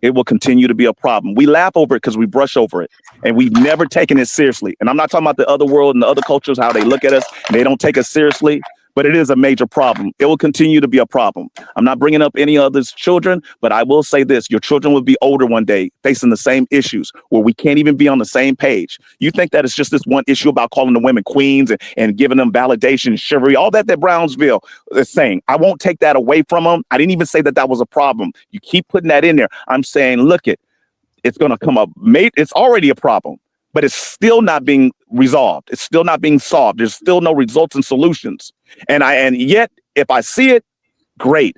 [SPEAKER 8] it will continue to be a problem. We laugh over it because we brush over it, and we've never taken it seriously. And I'm not talking about the other world and the other cultures, how they look at us, and they don't take us seriously. But it is a major problem. It will continue to be a problem. I'm not bringing up any other's children, but I will say this. Your children will be older one day facing the same issues where we can't even be on the same page. You think that it's just this one issue about calling the women queens and giving them validation, chivalry, all that Brownsville is saying. I won't take that away from them. I didn't even say that was a problem. You keep putting that in there. I'm saying, look, it's going to come up. It's already a problem, but it's still not being resolved. It's still not being solved. There's still no results and solutions. And yet, if I see it, great.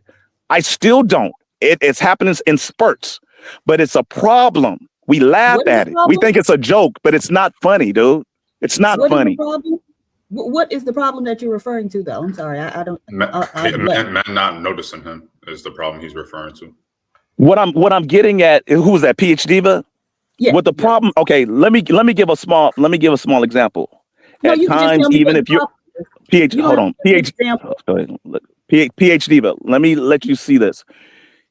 [SPEAKER 8] I still don't. It's happening in spurts, but it's a problem. We laugh at it. We think it's a joke, but it's not funny, dude. It's not funny.
[SPEAKER 15] What is the problem that you're referring to, though? I'm sorry, I don't.
[SPEAKER 17] Man not noticing him is the problem he's referring to.
[SPEAKER 8] What I'm getting at, who was that? PH Diva? Yeah. What the problem? Okay, let me give a small example.
[SPEAKER 15] No,
[SPEAKER 8] at times, even if you're PH, hold on, PH, go ahead. PH Diva, let me let you see this.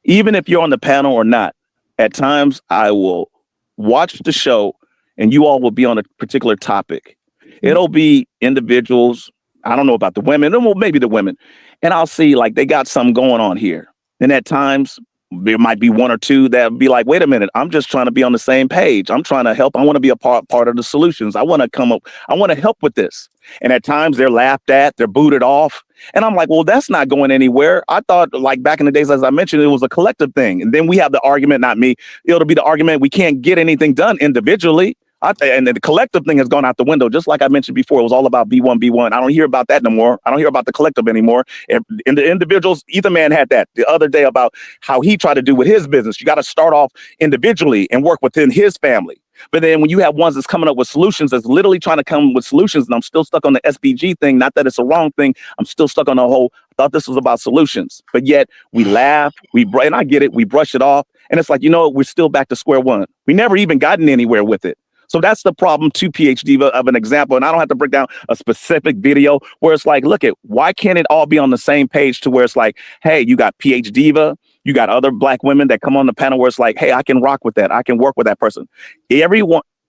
[SPEAKER 8] Even if you're on the panel or not, at times I will watch the show and you all will be on a particular topic. It'll be individuals. I don't know about the women, well, maybe the women. And I'll see like they got something going on here. And at times there might be one or two that be like, wait a minute, I'm just trying to be on the same page. I'm trying to help. I want to be a part of the solutions. I want to help with this. And at times they're laughed at, they're booted off. And I'm like, well, that's not going anywhere. I thought like back in the days, as I mentioned, it was a collective thing. And then we have the argument, not me. It'll be the argument we can't get anything done individually. And the collective thing has gone out the window. Just like I mentioned before, it was all about B1. I don't hear about that no more. I don't hear about the collective anymore. And the individuals, Ether Man had that the other day about how he tried to do with his business. You got to start off individually and work within his family. But then when you have ones that's coming up with solutions, that's literally trying to come with solutions, and I'm still stuck on the SBG thing, not that it's a wrong thing. I'm still stuck on the whole, I thought this was about solutions. But yet we laugh, and I get it, we brush it off. And it's like, we're still back to square one. We never even gotten anywhere with it. So that's the problem to PH Diva of an example. And I don't have to break down a specific video where it's like, look why can't it all be on the same page to where it's like, hey, you got PH Diva, you got other Black women that come on the panel where it's like, hey, I can rock with that. I can work with that person.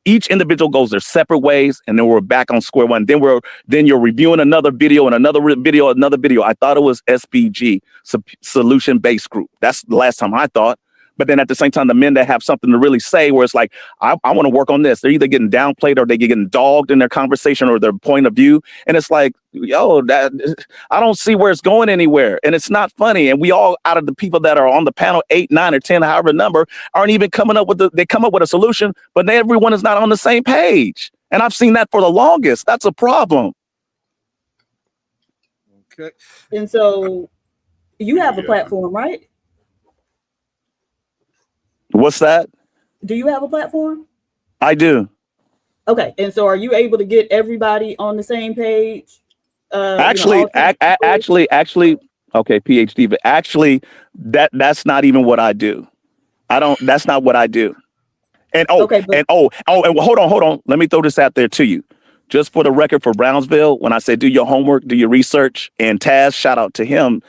[SPEAKER 8] Each individual goes their separate ways, and then we're back on square one. Then you're reviewing another video and another video. I thought it was SBG, Solution Based Group. That's the last time I thought. But then at the same time, the men that have something to really say where it's like, I want to work on this. They're either getting downplayed or they get getting dogged in their conversation or their point of view. And it's like, I don't see where it's going anywhere. And it's not funny. And we all, out of the people that are on the panel, 8, 9, or 10, however number, aren't even coming up with they come up with a solution, but everyone is not on the same page. And I've seen that for the longest. That's a problem.
[SPEAKER 2] Okay.
[SPEAKER 15] And so you have a platform, right?
[SPEAKER 8] What's that?
[SPEAKER 15] Do you have a platform?
[SPEAKER 8] I do.
[SPEAKER 15] Okay. And so are you able to get everybody on the same page?
[SPEAKER 8] Actually, okay, PhD, but actually that's not even what I do. That's not what I do. And hold on. Let me throw this out there to you. Just for the record for Brownsville, when I say do your homework, do your research, and Taz, shout out to him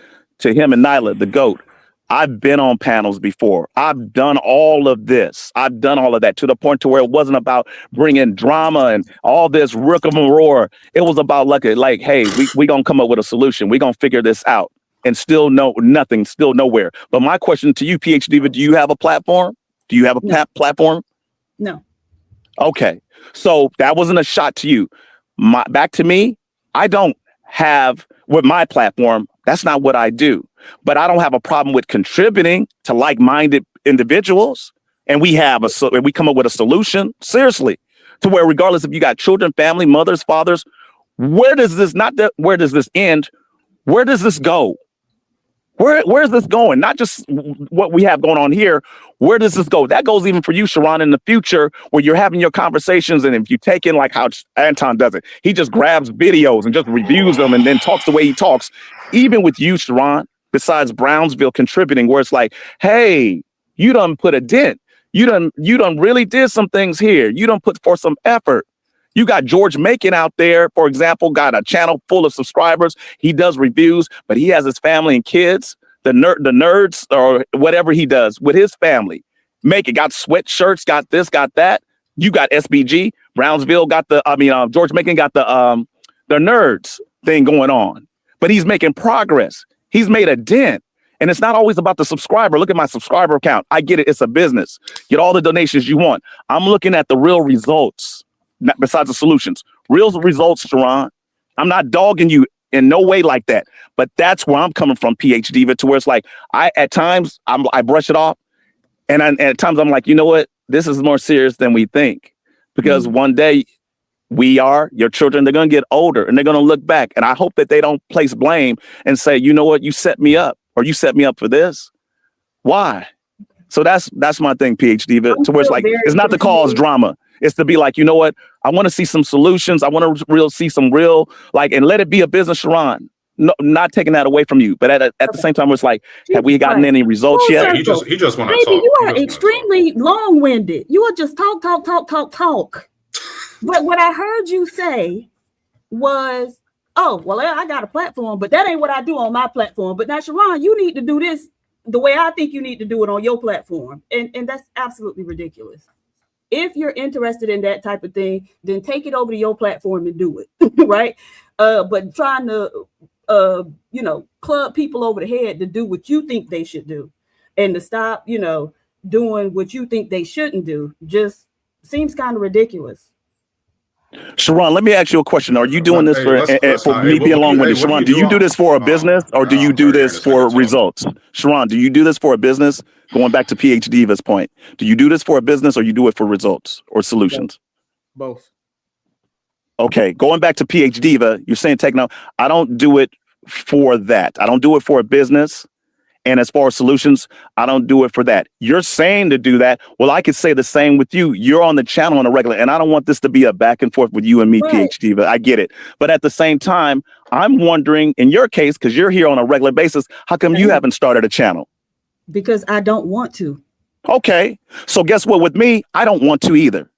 [SPEAKER 8] and Nyla, the GOAT. I've been on panels before. I've done all of this. I've done all of that to the point to where it wasn't about bringing drama and all this rigmarole. It was about like, hey, we gonna come up with a solution. We gonna figure this out. And still nothing, still nowhere. But my question to you, PhD, do you have a platform? Do you have a platform?
[SPEAKER 15] No.
[SPEAKER 8] Okay. So that wasn't a shot to you. Back to me, I don't have with my platform. That's not what I do. But I don't have a problem with contributing to like-minded individuals. And we come up with a solution, seriously, to where regardless if you got children, family, mothers, fathers, where does this end? Where does this go? Where's this going? Not just what we have going on here. Where does this go? That goes even for you, Sharon, in the future, where you're having your conversations, and if you take in like how Anton does it, he just grabs videos and just reviews them and then talks the way he talks. Even with you, Sharon, besides Brownsville contributing, where it's like, hey, you done put a dent. You done really did some things here. You done put forth some effort. You got George Macon out there, for example, got a channel full of subscribers. He does reviews, but he has his family and kids, the nerds or whatever he does with his family. Macon got sweatshirts, got this, got that. You got SBG. Brownsville got George Macon got the nerds thing going on. But he's making progress. He's made a dent. And it's not always about the subscriber. Look at my subscriber count. I get it. It's a business. Get all the donations you want. I'm looking at the real results. Not besides the solutions, real results, Sharon. I'm not dogging you in no way like that, but that's where I'm coming from, PH Diva, to where it's like at times I brush it off, and at times I'm like, you know what, this is more serious than we think, because one day your children, they're gonna get older and they're gonna look back, and I hope that they don't place blame and say, you know what, you set me up, or you set me up for this. Why? So that's my thing, PH Diva, to where it's like it's not to cause drama. It's to be like, you know what? I want to see some solutions. I want to see some real, like, and let it be a business, Sharon. No, not taking that away from you, but at the same time, it's like, have we gotten any results yet?
[SPEAKER 17] He just want to talk.
[SPEAKER 15] You are extremely long-winded. You are just talk. But what I heard you say was, oh, well, I got a platform, but that ain't what I do on my platform. But now, Sharon, you need to do this the way I think you need to do it on your platform. And that's absolutely ridiculous. If you're interested in that type of thing, then take it over to your platform and do it, right? But trying to, club people over the head to do what you think they should do and to stop, doing what you think they shouldn't do just seems kind of ridiculous.
[SPEAKER 8] Sharon, let me ask you a question. Are you doing this for me being long-winded? Sharon, do you do this for a business or do you do this for results? Sharon, do you do this for a business? Going back to PH Diva's point, do you do this for a business or you do it for results or solutions?
[SPEAKER 2] Both.
[SPEAKER 8] Okay, going back to PH Diva, you're saying I don't do it for that. I don't do it for a business. And as far as solutions, I don't do it for that. You're saying to do that. Well, I could say the same with you. You're on the channel on a regular, and I don't want this to be a back and forth with you and me, right. PH Diva. I get it. But at the same time, I'm wondering, in your case, because you're here on a regular basis, how come you haven't started a channel?
[SPEAKER 15] Because I don't want to.
[SPEAKER 8] Okay. So guess what? With me, I don't want to either.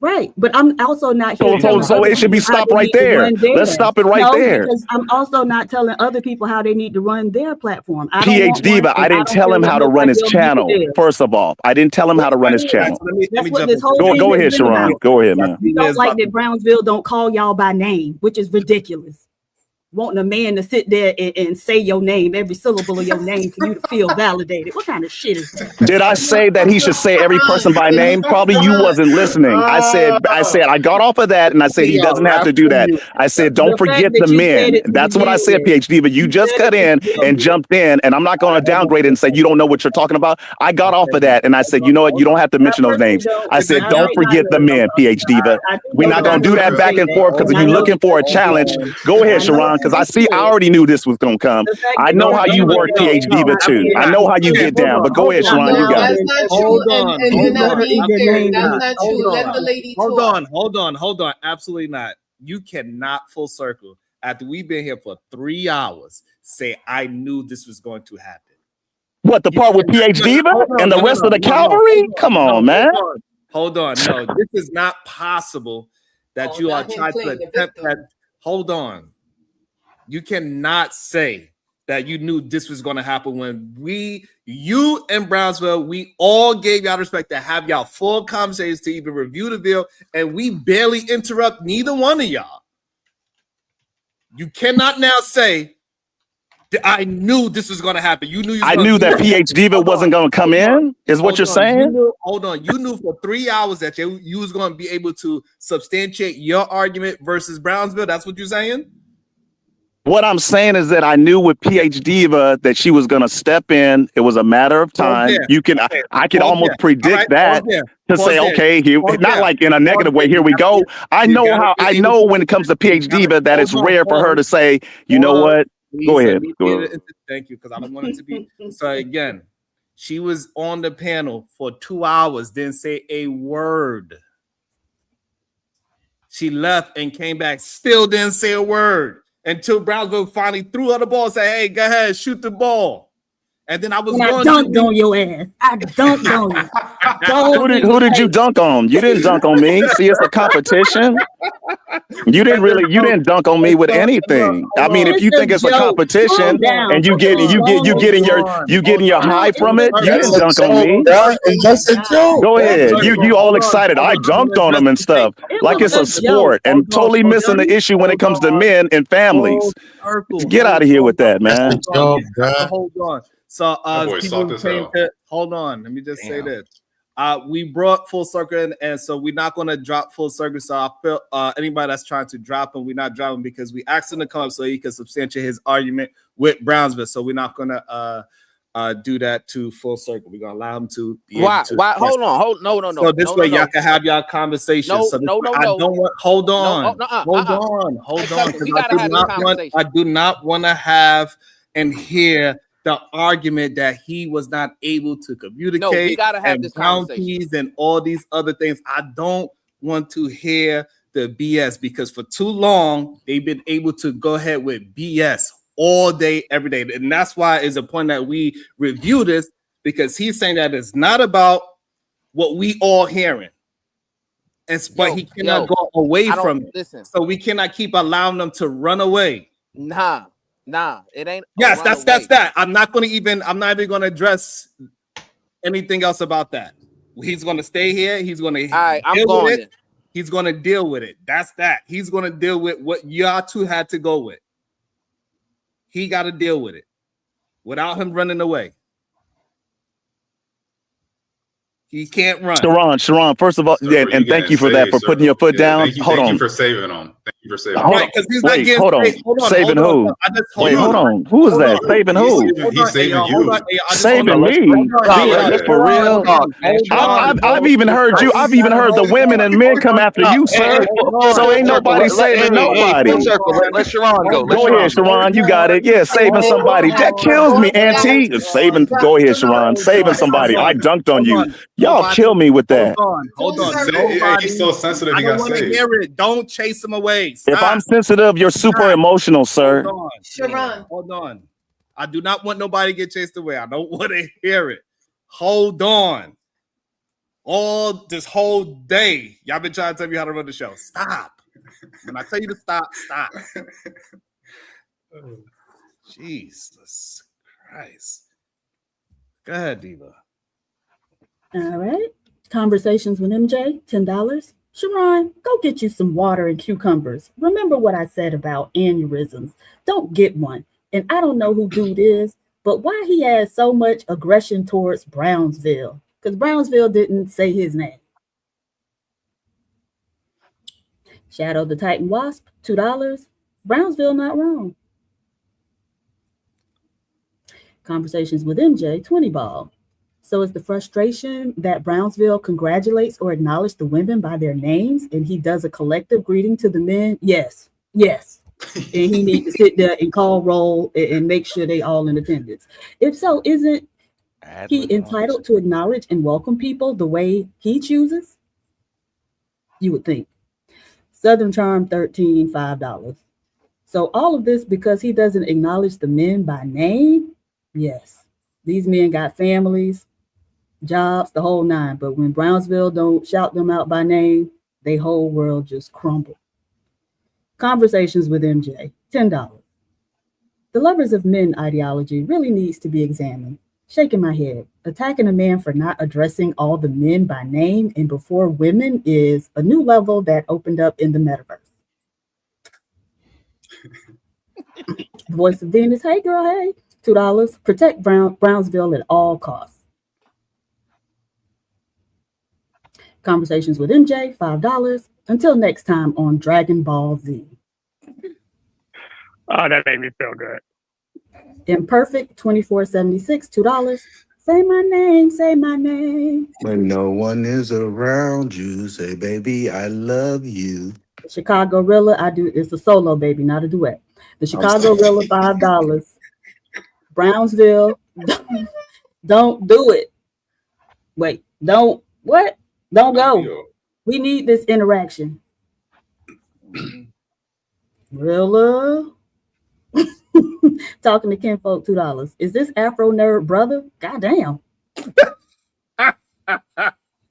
[SPEAKER 15] Right. But I'm also not here.
[SPEAKER 8] So it should be stopped right there. Let's stop it right there.
[SPEAKER 15] Because I'm also not telling other people how they need to run their platform.
[SPEAKER 8] PH Diva, I didn't tell him how to run his channel. First of all, I didn't tell him how to run his channel. Go ahead, Sharon. Go ahead, man.
[SPEAKER 15] You don't like that Brownsville don't call y'all by name, which is ridiculous. Wanting a man to sit there and say your name, every syllable of your name for you to feel validated. What kind of shit is that?
[SPEAKER 8] Did I say that he should say every person by name? Probably you wasn't listening. I said I got off of that and I said he doesn't have to do that. I said don't forget the men. That's what I said, PH Diva. You just cut in and jumped in, and I'm not going to downgrade it and say you don't know what you're talking about. I got off of that and I said, you know what? You don't have to mention those names. I said don't forget the men, PH Diva. We're not going to do that back and forth because if you're looking for a challenge, go ahead, Sharon. Because I already knew this was gonna come. I know how you work, PH Diva, too. I know how you get down. But go ahead, Sharon, you got it.
[SPEAKER 2] Hold on. Absolutely not. You cannot full circle after we've been here for 3 hours say I knew this was going to happen.
[SPEAKER 8] What, the part with PH Diva and the rest of the cavalry? Come on, man.
[SPEAKER 2] Hold on. No, this is not possible that you are trying to attempt that. Hold on. You cannot say that you knew this was going to happen when you and Brownsville, we all gave y'all respect to have y'all full conversations to even review the bill, and we barely interrupt neither one of y'all. You cannot now say that I knew this was going to happen. You knew.
[SPEAKER 8] I knew that PH Diva wasn't going to come in. Is what you're saying?
[SPEAKER 2] Hold on. You knew for 3 hours that you was going to be able to substantiate your argument versus Brownsville. That's what you're saying.
[SPEAKER 8] What I'm saying is that I knew with PH Diva that she was going to step in. It was a matter of time. I could almost predict that to say, okay, not like in a negative way. Here we go. I know when it comes to PH Diva that it's rare for her to say, you know what? Go ahead.
[SPEAKER 2] Thank you, because I don't want it to be. So again, she was on the panel for 2 hours, didn't say a word. She left and came back, still didn't say a word until Brownsville finally threw her the ball and said, hey, go ahead, shoot the ball. And then I was
[SPEAKER 15] going to dunk on your ass. I dunked on you.
[SPEAKER 8] Who did you dunk on? You didn't dunk on me. See, it's a competition. You didn't dunk on me with anything. I mean, if you think it's a competition and you getting your high from it, you didn't dunk on me. Go ahead. You all excited. I dunked on them and stuff. Like it's a sport and totally missing the issue when it comes to men and families. Get out of here with that, man.
[SPEAKER 2] Hold on. So hold on. Let me just say this. We brought Full Circle in, and so we're not going to drop Full Circle. So I feel anybody that's trying to drop him, we're not dropping because we asked him to come up so he can substantiate his argument with Brownsville. So we're not going to do that to Full Circle. We're going to allow him to be
[SPEAKER 4] Why? Hold on. No.
[SPEAKER 2] So this way y'all can have y'all conversation. Hold on. I do not want to have and hear the argument that he was not able to communicate.
[SPEAKER 4] No, we gotta have this conversation
[SPEAKER 2] and all these other things. I don't want to hear the BS because for too long they've been able to go ahead with BS all day, every day, and that's why it's a point that we review this because he's saying that it's not about what we all hearing, but he cannot go away from it.
[SPEAKER 4] Listen.
[SPEAKER 2] So we cannot keep allowing them to run away.
[SPEAKER 4] Nah, it ain't.
[SPEAKER 2] Yes, that's that. I'm not even going to address anything else about that. He's going to stay here. He's going to.
[SPEAKER 4] All right, I'm going.
[SPEAKER 2] He's going to deal with it. That's that. He's going to deal with what y'all two had to go with. He got to deal with it without him running away. He can't run.
[SPEAKER 8] Sharon, first of all, and thank you for that, for putting your foot down. Hold on.
[SPEAKER 17] Thank you for saving him. Thank you for saving him.
[SPEAKER 2] Right, because he's not getting
[SPEAKER 8] hold on. Saving who? Wait, hold on. Who is that? Saving who?
[SPEAKER 17] He's saving you.
[SPEAKER 8] Saving me? For real? I've even heard you. I've even heard the women and men come after you, sir. So ain't nobody saving nobody.
[SPEAKER 5] Let Sharon go.
[SPEAKER 8] Go ahead, Sharon. You got it. Yeah, saving somebody. That kills me, Auntie. Saving. Go ahead, Sharon. Saving somebody. I dunked on you. Y'all kill me with that.
[SPEAKER 2] Hold on.
[SPEAKER 17] He's so sensitive.
[SPEAKER 2] I don't want to hear it. Don't chase him away. Stop.
[SPEAKER 8] If I'm sensitive, you're super emotional, sir.
[SPEAKER 2] Hold on. I do not want nobody to get chased away. I don't want to hear it. Hold on. All this whole day, y'all been trying to tell me how to run the show. Stop. When I tell you to stop, stop. Jesus Christ. Go ahead, Diva.
[SPEAKER 15] All right. Conversations with MJ, $10. Sharon, go get you some water and cucumbers. Remember what I said about aneurysms. Don't get one. And I don't know who dude is, but why he has so much aggression towards Brownsville? Because Brownsville didn't say his name. Shadow the Titan Wasp, $2. Brownsville not wrong. Conversations with MJ, 20 ball. So is the frustration that Brownsville congratulates or acknowledges the women by their names and he does a collective greeting to the men? Yes. And he needs to sit there and call roll and make sure they all in attendance. If so, isn't he entitled to acknowledge and welcome people the way he chooses? You would think. Southern Charm, $13, $5. So all of this because he doesn't acknowledge the men by name? Yes. These men got families, jobs, the whole nine. But when Brownsville don't shout them out by name, they whole world just crumble. Conversations with MJ, $10. The lovers of men ideology really needs to be examined. Shaking my head. Attacking a man for not addressing all the men by name and before women is a new level that opened up in the metaverse. Voice of Venus, hey girl, hey. $2. Protect Brownsville at all costs. Conversations with MJ, $5. Until next time on Dragon Ball Z.
[SPEAKER 9] Oh, that made me feel good.
[SPEAKER 15] Imperfect, $24.76, $2. Say my name, say my name.
[SPEAKER 14] When no one is around you, say, baby, I love you.
[SPEAKER 15] Chicago Rilla, it's a solo, baby, not a duet. The Chicago Rilla, $5. Brownsville, don't do it. Wait, don't what? Don't go. We need this interaction. Rilla. Talking to Kinfolk, $2. Is this Afro Nerd brother? Goddamn.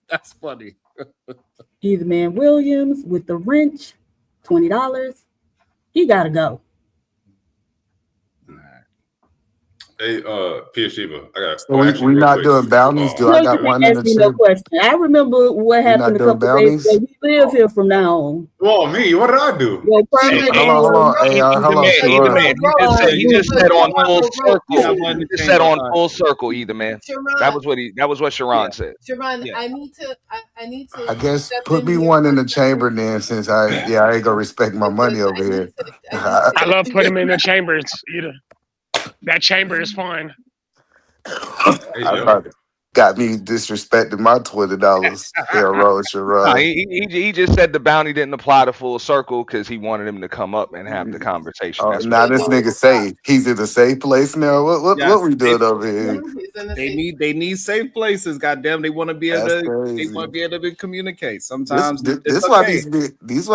[SPEAKER 2] That's funny.
[SPEAKER 15] Either Man Williams with the wrench, $20. He gotta go.
[SPEAKER 17] Hey, PhD, I got.
[SPEAKER 18] So we not doing bounties. Do I got one in the
[SPEAKER 15] no question. I remember what happened a couple days ago. We live here from now on.
[SPEAKER 17] Oh, me? What did I do?
[SPEAKER 15] Well, hold
[SPEAKER 18] on. Hey, hold on.
[SPEAKER 5] Either man. He just said on full circle. He just said on full circle. Either man. That was what Sharon said.
[SPEAKER 19] Sharon, I need to.
[SPEAKER 18] I guess put me one in the chamber then, since I ain't gonna respect my money over here.
[SPEAKER 9] I love putting him in the chambers. Either that chamber is fine.
[SPEAKER 18] Got me disrespecting my $20.
[SPEAKER 5] He just said the bounty didn't apply to full circle because he wanted him to come up and have the conversation.
[SPEAKER 18] Now this nigga say he's in a safe place now. What we doing over here?
[SPEAKER 2] They need safe places. Goddamn, they want to be able to communicate. Sometimes
[SPEAKER 18] this why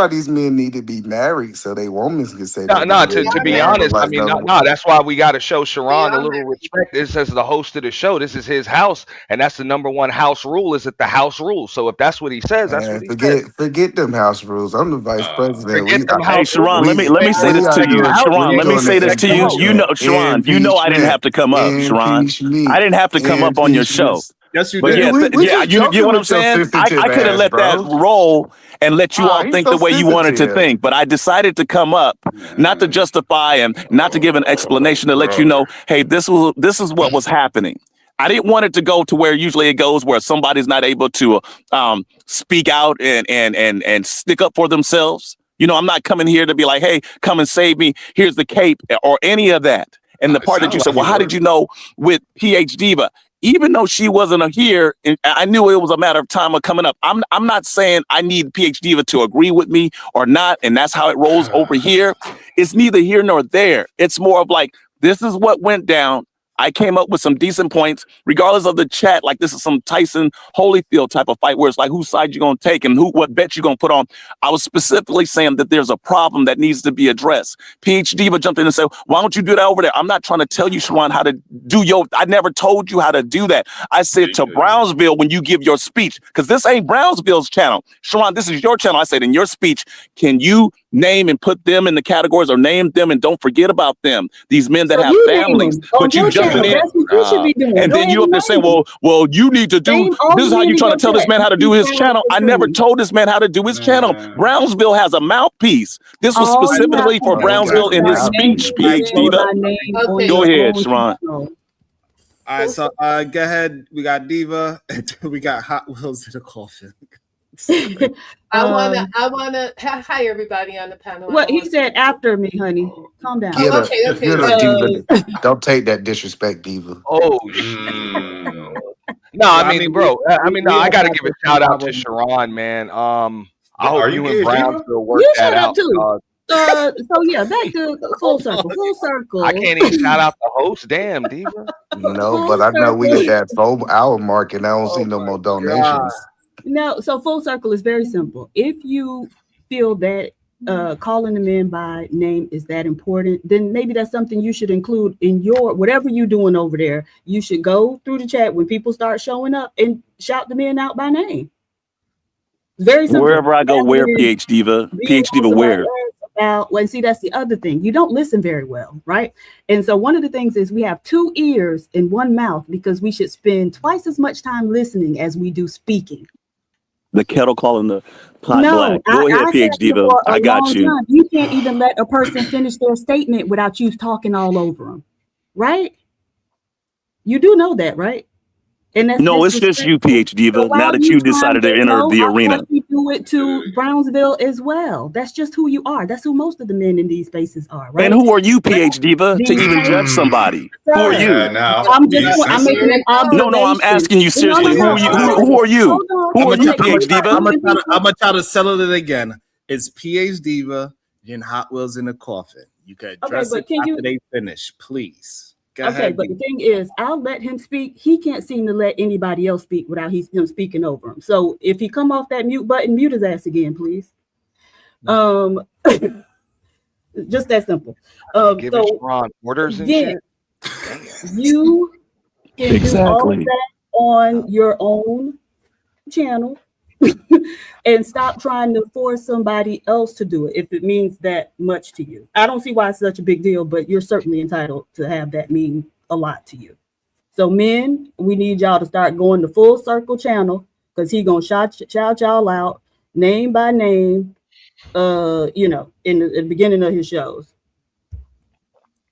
[SPEAKER 18] these men need to be married so they women can say.
[SPEAKER 5] To be honest, I mean, that's why we got to show Sharon a little respect. This is the host of the show. This is his house. And that's the number one house rule, is that the house rules. So if that's what he says, that's what he says.
[SPEAKER 18] Forget them house rules. I'm the vice president.
[SPEAKER 8] Hey, Sharon, let me say this to you. Sharon, let me say this to you. You know, Sharon, you know I didn't have to come up, Sharon. I didn't have to come up on your show.
[SPEAKER 2] Yes, you
[SPEAKER 8] but
[SPEAKER 2] did.
[SPEAKER 8] You get what I'm saying? I could have let that roll and let you all think the way you wanted to think. But I decided to come up, not to justify and not to give an explanation, to let you know, hey, this is what was happening. I didn't want it to go to where usually it goes, where somebody's not able to speak out and stick up for themselves. You know, I'm not coming here to be like, hey, come and save me. Here's the cape or any of that. And the part that you said, well, how did you know with PH Diva? Even though she wasn't here, I knew it was a matter of time of coming up. I'm not saying I need PH Diva to agree with me or not, and that's how it rolls over here. It's neither here nor there. It's more of like, this is what went down. I came up with some decent points, regardless of the chat. Like this is some Tyson Holyfield type of fight where it's like, whose side you gonna take and what bet you gonna put on. I was specifically saying that there's a problem that needs to be addressed. PH Diva jumped in and said, why don't you do that over there? I'm not trying to tell you, Sharon, how to do I never told you how to do that. I said to Brownsville when you give your speech, because this ain't Brownsville's channel. Sharon, this is your channel. I said in your speech, can you name and put them in the categories or name them and don't forget about them? These men that have families. But you jumping in, and then you up there saying, well, you need to do, this is how you trying to tell this man how to do his channel. I never told this man how to do his channel. Brownsville has a mouthpiece. This was specifically for Brownsville in his speech, PH Diva. Go ahead, Sharon.
[SPEAKER 2] All right, so go ahead. We got Diva, and we got Hot Wheels in the coffin.
[SPEAKER 19] I wanna hi everybody on the panel.
[SPEAKER 15] What he said after me, honey. Calm down.
[SPEAKER 18] Diva. Don't take that disrespect, Diva.
[SPEAKER 5] Oh, no, I mean, bro. I gotta give a shout out to Sharon, man. I hope you and Brownsville work that out.
[SPEAKER 15] So yeah, back to full circle.
[SPEAKER 5] I can't even shout out the host. Damn, Diva.
[SPEAKER 18] No, but I know we at that 4 hour mark, and I don't see no more donations.
[SPEAKER 15] No, so full circle is very simple. If you feel that calling them in by name is that important, then maybe that's something you should include in your whatever you're doing over there. You should go through the chat when people start showing up and shout the men out by name. Very simple.
[SPEAKER 8] Wherever I go, where PH Diva, PH Diva, where.
[SPEAKER 15] Well, see, that's the other thing. You don't listen very well, right? And so one of the things is we have 2 ears and 1 mouth because we should spend twice as much time listening as we do speaking.
[SPEAKER 8] The kettle calling the pot black. Go ahead, PH Diva. I got you.
[SPEAKER 15] You can't even let a person finish their statement without you talking all over them, right? You do know that, right? And that's
[SPEAKER 8] it's just you, PH Diva. Now that you decided to enter the arena,
[SPEAKER 15] you do it to Brownsville as well. That's just who you are. That's who most of the men in these spaces are, right?
[SPEAKER 8] And who are you, PH Diva, to even judge somebody? Who are you?
[SPEAKER 15] I'm making an observation.
[SPEAKER 8] No, I'm asking you seriously. Who are you? Who are you, PH Diva?
[SPEAKER 2] I'm gonna try to settle it again. It's PH Diva and Hot Wheels in the coffin. You can
[SPEAKER 15] Okay,
[SPEAKER 2] address
[SPEAKER 15] but
[SPEAKER 2] it
[SPEAKER 15] can
[SPEAKER 2] after
[SPEAKER 15] you?
[SPEAKER 2] they finish, please. Go
[SPEAKER 15] Okay,
[SPEAKER 2] ahead.
[SPEAKER 15] but the thing is, I'll let him speak. He can't seem to let anybody else speak without him speaking over him. So if he come off that mute button, mute his ass again, please. Just that simple.
[SPEAKER 5] Giving
[SPEAKER 15] So
[SPEAKER 5] Sharon orders and
[SPEAKER 15] again,
[SPEAKER 5] shit.
[SPEAKER 15] you can do all of
[SPEAKER 8] Exactly.
[SPEAKER 15] that on your own channel and stop trying to force somebody else to do it if it means that much to you. I don't see why it's such a big deal, but you're certainly entitled to have that mean a lot to you. So men, we need y'all to start going to Full Circle channel because he gonna shout y'all out name by name, in the beginning of his shows.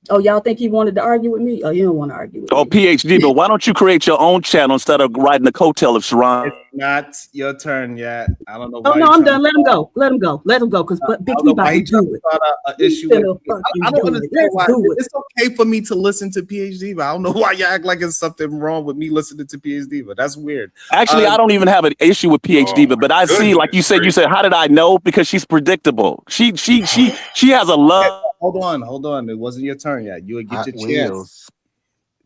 [SPEAKER 15] Oh, y'all think he wanted to argue with me? Oh, you don't want to argue with me.
[SPEAKER 8] Oh, PhD, but why don't you create your own channel instead of riding the coattail of Sharon?
[SPEAKER 2] It's not your turn yet. I don't know.
[SPEAKER 15] Oh
[SPEAKER 2] why
[SPEAKER 15] no,
[SPEAKER 2] you're
[SPEAKER 15] I'm
[SPEAKER 2] trying
[SPEAKER 15] done. Let him go. Let him go. Let him go. Because
[SPEAKER 2] I
[SPEAKER 15] Big
[SPEAKER 2] don't
[SPEAKER 15] E
[SPEAKER 2] know
[SPEAKER 15] about
[SPEAKER 2] why
[SPEAKER 15] to
[SPEAKER 2] he trying
[SPEAKER 15] do
[SPEAKER 2] to
[SPEAKER 15] it.
[SPEAKER 2] start an
[SPEAKER 15] He's
[SPEAKER 2] issue
[SPEAKER 15] finna
[SPEAKER 2] with. I
[SPEAKER 15] fucking
[SPEAKER 2] don't
[SPEAKER 15] do it.
[SPEAKER 2] understand
[SPEAKER 15] Let's
[SPEAKER 2] why
[SPEAKER 15] do it.
[SPEAKER 2] it's okay for me to listen to PhD, but I don't know why you act like it's something wrong with me listening to PhD. But that's weird.
[SPEAKER 8] Actually, I don't even have an issue with PhD, but I see, like you said, how did I know? Because she's predictable. She has a love.
[SPEAKER 2] Hold on. It wasn't your turn yet. You would get your chance.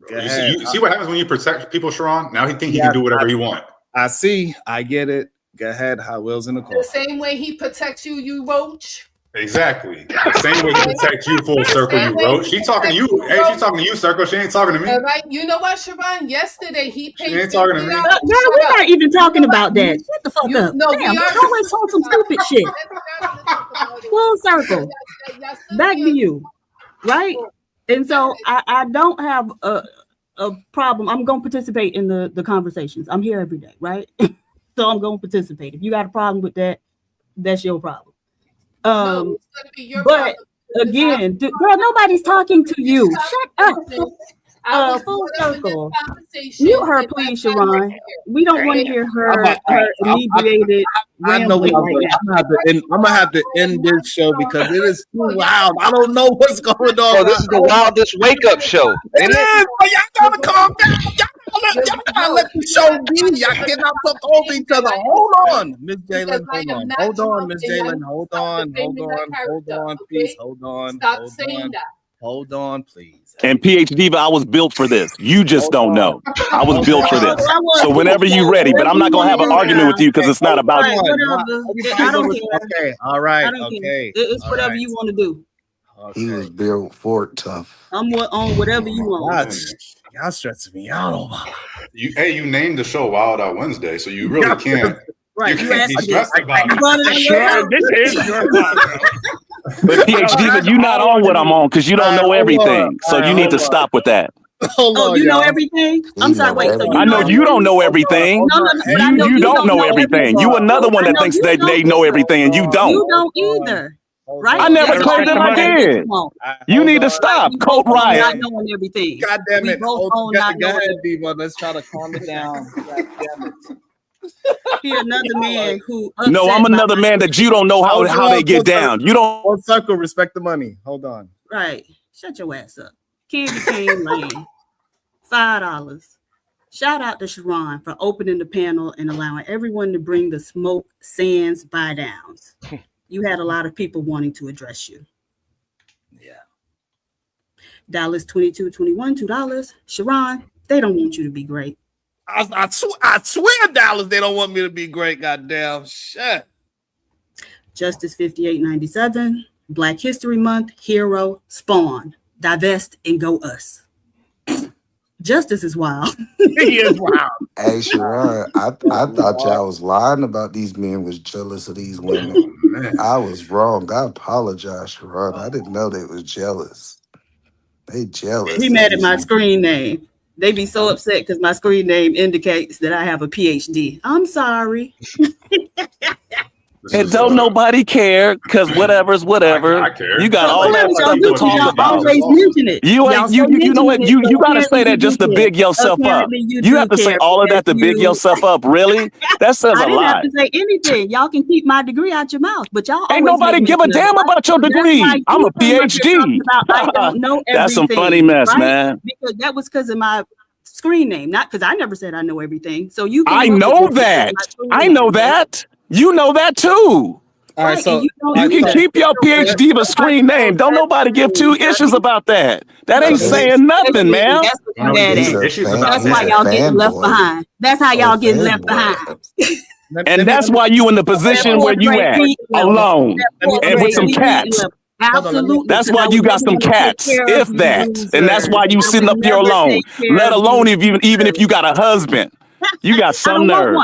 [SPEAKER 2] Go ahead.
[SPEAKER 17] You see what happens when you protect people, Sharon? Now he think he
[SPEAKER 2] Yeah,
[SPEAKER 17] can do whatever he want.
[SPEAKER 2] I see. I get it. Go ahead. Hot Wheels in the car.
[SPEAKER 19] The same way he protects you, you roach.
[SPEAKER 17] Exactly. The same way he protects you, Full Circle, you wrote. She talking to you. Hey, she's talking to you, Circle. She ain't talking to me.
[SPEAKER 19] All right. You know what, Sharon? Yesterday he paid.
[SPEAKER 17] She ain't talking to me.
[SPEAKER 15] Girl, we're not even talking about that. Shut the fuck up.
[SPEAKER 19] No,
[SPEAKER 15] Damn,
[SPEAKER 19] we
[SPEAKER 15] you
[SPEAKER 19] are.
[SPEAKER 15] always talk some stupid shit. Full Circle. Back to you. Right? And so I don't have a problem. I'm going to participate in the conversations. I'm here every day, right? So I'm going to participate. If you got a problem with that, that's your problem.
[SPEAKER 19] No, it's gonna be your
[SPEAKER 15] but
[SPEAKER 19] problem.
[SPEAKER 15] again, girl, nobody's talking to you. Shut up. Full Circle. Mute her, please, Sharon. We don't want to hear her inebriated rambling right now.
[SPEAKER 2] I'm gonna have to end this show because it is too loud. I don't know what's going on.
[SPEAKER 5] Oh, this is the wildest wake up show.
[SPEAKER 2] It is, but y'all gotta calm down. Y'all gotta let the show be. Y'all cannot talk over each other. Hold on, Miss Jalen. Hold on, Miss Jalen. Hold on, please. Hold on.
[SPEAKER 19] Stop saying that.
[SPEAKER 2] Hold on, please.
[SPEAKER 8] And PhD, I was built for this. You just don't know. I was built for this. So whenever you're ready, but I'm not gonna have an argument with you because it's not about you.
[SPEAKER 15] I don't care.
[SPEAKER 2] Okay, all right.
[SPEAKER 15] I don't care.
[SPEAKER 2] Okay.
[SPEAKER 15] It's whatever you want to do.
[SPEAKER 18] He was built for it tough.
[SPEAKER 15] I'm on whatever you want.
[SPEAKER 2] Y'all stressing me out.
[SPEAKER 17] You named the show Wild Out Wednesday, so you really can't.
[SPEAKER 15] Right.
[SPEAKER 17] You can't be stressed about
[SPEAKER 15] it.
[SPEAKER 17] This is your podcast.
[SPEAKER 8] But PhD, but you're not on what I'm on because you don't know everything. So you need to stop with that.
[SPEAKER 15] Oh, you know everything? I'm sorry, wait. So
[SPEAKER 8] I know you don't know everything. You don't know everything. You another one that thinks they know everything and you don't.
[SPEAKER 15] You don't either. Right?
[SPEAKER 8] I never claimed that I did. You need to stop. Coat riot.
[SPEAKER 15] Not knowing everything.
[SPEAKER 2] God damn it.
[SPEAKER 15] Both own
[SPEAKER 2] Go
[SPEAKER 15] not knowing
[SPEAKER 2] ahead, Diva. Let's try to calm it down. God damn it.
[SPEAKER 15] He another man who.
[SPEAKER 8] No, I'm another man that you don't know how they get down. You don't.
[SPEAKER 2] Full Circle, respect the money. Hold on.
[SPEAKER 15] Right. Shut your ass up. Candy Cane Lane. $5. Shout out to Sharon for opening the panel and allowing everyone to bring the smoke, sands, buy downs. You had a lot of people wanting to address you.
[SPEAKER 2] Yeah.
[SPEAKER 15] Dallas 2221, $2. Sharon, they don't want you to be great.
[SPEAKER 2] I swear, Dallas, they don't want me to be great. Goddamn shit.
[SPEAKER 15] Justice 5897, Black History Month, Hero, Spawn, Divest and Go Us. Justice is wild.
[SPEAKER 2] He is wild.
[SPEAKER 18] Hey, Sharon, I thought y'all was lying about these men was jealous of these women. I was wrong. I apologize, Sharon. I didn't know they was jealous. They jealous.
[SPEAKER 15] He mad at my screen name. They be so upset because my screen name indicates that I have a PhD. I'm sorry.
[SPEAKER 8] And don't nobody care because whatever's whatever.
[SPEAKER 17] I care.
[SPEAKER 8] You got all that stuff to talk about.
[SPEAKER 15] Always mention it.
[SPEAKER 8] You know what? You gotta say that just to big yourself up. You have to say all of that to big yourself up. Really? That says
[SPEAKER 15] I
[SPEAKER 8] a
[SPEAKER 15] didn't have
[SPEAKER 8] lot.
[SPEAKER 15] to say anything. Y'all can keep my degree out your mouth, but y'all
[SPEAKER 8] Ain't
[SPEAKER 15] always
[SPEAKER 8] nobody
[SPEAKER 15] make
[SPEAKER 8] give a
[SPEAKER 15] mention of
[SPEAKER 8] damn
[SPEAKER 15] it.
[SPEAKER 8] about your
[SPEAKER 15] That's
[SPEAKER 8] degree.
[SPEAKER 15] why
[SPEAKER 8] I'm a
[SPEAKER 15] you come up here talking
[SPEAKER 8] PhD.
[SPEAKER 15] about I don't know
[SPEAKER 8] That's some
[SPEAKER 15] everything,
[SPEAKER 8] funny mess,
[SPEAKER 15] right?
[SPEAKER 8] man.
[SPEAKER 15] Because that was because of my screen name, not because I never said I know everything. So you.
[SPEAKER 8] I know that. I know that. You know that too.
[SPEAKER 2] All right,
[SPEAKER 15] Right,
[SPEAKER 2] so
[SPEAKER 15] and you don't
[SPEAKER 8] You
[SPEAKER 15] need
[SPEAKER 8] can
[SPEAKER 15] to
[SPEAKER 8] keep your PhD but screen name. Don't nobody give two issues about that. That ain't saying nothing, man.
[SPEAKER 15] That's what you mad
[SPEAKER 18] He's
[SPEAKER 15] at.
[SPEAKER 18] a fan.
[SPEAKER 15] That's
[SPEAKER 18] He's
[SPEAKER 15] why
[SPEAKER 18] a
[SPEAKER 15] y'all getting left
[SPEAKER 18] fanboy.
[SPEAKER 15] behind. That's how y'all getting left behind.
[SPEAKER 8] And that's why you in the position where you at, alone, and with some cats.
[SPEAKER 15] Absolutely.
[SPEAKER 8] That's why you got some cats, if that. And that's why you sitting up here alone. Let alone even if you got a husband. You got some nerve.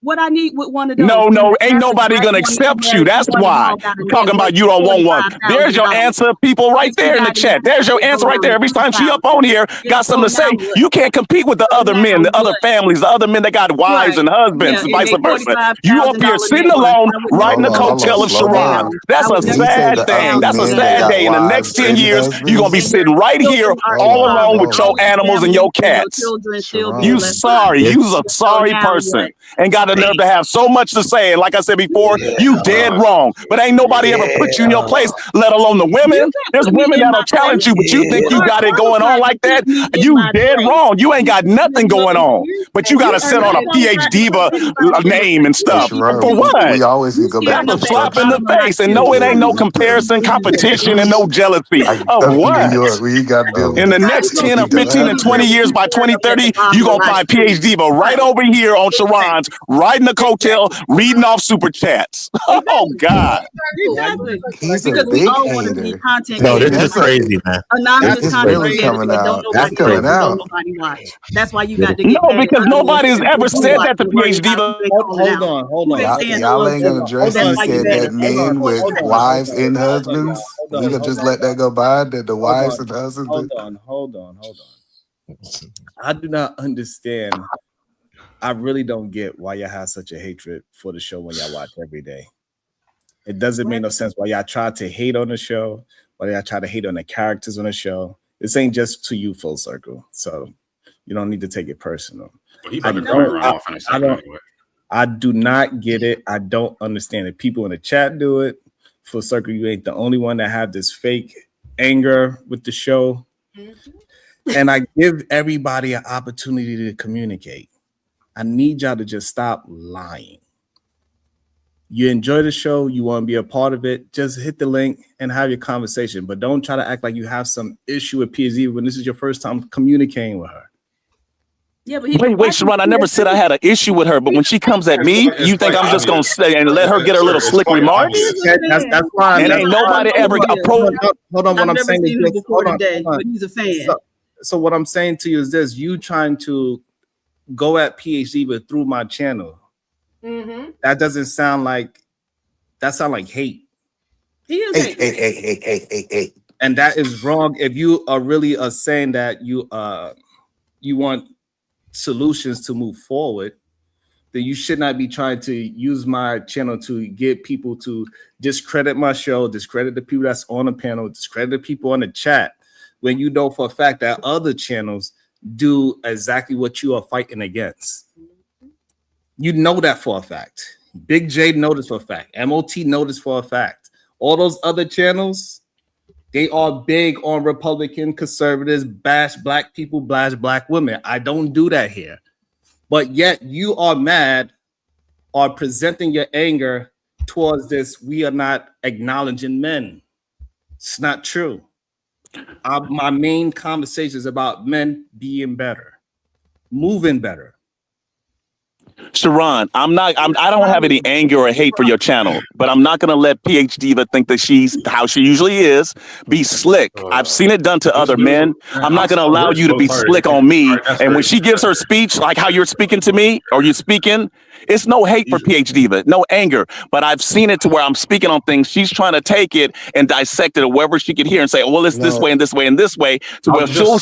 [SPEAKER 15] What I need with one of those.
[SPEAKER 8] No, ain't nobody gonna accept you. That's why. Talking about you don't want one. There's your answer, people, right there in the chat. There's your answer right there. Every time she up on here, got something to say. You can't compete with the other men, the other families, the other men that got wives and husbands, and vice versa. You up here sitting alone, riding the coattail of Sharon. That's a sad thing. That's a sad day. In the next 10 years, you're gonna be sitting right here all alone with your animals and your cats. You sorry. You's a sorry person. And got the nerve to have so much to say. And like I said before, you dead wrong. But ain't nobody ever put you in your place, let alone the women. There's women that'll challenge you, but you think you got it going on like that? You dead wrong. You ain't got nothing going on. But you got to sit on a PhD name and stuff. For what?
[SPEAKER 18] We always can go back.
[SPEAKER 8] That's a slap in the face. And no, it ain't no comparison, competition, and no jealousy. Of what? In the next 10 or 15 and 20 years, by 2030, you're going to find PhD right over here on Sharon's, riding the coattail, reading off super chats. Oh, God.
[SPEAKER 18] He's
[SPEAKER 15] Because
[SPEAKER 18] a
[SPEAKER 15] we
[SPEAKER 18] big
[SPEAKER 15] all want to be
[SPEAKER 18] hater.
[SPEAKER 15] content
[SPEAKER 12] No, this
[SPEAKER 15] creators.
[SPEAKER 12] is crazy, man.
[SPEAKER 15] Anonymous
[SPEAKER 18] It's
[SPEAKER 15] content
[SPEAKER 18] really
[SPEAKER 15] creators
[SPEAKER 18] coming
[SPEAKER 15] that
[SPEAKER 18] out.
[SPEAKER 15] don't
[SPEAKER 18] That's
[SPEAKER 15] nobody
[SPEAKER 18] coming
[SPEAKER 15] care,
[SPEAKER 18] out.
[SPEAKER 15] don't nobody watch. That's why you got to get
[SPEAKER 8] No, because nobody has ever said that to PhD.
[SPEAKER 2] Hold on.
[SPEAKER 18] Y'all ain't gonna address he said that men with wives and husbands. We gonna just let that go by, that the wives and husbands.
[SPEAKER 2] Hold on. I do not understand. I really don't get why y'all have such a hatred for the show when y'all watch every day. It doesn't make no sense why y'all try to hate on the show, why y'all try to hate on the characters on the show. This ain't just to you, Full Circle. So you don't need to take it personal.
[SPEAKER 17] Well, he about to run around off in a second anyway.
[SPEAKER 2] I do not get it. I don't understand it. People in the chat do it. Full Circle, you ain't the only one that have this fake anger with the show. And I give everybody an opportunity to communicate. I need y'all to just stop lying. You enjoy the show, you want to be a part of it, just hit the link and have your conversation. But don't try to act like you have some issue with PhD when this is your first time communicating with her.
[SPEAKER 15] Yeah, but
[SPEAKER 8] wait, Sharon, I never said I had an issue with her, but when she comes at me, you think I'm just gonna stay and let her get her little slick remarks?
[SPEAKER 2] That's fine.
[SPEAKER 8] And ain't nobody ever approached.
[SPEAKER 2] Hold on, what I'm saying is this. Hold on.
[SPEAKER 15] But he's a fan.
[SPEAKER 2] So what I'm saying to you is this: you trying to go at PhD but through my channel. That doesn't sound like hate.
[SPEAKER 15] He is
[SPEAKER 18] Hey.
[SPEAKER 2] And that is wrong. If you are really saying that you want solutions to move forward, then you should not be trying to use my channel to get people to discredit my show, discredit the people that's on the panel, discredit the people on the chat, when you know for a fact that other channels do exactly what you are fighting against. You know that for a fact. Big J noticed for a fact. MOT noticed for a fact. All those other channels, they are big on Republican conservatives, bash black people, bash black women. I don't do that here. But yet you are mad, are presenting your anger towards this. We are not acknowledging men. It's not true. My main conversation is about men being better, moving better.
[SPEAKER 8] Sharon, I don't have any anger or hate for your channel, but I'm not gonna let PhD think that she's how she usually is, be slick. I've seen it done to other men. I'm not gonna allow you to be slick on me. And when she gives her speech, like how you're speaking to me, or you're speaking, it's no hate for PhD, no anger. But I've seen it to where I'm speaking on things. She's trying to take it and dissect it, or wherever she could hear and say, oh, well, it's this way and this way and this way, to where she'll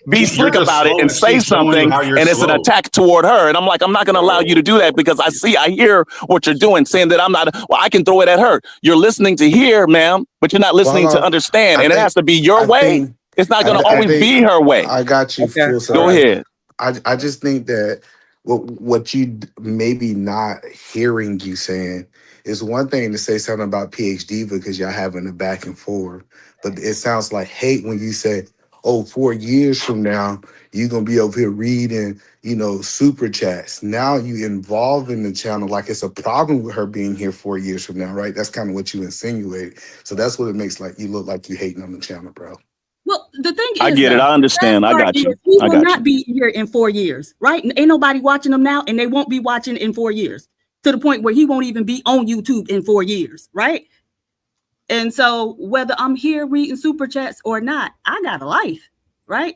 [SPEAKER 8] be slick about it and say something, and it's an attack toward her. And I'm like, I'm not gonna allow you to do that, because I hear what you're doing, saying that I'm not, well, I can throw it at her. You're listening to hear, ma'am, but you're not listening to understand. And it has to be your way. It's not going to always be her way.
[SPEAKER 18] I got you.
[SPEAKER 2] Okay.
[SPEAKER 8] Go ahead.
[SPEAKER 18] I just think that what you maybe not hearing you saying is one thing to say something about PhD because y'all having a back and forth, but it sounds like hate when you say, oh, 4 years from now, you're gonna be over here reading, super chats. Now you involve in the channel like it's a problem with her being here 4 years from now, right? That's kind of what you insinuate. So that's what it makes like you look like you hating on the channel, bro.
[SPEAKER 15] Well, the thing is,
[SPEAKER 8] I get it. I understand. I got you.
[SPEAKER 15] He
[SPEAKER 8] I
[SPEAKER 15] will
[SPEAKER 8] got
[SPEAKER 15] not
[SPEAKER 8] you.
[SPEAKER 15] be here in 4 years, right? And ain't nobody watching him now, and they won't be watching in 4 years, to the point where he won't even be on YouTube in 4 years, right? And so whether I'm here reading super chats or not, I got a life, right?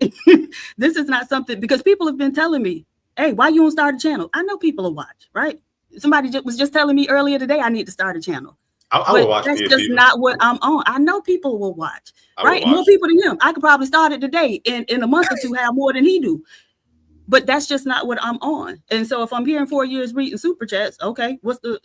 [SPEAKER 15] This is not something, because people have been telling me, hey, why you don't start a channel? I know people will watch, right? Somebody was just telling me earlier today I need to start a channel.
[SPEAKER 17] I will watch.
[SPEAKER 15] That's just not what I'm on. I know people will watch, right? More people than him. I could probably start it today, in a month or two have more than he do. But that's just not what I'm on. And so if I'm here in 4 years reading super chats, okay, what's the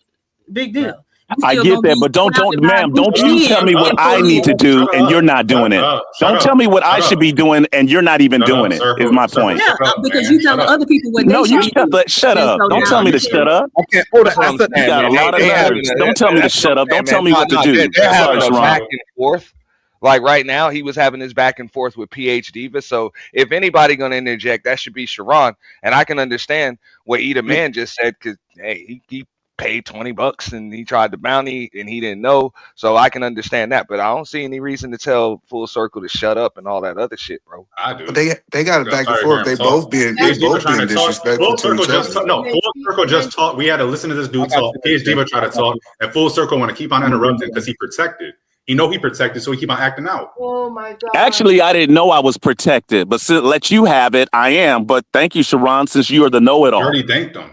[SPEAKER 15] big deal?
[SPEAKER 8] I get that, but don't you tell me what I need to do and you're not doing it. Don't tell me what I should be doing and you're not even doing it. Is my point.
[SPEAKER 15] Yeah, because you tell other people what they should be doing.
[SPEAKER 8] Shut up. Don't tell me to shut up.
[SPEAKER 2] Okay, hold on.
[SPEAKER 8] You got a lot of nerves. Don't tell me to shut up. Don't tell me what to do.
[SPEAKER 5] They're having a back and forth. Like right now, he was having his back and forth with PH Diva. So if anybody gonna interject, that should be Sharon. And I can understand what Eda Man just said, because hey, he paid $20 and he tried the bounty and he didn't know. So I can understand that, but I don't see any reason to tell Full Circle to shut up and all that other shit, bro.
[SPEAKER 17] I do.
[SPEAKER 18] But they got it back and forth. They both being disrespectful to each other.
[SPEAKER 17] Full Circle just talked. We had to listen to this dude talk. PH Diva tried to talk, and Full Circle want to keep on interrupting because he protected. He protected, so he keep on acting out.
[SPEAKER 19] Oh my God.
[SPEAKER 8] Actually, I didn't know I was protected, but to let you have it, I am. But thank you, Sharon, since you are the know-it-all.
[SPEAKER 17] You already thanked him.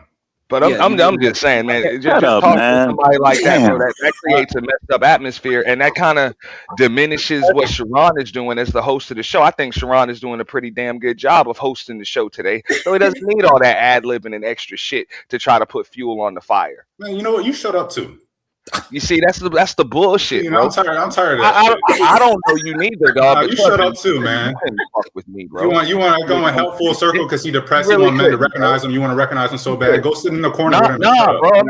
[SPEAKER 5] But I'm just saying, man. Just talking to somebody like that, bro, that creates a messed up atmosphere, and that kind of diminishes what Sharon is doing as the host of the show. I think Sharon is doing a pretty damn good job of hosting the show today, so he doesn't need all that ad-libbing and extra shit to try to put fuel on the fire.
[SPEAKER 17] Man, you know what? You shut up too.
[SPEAKER 5] You see, that's the bullshit, bro.
[SPEAKER 17] I'm tired of that.
[SPEAKER 5] I don't know you neither, dog.
[SPEAKER 17] Nah, you shut up too, man.
[SPEAKER 5] Fuck with me, bro.
[SPEAKER 17] You want to go and help Full Circle because he depressed. You want men to recognize him. You want to recognize him so bad. Go sit in the corner with him.
[SPEAKER 5] Nah, bro.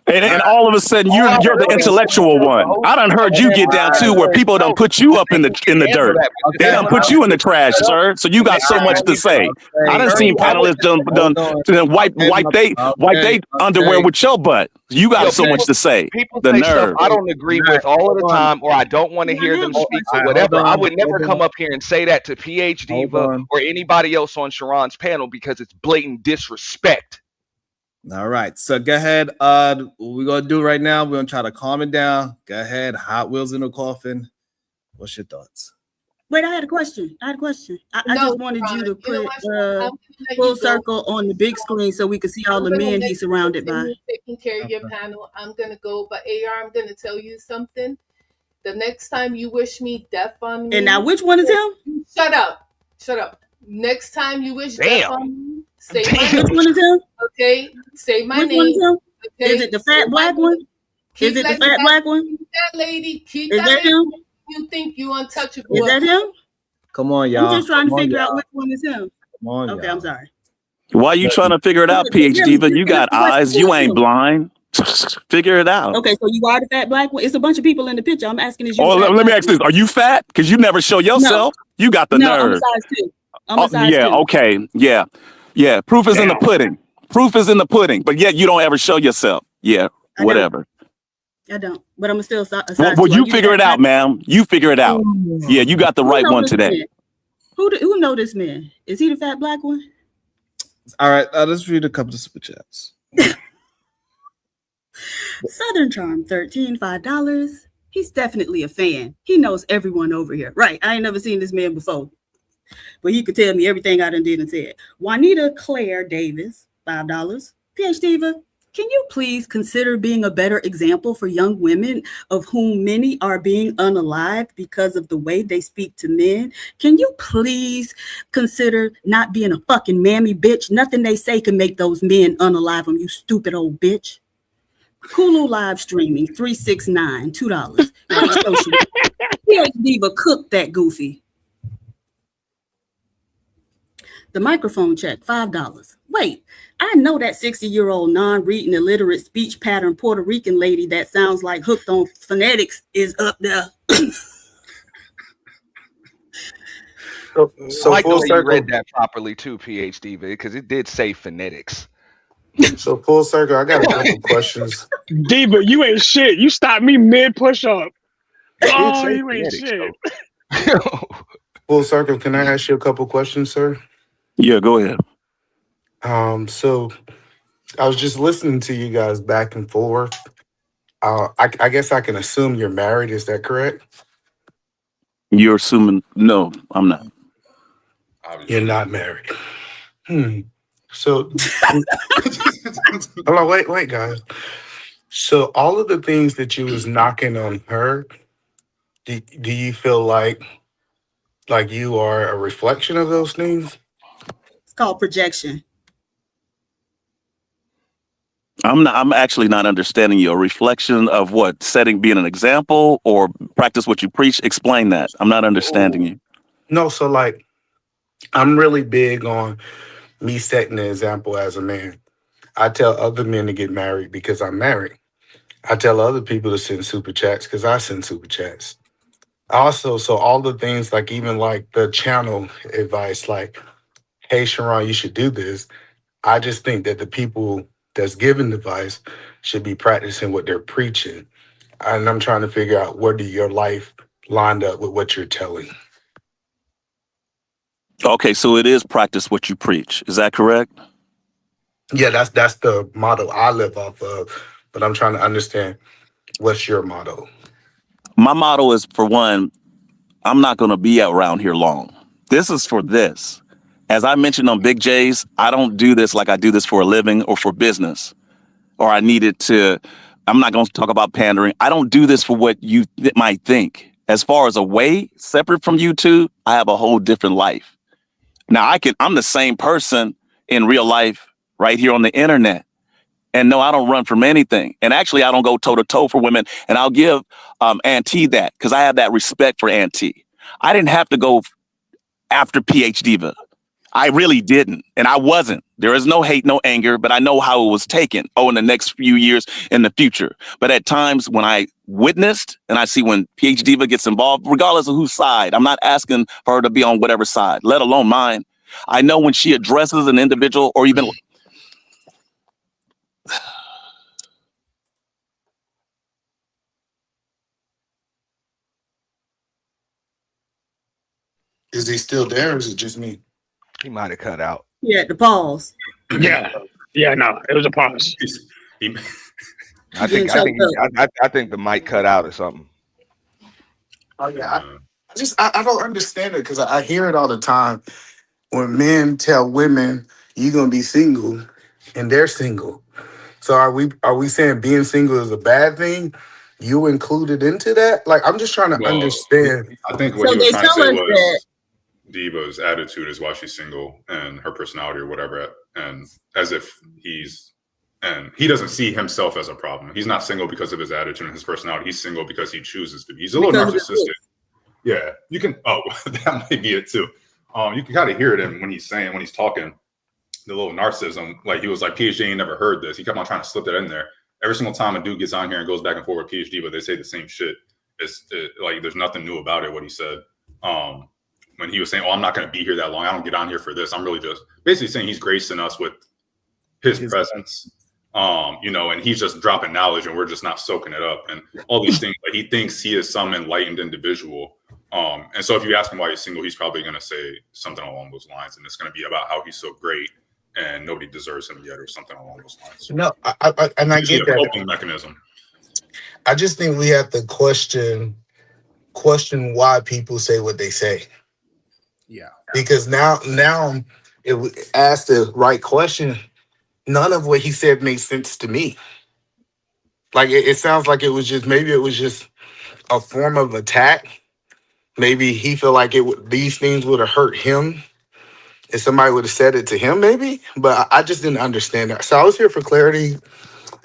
[SPEAKER 8] And all of a sudden you're the intellectual one. I done heard you get down too where people don't put you up in the dirt. They done put you in the trash, sir. So you got so much to say. I done seen panelists done wipe they underwear with your butt. You got so much to say.
[SPEAKER 5] People
[SPEAKER 8] the
[SPEAKER 5] say
[SPEAKER 8] nerve.
[SPEAKER 5] stuff I don't agree with all of the time, or I don't want to hear them speak or whatever. I would never come up here and say that to PH Diva or anybody else on Sharon's panel because it's blatant disrespect.
[SPEAKER 2] All right, so go ahead. What we're gonna do right now, we're gonna try to calm it down. Go ahead, Hot Wheels in the coffin. What's your thoughts?
[SPEAKER 15] Wait, I had a question. I just wanted you to put Full Circle on the big screen so we could see all the men he's surrounded by.
[SPEAKER 19] Taking care of your panel, I'm gonna go. But AR, I'm gonna tell you something. The next time you wish me death on me,
[SPEAKER 15] and now which one is him?
[SPEAKER 19] Shut up. Next time you wish death on me, say my name.
[SPEAKER 15] Which one is him?
[SPEAKER 19] Okay, say my
[SPEAKER 15] Which
[SPEAKER 19] name.
[SPEAKER 15] one is him?
[SPEAKER 19] Okay?
[SPEAKER 15] Is it the fat black one? Is it the fat black one?
[SPEAKER 19] That lady, keep
[SPEAKER 15] is that him?
[SPEAKER 19] You think you untouchable?
[SPEAKER 15] Is that him?
[SPEAKER 2] Come on, y'all.
[SPEAKER 15] I'm just trying to figure out which one is him.
[SPEAKER 2] Come on,
[SPEAKER 15] okay, I'm sorry.
[SPEAKER 8] Why are you trying to figure it out, PH Diva? You got eyes. You ain't blind. Figure it out.
[SPEAKER 15] Okay, so you are the fat black one. It's a bunch of people in the picture. I'm asking, is you?
[SPEAKER 8] Let me ask this: are you fat? Because you never show yourself. No. You got the nerve.
[SPEAKER 15] I'm a size 2. I'm a size 2.
[SPEAKER 8] Okay, yeah. Proof is in the pudding. Proof is in the pudding, but yet you don't ever show yourself. Yeah, whatever.
[SPEAKER 15] I don't, but I'm still a size 2.
[SPEAKER 8] Well, you figure it out, ma'am. You figure it out. Yeah, you got the right one today.
[SPEAKER 15] Who know this man? Is he the fat black one?
[SPEAKER 2] All right, let's read a couple of super chats.
[SPEAKER 15] Southern Charm 13, $5. He's definitely a fan. He knows everyone over here. Right. I ain't never seen this man before. But he could tell me everything I done did and said. Juanita Claire Davis, $5. PH Diva, can you please consider being a better example for young women of whom many are being unalived because of the way they speak to men? Can you please consider not being a fucking mammy bitch? Nothing they say can make those men unalive them, you stupid old bitch. Hulu live streaming, $369, $2. PH Diva cooked that goofy. The microphone check, $5. Wait, I know that 60-year-old non-reading illiterate speech pattern Puerto Rican lady that sounds like hooked on phonetics is up there.
[SPEAKER 5] I like the way you read that properly too, PhD, because it did say phonetics.
[SPEAKER 18] So full circle, I got a couple questions.
[SPEAKER 9] Diva, you ain't shit. You stopped me mid push up. Oh,
[SPEAKER 5] say
[SPEAKER 9] you ain't
[SPEAKER 5] phonetics,
[SPEAKER 9] shit.
[SPEAKER 18] Full circle, can I ask you a couple questions, sir?
[SPEAKER 8] Yeah, go ahead.
[SPEAKER 18] So I was just listening to you guys back and forth. I guess I can assume you're married. Is that correct?
[SPEAKER 8] You're assuming? No, I'm not.
[SPEAKER 18] You're not married. So, hold on, wait, guys. So, all of the things that you was knocking on her, do you feel like you are a reflection of those things?
[SPEAKER 15] It's called projection.
[SPEAKER 8] I'm actually not understanding you. A reflection of what? Being an example, or practice what you preach? Explain that. I'm not understanding you.
[SPEAKER 18] No, so like, I'm really big on me setting the example as a man. I tell other men to get married because I'm married. I tell other people to send super chats because I send super chats. Also, so all the things like even like the channel advice, like, hey, Sharon, you should do this. I just think that the people that's giving advice should be practicing what they're preaching. And I'm trying to figure out where do your life lined up with what you're telling.
[SPEAKER 8] Okay, so it is practice what you preach. Is that correct?
[SPEAKER 18] Yeah, that's the motto I live off of. But I'm trying to understand, what's your motto?
[SPEAKER 8] My motto is, for one, I'm not going to be around here long. This is for this. As I mentioned on Big J's, I don't do this like I do this for a living or for business, or I needed to. I'm not going to talk about pandering. I don't do this for what you might think. As far as a way separate from you two, I have a whole different life. Now I'm the same person in real life right here on the internet. And no, I don't run from anything. And actually, I don't go toe to toe for women. And I'll give Auntie that, because I have that respect for Auntie. I didn't have to go after PH Diva. I really didn't. And I wasn't. There is no hate, no anger, but I know how it was taken. In the next few years in the future. But at times when I witnessed and I see when PH Diva gets involved, regardless of whose side, I'm not asking for her to be on whatever side, let alone mine. I know when she addresses an individual, or even
[SPEAKER 18] Is he still there, or is it just me?
[SPEAKER 5] He might have cut out.
[SPEAKER 15] Yeah, the pause.
[SPEAKER 9] Yeah, no, it was a pause.
[SPEAKER 5] I think the mic cut out or something.
[SPEAKER 18] Oh yeah, I don't understand it, because I hear it all the time when men tell women you're gonna be single, and they're single. So are we saying being single is a bad thing? You included into that? Like, I'm just trying to understand.
[SPEAKER 17] I think what he was trying to say was Diva's attitude is why she's single, and her personality or whatever, and as if he doesn't see himself as a problem. He's not single because of his attitude and his personality. He's single because he chooses to be. He's a little narcissistic. Yeah, you can. Oh, that might be it too. You can kind of hear it when he's talking, the little narcissism. Like, he was like, PhD ain't never heard this. He kept on trying to slip that in there. Every single time a dude gets on here and goes back and forth with PhD, but they say the same shit. Like, there's nothing new about it, what he said. When he was saying, I'm not going to be here that long. I don't get on here for this. I'm really just basically saying he's gracing us with his presence. And he's just dropping knowledge and we're just not soaking it up. And all these things, like, he thinks he is some enlightened individual. And so if you ask him why he's single, he's probably going to say something along those lines. And it's going to be about how he's so great and nobody deserves him yet, or something along those lines.
[SPEAKER 18] No, I get that.
[SPEAKER 17] Coping mechanism.
[SPEAKER 18] I just think we have to question why people say what they say.
[SPEAKER 2] Yeah.
[SPEAKER 18] Because now it asked the right question. None of what he said made sense to me. Like, it sounds like it was just a form of attack. Maybe he felt like these things would have hurt him if somebody would have said it to him, maybe. But I just didn't understand that. So I was here for clarity.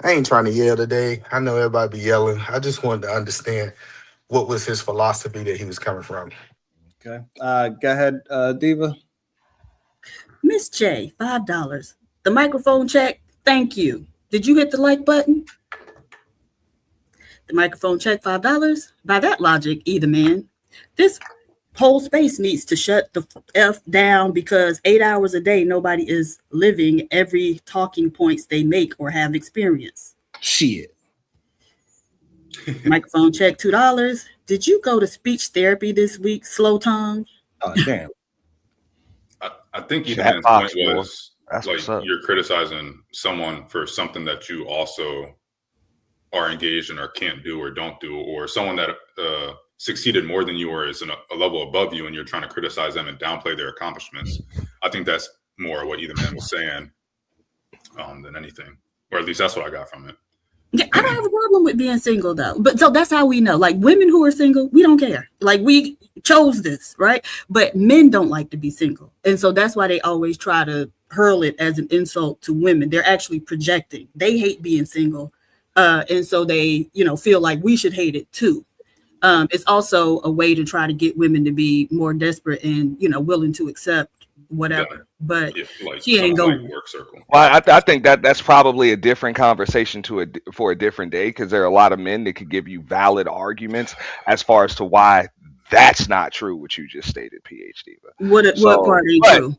[SPEAKER 18] I ain't trying to yell today. I know everybody be yelling. I just wanted to understand what was his philosophy that he was coming from.
[SPEAKER 20] Okay. Go ahead, Diva.
[SPEAKER 15] Miss J, $5. The microphone check, thank you. Did you hit the like button? The microphone check, $5. By that logic, either man. This whole space needs to shut the F down, because 8 hours a day, nobody is living every talking points they make or have experience.
[SPEAKER 2] Shit.
[SPEAKER 15] Microphone check, $2. Did you go to speech therapy this week, slow tongue?
[SPEAKER 2] Oh, damn.
[SPEAKER 17] I think
[SPEAKER 5] Chat
[SPEAKER 17] Ethan's
[SPEAKER 5] box,
[SPEAKER 17] point
[SPEAKER 5] boy.
[SPEAKER 17] was
[SPEAKER 5] That's
[SPEAKER 17] like
[SPEAKER 5] what's up.
[SPEAKER 17] you're criticizing someone for something that you also are engaged in or can't do or don't do, or someone that succeeded more than you or is a level above you, and you're trying to criticize them and downplay their accomplishments. I think that's more what Ethan Man was saying than anything, or at least that's what I got from it.
[SPEAKER 15] Yeah, I don't have a problem with being single though. But so that's how we know. Like women who are single, we don't care. Like we chose this, right? But men don't like to be single. And so that's why they always try to hurl it as an insult to women. They're actually projecting. They hate being single. And so they, feel like we should hate it too. It's also a way to try to get women to be more desperate and, willing to accept whatever. But she ain't going.
[SPEAKER 17] Work circle.
[SPEAKER 5] Well, I think that's probably a different conversation for a different day, because there are a lot of men that could give you valid arguments as far as to why that's not true, what you just stated, PhD.
[SPEAKER 15] What part ain't true?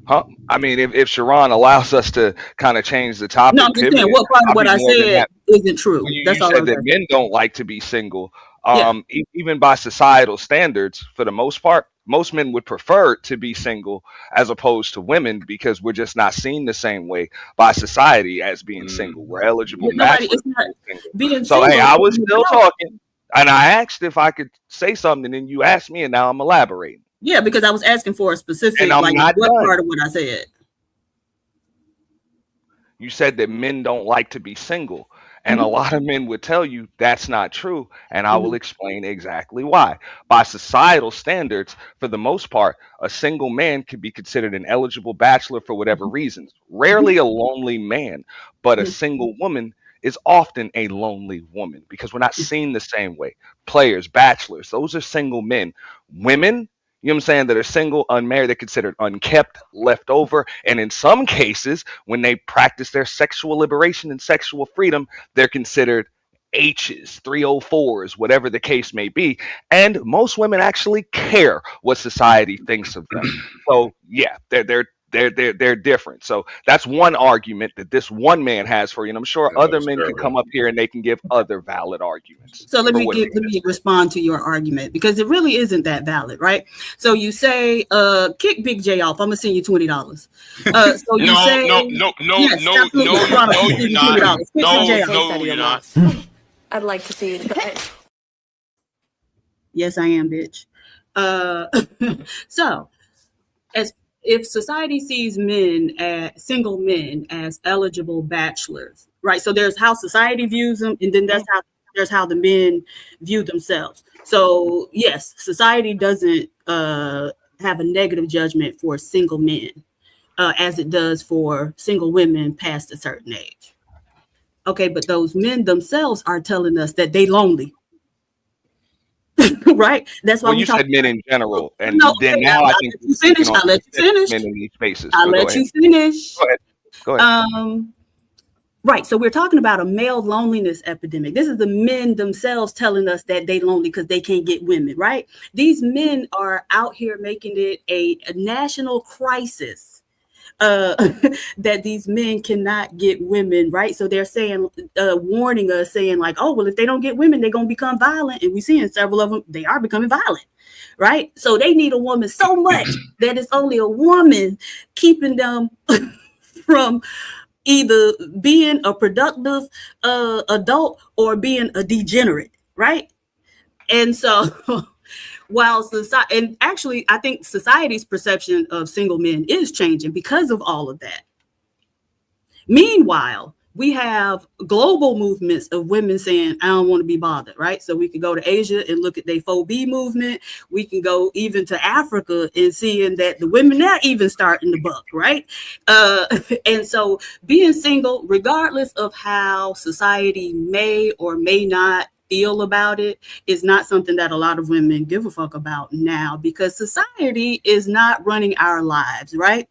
[SPEAKER 5] Huh? I mean, if Sharon allows us to kind of change the topic.
[SPEAKER 15] No, I'm just saying, what part of what I said isn't true?
[SPEAKER 5] Well,
[SPEAKER 15] That's
[SPEAKER 5] you
[SPEAKER 15] all
[SPEAKER 5] said
[SPEAKER 15] I'm
[SPEAKER 5] that
[SPEAKER 15] saying.
[SPEAKER 5] men don't like to be single.
[SPEAKER 15] Yeah.
[SPEAKER 5] Even by societal standards, for the most part, most men would prefer to be single as opposed to women, because we're just not seen the same way by society as being single. We're eligible.
[SPEAKER 15] It's not being
[SPEAKER 5] So
[SPEAKER 15] single.
[SPEAKER 5] hey, I was still talking, and I asked if I could say something, and then you asked me, and now I'm elaborating.
[SPEAKER 15] Yeah, because I was asking for a specific,
[SPEAKER 5] And I'm
[SPEAKER 15] like
[SPEAKER 5] not
[SPEAKER 15] what
[SPEAKER 5] done.
[SPEAKER 15] part of what I said.
[SPEAKER 5] You said that men don't like to be single. And a lot of men would tell you that's not true. And I will explain exactly why. By societal standards, for the most part, a single man could be considered an eligible bachelor for whatever reasons. Rarely a lonely man, but a single woman is often a lonely woman, because we're not seen the same way. Players, bachelors, those are single men. Women, you know what I'm saying, that are single, unmarried, they're considered unkept, left over. And in some cases, when they practice their sexual liberation and sexual freedom, they're considered H's, 304s, whatever the case may be. And most women actually care what society thinks of them. So yeah, they're different. So that's one argument that this one man has for you. And I'm sure other men can come up here and they can give other valid arguments.
[SPEAKER 15] So let me respond to your argument, because it really isn't that valid, right? So you say, kick Big J off. I'm gonna send you $20. So you say,
[SPEAKER 6] no,
[SPEAKER 15] yes,
[SPEAKER 6] you're not. No, you're not.
[SPEAKER 16] I'd like to see you try.
[SPEAKER 15] Yes, I am, bitch. So if society sees single men as eligible bachelors, right? So there's how society views them, and then there's how the men view themselves. So yes, society doesn't have a negative judgment for single men as it does for single women past a certain age. Okay, but those men themselves are telling us that they lonely. Right? That's why
[SPEAKER 5] you said men in general, and
[SPEAKER 15] no,
[SPEAKER 5] then
[SPEAKER 15] okay,
[SPEAKER 5] now I
[SPEAKER 15] I'll
[SPEAKER 5] think
[SPEAKER 15] let you finish. I'll let you finish.
[SPEAKER 5] Men in these spaces.
[SPEAKER 15] I'll let you finish.
[SPEAKER 5] Go ahead.
[SPEAKER 15] Right. So we're talking about a male loneliness epidemic. This is the men themselves telling us that they lonely because they can't get women, right? These men are out here making it a national crisis that these men cannot get women, right? So they're saying, warning us, saying like, oh, well, if they don't get women, they're going to become violent. And we see in several of them, they are becoming violent, right? So they need a woman so much that it's only a woman keeping them from either being a productive adult or being a degenerate, right? And so while society, and actually, I think society's perception of single men is changing because of all of that. Meanwhile, we have global movements of women saying, I don't want to be bothered, right? So we could go to Asia and look at the 4B movement. We can go even to Africa and seeing that the women are even starting to buck, right? And so being single, regardless of how society may or may not feel about it, is not something that a lot of women give a fuck about now, because society is not running our lives, right?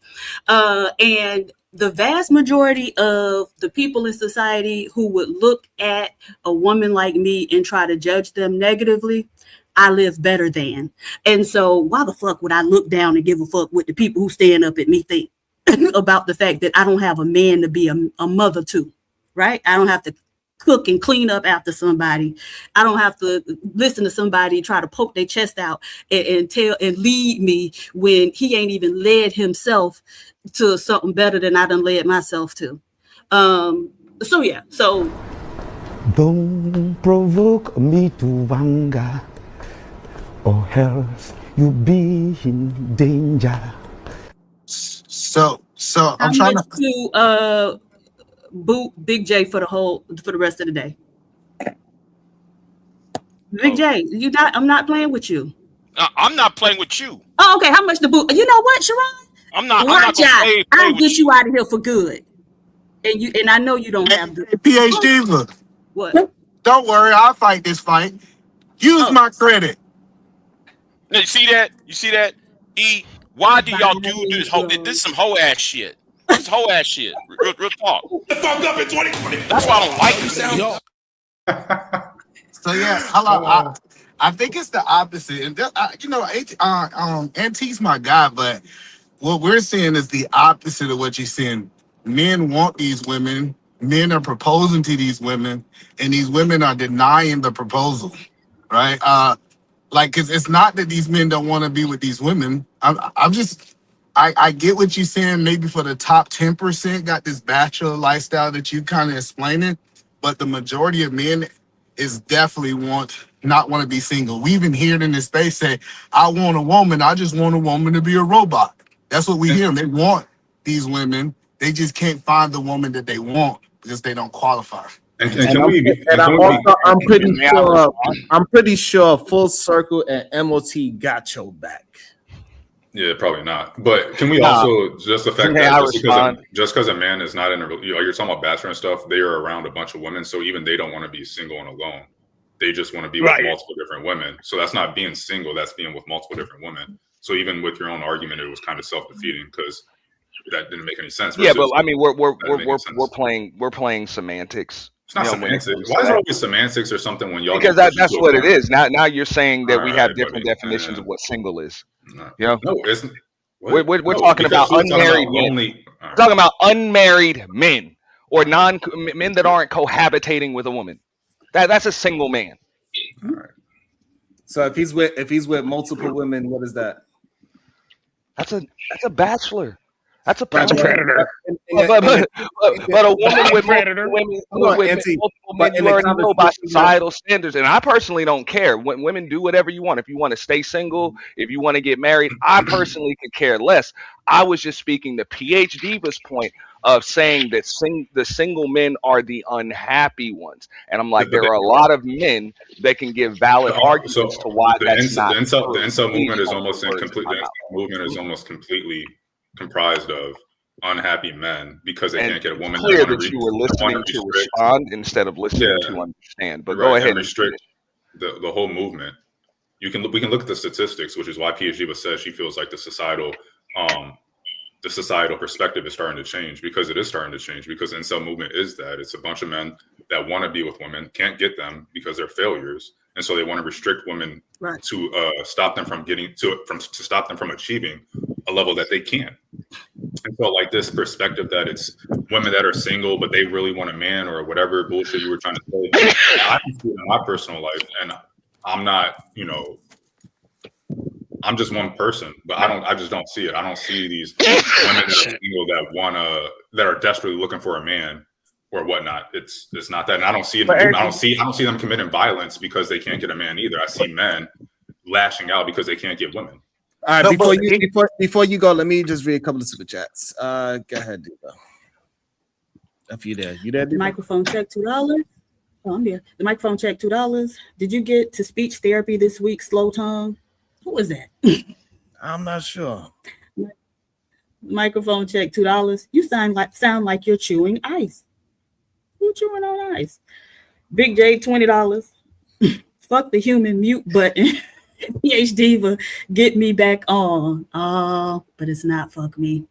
[SPEAKER 15] And the vast majority of the people in society who would look at a woman like me and try to judge them negatively,
[SPEAKER 21] I live better than. And so why the fuck would I look down and give a fuck what the people who stand up at me think about the fact that I don't have a man to be a mother to, right? I don't have to cook and clean up after somebody. I don't have to listen to somebody try to poke their chest out and tell and lead me when he ain't even led himself to something better than I done led myself to. So yeah, so
[SPEAKER 22] don't provoke me to anger, or else you be in danger.
[SPEAKER 18] So I'm
[SPEAKER 21] how
[SPEAKER 18] trying
[SPEAKER 21] much to boot Big J for the rest of the day? Big J, I'm not playing with you.
[SPEAKER 6] I'm not playing with you.
[SPEAKER 21] Oh, okay. How much to boot? You know what, Sharon?
[SPEAKER 6] I'm not
[SPEAKER 21] Watch
[SPEAKER 6] gonna
[SPEAKER 21] out.
[SPEAKER 6] play
[SPEAKER 21] I'll
[SPEAKER 6] with
[SPEAKER 21] get you out of here for good. And I know you don't have the
[SPEAKER 18] PhD.
[SPEAKER 21] What?
[SPEAKER 18] Don't worry, I'll fight this fight. Use my credit.
[SPEAKER 6] Now, you see that? You see that? Why do y'all do this? This is some hoe ass shit. This is hoe ass shit. Real talk. Fucked up in 2020. That's why I don't like this.
[SPEAKER 18] So yeah, hello. I think it's the opposite, and Antique's my guy, but what we're seeing is the opposite of what you're seeing. Men want these women. Men are proposing to these women, and these women are denying the proposal, right? Because it's not that these men don't want to be with these women. I get what you're saying. Maybe for the top 10% got this bachelor lifestyle that you kind of explaining, but the majority of men is definitely not want to be single. We even hear it in this space say, I want a woman. I just want a woman to be a robot. That's what we hear. They want these women. They just can't find the woman that they want because they don't qualify.
[SPEAKER 2] I'm pretty sure Full Circle and MOT got your back.
[SPEAKER 17] Yeah, probably not. But can we also just the fact that just because a man is not in a, you're talking about bachelor and stuff, they are around a bunch of women, so even they don't want to be single and alone. They just want to be with multiple different women. So that's not being single. That's being with multiple different women. So even with your own argument, it was kind of self-defeating because that didn't make any sense.
[SPEAKER 5] Yeah, but I mean, we're playing semantics.
[SPEAKER 17] It's not semantics. Why is it always semantics or something when y'all?
[SPEAKER 5] Because that's what it is. Now you're saying that we have different definitions of what single is.
[SPEAKER 17] No, isn't.
[SPEAKER 5] We're talking about unmarried men. We're talking about unmarried men or men that aren't cohabitating with a woman. That's a single man.
[SPEAKER 2] All right. So if he's with multiple women, what is that?
[SPEAKER 5] That's a bachelor. That's a
[SPEAKER 2] predator.
[SPEAKER 5] But a woman with multiple women, you already know by societal standards. And I personally don't care. When women do whatever you want. If you want to stay single, if you want to get married, I personally could care less. I was just speaking the PhD's point of saying that the single men are the unhappy ones. And I'm like, there are a lot of men that can give valid arguments to why that's not true.
[SPEAKER 17] The incel movement is almost completely comprised of unhappy men because they can't get a woman.
[SPEAKER 5] It's clear that you were listening to respond instead of listening to understand. But go ahead
[SPEAKER 17] and restrict the whole movement. We can look at the statistics, which is why PhD says she feels like the societal perspective is starting to change, because it is starting to change, because the incel movement is that it's a bunch of men that want to be with women, can't get them because they're failures, and so they want to restrict women to stop them from getting to stop them from achieving a level that they can. And so like this perspective that it's women that are single but they really want a man or whatever bullshit you were trying to say, I can see it in my personal life, and I'm not, I'm just one person, but I just don't see it. I don't see these women that are single that are desperately looking for a man or whatnot. It's not that. And I don't see it. I don't see them committing violence because they can't get a man either. I see men lashing out because they can't get women.
[SPEAKER 2] All right, before you go, let me just read a couple of super chats. Go ahead, Diva. If you there, Diva?
[SPEAKER 21] Microphone check $2. Oh, I'm there. The microphone check $2. Did you get to speech therapy this week, Slow Tongue? Who was that?
[SPEAKER 2] I'm not sure.
[SPEAKER 21] Microphone check $2. You sound like you're chewing ice. Who chewing on ice? Big J $20. Fuck the human mute button. PhD get me back on. But it's not fuck me.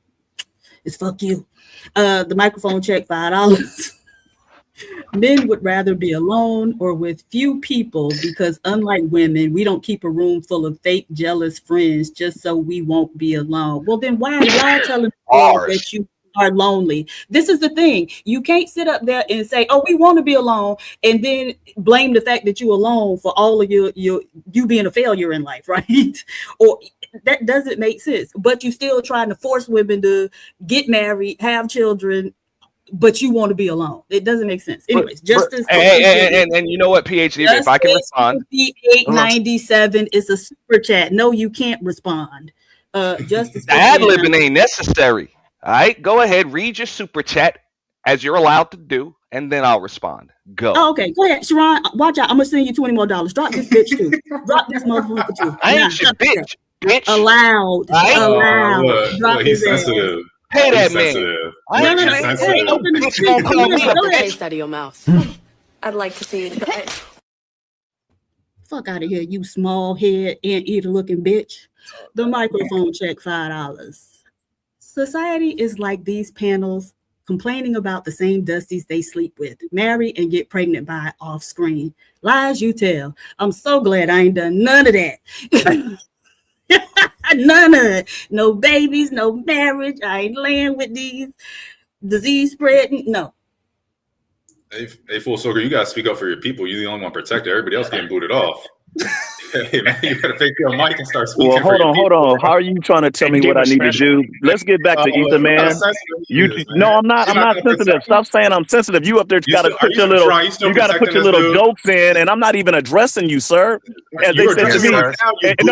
[SPEAKER 21] It's fuck you. The microphone check $5. Men would rather be alone or with few people because, unlike women, we don't keep a room full of fake jealous friends just so we won't be alone. Well, then why are y'all telling people that you are lonely? This is the thing. You can't sit up there and say, "Oh, we want to be alone," and then blame the fact that you're alone for all of you being a failure in life, right? Or that doesn't make sense. But you still trying to force women to get married, have children, but you want to be alone. It doesn't make sense. Anyways, justice.
[SPEAKER 5] And you know what, PhD, if I can respond.
[SPEAKER 21] 5897 is a super chat. No, you can't respond. Justice.
[SPEAKER 5] Ad-libbing ain't necessary. All right, go ahead, read your super chat as you're allowed to do, and then I'll respond. Go.
[SPEAKER 21] Oh, okay, go ahead, Sharon. Watch out. I'm gonna send you $20 more. Drop this bitch too. Drop this motherfucker too.
[SPEAKER 5] I ain't your bitch.
[SPEAKER 21] Allowed. Allowed. Drop
[SPEAKER 17] he's
[SPEAKER 21] his ass.
[SPEAKER 17] sensitive.
[SPEAKER 5] Pay that man.
[SPEAKER 17] Sensitive.
[SPEAKER 16] Open the taste out of your mouth. I'd like to see it.
[SPEAKER 21] Fuck out of here, you small head anteater looking bitch. The microphone check $5. Society is like these panels complaining about the same dusties they sleep with, marry and get pregnant by off screen. Lies you tell. I'm so glad I ain't done none of that. None of it. No babies, no marriage. I ain't laying with these disease spreading. No.
[SPEAKER 17] Hey, full circle, you gotta speak up for your people. You're the only one protected. Everybody else getting booted off. Hey man, you gotta fake your mic and start speaking.
[SPEAKER 8] Well, hold on. How are you trying to tell me what I need to do? Let's get back to Ether, man. No, I'm not. I'm not sensitive. Stop saying I'm sensitive. You up there got to put your little, you got to put your little jokes in, and I'm not even addressing you, sir. As they said to me.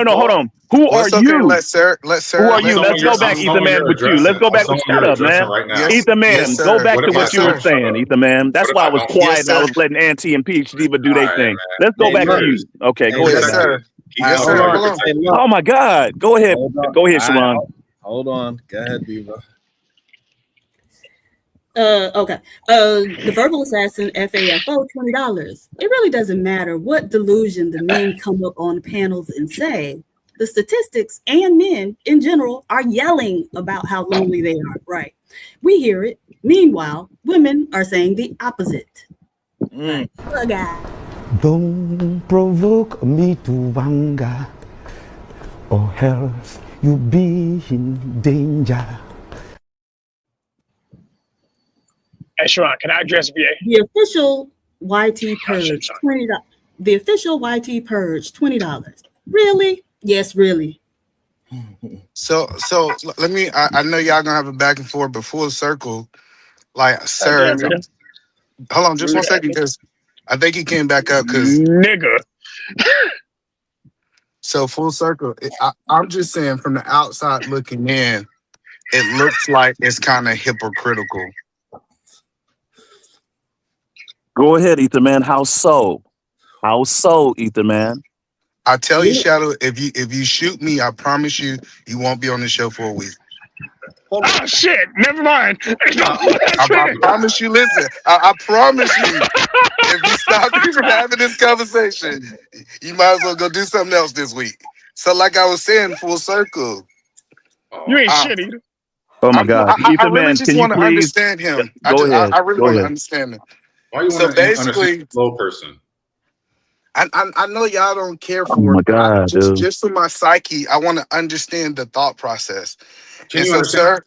[SPEAKER 8] No, hold on. Who are you?
[SPEAKER 18] Let Sarah.
[SPEAKER 8] Who are you? Let's go back, Ether man, with you. Let's go back. Shut up, man. Ether man, go back to what you were saying, Ether man. That's why I was quiet and I was letting Auntie and PhD do their thing. Let's go back to you. Okay, go ahead. Oh my God. Go ahead. Go ahead, Sharon.
[SPEAKER 2] Hold on. Go ahead, Diva.
[SPEAKER 21] Okay. The verbal assassin FAFO $20. It really doesn't matter what delusion the men come up on panels and say. The statistics and men in general are yelling about how lonely they are. Right. We hear it. Meanwhile, women are saying the opposite. Look at.
[SPEAKER 22] Don't provoke me to anger, or else you'll be in danger.
[SPEAKER 9] Hey, Sharon, can I address VA?
[SPEAKER 21] The official YT purge $20. The official YT purge $20. Really? Yes, really.
[SPEAKER 18] So let me. I know y'all gonna have a back and forth, but full circle, like Sarah. Hold on, just 1 second, because I think he came back up because
[SPEAKER 9] nigga.
[SPEAKER 18] So full circle. I'm just saying, from the outside looking in, it looks like it's kind of hypocritical.
[SPEAKER 8] Go ahead, Ether man. How so? How so, Ether man?
[SPEAKER 18] I tell you, Shadow, if you shoot me, I promise you won't be on the show for a week.
[SPEAKER 9] Oh shit! Never mind.
[SPEAKER 18] I promise you. Listen, I promise you. If you stop me from having this conversation, you might as well go do something else this week. So, like I was saying, full circle.
[SPEAKER 9] You ain't shit either.
[SPEAKER 8] Oh my God,
[SPEAKER 18] I really just want to understand him. I really want to understand him.
[SPEAKER 17] Why you want to understand slow person?
[SPEAKER 18] I know y'all don't care for it.
[SPEAKER 8] God,
[SPEAKER 18] just for my psyche, I want to understand the thought process.
[SPEAKER 17] Can you understand?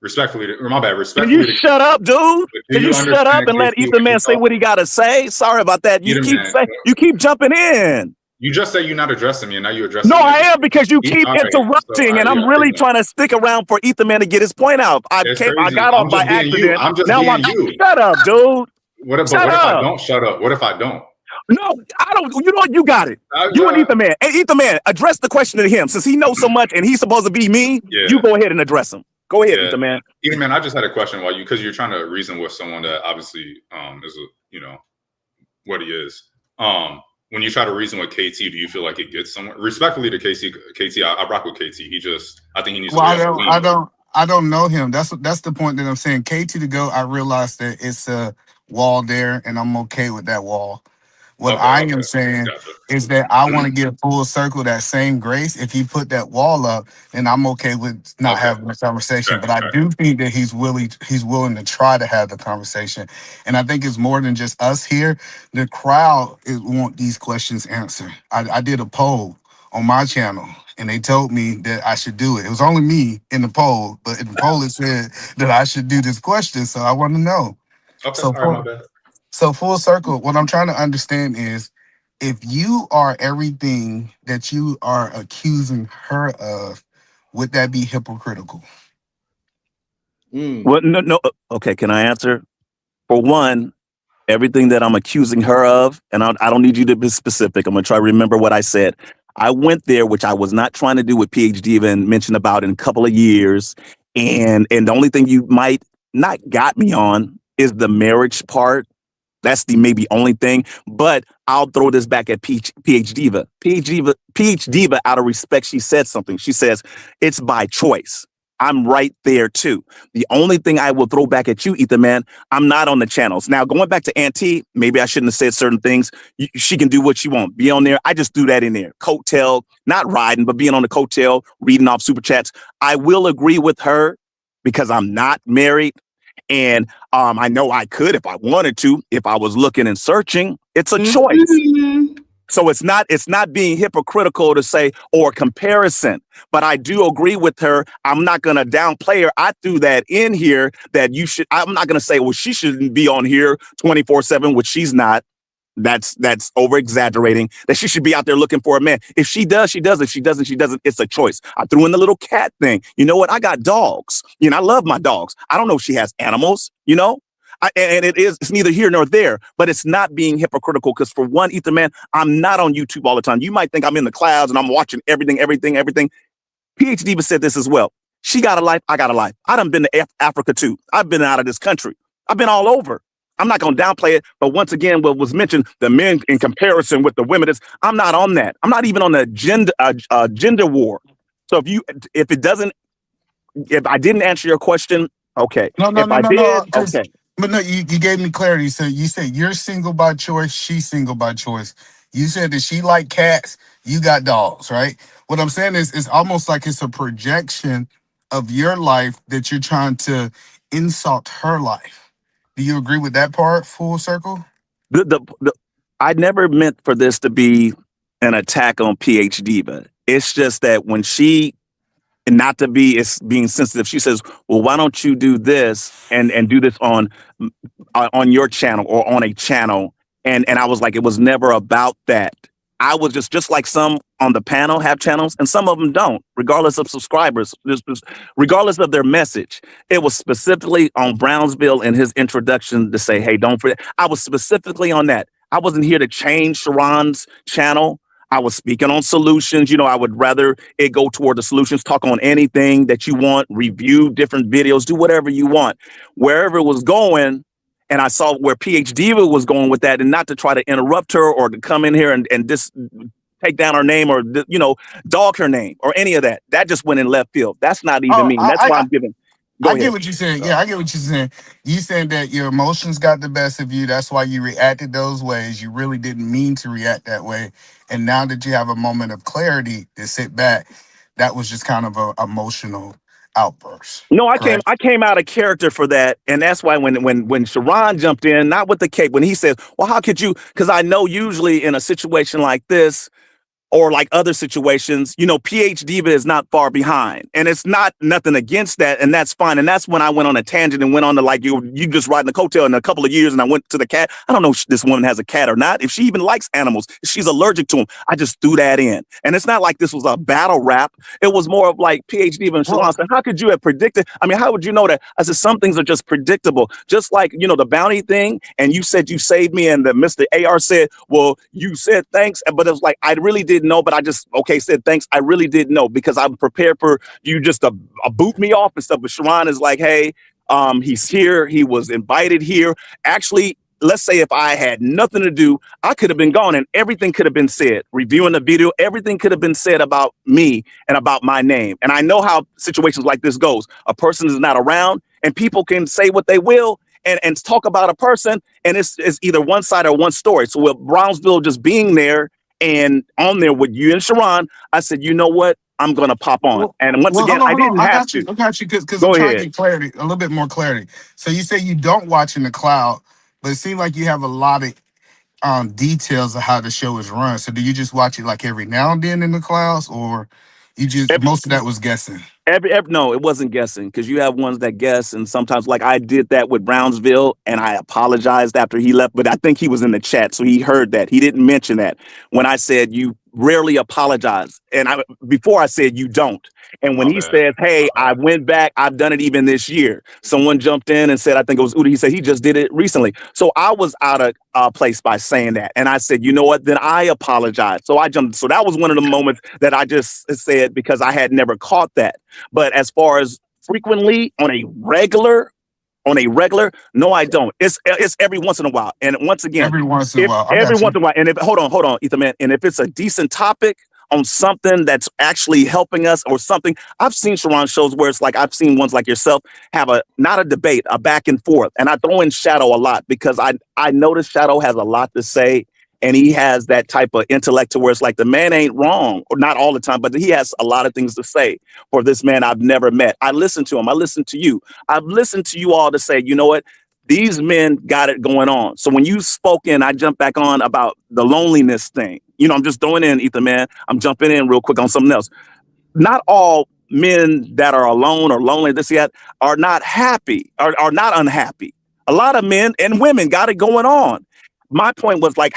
[SPEAKER 17] Respectfully, or my bad.
[SPEAKER 8] Can you shut up, dude? Can you shut up and let Ether man say what he gotta say? Sorry about that. You keep jumping in.
[SPEAKER 17] You just said you're not addressing me, and now you're addressing me.
[SPEAKER 8] No, I am, because you keep interrupting, and I'm really trying to stick around for Ether man to get his point out. I got off by accident. Shut up, dude.
[SPEAKER 17] What if I don't shut up? What if I don't?
[SPEAKER 8] No, I don't. You know what? You got it. You and Ether man. Hey, Ether man, address the question to him. Since he knows so much and he's supposed to be me, you go ahead and address him. Go ahead, Ether man.
[SPEAKER 17] Ether man, I just had a question because you're trying to reason with someone that obviously is what he is. When you try to reason with KT, do you feel like it gets somewhere? Respectfully to KT, I rock with KT. I think he needs to.
[SPEAKER 18] I don't know him. That's the point that I'm saying. KT to go, I realized that it's a wall there, and I'm okay with that wall. What I am saying is that I want to give full circle that same grace. If he put that wall up, then I'm okay with not having a conversation. But I do think that he's willing to try to have the conversation. And I think it's more than just us here. The crowd want these questions answered. I did a poll on my channel, and they told me that I should do it. It was only me in the poll, but in the poll it said that I should do this question. So I want to know.
[SPEAKER 17] Okay,
[SPEAKER 18] So
[SPEAKER 17] all right, my bad.
[SPEAKER 18] So full circle, what I'm trying to understand is if you are everything that you are accusing her of, would that be hypocritical?
[SPEAKER 8] Well, no. Okay, can I answer? For one, everything that I'm accusing her of, and I don't need you to be specific. I'm gonna try to remember what I said. I went there, which I was not trying to do what PhD even mentioned about in a couple of years, and the only thing you might not got me on is the marriage part. That's the maybe only thing, but I'll throw this back at PH Diva. PH Diva, out of respect, she said something. She says, it's by choice. I'm right there too. The only thing I will throw back at you, Ethan Man, I'm not on the channels. Now, going back to Auntie, maybe I shouldn't have said certain things. She can do what she wants. Be on there. I just threw that in there. Coattail, not riding, but being on the coattail, reading off super chats. I will agree with her because I'm not married. And I know I could if I wanted to, if I was looking and searching. It's a choice. So it's not being hypocritical to say or comparison, but I do agree with her. I'm not going to downplay her. I threw that in here that I'm not going to say, well, she shouldn't be on here 24/7, which she's not. That's over exaggerating that she should be out there looking for a man. If she does, she does. If she doesn't, she doesn't. It's a choice. I threw in the little cat thing. You know what? I got dogs. I love my dogs. I don't know if she has animals, and it's neither here nor there, but it's not being hypocritical because for one, Ethan Man, I'm not on YouTube all the time. You might think I'm in the clouds and I'm watching everything. PhD Diva said this as well. She got a life. I got a life. I done been to Africa too. I've been out of this country. I've been all over. I'm not going to downplay it, but once again, what was mentioned, the men in comparison with the women, I'm not on that. I'm not even on the gender war. So if I didn't answer your question, okay.
[SPEAKER 18] No.
[SPEAKER 8] Okay.
[SPEAKER 18] But no, you gave me clarity. So you said you're single by choice, she's single by choice. You said that she like cats, you got dogs, right? What I'm saying is it's almost like it's a projection of your life that you're trying to insult her life. Do you agree with that part, full circle?
[SPEAKER 8] I never meant for this to be an attack on PH Diva. It's just that when it's being sensitive, she says, well, why don't you do this and do this on your channel or on a channel? And I was like, it was never about that. I was just like some on the panel have channels and some of them don't, regardless of subscribers, regardless of their message. It was specifically on Brownsville in his introduction to say, hey, don't forget. I was specifically on that. I wasn't here to change Sharon's channel. I was speaking on solutions. I would rather it go toward the solutions, talk on anything that you want, review different videos, do whatever you want. Wherever it was going, and I saw where PH Diva was going with that, and not to try to interrupt her or to come in here and just take down her name or, dog her name or any of that. That just went in left field. That's not even me. That's why I'm giving.
[SPEAKER 18] I get what you're saying. Yeah, I get what you're saying. You said that your emotions got the best of you. That's why you reacted those ways. You really didn't mean to react that way. And now that you have a moment of clarity to sit back, that was just kind of an emotional outburst.
[SPEAKER 8] No, I came out of character for that. And that's why when Sharon jumped in, not with the cape, when he says, well, how could you? Because I know usually in a situation like this, or like other situations, PH Diva is not far behind. And it's not nothing against that. And that's fine. And that's when I went on a tangent and went on to like, you just riding the coattail in a couple of years. And I went to the cat. I don't know if this woman has a cat or not. If she even likes animals, if she's allergic to them. I just threw that in. And it's not like this was a battle rap. It was more of like PH Diva and Sharon said, how could you have predicted? I mean, how would you know that? I said, some things are just predictable. Just like, the bounty thing. And you said you saved me. And the Mr. AR said, well, you said thanks. But it was like, I really didn't know, but I just, said thanks. I really didn't know because I'm prepared for you just to boot me off and stuff. But Sharon is like, hey, he's here. He was invited here. Actually, let's say if I had nothing to do, I could have been gone and everything could have been said. Reviewing the video, everything could have been said about me and about my name. And I know how situations like this goes. A person is not around and people can say what they will. and talk about a person, and it's either one side or one story. So with Brownsville just being there and on there with you and Sharon, I said, you know what? I'm gonna pop on. And once again, I didn't have to.
[SPEAKER 18] I got you because
[SPEAKER 8] Go
[SPEAKER 18] I'm trying to
[SPEAKER 8] ahead.
[SPEAKER 18] get clarity, a little bit more clarity. So you say you don't watch in the cloud, but it seems like you have a lot of details of how the show is run. So do you just watch it like every now and then in the clouds, or you just most of that was guessing?
[SPEAKER 8] No, it wasn't guessing, because you have ones that guess, and sometimes, like I did that with Brownsville, and I apologized after he left, but I think he was in the chat, so he heard that. He didn't mention that when I said you rarely apologize, and before I said you don't. And when he says, "Hey, I went back, I've done it even this year," someone jumped in and said, I think it was Uda. He said he just did it recently. So I was out of place by saying that, and I said, you know what? Then I apologize. So I jumped. So that was one of the moments that I just said because I had never caught that. But as far as frequently on a regular, no, I don't. It's every once in a while. And once again,
[SPEAKER 18] Every once in a while.
[SPEAKER 8] every once in a while. And if hold on, Ethan, man. And if it's a decent topic on something that's actually helping us or something, I've seen Sharon shows where it's like I've seen ones like yourself have not a debate, a back and forth. And I throw in Shadow a lot because I notice Shadow has a lot to say. And he has that type of intellect to where it's like the man ain't wrong, or not all the time, but he has a lot of things to say for this man I've never met. I listen to him. I listen to you. I've listened to you all to say, you know what? These men got it going on. So when you spoke in, I jumped back on about the loneliness thing. You know, I'm just throwing in, Ethan, man. I'm jumping in real quick on something else. Not all men that are alone or lonely, are not happy, are not unhappy. A lot of men and women got it going on. My point was like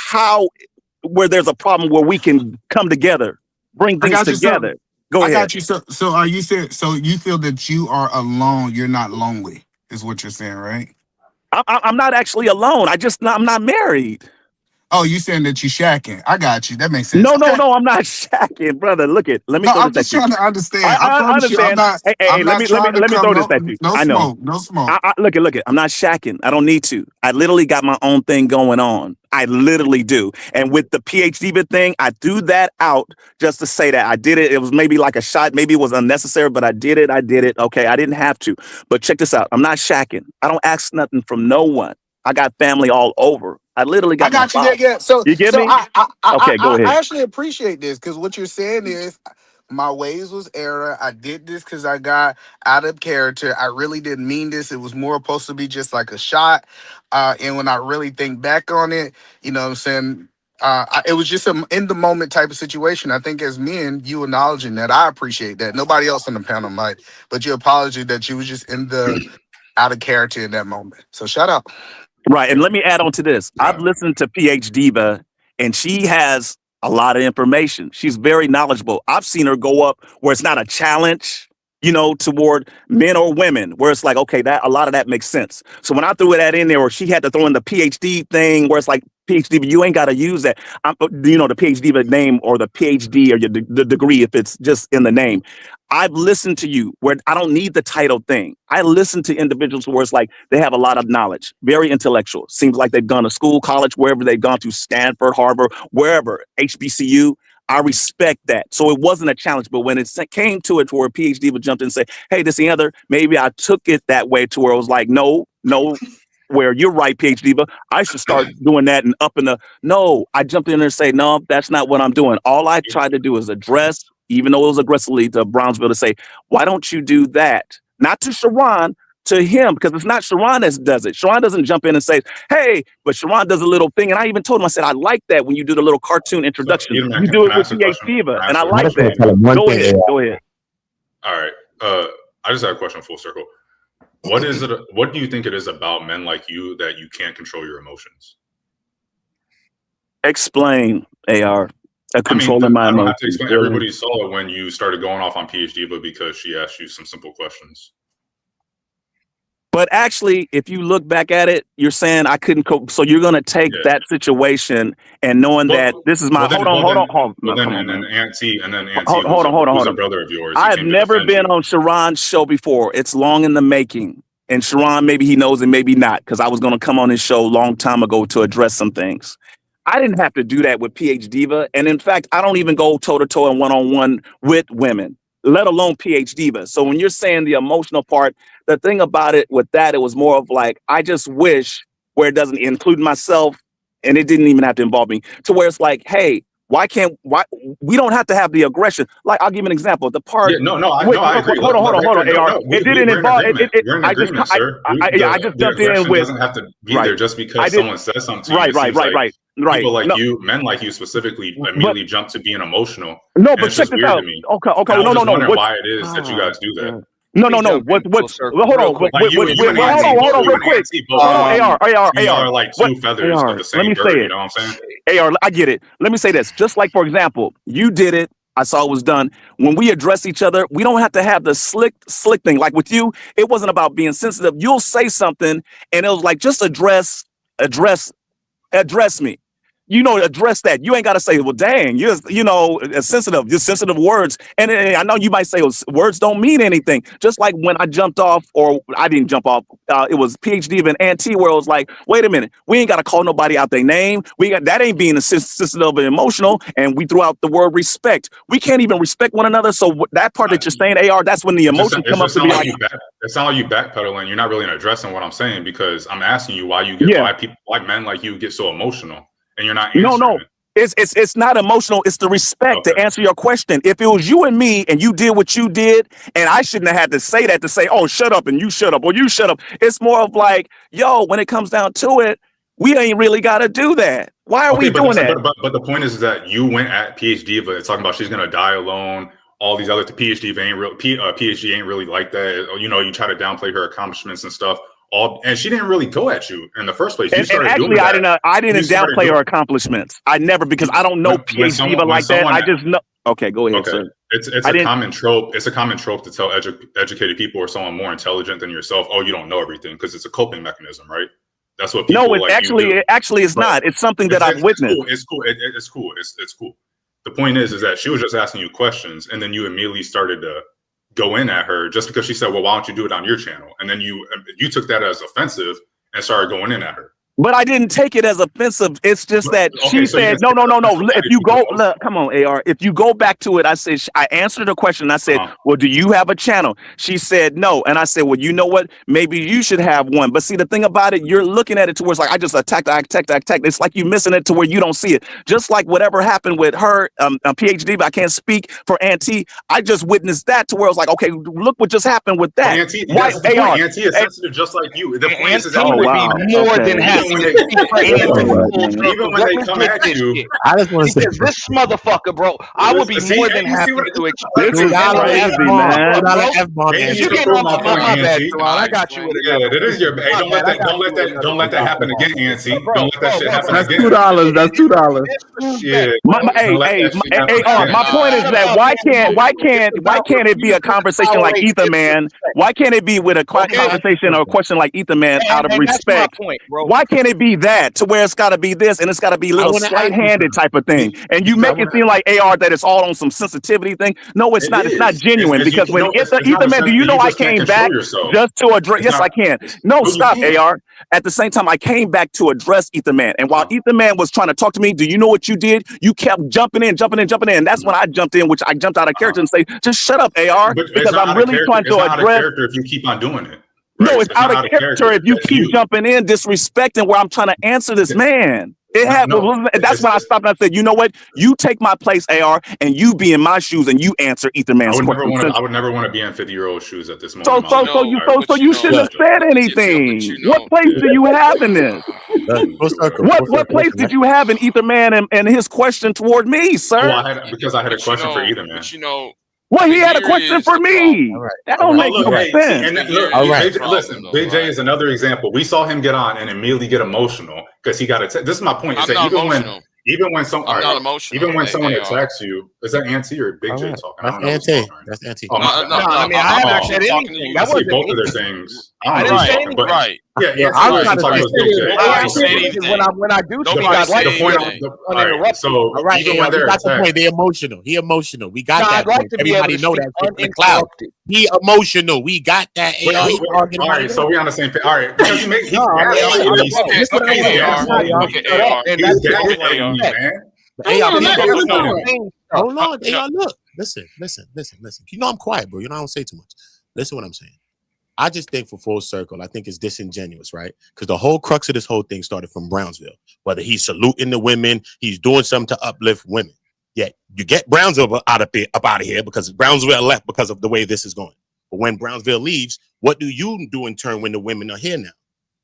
[SPEAKER 8] where there's a problem where we can come together, bring things together. Go ahead.
[SPEAKER 18] I got you. So are you saying, so you feel that you are alone, you're not lonely, is what you're saying, right?
[SPEAKER 8] I'm not actually alone. I'm not married.
[SPEAKER 18] Oh, you saying that you shacking? I got you. That makes sense.
[SPEAKER 8] No, I'm not shacking, brother. Look it. Let me.
[SPEAKER 18] No, I'm just trying to understand. I understand.
[SPEAKER 8] Let me throw this at you. I know.
[SPEAKER 18] No smoke.
[SPEAKER 8] Look it. I'm not shacking. I don't need to. I literally got my own thing going on. I literally do. And with the PhD thing, I threw that out just to say that I did it. It was maybe like a shot. Maybe it was unnecessary, but I did it. Okay, I didn't have to. But check this out. I'm not shacking. I don't ask nothing from no one. I got family all over. I literally got.
[SPEAKER 18] I got you there. Yeah. So
[SPEAKER 8] you get me? Okay, go ahead.
[SPEAKER 18] I actually appreciate this because what you're saying is my ways was error. I did this because I got out of character. I really didn't mean this. It was more supposed to be just like a shot. And when I really think back on it, you know what I'm saying? It was just an in the moment type of situation. I think as men, you acknowledging that, I appreciate that. Nobody else on the panel might, but your apology that you was just in the out of character in that moment. So shout out.
[SPEAKER 8] Right. And let me add on to this. I've listened to PH Diva, and she has a lot of information. She's very knowledgeable. I've seen her go up where it's not a challenge, you know, toward men or women, where it's like, okay, that a lot of that makes sense. So when I threw that in there, or she had to throw in the PhD thing, where it's like, PhD, you ain't got to use that. You know, the PhD name or the PhD or the degree, if it's just in the name. I've listened to you where I don't need the title thing. I listen to individuals where it's like they have a lot of knowledge, very intellectual. Seems like they've gone to school, college, wherever they've gone to, Stanford, Harvard, wherever, HBCU. I respect that. So it wasn't a challenge. But when it came to it, to where a PhD would jump in and say, hey, this and the other, maybe I took it that way to where it was like, no. Where you're right, PhD, but I should start doing that and up in the, no, I jumped in there and say, no, that's not what I'm doing. All I tried to do is address, even though it was aggressively to Brownsville, to say, why don't you do that? Not to Sharon, to him, because it's not Sharon that does it. Sharon doesn't jump in and say, hey, but Sharon does a little thing. And I even told him, I said, I like that when you do the little cartoon introduction. You do it with PhD, and I like that. Go ahead.
[SPEAKER 17] All right. I just had a question full circle. What is it? What do you think it is about men like you that you can't control your emotions?
[SPEAKER 8] Explain, AR. Controlling my emotions.
[SPEAKER 17] I don't have to explain. Everybody saw it when you started going off on PhD, but because she asked you some simple questions.
[SPEAKER 8] But actually, if you look back at it, you're saying I couldn't cope. So you're going to take that situation and knowing that this is my. Hold on.
[SPEAKER 17] And then Auntie,
[SPEAKER 8] hold on.
[SPEAKER 17] A brother of yours.
[SPEAKER 8] I've never been on Sharon's show before. It's long in the making. And Sharon, maybe he knows and maybe not, because I was going to come on his show a long time ago to address some things. I didn't have to do that with PH Diva. And in fact, I don't even go toe-to-toe and one-on-one with women. let alone PH Diva. So when you're saying the emotional part, the thing about it with that, it was more of like, I just wish where it doesn't include myself, and it didn't even have to involve me, to where it's like, hey, why we don't have to have the aggression. Like, I'll give you an example. The part.
[SPEAKER 17] Yeah, I agree.
[SPEAKER 8] Hold on, AR. It didn't involve.
[SPEAKER 17] You're in agreement, sir.
[SPEAKER 8] I just jumped in with.
[SPEAKER 17] Doesn't have to be there just because someone says something to you.
[SPEAKER 8] Right.
[SPEAKER 17] People like you, men like you specifically, immediately jump to being emotional.
[SPEAKER 8] No, but check this out. Okay. No.
[SPEAKER 17] Why it is that you guys do that?
[SPEAKER 8] No. Hold on, real quick.
[SPEAKER 17] AR like two feathers of the same bird. You know what I'm saying?
[SPEAKER 8] AR, I get it. Let me say this. Just like, for example, you did it. I saw it was done. When we address each other, we don't have to have the slick thing. Like with you, it wasn't about being sensitive. You'll say something, and it was like, just address me. Address that. You ain't got to say, well, dang, you're sensitive words. And I know you might say, well, words don't mean anything. Just like when I jumped off, or I didn't jump off, it was PhD and Auntie, where it was like, wait a minute, we ain't got to call nobody out their name. That ain't being sensitive and emotional. And we threw out the word respect. We can't even respect one another. So that part that you're saying, AR, that's when the emotion come up to be like.
[SPEAKER 17] It sounds like you backpedaling. You're not really addressing what I'm saying, because I'm asking you why men like you get so emotional. And you're not answering. No.
[SPEAKER 8] It's not emotional. It's the respect to answer your question. If it was you and me and you did what you did, and I shouldn't have had to say that, to say, oh, shut up and you shut up, or you shut up. It's more of like, yo, when it comes down to it, we ain't really got to do that. Why are we doing that?
[SPEAKER 17] But the point is that you went at PhD Diva. It's talking about she's going to die alone. All these other PhD Diva ain't real. PhD ain't really like that. You try to downplay her accomplishments and stuff. And she didn't really go at you in the first place.
[SPEAKER 8] I didn't downplay her accomplishments. I never, because I don't know PhD Diva like that. I just know. Okay, go ahead, sir.
[SPEAKER 17] It's a common trope. It's a common trope to tell educated people or someone more intelligent than yourself, oh, you don't know everything, because it's a coping mechanism, right? That's what people
[SPEAKER 8] actually it's not. It's something that I've witnessed.
[SPEAKER 17] It's cool. It's cool. The point is that she was just asking you questions, and then you immediately started to go in at her just because she said, well, why don't you do it on your channel? And then you took that as offensive and started going in at her.
[SPEAKER 8] But I didn't take it as offensive. It's just that she said, no. If you go, look, come on, AR. If you go back to it, I said, I answered the question. I said, well, do you have a channel? She said no. And I said, well, you know what? Maybe you should have one. But see, the thing about it, you're looking at it to where it's like, I just attacked. It's like you missing it to where you don't see it. Just like whatever happened with her, PhD, but I can't speak for Auntie. I just witnessed that to where I was like, okay, look what just happened with that.
[SPEAKER 17] Auntie is sensitive just like you. The point is that
[SPEAKER 4] would be more than happy.
[SPEAKER 17] Even when they come at you,
[SPEAKER 12] I just want to say
[SPEAKER 4] this motherfucker, bro. I would be more than happy to explain.
[SPEAKER 8] This is crazy, man.
[SPEAKER 4] You getting off my bad, I got you.
[SPEAKER 17] Yeah, that is your. Hey, don't let that happen again, Auntie. Don't let that shit happen again.
[SPEAKER 18] That's $2.
[SPEAKER 17] Yeah.
[SPEAKER 8] My point is that why can't it be a conversation like Ether Man? Why can't it be with a conversation or a question like Ether Man out of respect? Why can't it be that to where it's got to be this and it's got to be a little slight-handed type of thing? And you make it seem like AR that it's all on some sensitivity thing. No, it's not. It's not genuine, because when Ether Man, do you know I came back just to address? Yes, I can. No, stop, AR. At the same time, I came back to address Ether Man, and while Ether Man was trying to talk to me, do you know what you did? You kept jumping in. And that's when I jumped in, which I jumped out of character and say, just shut up, AR, because I'm really trying to address.
[SPEAKER 17] If you keep on doing it.
[SPEAKER 8] Right. No, it's out of character if you keep jumping in, disrespecting where I'm trying to answer this man. That's when I stopped and I said, you know what? You take my place, AR, and you be in my shoes and you answer Ether Man's question.
[SPEAKER 17] I would never want to be in 50-year-old shoes at this moment.
[SPEAKER 8] So you shouldn't have said anything. What place do you have in this? What place did you have in Ether Man and his question toward me, sir?
[SPEAKER 17] Because I had a question for Ether Man.
[SPEAKER 8] Well, he had a question for me. That don't make no sense.
[SPEAKER 17] Listen, Big J is another example. We saw him get on and immediately get emotional because he got this is my point. Even when someone attacks you, is that Auntie or Big J talking?
[SPEAKER 12] That's Auntie.
[SPEAKER 4] I mean, I haven't said anything.
[SPEAKER 17] I see both of their things.
[SPEAKER 4] I didn't say anything. Right.
[SPEAKER 17] Yeah,
[SPEAKER 4] I was trying to say I say anything. When I do speak, I'd like to be uninterrupted.
[SPEAKER 17] So
[SPEAKER 12] all right, we got the point. They're emotional. He emotional. We got that. Everybody know that. In cloud. He emotional. We got that.
[SPEAKER 17] All right, so we on the same page. All right, because
[SPEAKER 12] Hold on, look. Listen. You know I'm quiet, bro. You know I don't say too much. Listen what I'm saying. I just think for full circle, I think it's disingenuous, right? Because the whole crux of this whole thing started from Brownsville. Whether he's saluting the women, he's doing something to uplift women. Yet you get Brownsville out of here because Brownsville left because of the way this is going. But when Brownsville leaves, what do you do in turn when the women are here now?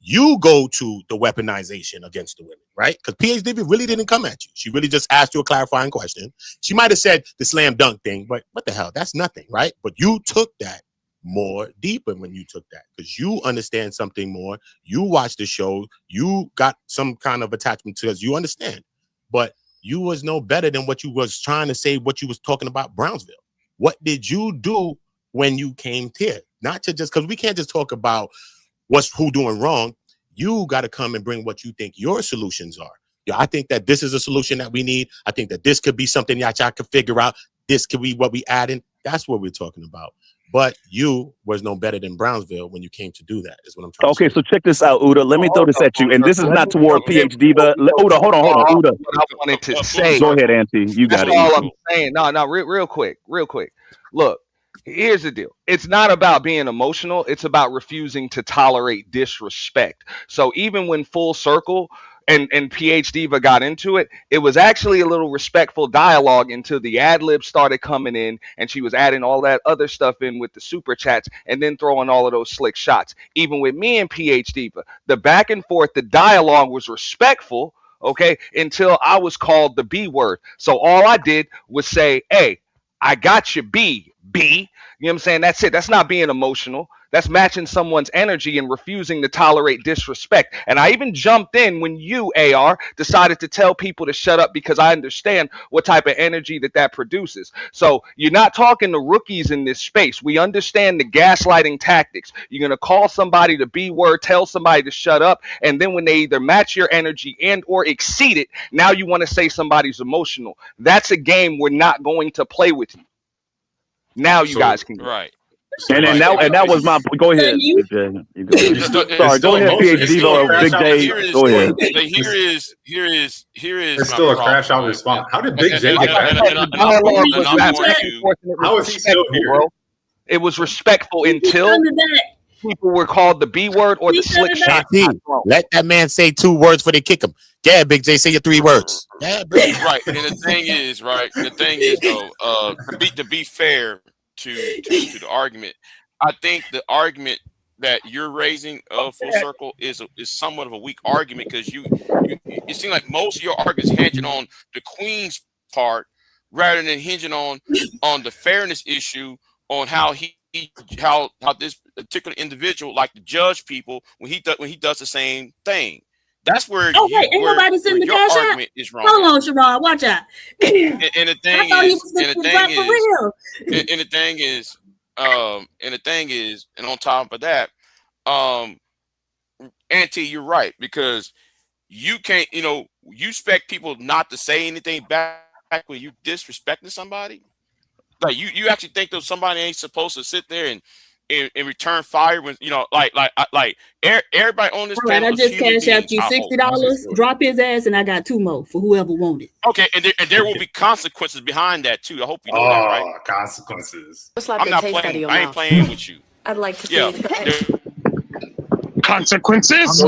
[SPEAKER 12] You go to the weaponization against the women, right? Because PhD really didn't come at you. She really just asked you a clarifying question. She might have said the slam dunk thing, but what the hell? That's nothing, right? But you took that more deeper when you took that because you understand something more. You watch the show. You got some kind of attachment to us. You understand. But you was no better than what you was trying to say, what you was talking about Brownsville. What did you do when you came here? Not to just, because we can't just talk about who doing wrong. You got to come and bring what you think your solutions are. Yeah, I think that this is a solution that we need. I think that this could be something that y'all could figure out. This could be what we add in. That's what we're talking about. But you was no better than Brownsville when you came to do that, is what I'm trying to say.
[SPEAKER 8] Okay, so check this out, Uda. Let me throw this at you. And this is not toward PhD, but Uda, hold on. Uda.
[SPEAKER 5] What I wanted to say.
[SPEAKER 8] Go ahead, Auntie. You got it.
[SPEAKER 5] That's all I'm saying. No, real quick. Look, here's the deal. It's not about being emotional. It's about refusing to tolerate disrespect. So even when Full Circle and PhD got into it, it was actually a little respectful dialogue until the ad libs started coming in and she was adding all that other stuff in with the super chats and then throwing all of those slick shots. Even with me and PhD, the back and forth, the dialogue was respectful, okay, until I was called the B word. So all I did was say, hey, I got you, B. You know what I'm saying? That's it. That's not being emotional. That's matching someone's energy and refusing to tolerate disrespect. And I even jumped in when you, AR, decided to tell people to shut up because I understand what type of energy that produces. So you're not talking to rookies in this space. We understand the gaslighting tactics. You're going to call somebody the B word, tell somebody to shut up, and then when they either match your energy and or exceed it, now you want to say somebody's emotional. That's a game we're not going to play with you. Now you guys can go.
[SPEAKER 6] Right.
[SPEAKER 8] And that was my. Go ahead. You go ahead. Sorry. Go ahead, PhD or Big J. Go ahead.
[SPEAKER 6] Here is.
[SPEAKER 17] It's still a crash out response. How did Big J get back?
[SPEAKER 5] How is he still here? Bro? It was respectful until people were called the B word or the slick shot.
[SPEAKER 12] Let that man say 2 words before they kick him. Yeah, Big J, say your 3 words. Yeah,
[SPEAKER 6] right. And the thing is, though, to be fair to the argument, I think the argument that you're raising Full Circle is somewhat of a weak argument because it seems like most of your arguments hinging on the Queen's part rather than hinging on the fairness issue on how this particular individual like to judge people when he does the same thing. That's where
[SPEAKER 21] ain't nobody sitting the cash
[SPEAKER 6] argument is wrong.
[SPEAKER 21] Hold on, Sherrod, watch out.
[SPEAKER 6] And the thing is, and on top of that, Auntie, you're right because you can't, you expect people not to say anything back when you disrespecting somebody. Like you actually think that somebody ain't supposed to sit there and return fire when like everybody on this panel.
[SPEAKER 21] I just cash out you $60. Drop his ass, and I got 2 more for whoever wanted.
[SPEAKER 6] Okay, and there will be consequences behind that too. I hope you know that, right?
[SPEAKER 17] Consequences.
[SPEAKER 6] I'm not playing. I ain't playing with you.
[SPEAKER 16] I'd like to see
[SPEAKER 9] consequences.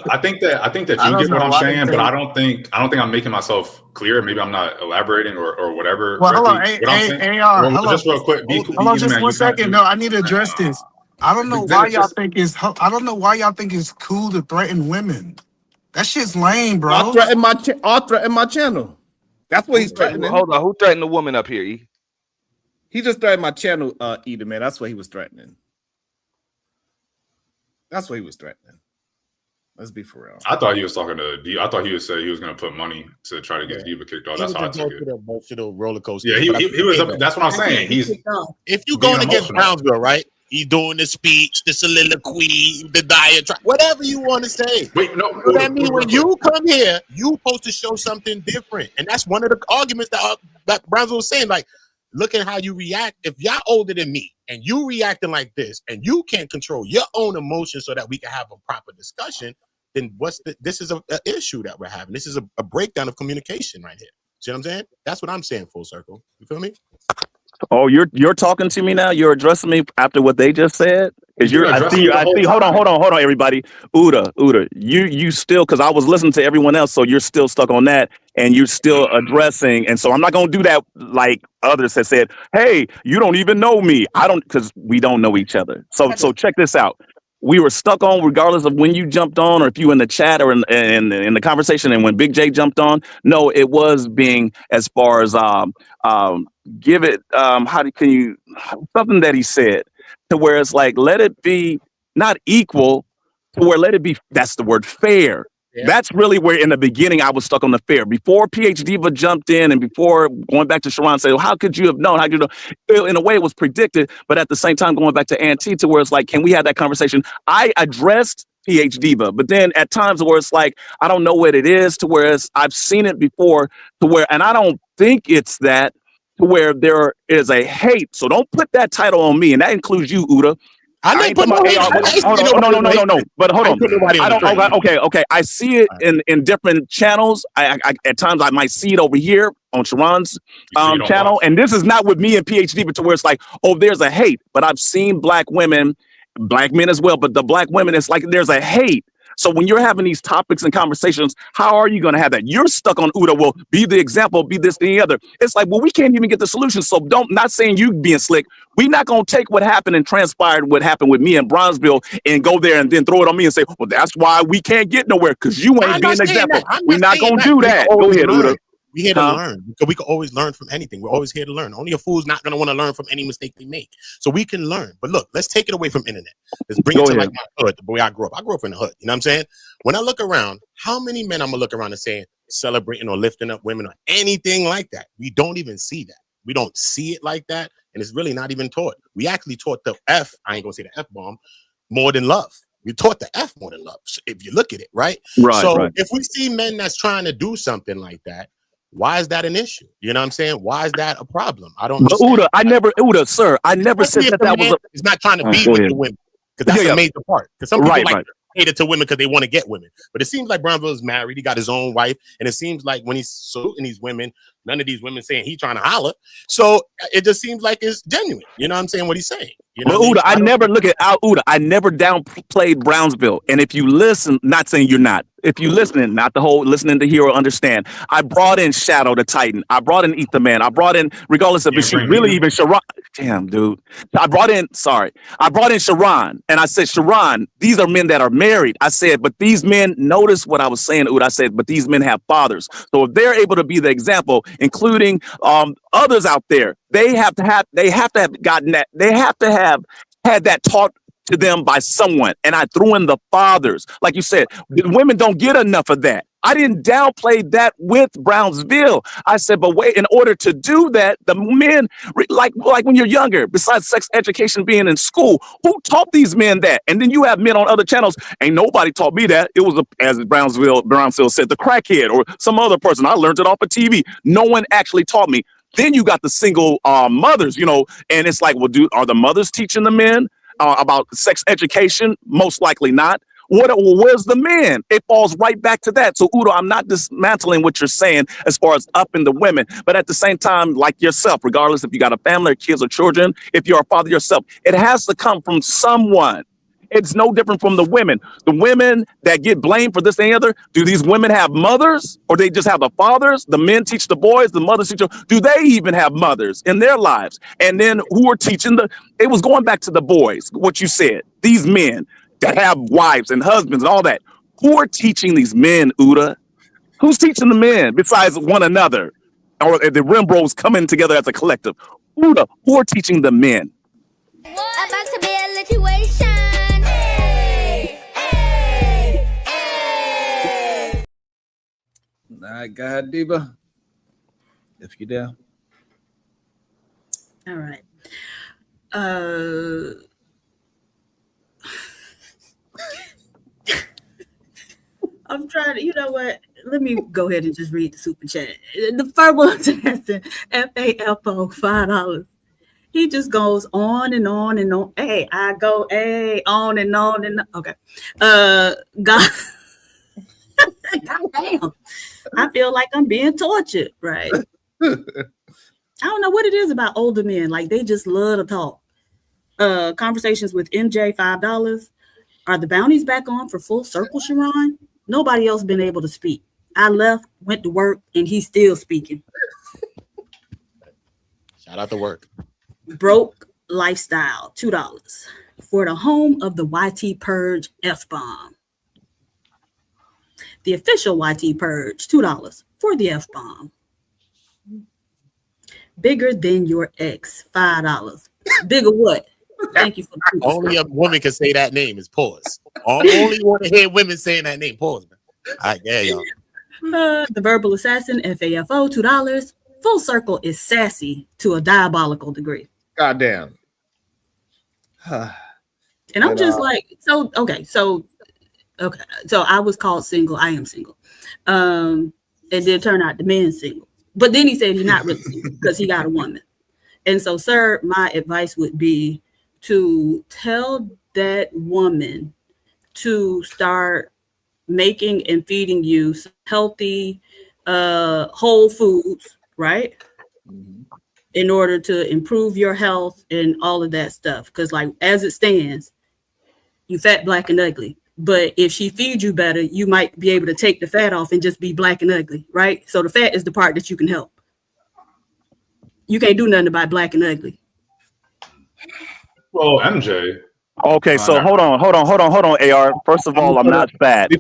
[SPEAKER 17] I think that you get what I'm saying, but I don't think I'm making myself clear. Maybe I'm not elaborating or whatever.
[SPEAKER 1] Well, hold on, AR. Hold on,
[SPEAKER 17] just real quick.
[SPEAKER 1] Hold on, just 1 second. No, I need to address this. I don't know why y'all think it's cool to threaten women. That shit's lame, bro.
[SPEAKER 2] I'll threaten my channel. That's what he's threatening.
[SPEAKER 5] Hold on, who threatened the woman up here?
[SPEAKER 2] He just threatened my channel, Eda, man. That's what he was threatening. That's what he was threatening. Let's be for real.
[SPEAKER 17] I thought he was talking to Diva. I thought he would say he was going to put money to try to get Diva kicked off. That's how I took it.
[SPEAKER 12] Emotional roller coaster.
[SPEAKER 17] Yeah, he was. That's what I'm saying.
[SPEAKER 12] If you going against Brownsville, right? He's doing the speech, the soliloquy, the diatribe, whatever you want to say.
[SPEAKER 17] Wait, no.
[SPEAKER 12] You know what I mean? When you come here, you supposed to show something different, and that's one of the arguments that Brownsville was saying. Like, look at how you react. If y'all older than me and you reacting like this and you can't control your own emotions so that we can have a proper discussion, then this is an issue that we're having. This is a breakdown of communication right here. See what I'm saying? That's what I'm saying. Full circle. You feel me?
[SPEAKER 8] Oh, you're talking to me now. You're addressing me after what they just said. Because
[SPEAKER 17] You've been
[SPEAKER 8] I
[SPEAKER 17] addressing
[SPEAKER 8] see
[SPEAKER 17] me
[SPEAKER 8] you.
[SPEAKER 17] the
[SPEAKER 8] I
[SPEAKER 17] whole
[SPEAKER 8] see. Hold
[SPEAKER 17] time.
[SPEAKER 8] on, everybody. Uda, you still, because I was listening to everyone else, so you're still stuck on that, and you're still addressing. And so I'm not gonna do that like others have said. Hey, you don't even know me. I don't, because we don't know each other. So check this out. We were stuck on, regardless of when you jumped on, or if you in the chat or in the conversation, and when Big J jumped on. No, it was being as far as give it can you something that he said to where it's like, let it be not equal, to where let it be, that's the word, fair.
[SPEAKER 12] Yeah.
[SPEAKER 8] That's really where in the beginning I was stuck on the fair. Before PhD Diva jumped in, and before going back to Sharon said, well, how could you have known? How could you know? In a way, it was predicted, but at the same time, going back to Auntie, to where it's like, can we have that conversation? I addressed PhD Diva, but then at times where it's like, I don't know what it is, to where I've seen it before, to where, and I don't think it's that, to where there is a hate. So don't put that title on me, and that includes you, Uda. I ain't put my AR. Hold on, no. But hold on. I don't. Okay. I see it in different channels. I at times I might see it over here on Sharon's channel, and this is not with me and PhD, but to where it's like, oh, there's a hate. But I've seen black women, black men as well. But the black women, it's like there's a hate. So when you're having these topics and conversations, how are you going to have that? You're stuck on Uda. Well, be the example, be this, the other. It's like, well, we can't even get the solution. So not saying you being slick. We're not going to take what happened and transpired, what happened with me in Bronzeville, and go there and then throw it on me and say, well, that's why we can't get nowhere, because you ain't being an example. We're not going to do that. Go ahead, Uda.
[SPEAKER 12] We're here to learn, because we can always learn from anything. We're always here to learn. Only a fool's not going to want to learn from any mistake they make. So we can learn. But look, let's take it away from internet. Let's bring it to like my hood, the way I grew up. I grew up in the hood. You know what I'm saying? When I look around, how many men I'm going to look around and saying, celebrating or lifting up women or anything like that? We don't even see that. We don't see it like that. And it's really not even taught. We actually taught the F, I ain't going to say the F-bomb, more than love. We taught the F more than love, so if you look at it, right? So if we see men that's trying to do something like that, why is that an issue? You know what I'm saying? Why is that a problem? I don't understand.
[SPEAKER 8] Uda, I never said that was
[SPEAKER 12] it's not trying to be with the women, because that's a major part. Because some people like cater to women because they want to get women. But it seems like Brownville is married. He got his own wife. And it seems like when he's saluting these women, none of these women saying he trying to holler. So it just seems like it's genuine. You know what I'm saying? What he's saying. You know,
[SPEAKER 8] Uda, I never look at Uda. I never downplayed Brownsville. And if you listen, not saying you're not. If you listening, not the whole listening to hear or understand. I brought in Shadow the Titan. I brought in Ether Man. I brought in, regardless of if she really even Sharon. Damn, dude. I brought in Sharon. And I said, Sharon, these are men that are married. I said, but these men, notice what I was saying, Uda. I said, but these men have fathers. So if they're able to be the example, including others out there, they have to have gotten that. They have to have had that taught to them by someone. And I threw in the fathers. Like you said, the women don't get enough of that. I didn't downplay that with Brownsville. I said, but wait, in order to do that, the men, like when you're younger, besides sex education being in school, who taught these men that? And then you have men on other channels. Ain't nobody taught me that. It was, as Brownsville said, the crackhead or some other person. I learned it off of TV. No one actually taught me. Then you got the single mothers, you know, and it's like, well, are the mothers teaching the men about sex education? Most likely not. Where's the men? It falls right back to that. So, Udo, I'm not dismantling what you're saying as far as upping the women, but at the same time, like yourself, regardless if you got a family or kids or children, if you're a father yourself, it has to come from someone. It's no different from the women. The women that get blamed for this and the other, do these women have mothers, or they just have the fathers? The men teach the boys, the mothers teach them. Do they even have mothers in their lives? And then who are teaching it was going back to the boys, what you said, these men that have wives and husbands and all that. Who are teaching these men, Uda? Who's teaching the men besides one another? Or the Rembros coming together as a collective? Uda, who are teaching the men?
[SPEAKER 3] About to be a situation.
[SPEAKER 20] All right, go ahead, Diva. If you're there.
[SPEAKER 21] All right. I'm trying to, you know what? Let me go ahead and just read the super chat. The Furbo Jackson, FAFO, $5. He just goes on and on and on. Hey, I go, hey, on and on and on. Okay. God. Goddamn. I feel like I'm being tortured, right? I don't know what it is about older men. Like they just love to talk. Conversations with MJ, $5. Are the bounties back on for Full Circle, Sharon? Nobody else been able to speak. I left, went to work, and he's still speaking.
[SPEAKER 12] Shout out to work.
[SPEAKER 21] Broke Lifestyle, $2. For the home of the YT Purge F-bomb. The official YT Purge, $2 for the F-bomb. Bigger than your ex, $5. Bigger what? Thank you for the
[SPEAKER 12] Only a woman can say that name is pause. Only want to hear women saying that name. Pause, man. All right, yeah, y'all.
[SPEAKER 21] The Verbal Assassin, FAFO, $2. Full Circle is sassy to a diabolical degree.
[SPEAKER 2] Goddamn.
[SPEAKER 21] And I'm just like, so I was called single. I am single. And then turned out the man's single. But then he said he's not really single because he got a woman. And so, sir, my advice would be to tell that woman to start making and feeding you healthy, whole foods, right? In order to improve your health and all of that stuff. Because like, as it stands, you fat, black, and ugly. But if she feeds you better, you might be able to take the fat off and just be black and ugly, right? So the fat is the part that you can help. You can't do nothing about black and ugly.
[SPEAKER 17] Well, MJ.
[SPEAKER 11] Okay, so hold on, AR. First of all, I'm not fat.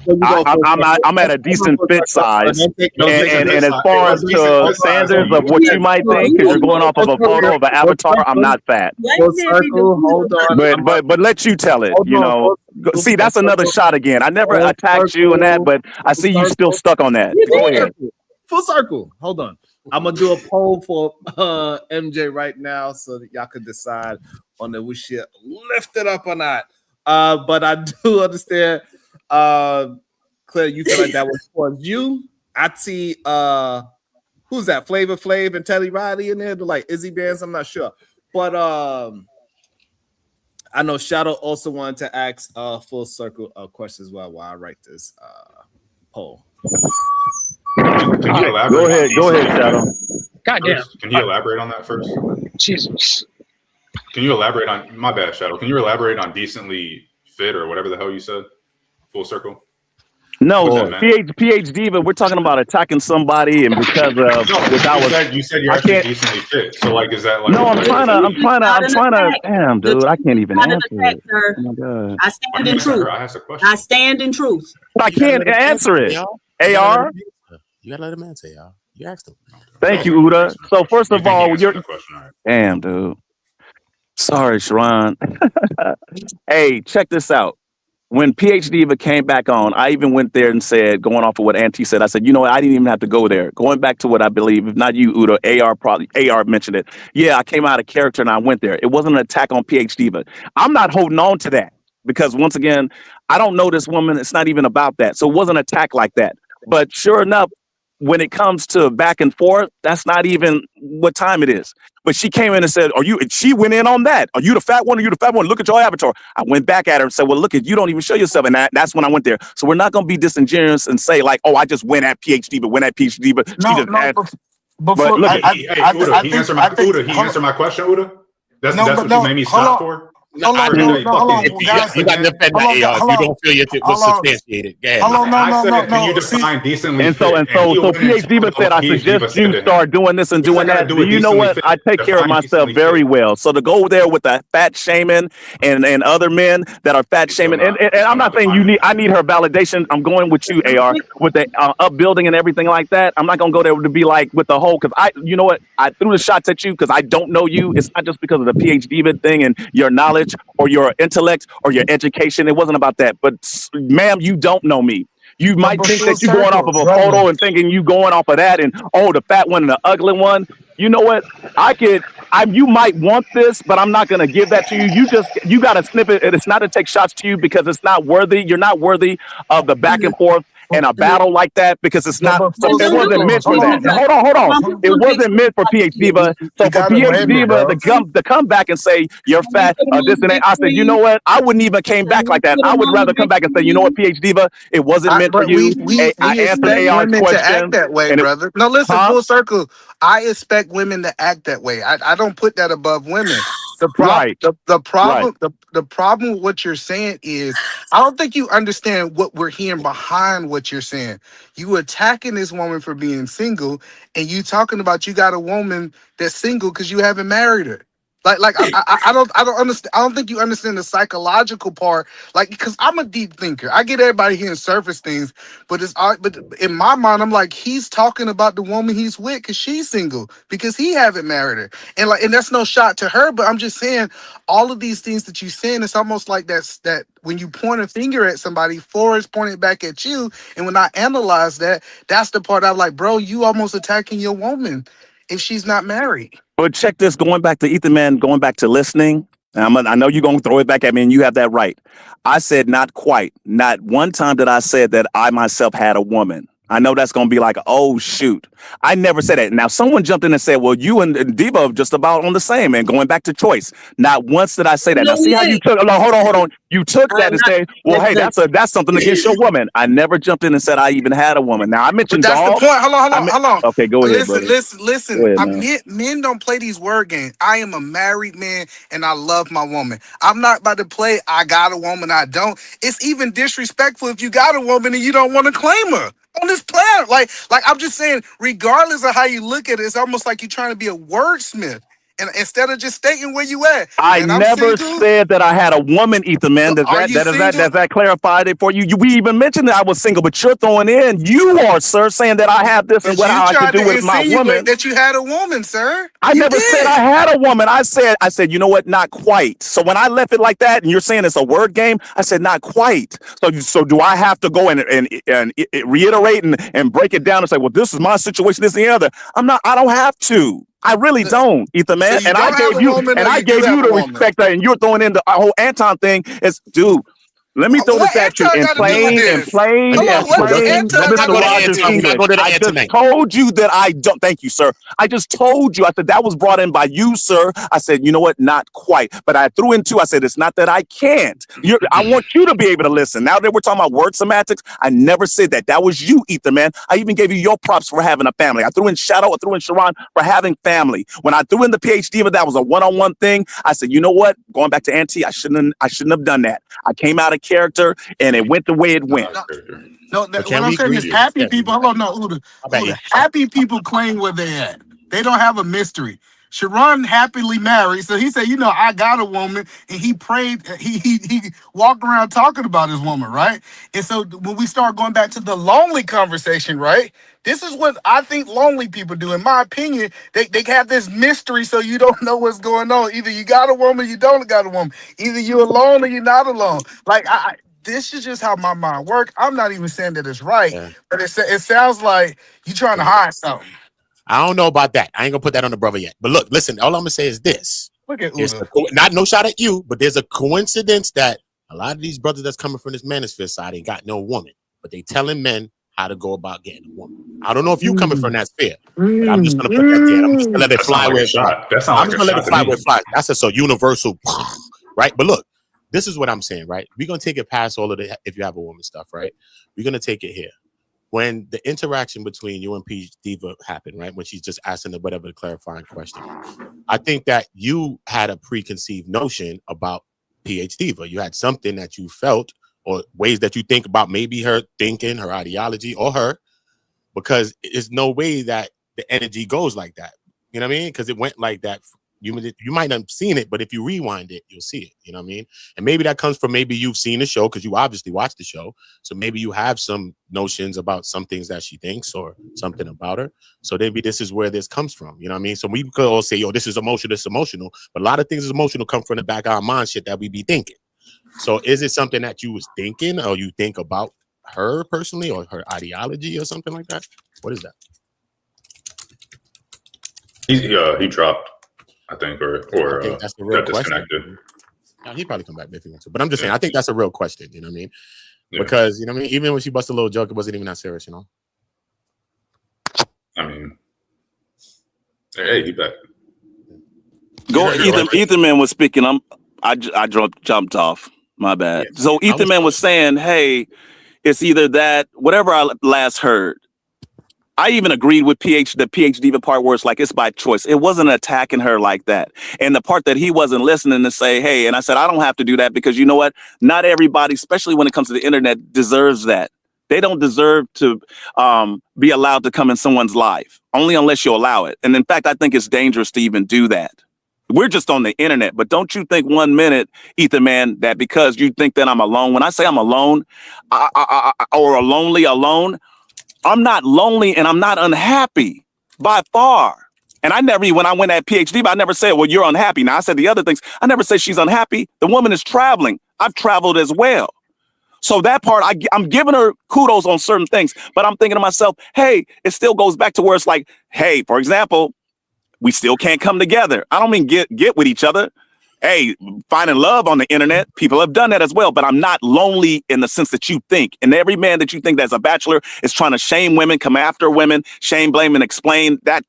[SPEAKER 11] I'm at a decent fit size, and as far as to standards of what you might think, because you're going off of a photo of an avatar, I'm not fat.
[SPEAKER 2] Hold on.
[SPEAKER 11] But let you tell it. You know, see, that's another shot again. I never attacked you and that, but I see you still stuck on that. Go ahead.
[SPEAKER 2] Full Circle. Hold on. I'm gonna do a poll for MJ right now so that y'all can decide on if we should lift it up or not. But I do understand, Claire, you feel like that was for you. I see who's that? Flavor Flav and Teddy Riley in there, like Izzy Bands. I'm not sure. But I know Shadow also wanted to ask Full Circle questions while I write this poll.
[SPEAKER 17] Can you elaborate?
[SPEAKER 11] Go ahead, Shadow.
[SPEAKER 9] Goddamn.
[SPEAKER 17] Can you elaborate on that first?
[SPEAKER 9] Jesus.
[SPEAKER 17] Can you elaborate on my bad, Shadow? Can you elaborate on decently fit or whatever the hell you said? Full Circle.
[SPEAKER 11] No, PH Diva. We're talking about attacking somebody, and because of
[SPEAKER 17] you said you're actually decently fit. So like, is that like?
[SPEAKER 11] No, I'm trying to. Damn, dude, I can't even answer it. Oh my god.
[SPEAKER 21] I stand in truth. I stand in truth.
[SPEAKER 11] I can't answer it. AR.
[SPEAKER 12] You gotta let him answer, y'all. You asked him.
[SPEAKER 11] Thank you, Uda. So first of all, damn, dude. Sorry, Sharon. Hey, check this out. When PH Diva came back on, I even went there and said, going off of what Auntie said, I said, you know what? I didn't even have to go there. Going back to what I believe, if not you, Uda, AR mentioned it. Yeah, I came out of character and I went there. It wasn't an attack on PH Diva. I'm not holding on to that because once again, I don't know this woman. It's not even about that. So it wasn't an attack like that. But sure enough, when it comes to back and forth, that's not even what time it is. But she came in and said, she went in on that. Are you the fat one? Are you the fat one? Look at your avatar. I went back at her and said, well, look, you don't even show yourself. And that's when I went there. So we're not going to be disingenuous and say like, oh, I just went at PhD, but went at PhD, but
[SPEAKER 17] he answered my question, Uda. That's what you made me stop for.
[SPEAKER 12] Hold on, you got to defend that AR. You don't feel it was substantiated.
[SPEAKER 17] Can you define decently?
[SPEAKER 11] And so PH Diva said, I suggest you start doing this and doing that. Do you know what? I take care of myself very well. So to go there with the fat shaming and other men that are fat shaming, and I'm not saying I need her validation. I'm going with you, AR, with the upbuilding and everything like that. I'm not gonna go there to be like with the whole, because you know what? I threw the shots at you because I don't know you. It's not just because of the PH Diva thing and your knowledge or your intellect or your education. It wasn't about that. But ma'am, you don't know me. You might think that you're going off of a photo and thinking you going off of that and the fat one and the ugly one. You know what? You might want this, but I'm not gonna give that to you. You gotta snip it. It's not to take shots to you because it's not worthy. You're not worthy of the back and forth
[SPEAKER 8] in a battle like that because it's not.
[SPEAKER 1] but
[SPEAKER 8] So
[SPEAKER 1] full
[SPEAKER 8] it
[SPEAKER 1] circle.
[SPEAKER 8] wasn't meant for
[SPEAKER 1] Hold
[SPEAKER 8] that.
[SPEAKER 1] on.
[SPEAKER 8] Hold on. It wasn't meant for PH Diva. So
[SPEAKER 1] You
[SPEAKER 8] for
[SPEAKER 1] gotta
[SPEAKER 8] PH
[SPEAKER 1] land it,
[SPEAKER 8] Diva
[SPEAKER 1] bro.
[SPEAKER 8] to come back and say you're fat or this and that, I said, you know what? I wouldn't even came back like that. I would rather come back and say, you know what, PH Diva, it wasn't meant for
[SPEAKER 1] But
[SPEAKER 8] you. I
[SPEAKER 1] we
[SPEAKER 8] answered
[SPEAKER 1] expect
[SPEAKER 8] AR's
[SPEAKER 1] women to act
[SPEAKER 8] question,
[SPEAKER 1] that way,
[SPEAKER 8] and it,
[SPEAKER 1] brother. No, listen,
[SPEAKER 8] huh?
[SPEAKER 1] full circle. I expect women to act that way. I don't put that above women. The
[SPEAKER 8] Right.
[SPEAKER 1] problem the problem with what you're saying is I don't think you understand what we're hearing behind what you're saying. You attacking this woman for being single, and you talking about you got a woman that's single because you haven't married her. I don't understand. I don't think you understand the psychological part. Like, because I'm a deep thinker. I get everybody hearing surface things, but in my mind, I'm like, he's talking about the woman he's with because she's single because he haven't married her, and that's no shot to her. But I'm just saying, all of these things that you're saying, it's almost like that when you point a finger at somebody, four is pointed back at you. And when I analyze that, that's the part I'm like, bro, you almost attacking your woman if she's not married.
[SPEAKER 8] But check this, going back to Ethan, man, going back to listening. I know you're going to throw it back at me, and you have that right. I said not quite. Not one time did I say that I myself had a woman. I know that's going to be like, oh, shoot. I never said that. Now, someone jumped in and said, well, you and Diva are just about on the same, and going back to choice. Not once did I say that. Now, see how you took, no, hold on. You took that and said, well, hey, that's something against your woman. I never jumped in and said I even had a woman. Now, I mentioned
[SPEAKER 1] But that's
[SPEAKER 8] dogs.
[SPEAKER 1] the point. Hold on.
[SPEAKER 8] Okay, go ahead, brother.
[SPEAKER 1] Listen.
[SPEAKER 8] Go ahead, man.
[SPEAKER 1] Men don't play these word games. I am a married man and I love my woman. I'm not about to play I got a woman, I don't. It's even disrespectful if you got a woman and you don't want to claim her on this planet. Like I'm just saying, regardless of how you look at it, it's almost like you're trying to be a wordsmith. And instead of just stating where you at,
[SPEAKER 8] I
[SPEAKER 1] and I'm
[SPEAKER 8] never
[SPEAKER 1] single.
[SPEAKER 8] said that I had a woman, Ethan, man. Does
[SPEAKER 1] Are you single?
[SPEAKER 8] that clarified it for you? We even mentioned that I was single, but you're throwing in, you are, sir, saying that I have this and what I can do with my woman.
[SPEAKER 1] That you had a woman, sir.
[SPEAKER 8] I never said I had a woman. I said, you know what? Not quite. So when I left it like that, and you're saying it's a word game, I said not quite. So do I have to go and reiterate and break it down and say, well, this is my situation, this and the other? I don't have to. I really don't, Ethan, man.
[SPEAKER 1] So
[SPEAKER 8] and I gave you the respect that, and you're throwing in the whole Anton thing. Is, dude, let me throw this at you in plain Mr. Rogers English. I just told you that I don't. Thank you, sir. I just told you. I said that was brought in by you, sir. I said, you know what? Not quite. But I threw in two. I said it's not that I can't. I want you to be able to listen. Now that we're talking about word semantics, I never said that. That was you, Ethan, man. I even gave you your props for having a family. I threw in Shadow. I threw in Sharon for having family. When I threw in the PhD, but that was a one-on-one thing. I said, you know what? Going back to Auntie, I shouldn't have done that. I came out of character, and it went the way it went.
[SPEAKER 1] No, what I'm saying is happy people. Hold on, no, Uda. Happy people claim where they at. They don't have a mystery. Sharon happily married, so he said, you know, I got a woman, and he prayed. He walked around talking about his woman, right? And so when we start going back to the lonely conversation, right? This is what I think lonely people do. In my opinion, they have this mystery, so you don't know what's going on. Either you got a woman, you don't got a woman. Either you're alone or you're not alone. Like this is just how my mind works. I'm not even saying that it's right, but it sounds like you're trying to hide something.
[SPEAKER 12] I don't know about that. I ain't gonna put that on the brother yet. But look, listen, all I'm gonna say is this.
[SPEAKER 1] Look at
[SPEAKER 12] Uda. No shot at you, but there's a coincidence that a lot of these brothers that's coming from this manosphere side ain't got no woman, but they telling men how to go about getting a woman. I don't know if you coming from that sphere, but I'm just gonna put that there. I'm just gonna let it fly where it flies. I'm just gonna let it fly where it flies. That's a so universal, right? But look, this is what I'm saying, right? We're gonna take it past all of the if you have a woman stuff, right? We're gonna take it here. When the interaction between you and P Diva happened, right? When she's just asking the whatever the clarifying question, I think that you had a preconceived notion about PH Diva. You had something that you felt or ways that you think about maybe her thinking, her ideology, or her, because there's no way that the energy goes like that. You know what I mean? Because it went like that. You might not have seen it, but if you rewind it, you'll see it. You know what I mean? And maybe that comes from maybe you've seen the show because you obviously watched the show. So maybe you have some notions about some things that she thinks or something about her. So maybe this is where this comes from. You know what I mean? So we could all say, yo, this is emotional. But a lot of things is emotional come from the back of our mind shit that we be thinking. So is it something that you was thinking or you think about her personally or her ideology or something like that? What is that?
[SPEAKER 17] He dropped. I think, or
[SPEAKER 12] I think that's the real
[SPEAKER 17] got disconnected.
[SPEAKER 12] Now, he'd probably come back if he wants to. But I'm just saying, I think that's a real question. You know what I mean? Because you know what I mean, even when she busted a little joke, it wasn't even that serious, you know.
[SPEAKER 17] I mean, hey, he bet.
[SPEAKER 8] Go. Ethan Man was speaking. I jumped off. My bad.
[SPEAKER 12] Yeah.
[SPEAKER 8] So Ethan Man was saying, "Hey, it's either that, whatever I last heard." I even agreed with the PhD Diva part where it's like it's by choice. It wasn't attacking her like that. And the part that he wasn't listening to say, hey, and I said, I don't have to do that because you know what? Not everybody, especially when it comes to the internet, deserves that. They don't deserve to be allowed to come in someone's life, only unless you allow it. And in fact, I think it's dangerous to even do that. We're just on the internet, but don't you think 1 minute, Ethan Man, that because you think that I'm alone, when I say I'm alone or lonely alone, I'm not lonely and I'm not unhappy by far. And I never, when I went at PhD, but I never said, well, you're unhappy. Now I said the other things. I never said she's unhappy. The woman is traveling. I've traveled as well. So that part, I'm giving her kudos on certain things, but I'm thinking to myself, hey, it still goes back to where it's like, hey, for example, we still can't come together. I don't mean get with each other. Hey, finding love on the internet, people have done that as well, but I'm not lonely in the sense that you think. And every man that you think that's a bachelor is trying to shame women, come after women, shame, blame, and explain that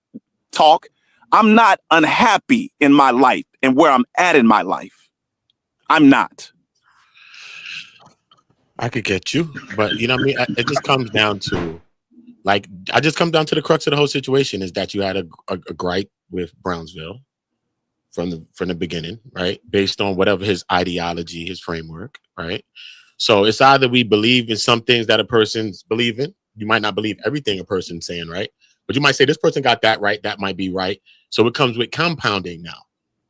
[SPEAKER 8] talk. I'm not unhappy in my life and where I'm at in my life. I'm not.
[SPEAKER 12] I could get you, but you know what I mean? It just comes down to, like, I just come down to the crux of the whole situation is that you had a gripe with Brownsville from the beginning, right? Based on whatever his ideology, his framework, right? So it's either we believe in some things that a person's believing. You might not believe everything a person's saying, right? But you might say this person got that right. That might be right. So it comes with compounding now.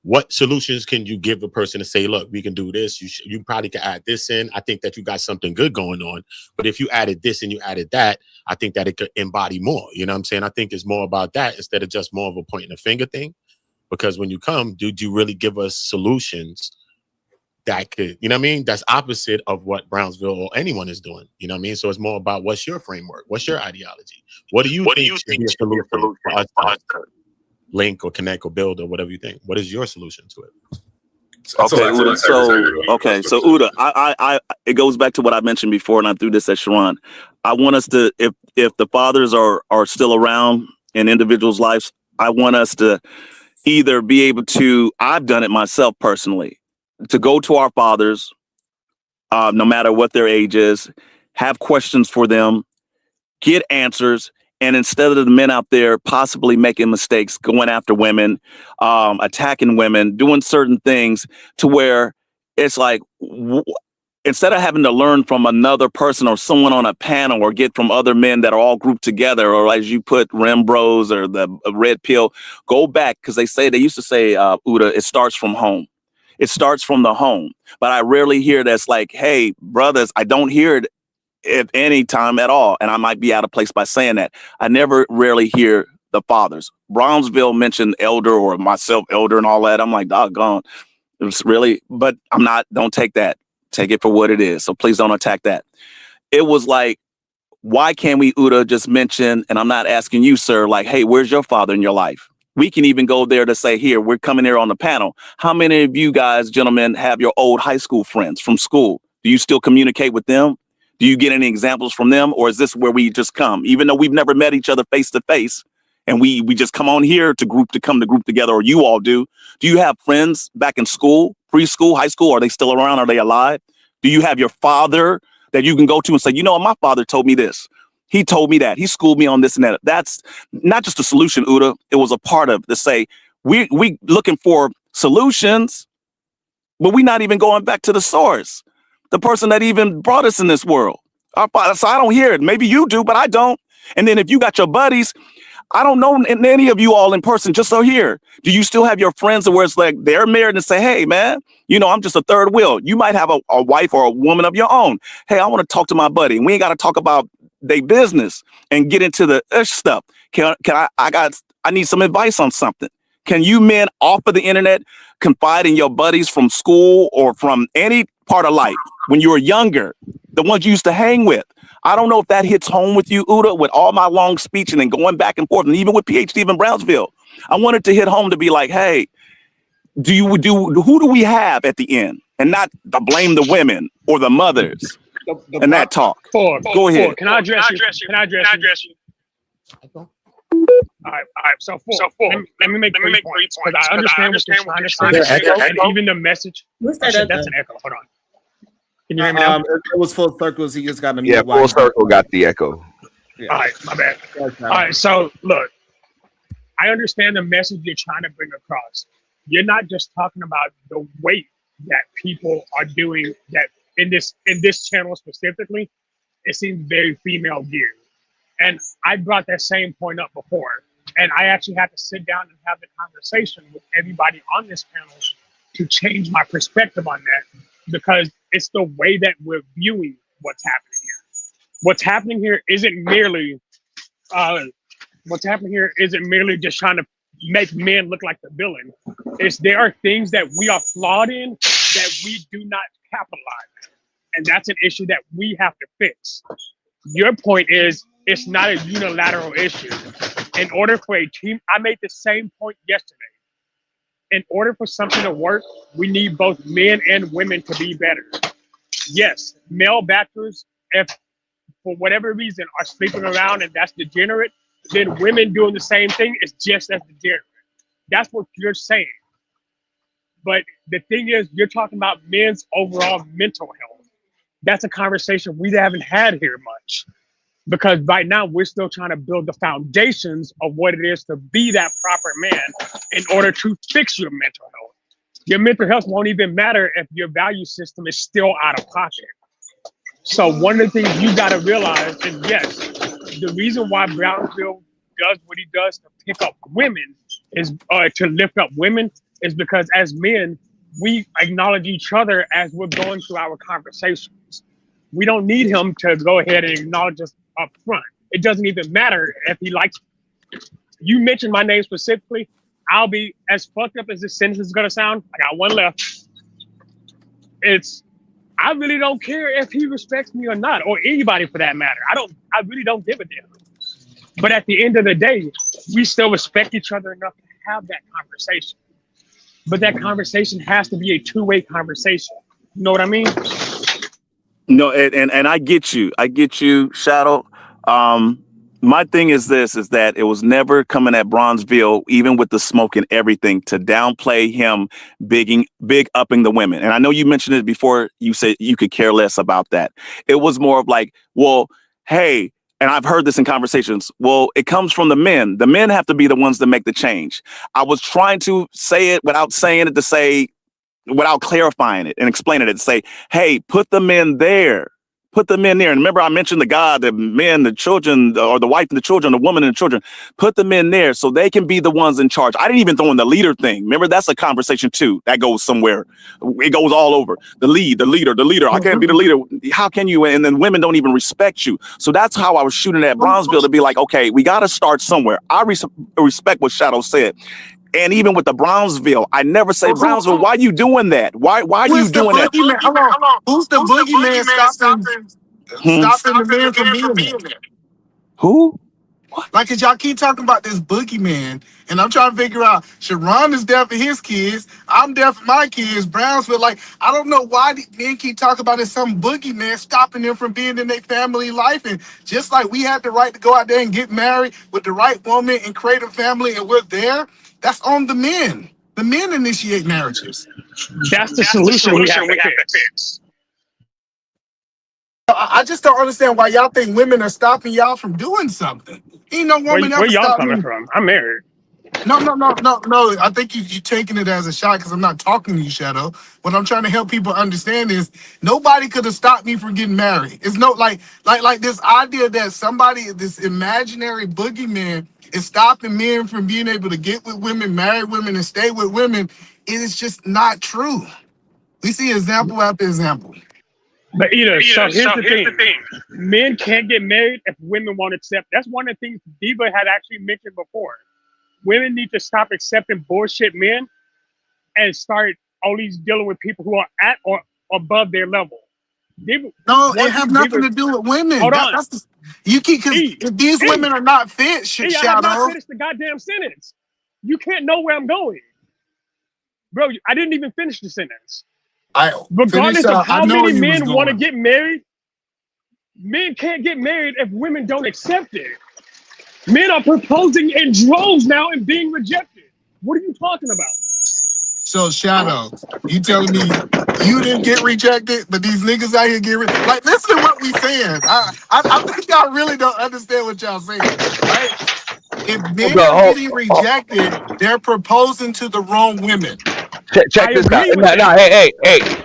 [SPEAKER 12] What solutions can you give a person to say, look, we can do this. You probably can add this in. I think that you got something good going on. But if you added this and you added that, I think that it could embody more. You know what I'm saying? I think it's more about that instead of just more of a pointing the finger thing. Because when you come, do you really give us solutions that could, you know what I mean? That's opposite of what Brownsville or anyone is doing. You know what I mean? So it's more about what's your framework? What's your ideology? What do you think should be a solution for us to link or connect or build or whatever you think? What is your solution to it?
[SPEAKER 8] Okay, Uda, so Uda, I it goes back to what I mentioned before, and I threw this at Sharon. I want us to, if the fathers are still around in individuals' lives, I want us to either be able to, I've done it myself personally, to go to our fathers, no matter what their age is, have questions for them, get answers, and instead of the men out there possibly making mistakes, going after women, attacking women, doing certain things to where it's like, instead of having to learn from another person or someone on a panel or get from other men that are all grouped together, or as you put Rim Bros or the Red Pill, go back, because they used to say, Uda, it starts from home. It starts from the home. But I rarely hear that's like, hey, brothers, I don't hear it at any time at all. And I might be out of place by saying that. I never rarely hear the fathers. Brownsville mentioned elder or myself, elder and all that. I'm like, doggone. It was really, but I'm not, don't take that. Take it for what it is. So please don't attack that. It was like, why can't we, Uda, just mention, and I'm not asking you, sir, like, hey, where's your father in your life? We can even go there to say, here, we're coming here on the panel. How many of you guys, gentlemen, have your old high school friends from school? Do you still communicate with them? Do you get any examples from them? Or is this where we just come, even though we've never met each other face to face, and we just come on here to group together, or you all do? Do you have friends back in school, preschool, high school? Are they still around? Are they alive? Do you have your father that you can go to and say, you know what, my father told me this. He told me that. He schooled me on this and that. That's not just a solution, Uda. It was a part of to say, we looking for solutions, but we're not even going back to the source, the person that even brought us in this world. Our father. So I don't hear it. Maybe you do, but I don't. And then if you got your buddies, I don't know any of you all in person, just so here. Do you still have your friends where it's like they're married and say, hey, man, you know, I'm just a third wheel. You might have a wife or a woman of your own. Hey, I want to talk to my buddy. We ain't got to talk about their business and get into the stuff. I need some advice on something. Can you men off of the internet confide in your buddies from school or from any part of life when you were younger, the ones you used to hang with? I don't know if that hits home with you, Uda, with all my long speech and then going back and forth, and even with PhD in Brownsville. I wanted to hit home to be like, hey, who do we have at the end? And not to blame the women or the mothers. and that talk. Go ahead.
[SPEAKER 9] Can I address you? Can I address you? All right. So let me make 3 points because I understand what you're trying to say. And even the message.
[SPEAKER 15] What's that?
[SPEAKER 9] That's an echo. Hold on. Can you hear me now?
[SPEAKER 2] It was full circles. He just got a
[SPEAKER 5] Yeah, full circle got the echo.
[SPEAKER 9] Yeah. All right, my bad. All right, so look, I understand the message you're trying to bring across. You're not just talking about the weight that people are doing that in this channel specifically. It seems very female geared. And I brought that same point up before. And I actually had to sit down and have the conversation with everybody on this panel to change my perspective on that, because it's the way that we're viewing what's happening here. What's happening here isn't merely just trying to make men look like the villain. There are things that we are flawed in that we do not capitalize. And that's an issue that we have to fix. Your point is it's not a unilateral issue. In order for a team, I made the same point yesterday. In order for something to work, we need both men and women to be better. Yes, male backers, if for whatever reason are sleeping around and that's degenerate, then women doing the same thing is just as degenerate. That's what you're saying. But the thing is, you're talking about men's overall mental health. That's a conversation we haven't had here much. Because right now we're still trying to build the foundations of what it is to be that proper man in order to fix your mental health. Your mental health won't even matter if your value system is still out of pocket. So one of the things you got to realize is, yes, the reason why Brownsville does what he does to pick up women is to lift up women is because as men, we acknowledge each other as we're going through our conversations. We don't need him to go ahead and acknowledge us up front. It doesn't even matter if he likes you mentioned my name specifically. I'll be as fucked up as this sentence is gonna sound. I got one left. I really don't care if he respects me or not, or anybody for that matter. I really don't give a damn. But at the end of the day, we still respect each other enough to have that conversation. But that conversation has to be a two-way conversation. You know what I mean?
[SPEAKER 8] No, and I get you, Shadow. My thing is that it was never coming at Bronzeville, even with the smoke and everything, to downplay him big upping the women. And I know you mentioned it before. You said you could care less about that. It was more of like, well, hey, and I've heard this in conversations. Well, it comes from the men. The men have to be the ones to make the change. I was trying to say it without saying it, to say, without clarifying it and explaining it, to say, hey, put the men there. Put them in there. And remember, I mentioned the God, the men, the children, or the wife and the children, the woman and the children. Put them in there so they can be the ones in charge. I didn't even throw in the leader thing. Remember, that's a conversation too. That goes somewhere. It goes all over. The leader. I can't be the leader. How can you? And then women don't even respect you. So that's how I was shooting at Bronzeville, to be like, okay, we got to start somewhere. I respect what Shadow said. And even with the Brownsville, I never say, Brownsville, why are you doing that? Why are you doing that?
[SPEAKER 1] Who's the boogeyman stopping the man from being there?
[SPEAKER 8] Who?
[SPEAKER 1] Like, cause y'all keep talking about this boogeyman, and I'm trying to figure out, Sharon is there for his kids, I'm there for my kids, Brownsville. Like, I don't know why men keep talking about it, some boogeyman stopping them from being in their family life. And just like we had the right to go out there and get married with the right woman and create a family, and we're there, that's on the men. The men initiate marriages.
[SPEAKER 9] That's the solution we have to fix.
[SPEAKER 1] I just don't understand why y'all think women are stopping y'all from doing something. Ain't no woman ever
[SPEAKER 9] Where y'all
[SPEAKER 1] stopped
[SPEAKER 9] coming
[SPEAKER 1] me.
[SPEAKER 9] from? I'm married.
[SPEAKER 1] No. I think you're taking it as a shot because I'm not talking to you, Shadow. What I'm trying to help people understand is nobody could have stopped me from getting married. It's no like this idea that somebody, this imaginary boogeyman, is stopping men from being able to get with women, marry women, and stay with women. It is just not true. We see example after example.
[SPEAKER 9] But so here's the thing. Men can't get married if women won't accept. That's one of the things Diva had actually mentioned before. Women need to stop accepting bullshit men and start only dealing with people who are at or above their level. Diva,
[SPEAKER 1] it has nothing to do with women.
[SPEAKER 9] Hold on.
[SPEAKER 1] You keep, because if these women are not fit,
[SPEAKER 9] I have not finished the goddamn sentence. You can't know where I'm going. Bro, I didn't even finish the sentence. Regardless of how many men want to get married, Men can't get married if women don't accept it. Men are proposing in droves now and being rejected. What are you talking about?
[SPEAKER 1] So Shadow, you telling me you didn't get rejected, but these niggas out here get like, listen to what we saying. I think y'all really don't understand what y'all saying, right? If men are getting rejected, they're proposing to the wrong women.
[SPEAKER 5] Check this out. No, hey,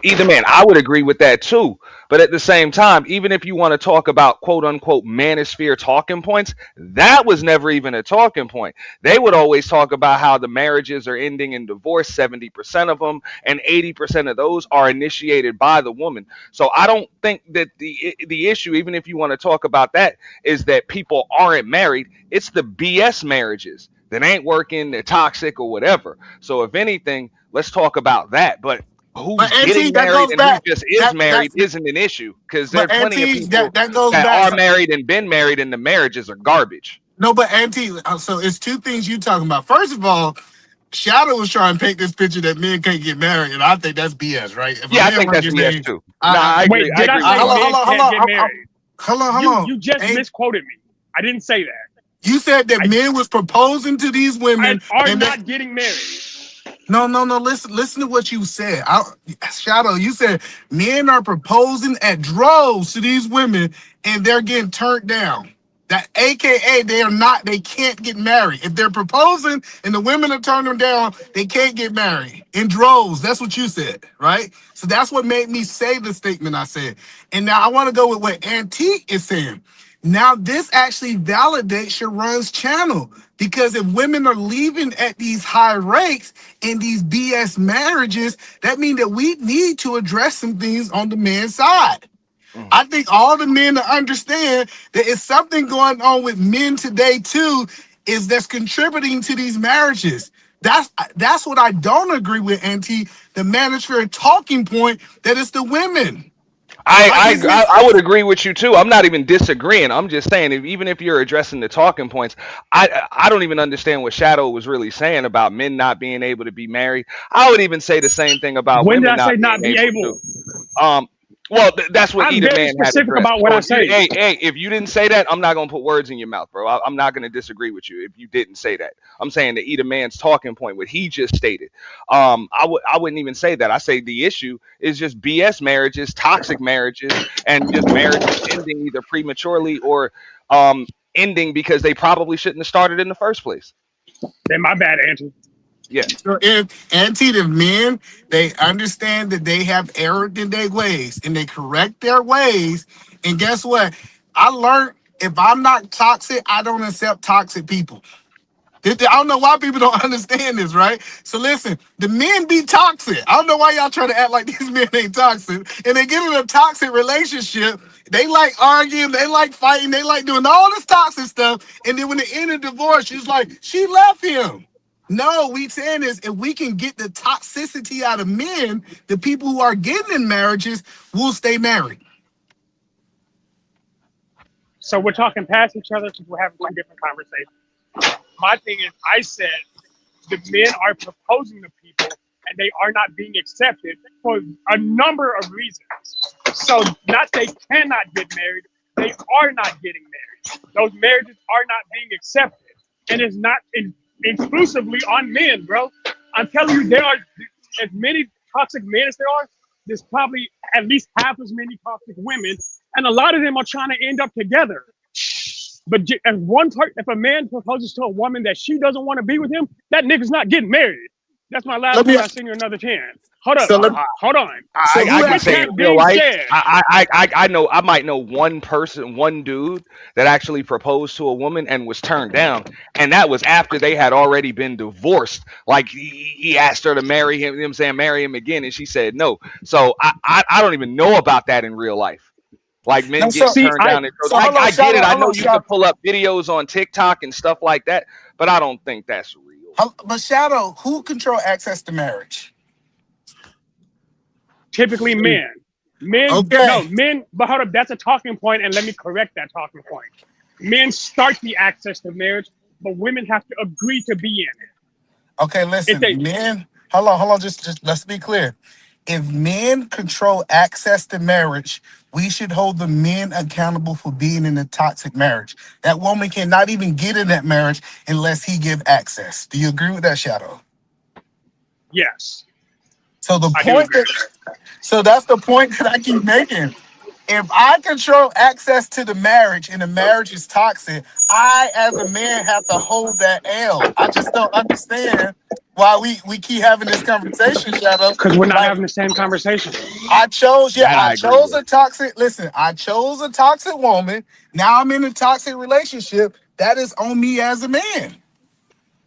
[SPEAKER 5] either man, I would agree with that too. But at the same time, even if you want to talk about quote unquote manosphere talking points, that was never even a talking point. They would always talk about how the marriages are ending in divorce, 70% of them, and 80% of those are initiated by the woman. So I don't think that the issue, even if you want to talk about that, is that people aren't married. It's the BS marriages that ain't working, they're toxic or whatever. So if anything, let's talk about that. But who's getting married and who just is married isn't an issue, because there are plenty of people that are married and been married and the marriages are garbage.
[SPEAKER 1] No, but Auntie, so it's two things you talking about. First of all, Shadow was trying to paint this picture that men can't get married, and I think that's BS, right? If
[SPEAKER 5] I think that's BS too. I agree.
[SPEAKER 9] Wait, did I say men can't get married?
[SPEAKER 1] Hold on.
[SPEAKER 9] You just misquoted me. I didn't say that.
[SPEAKER 1] You said that men was proposing to these women
[SPEAKER 9] and are not getting married.
[SPEAKER 1] No. Listen to what you said. Shadow, you said men are proposing at droves to these women and they're getting turned down. That AKA they can't get married. If they're proposing and the women are turning them down, they can't get married in droves. That's what you said, right? So that's what made me say the statement I said. And now I want to go with what Antique is saying. Now this actually validates Sharon's channel, because if women are leaving at these high rates in these BS marriages, that means that we need to address some things on the men's side. I think all the men to understand that it's something going on with men today too, is that's contributing to these marriages. That's what I don't agree with, Auntie. The manosphere talking point that it's the women.
[SPEAKER 5] I would agree with you too. I'm not even disagreeing. I'm just saying, even if you're addressing the talking points, I don't even understand what Shadow was really saying about men not being able to be married. I would even say the same thing about
[SPEAKER 9] when
[SPEAKER 5] women
[SPEAKER 9] did I say not be able?
[SPEAKER 5] Well, that's what
[SPEAKER 9] I'm
[SPEAKER 5] either
[SPEAKER 9] very
[SPEAKER 5] man had
[SPEAKER 9] specific
[SPEAKER 5] addressed.
[SPEAKER 9] about what I say.
[SPEAKER 5] Hey, if you didn't say that, I'm not gonna put words in your mouth, bro. I'm not gonna disagree with you if you didn't say that. I'm saying that either man's talking point, what he just stated. I wouldn't even say that. I say the issue is just BS marriages, toxic marriages, and just marriages ending either prematurely or ending because they probably shouldn't have started in the first place.
[SPEAKER 9] Then my bad, Andrew.
[SPEAKER 5] Yeah.
[SPEAKER 1] So if men, they understand that they have erred in their ways and they correct their ways. And guess what? I learned if I'm not toxic, I don't accept toxic people. I don't know why people don't understand this, right? So listen, the men be toxic. I don't know why y'all trying to act like these men ain't toxic. And they get in a toxic relationship. They like arguing, they like fighting, they like doing all this toxic stuff. And then when they end a divorce, she's like, she left him. No, we saying is if we can get the toxicity out of men, the people who are getting in marriages will stay married.
[SPEAKER 9] So we're talking past each other because we're having two different conversations. My thing is, I said the men are proposing to people and they are not being accepted for a number of reasons. So not they cannot get married, they are not getting married. Those marriages are not being accepted. And it's not exclusively on men, bro. I'm telling you, there are as many toxic men as there are. There's probably at least half as many toxic women, and a lot of them are trying to end up together. But if a man proposes to a woman that she doesn't want to be with him, that nigga's not getting married. That's my last one. I send you another chance. Hold up. Hold on.
[SPEAKER 5] I can say in real life, I know I might know one person, one dude that actually proposed to a woman and was turned down, and that was after they had already been divorced. Like he asked her to marry him, you know what I'm saying, marry him again, and she said no. So I don't even know about that in real life. Like men get turned down. I get it. I know you can pull up videos on TikTok and stuff like that, but I don't think that's real.
[SPEAKER 1] But Shadow, who control access to marriage?
[SPEAKER 9] Typically men.
[SPEAKER 1] Okay.
[SPEAKER 9] No, men, but hold up, that's a talking point, and let me correct that talking point. Men start the access to marriage, but women have to agree to be in it.
[SPEAKER 1] Okay, listen, men, hold on, just let's be clear. if men control access to marriage, we should hold the men accountable for being in a toxic marriage. That woman cannot even get in that marriage unless he give access. Do you agree with that, Shadow?
[SPEAKER 9] Yes.
[SPEAKER 1] So the
[SPEAKER 9] I do
[SPEAKER 1] point
[SPEAKER 9] agree.
[SPEAKER 1] so that's the point that I keep making. If I control access to the marriage and the marriage is toxic, I as a man have to hold that L. I just don't understand why we keep having this conversation, Shadow.
[SPEAKER 9] Because we're not
[SPEAKER 1] Like,
[SPEAKER 9] having the same conversation.
[SPEAKER 1] I chose I
[SPEAKER 9] agree
[SPEAKER 1] chose a toxic, listen, I chose a toxic woman. Now I'm in a toxic relationship. That is on me as a man.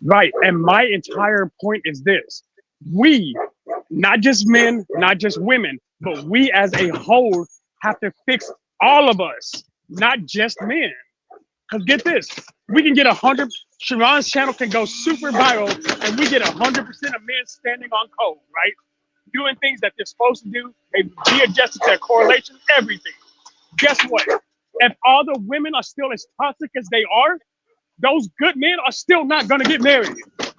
[SPEAKER 9] Right. And my entire point is this. We, not just men, not just women, but we as a whole have to fix all of us, not just men. Because get this, we can get 100, Sharon's channel can go super viral and we get 100% of men standing on code, right? Doing things that they're supposed to do, they readjusted their correlation, everything. Guess what? If all the women are still as toxic as they are, those good men are still not going to get married.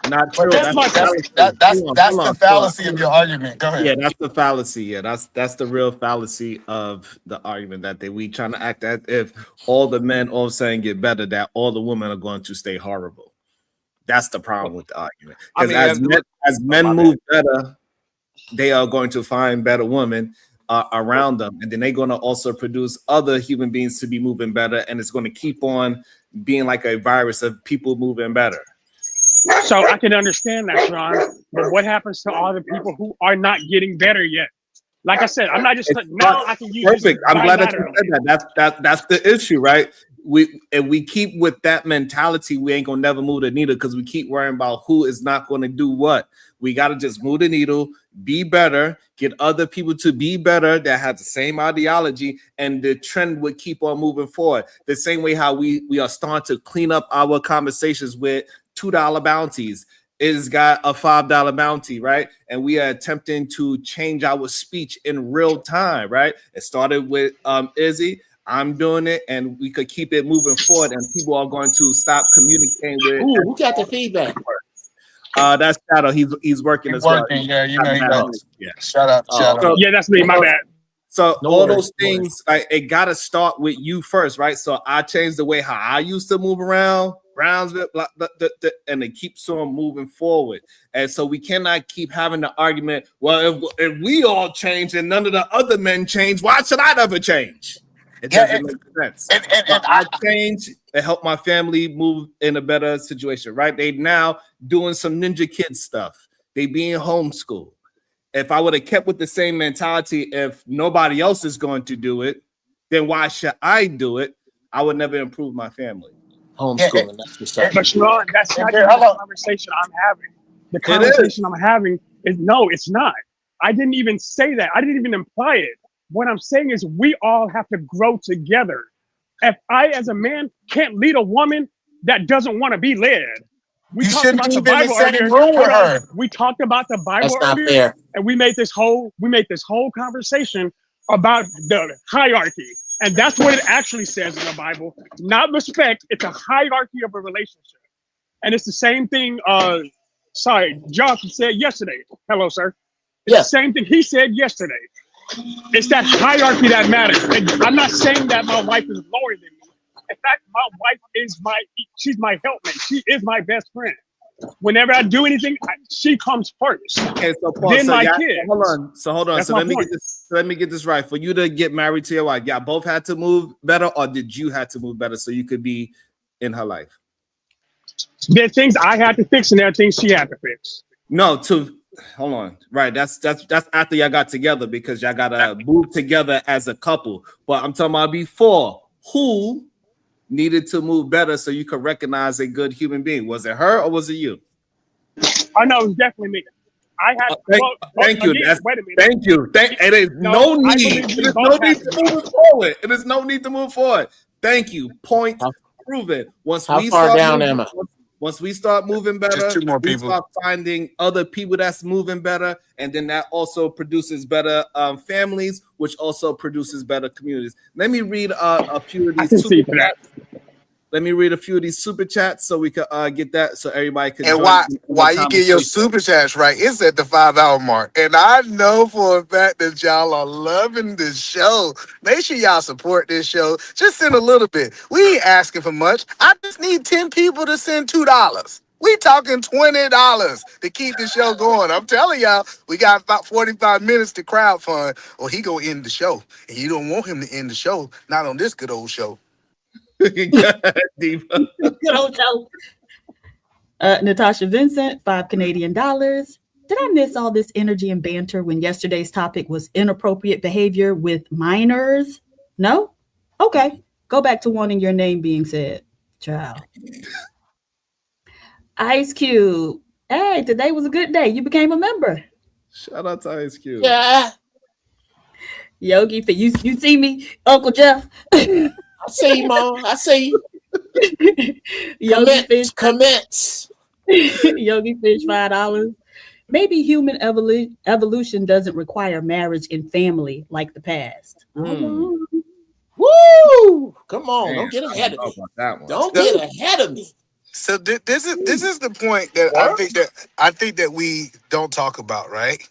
[SPEAKER 7] Not true.
[SPEAKER 1] That's the fallacy of your argument. Go ahead.
[SPEAKER 7] Yeah, that's the fallacy. Yeah, that's the real fallacy of the argument that we trying to act as if all the men all of a sudden get better, that all the women are going to stay horrible. That's the problem with the argument. Because as men move better, they are going to find better women around them, and then they're going to also produce other human beings to be moving better, and it's going to keep on being like a virus of people moving better.
[SPEAKER 9] So I can understand that, Sharon, but what happens to all the people who are not getting better yet? Like I said, I'm not just now. I can use
[SPEAKER 7] perfect. I'm glad that you
[SPEAKER 9] bilaterally.
[SPEAKER 7] said that. That's the issue, right? If we keep with that mentality, we ain't gonna never move the needle because we keep worrying about who is not going to do what. We got to just move the needle, be better, get other people to be better that have the same ideology, and the trend would keep on moving forward. The same way how we are starting to clean up our conversations with $2 bounties. It's got a $5 bounty, right? And we are attempting to change our speech in real time, right? It started with Izzy. I'm doing it, and we could keep it moving forward, and people are going to stop communicating with.
[SPEAKER 4] Ooh, who got the feedback?
[SPEAKER 7] That's Shadow. He's working as well.
[SPEAKER 1] Working, yeah, you know he does.
[SPEAKER 7] Yeah.
[SPEAKER 1] Shut up, Shadow.
[SPEAKER 7] So-
[SPEAKER 9] Yeah, that's me. My bad.
[SPEAKER 7] So
[SPEAKER 1] No
[SPEAKER 7] all
[SPEAKER 1] worries,
[SPEAKER 7] those
[SPEAKER 1] no
[SPEAKER 7] things, like it gotta start with you first, right? So I changed the way how I used to move around Brownsville, and it keeps on moving forward. And so we cannot keep having the argument. Well, if we all change and none of the other men change, why should I never change? It doesn't make sense. And I change and help my family move in a better situation, right? They now doing some Ninja Kid stuff. They being homeschooled. If I would have kept with the same mentality, if nobody else is going to do it, then why should I do it? I would never improve my family.
[SPEAKER 4] Homeschooling, that's what's up.
[SPEAKER 9] But Sharon, that's not even the conversation I'm having. The conversation I'm having is no, it's not. I didn't even say that. I didn't even imply it. What I'm saying is we all have to grow together. If I, as a man, can't lead a woman that doesn't want to be led, we talked about the Bible earlier. We talked about the Bible
[SPEAKER 4] That's not
[SPEAKER 9] earlier,
[SPEAKER 4] fair.
[SPEAKER 9] and we made this whole conversation about the hierarchy. And that's what it actually says in the Bible. Not respect, it's a hierarchy of a relationship. And it's the same thing, Johnson said yesterday. Hello, sir. It's the same thing he said yesterday. It's that hierarchy that matters. And I'm not saying that my wife is lower than me. In fact, my wife is she's my helpmate. She is my best friend. Whenever I do anything, she comes first.
[SPEAKER 7] Okay, so Paul,
[SPEAKER 9] then my
[SPEAKER 7] kids.
[SPEAKER 9] kids.
[SPEAKER 7] Hold on.
[SPEAKER 9] That's
[SPEAKER 7] So
[SPEAKER 9] my
[SPEAKER 7] let me
[SPEAKER 9] point.
[SPEAKER 7] get this right. For you to get married to your wife, y'all both had to move better, or did you have to move better so you could be in her life?
[SPEAKER 9] There are things I had to fix, and there are things she had to fix.
[SPEAKER 7] No, hold on. Right, that's after y'all got together because y'all gotta move together as a couple. But I'm talking about before. Who needed to move better so you could recognize a good human being? Was it her or was it you?
[SPEAKER 9] I know it was definitely me. I had.
[SPEAKER 7] Thank you.
[SPEAKER 9] Again, wait a minute.
[SPEAKER 7] Thank you. It is no need. It is no need to move forward. It is no need to move forward. Thank you. Point proven.
[SPEAKER 4] How far down am I?
[SPEAKER 7] Once we start moving better,
[SPEAKER 1] Just 2 more
[SPEAKER 7] we
[SPEAKER 1] people.
[SPEAKER 7] start finding other people that's moving better, and then that also produces better families, which also produces better communities. Let me read a few of these. Let me read a few of these super chats so we could get that, so everybody could.
[SPEAKER 1] And why you get your super chats right? It's at the 5 hour mark, and I know for a fact that y'all are loving this show. Make sure y'all support this show. Just send a little bit. We ain't asking for much. I just need 10 people to send $2. We talking $20 to keep the show going. I'm telling y'all, we got about 45 minutes to crowdfund, or he gonna end the show, and you don't want him to end the show. Not on this good old show.
[SPEAKER 21] Good old show. Natasha Vincent, $5 Canadian. Did I miss all this energy and banter when yesterday's topic was inappropriate behavior with minors? No? Okay. Go back to wanting your name being said. Child. Ice Cube. Hey, today was a good day. You became a member.
[SPEAKER 7] Shout out to Ice Cube.
[SPEAKER 10] Yeah.
[SPEAKER 21] Yogi, you see me, Uncle Jeff?
[SPEAKER 10] I see you, Mom. I see you.
[SPEAKER 21] Yogi Fish.
[SPEAKER 10] Commence.
[SPEAKER 21] Yogi Fish, $5. Maybe human evolution doesn't require marriage and family like the past.
[SPEAKER 10] Woo! Come on, don't get ahead of me. Don't get ahead of me.
[SPEAKER 1] So this is the point that I think that we don't talk about, right?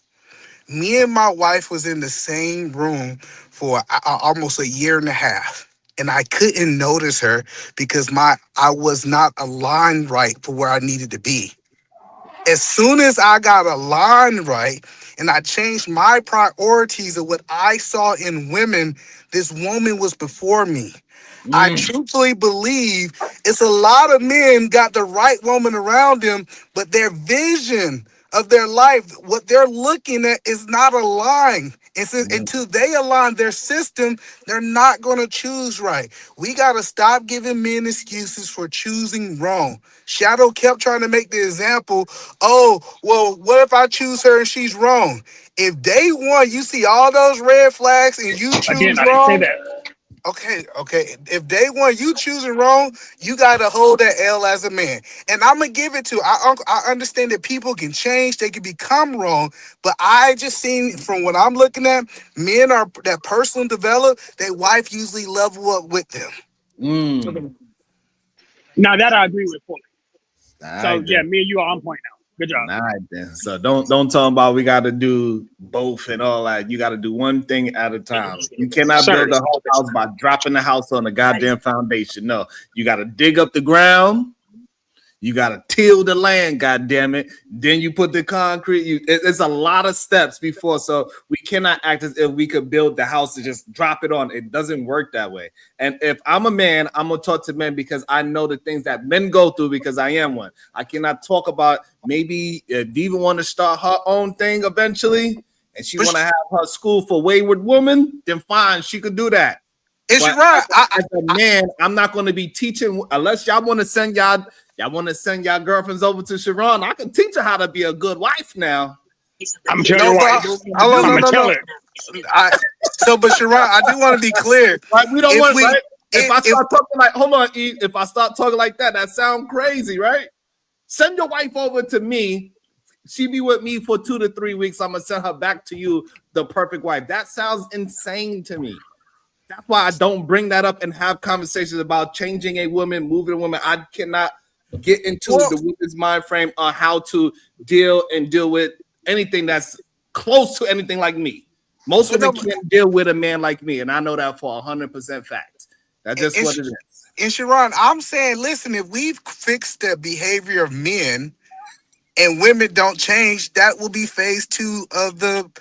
[SPEAKER 1] Me and my wife was in the same room for almost a year and a half, and I couldn't notice her because I was not aligned right for where I needed to be. As soon as I got aligned right and I changed my priorities of what I saw in women, this woman was before me. I truthfully believe it's a lot of men got the right woman around them, but their vision of their life, what they're looking at is not aligned. And so until they align their system, they're not going to choose right. We got to stop giving men excuses for choosing wrong. Shadow kept trying to make the example, oh, well, what if I choose her and she's wrong? If day one you see all those red flags and you choose
[SPEAKER 9] Again, I
[SPEAKER 1] wrong,
[SPEAKER 9] didn't say that.
[SPEAKER 1] Okay. If day one you choosing wrong, you gotta hold that L as a man. And I'm gonna give it to. I understand that people can change, they can become wrong, but I just seen from what I'm looking at, men are that personal develop. Their wife usually level up with them.
[SPEAKER 9] Now that I agree with fully. So
[SPEAKER 7] right,
[SPEAKER 9] yeah,
[SPEAKER 7] then.
[SPEAKER 9] me and you are on point now. Good job.
[SPEAKER 7] All right, then. So don't talk about we got to do both and all that. You got to do one thing at a time. You cannot build a whole house by dropping the house on a goddamn foundation. No, you got to dig up the ground. You got to till the land, goddamn it. Then you put the concrete. It's a lot of steps before. So we cannot act as if we could build the house and just drop it on. It doesn't work that way. And if I'm a man, I'm going to talk to men because I know the things that men go through because I am one. I cannot talk about maybe Diva want to start her own thing eventually and she want to have her school for wayward women, then fine, she could do that.
[SPEAKER 1] Is she right?
[SPEAKER 7] As a man, I'm not going to be teaching unless y'all want to send y'all girlfriends over to Sharon. I can teach her how to be a good wife now.
[SPEAKER 9] I'm telling you what.
[SPEAKER 1] No. But Sharon, I do want to be clear.
[SPEAKER 7] Right, we don't want right? If I start talking like, hold on, E, if I start talking like that sounds crazy, right? Send your wife over to me. She be with me for 2 to 3 weeks. I'm gonna send her back to you, the perfect wife. That sounds insane to me. That's why I don't bring that up and have conversations about changing a woman, moving a woman. I cannot get into the woman's mind frame on how to deal with anything that's close to anything like me. Most women can't deal with a man like me, and I know that for 100% fact. That's just what it is.
[SPEAKER 1] And Sharon, I'm saying, listen, if we've fixed the behavior of men and women don't change, that will be phase 2 of the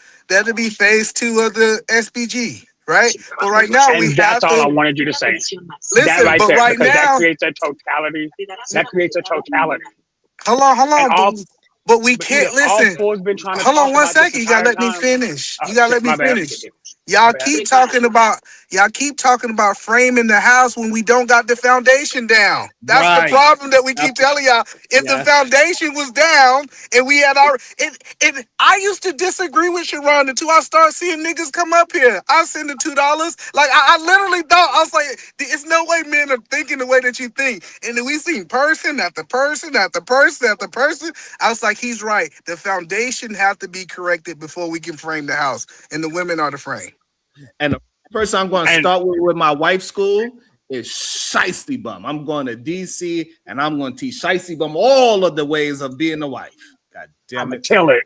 [SPEAKER 1] SBG. Right, but right now
[SPEAKER 9] that's all I wanted you to say.
[SPEAKER 1] Listen,
[SPEAKER 9] that
[SPEAKER 1] but
[SPEAKER 9] there,
[SPEAKER 1] right now
[SPEAKER 9] that creates a totality. That creates a totality.
[SPEAKER 1] Hold on. But we can't listen.
[SPEAKER 9] Hold
[SPEAKER 1] on 1 second. You gotta let me finish. Y'all keep talking about framing the house when we don't got the foundation down. That's the problem that we keep telling y'all. If the foundation was down and we had I used to disagree with Sharon until I started seeing niggas come up here. I send the $2. Like I literally thought, I was like, it's no way men are thinking the way that you think. And then we seen person after person after person after person. I was like, he's right. The foundation have to be corrected before we can frame the house, and the women are the frame.
[SPEAKER 7] And the person I'm going to start with my wife's school is Shiesty Bum. I'm going to DC and I'm going to teach Shiesty Bum all of the ways of being a wife. God damn it.
[SPEAKER 9] Kill it.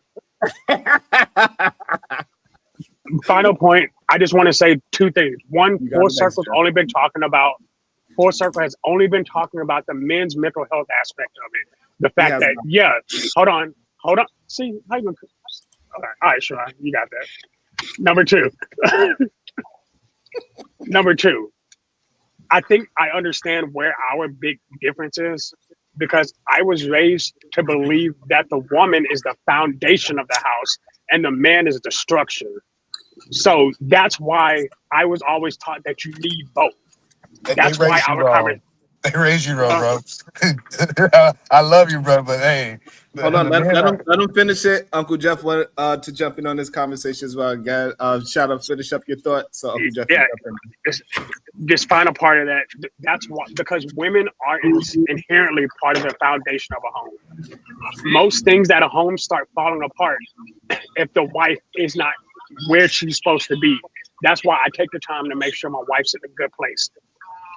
[SPEAKER 9] Final point. I just want to say two things. One, Full Circle has only been talking about the men's mental health aspect of it. The fact that, hold on. See, how you gonna? All right, sure, you got that. Number two, I think I understand where our big difference is, because I was raised to believe that the woman is the foundation of the house and the man is the structure. So that's why I was always taught that you need both. That's why our conversation.
[SPEAKER 1] They raised you wrong, bro. I love you, bro, but hey.
[SPEAKER 7] Hold on, let him finish it. Uncle Jeff wanted to jump in on this conversation as well. Shout out, finish up your thought. So Uncle Jeff,
[SPEAKER 9] this final part of that, that's why, because women are inherently part of the foundation of a home. Most things at a home start falling apart if the wife is not where she's supposed to be. That's why I take the time to make sure my wife's in a good place.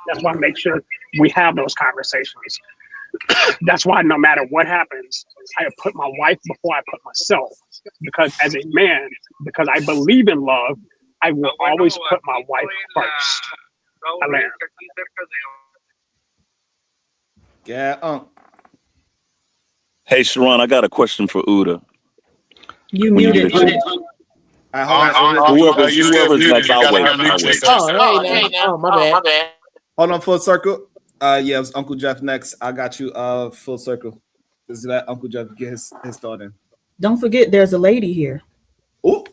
[SPEAKER 9] That's why I make sure we have those conversations. That's why no matter what happens, I put my wife before I put myself. Because as a man, because I believe in love, I will always put my wife first. I land.
[SPEAKER 7] Yeah.
[SPEAKER 8] Hey, Sharon, I got a question for Uda.
[SPEAKER 15] You muted.
[SPEAKER 8] Whoever's next, I'll wait.
[SPEAKER 7] My bad. Hold on, Full Circle. Yeah, it was Uncle Jeff next. I got you. Full Circle. Just let Uncle Jeff get his thought in.
[SPEAKER 15] Don't forget, there's a lady here.
[SPEAKER 10] Oh,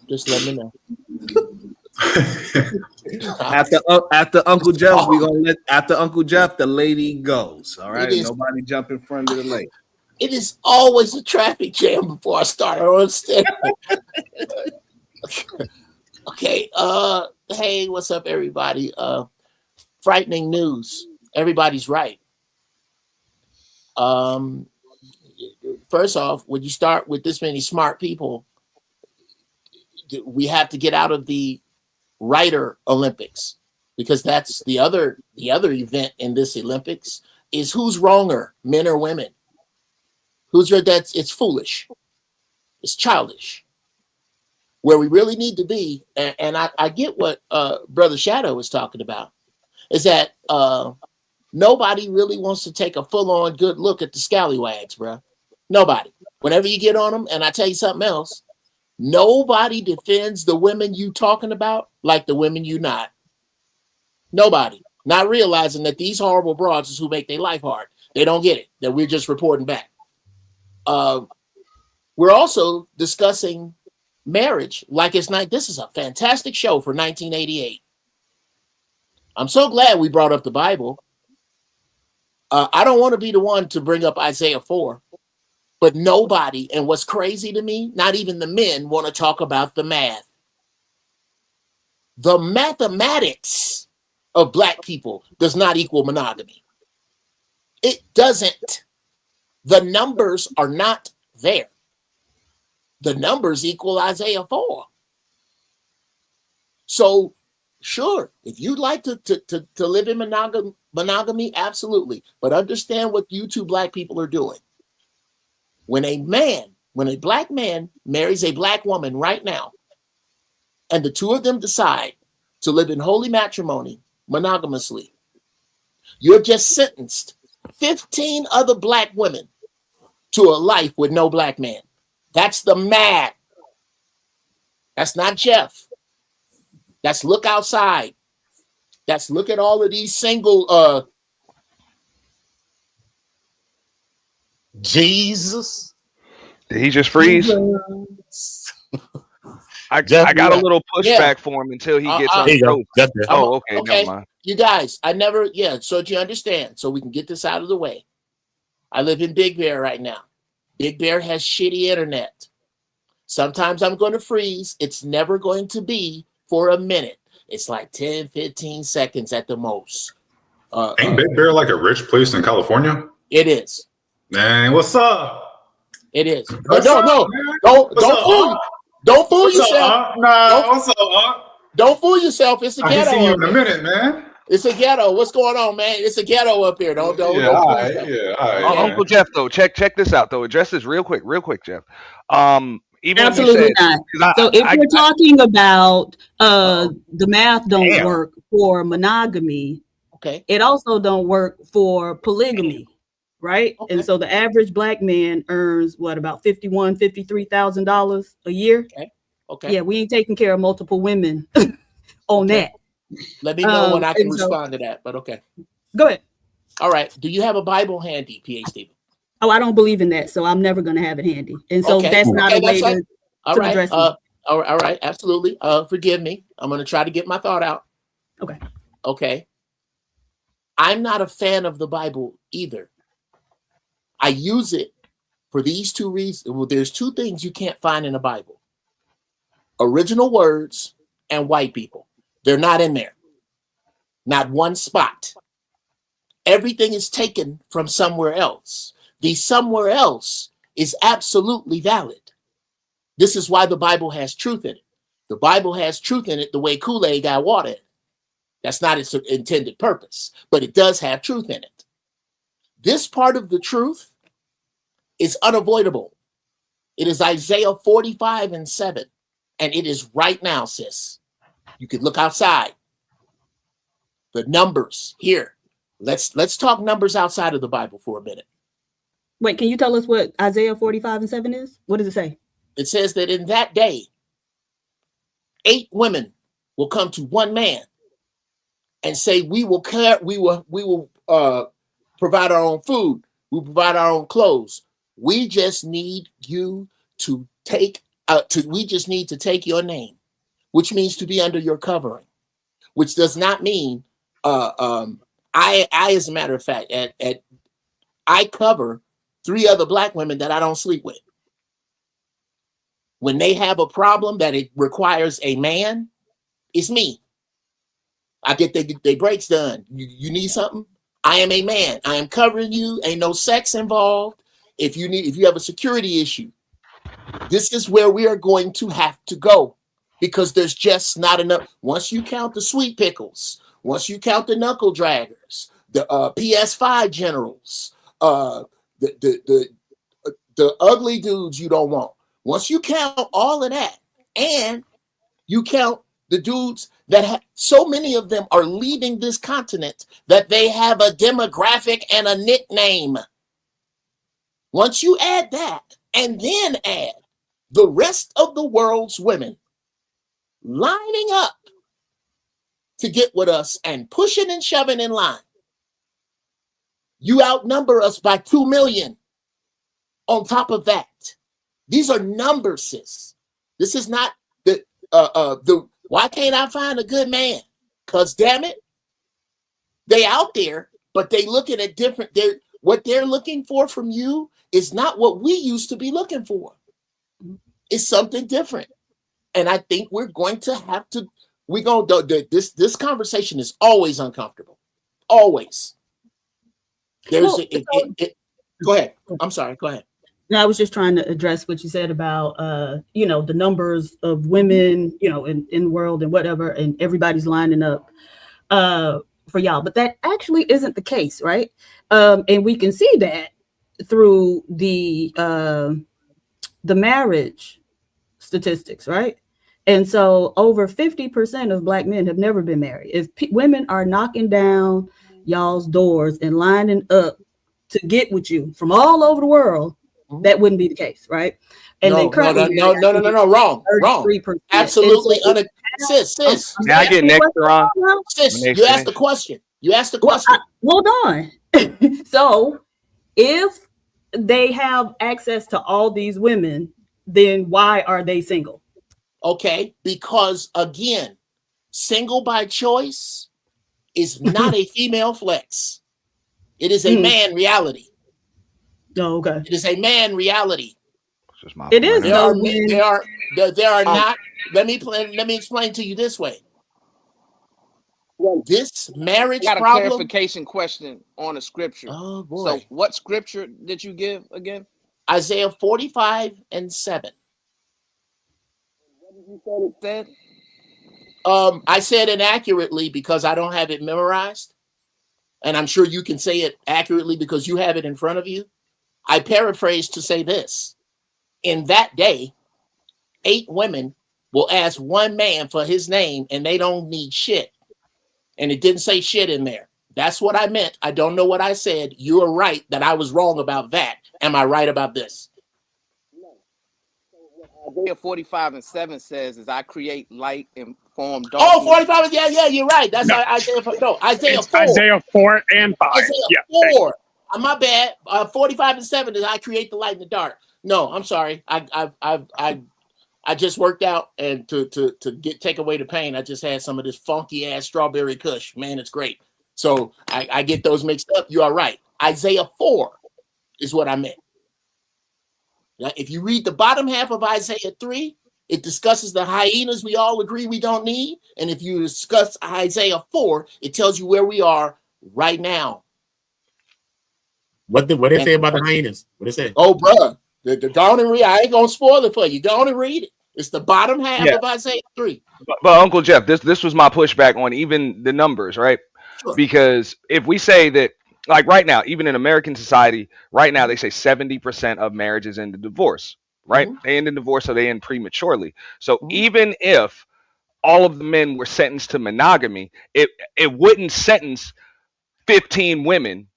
[SPEAKER 10] just let me know.
[SPEAKER 7] After Uncle Jeff, we gonna let Uncle Jeff the lady goes. All right, nobody jump in front of the lady.
[SPEAKER 10] It is always a traffic jam before I start. I don't understand. Okay. Hey, what's up, everybody? Frightening news. Everybody's right. First off, when you start with this many smart people, we have to get out of the writer Olympics, because that's the other event in this Olympics is who's wronger, men or women. It's foolish. It's childish. Where we really need to be, and I get what Brother Shadow was talking about, is that nobody really wants to take a full-on good look at the scallywags, bro. Nobody. Whenever you get on them, and I tell you something else, nobody defends the women you talking about like the women you not. Nobody. Not realizing that these horrible broads is who make their life hard. They don't get it, that we're just reporting back. We're also discussing marriage like it's not. This is a fantastic show for 1988. I'm so glad we brought up the Bible. I don't want to be the one to bring up Isaiah 4, but nobody, and what's crazy to me, not even the men want to talk about the math. The mathematics of Black people does not equal monogamy. It doesn't. The numbers are not there. The numbers equal Isaiah 4. So, sure, if you'd like to live in monogamy, absolutely. But understand what you two Black people are doing. When a Black man marries a Black woman right now, and the two of them decide to live in holy matrimony monogamously, you have just sentenced 15 other Black women to a life with no Black man. That's the math. That's not Jeff. That's look outside. That's look at all of these single Jesus.
[SPEAKER 5] Did he just freeze? I got a little pushback for him until he gets on the road. Okay, never mind.
[SPEAKER 10] You guys, so that you understand, so we can get this out of the way. I live in Big Bear right now. Big Bear has shitty internet. Sometimes I'm going to freeze. It's never going to be for a minute. It's like 10, 15 seconds at the most.
[SPEAKER 17] Ain't Big Bear like a rich place in California?
[SPEAKER 10] It is.
[SPEAKER 17] Man, what's up?
[SPEAKER 10] It is. But don't fool yourself.
[SPEAKER 17] What's up,
[SPEAKER 10] Don't fool yourself. It's a
[SPEAKER 17] I
[SPEAKER 10] ghetto.
[SPEAKER 17] ain't seen you
[SPEAKER 10] up
[SPEAKER 17] in a
[SPEAKER 10] here.
[SPEAKER 17] minute, man.
[SPEAKER 10] It's a ghetto. What's going on, man? It's a ghetto up here. Don't
[SPEAKER 17] Yeah,
[SPEAKER 10] fool
[SPEAKER 17] all right.
[SPEAKER 10] yourself.
[SPEAKER 17] Yeah, all right,
[SPEAKER 10] Okay.
[SPEAKER 5] Uncle Jeff, though, check this out though. Address this real quick, Jeff. Even when you
[SPEAKER 21] Absolutely
[SPEAKER 5] said,
[SPEAKER 21] not.
[SPEAKER 5] 'cause
[SPEAKER 21] So if we're talking about
[SPEAKER 5] Uh-oh.
[SPEAKER 21] the math don't
[SPEAKER 5] Damn.
[SPEAKER 21] work for monogamy,
[SPEAKER 10] okay,
[SPEAKER 21] it also don't work for polygamy, right?
[SPEAKER 10] Okay.
[SPEAKER 21] And so the average black man earns what, about $53,000 a year?
[SPEAKER 10] Okay. Okay.
[SPEAKER 21] Yeah, we ain't taking care of multiple women on
[SPEAKER 10] Okay.
[SPEAKER 21] that.
[SPEAKER 10] Let me know when I can
[SPEAKER 21] and so-
[SPEAKER 10] respond to that. But okay.
[SPEAKER 21] Go ahead.
[SPEAKER 10] All right. Do you have a Bible handy, PhD?
[SPEAKER 21] Oh, I don't believe in that, so I'm never going to have it handy. And so
[SPEAKER 10] Okay.
[SPEAKER 21] that's not
[SPEAKER 10] Okay,
[SPEAKER 21] a way
[SPEAKER 10] that's fine.
[SPEAKER 21] to
[SPEAKER 10] All right.
[SPEAKER 21] address it.
[SPEAKER 10] All right. Absolutely. Forgive me. I'm going to try to get my thought out.
[SPEAKER 21] Okay.
[SPEAKER 10] Okay. I'm not a fan of the Bible either. I use it for these two reasons. Well, there's two things you can't find in the Bible: original words and white people. They're not in there. Not one spot. Everything is taken from somewhere else. The somewhere else is absolutely valid. This is why the Bible has truth in it. The Bible has truth in it the way Kool-Aid got water in it. That's not its intended purpose, but it does have truth in it. This part of the truth is unavoidable. It is Isaiah 45:7, and it is right now, sis. You could look outside. The numbers here. Let's talk numbers outside of the Bible for a minute.
[SPEAKER 21] Wait, can you tell us what Isaiah 45:7 is? What does it say?
[SPEAKER 10] It says that in that day, 8 women will come to one man and say, we will provide our own food, we provide our own clothes. We just need you to take we just need to take your name, which means to be under your covering, which does not mean I as a matter of fact, I cover 3 other black women that I don't sleep with. When they have a problem that it requires a man, it's me. I get their breaks done. You need something? I am a man. I am covering you. Ain't no sex involved. If you have a security issue, this is where we are going to have to go, because there's just not enough. Once you count the sweet pickles, once you count the knuckle draggers, the PS5 generals, the ugly dudes you don't want. Once you count all of that, and you count the dudes that so many of them are leaving this continent that they have a demographic and a nickname. Once you add that, and then add the rest of the world's women lining up to get with us and pushing and shoving in line, you outnumber us by 2 million. On top of that, these are numbers, sis. This is not the why can't I find a good man? Because damn it, they out there, but they looking at different. What they're looking for from you is not what we used to be looking for. It's something different, and I think we're going to have to. We're gonna do this. This conversation is always uncomfortable. Always. There's go ahead. I'm sorry. Go ahead.
[SPEAKER 21] No, I was just trying to address what you said about, the numbers of women, in the world and whatever, and everybody's lining up for y'all. But that actually isn't the case, right? And we can see that through the marriage statistics, right? And so over 50% of Black men have never been married. If women are knocking down y'all's doors and lining up to get with you from all over the world, that wouldn't be the case, right? And
[SPEAKER 10] No, wrong. Absolutely. Sis.
[SPEAKER 5] May I get next, Ron?
[SPEAKER 10] Sis, you asked the question.
[SPEAKER 21] Hold on. So if they have access to all these women, then why are they single?
[SPEAKER 10] Okay, because again, single by choice is not a female flex. It is a man reality.
[SPEAKER 21] Oh, okay.
[SPEAKER 10] It is a man reality.
[SPEAKER 21] It is.
[SPEAKER 10] There are not. Let me explain to you this way. This marriage
[SPEAKER 4] got a
[SPEAKER 10] problem.
[SPEAKER 4] clarification question on a scripture.
[SPEAKER 10] Oh boy.
[SPEAKER 4] So what scripture did you give again?
[SPEAKER 10] Isaiah 45:7.
[SPEAKER 4] What did you say it said?
[SPEAKER 10] I said inaccurately because I don't have it memorized. And I'm sure you can say it accurately because you have it in front of you. I paraphrased to say this. In that day, 8 women will ask one man for his name and they don't need shit. And it didn't say shit in there. That's what I meant. I don't know what I said. You are right that I was wrong about that. Am I right about this?
[SPEAKER 4] Isaiah 45:7 says, "As I create light and form darkness."
[SPEAKER 10] Oh, 45. Yeah, you're right. That's Isaiah 4. No, Isaiah 4.
[SPEAKER 9] Isaiah 4 and 5.
[SPEAKER 10] Isaiah 4. My bad. 45 and 7 is I create the light in the dark. No, I'm sorry. I just worked out, and to take away the pain, I just had some of this funky ass strawberry kush. Man, it's great. So I get those mixed up. You are right. Isaiah 4 is what I meant. Now, if you read the bottom half of Isaiah 3, it discusses the hyenas we all agree we don't need. And if you discuss Isaiah 4, it tells you where we are right now.
[SPEAKER 12] What they say about the hyenas? What they say?
[SPEAKER 10] Oh, bro, go on and read. I ain't gonna spoil it for you. Go on and read it. It's the bottom half of Isaiah 3.
[SPEAKER 5] But Uncle Jeff, this was my pushback on even the numbers, right?
[SPEAKER 10] Sure.
[SPEAKER 5] Because if we say that, like right now, even in American society, right now they say 70% of marriages end in divorce, right?
[SPEAKER 10] Mm-hmm.
[SPEAKER 5] They end in divorce, so they end prematurely. So even if all of the men were sentenced to monogamy, it wouldn't sentence 15 women,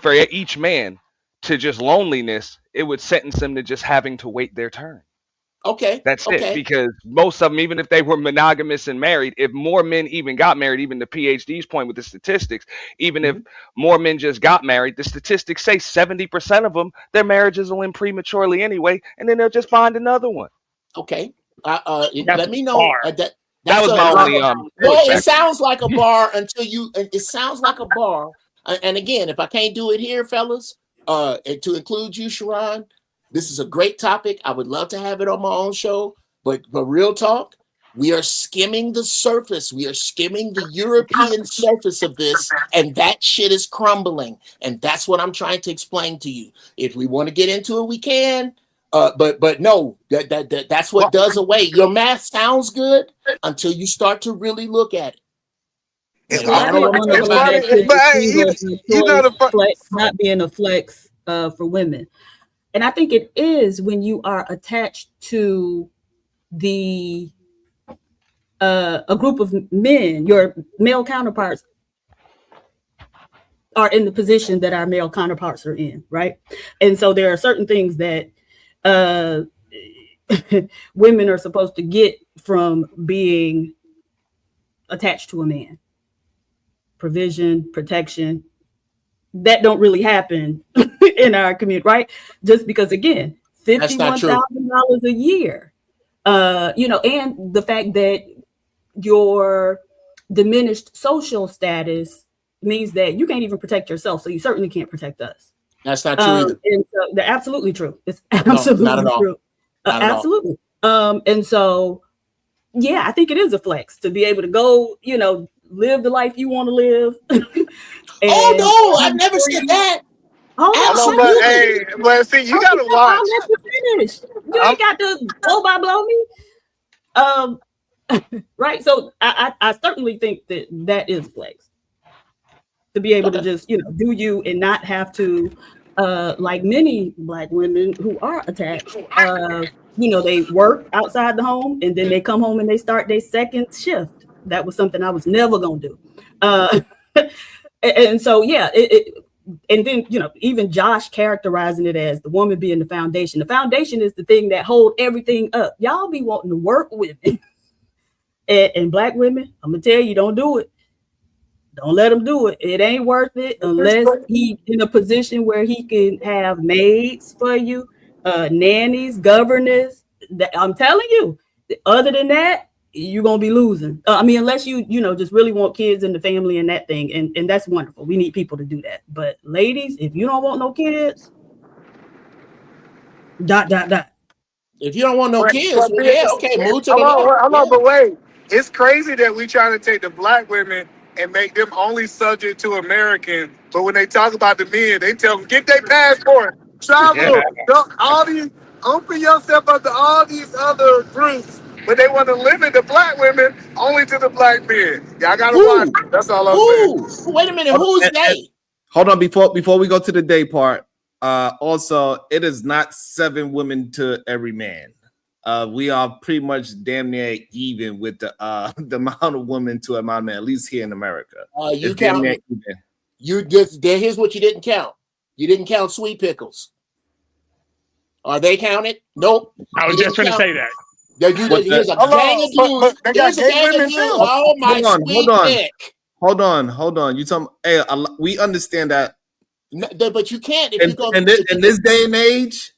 [SPEAKER 5] for each man, to just loneliness. It would sentence them to just having to wait their turn.
[SPEAKER 10] Okay.
[SPEAKER 5] That's it. Because most of them, even if they were monogamous and married, if more men even got married, even the PhD's point with the statistics, even if more men just got married, the statistics say 70% of them, their marriages will end prematurely anyway, and then they'll just find another one.
[SPEAKER 10] Okay. Let me know.
[SPEAKER 5] That was my only
[SPEAKER 10] well, it sounds like a bar until you. It sounds like a bar. And again, if I can't do it here, fellas, and to include you, Sharon, this is a great topic. I would love to have it on my own show. But real talk, we are skimming the surface. We are skimming the European surface of this, and that shit is crumbling. And that's what I'm trying to explain to you. If we want to get into it, we can. But no, that's what does away. Your math sounds good until you start to really look at it.
[SPEAKER 15] Not being a flex for women. And I think it is when you are attached to a group of men, your male counterparts are in the position that our male counterparts are in, right? And so there are certain things that women are supposed to get from being attached to a man. Provision, protection, that don't really happen in our community, right? Just because, again, $51,000 a year, and the fact that your diminished social status means that you can't even protect yourself, so you certainly can't protect us.
[SPEAKER 10] That's not true either.
[SPEAKER 15] And so they're absolutely true. It's absolutely
[SPEAKER 10] not at all.
[SPEAKER 15] true. Absolutely. And so, yeah, I think it is a flex to be able to go, live the life you want to live.
[SPEAKER 10] Oh no, I never said that.
[SPEAKER 15] Oh,
[SPEAKER 1] but see, you gotta watch.
[SPEAKER 15] I'll let you finish. You ain't got to blow me. Right. So I certainly think that is flex. To be able to just, do you and not have to, like many Black women who are attached, they work outside the home and then they come home and they start their second shift. That was something I was never going to do. And so, yeah, and then, even Josh characterizing it as the woman being the foundation. The foundation is the thing that hold everything up. Y'all be wanting to work with it. And Black women, I'm going to tell you, don't do it. Don't let him do it. It ain't worth it unless he in a position where he can have maids for you, nannies, governors. I'm telling you, other than that, you're going to be losing. Unless you just really want kids in the family and that thing. And that's wonderful. We need people to do that. But ladies, if you don't want no kids, ...
[SPEAKER 10] If you don't want no kids, move to the
[SPEAKER 1] Hold on, but wait. It's crazy that we trying to take the Black women and make them only subject to American. But when they talk about the men, they tell them, get their passport, travel, open yourself up to all these other groups but they want to limit the black women only to the black men. Y'all gotta watch it. That's all I'm saying.
[SPEAKER 10] Wait a minute, who's they?
[SPEAKER 7] Hold on, before we go to the day part. Also, it is not 7 women to every man. We are pretty much damn near even with the amount of women to amount of men, at least here in America.
[SPEAKER 10] You count. Here's what you didn't count. You didn't count sweet pickles. Are they counted? Nope.
[SPEAKER 9] I was just going to say that.
[SPEAKER 10] Here's a gang of dudes. Here's a gang of dudes. Oh my sweet pick.
[SPEAKER 7] Hold on. You talking? Hey, we understand that.
[SPEAKER 10] But you can't if you're going
[SPEAKER 7] in this day and age,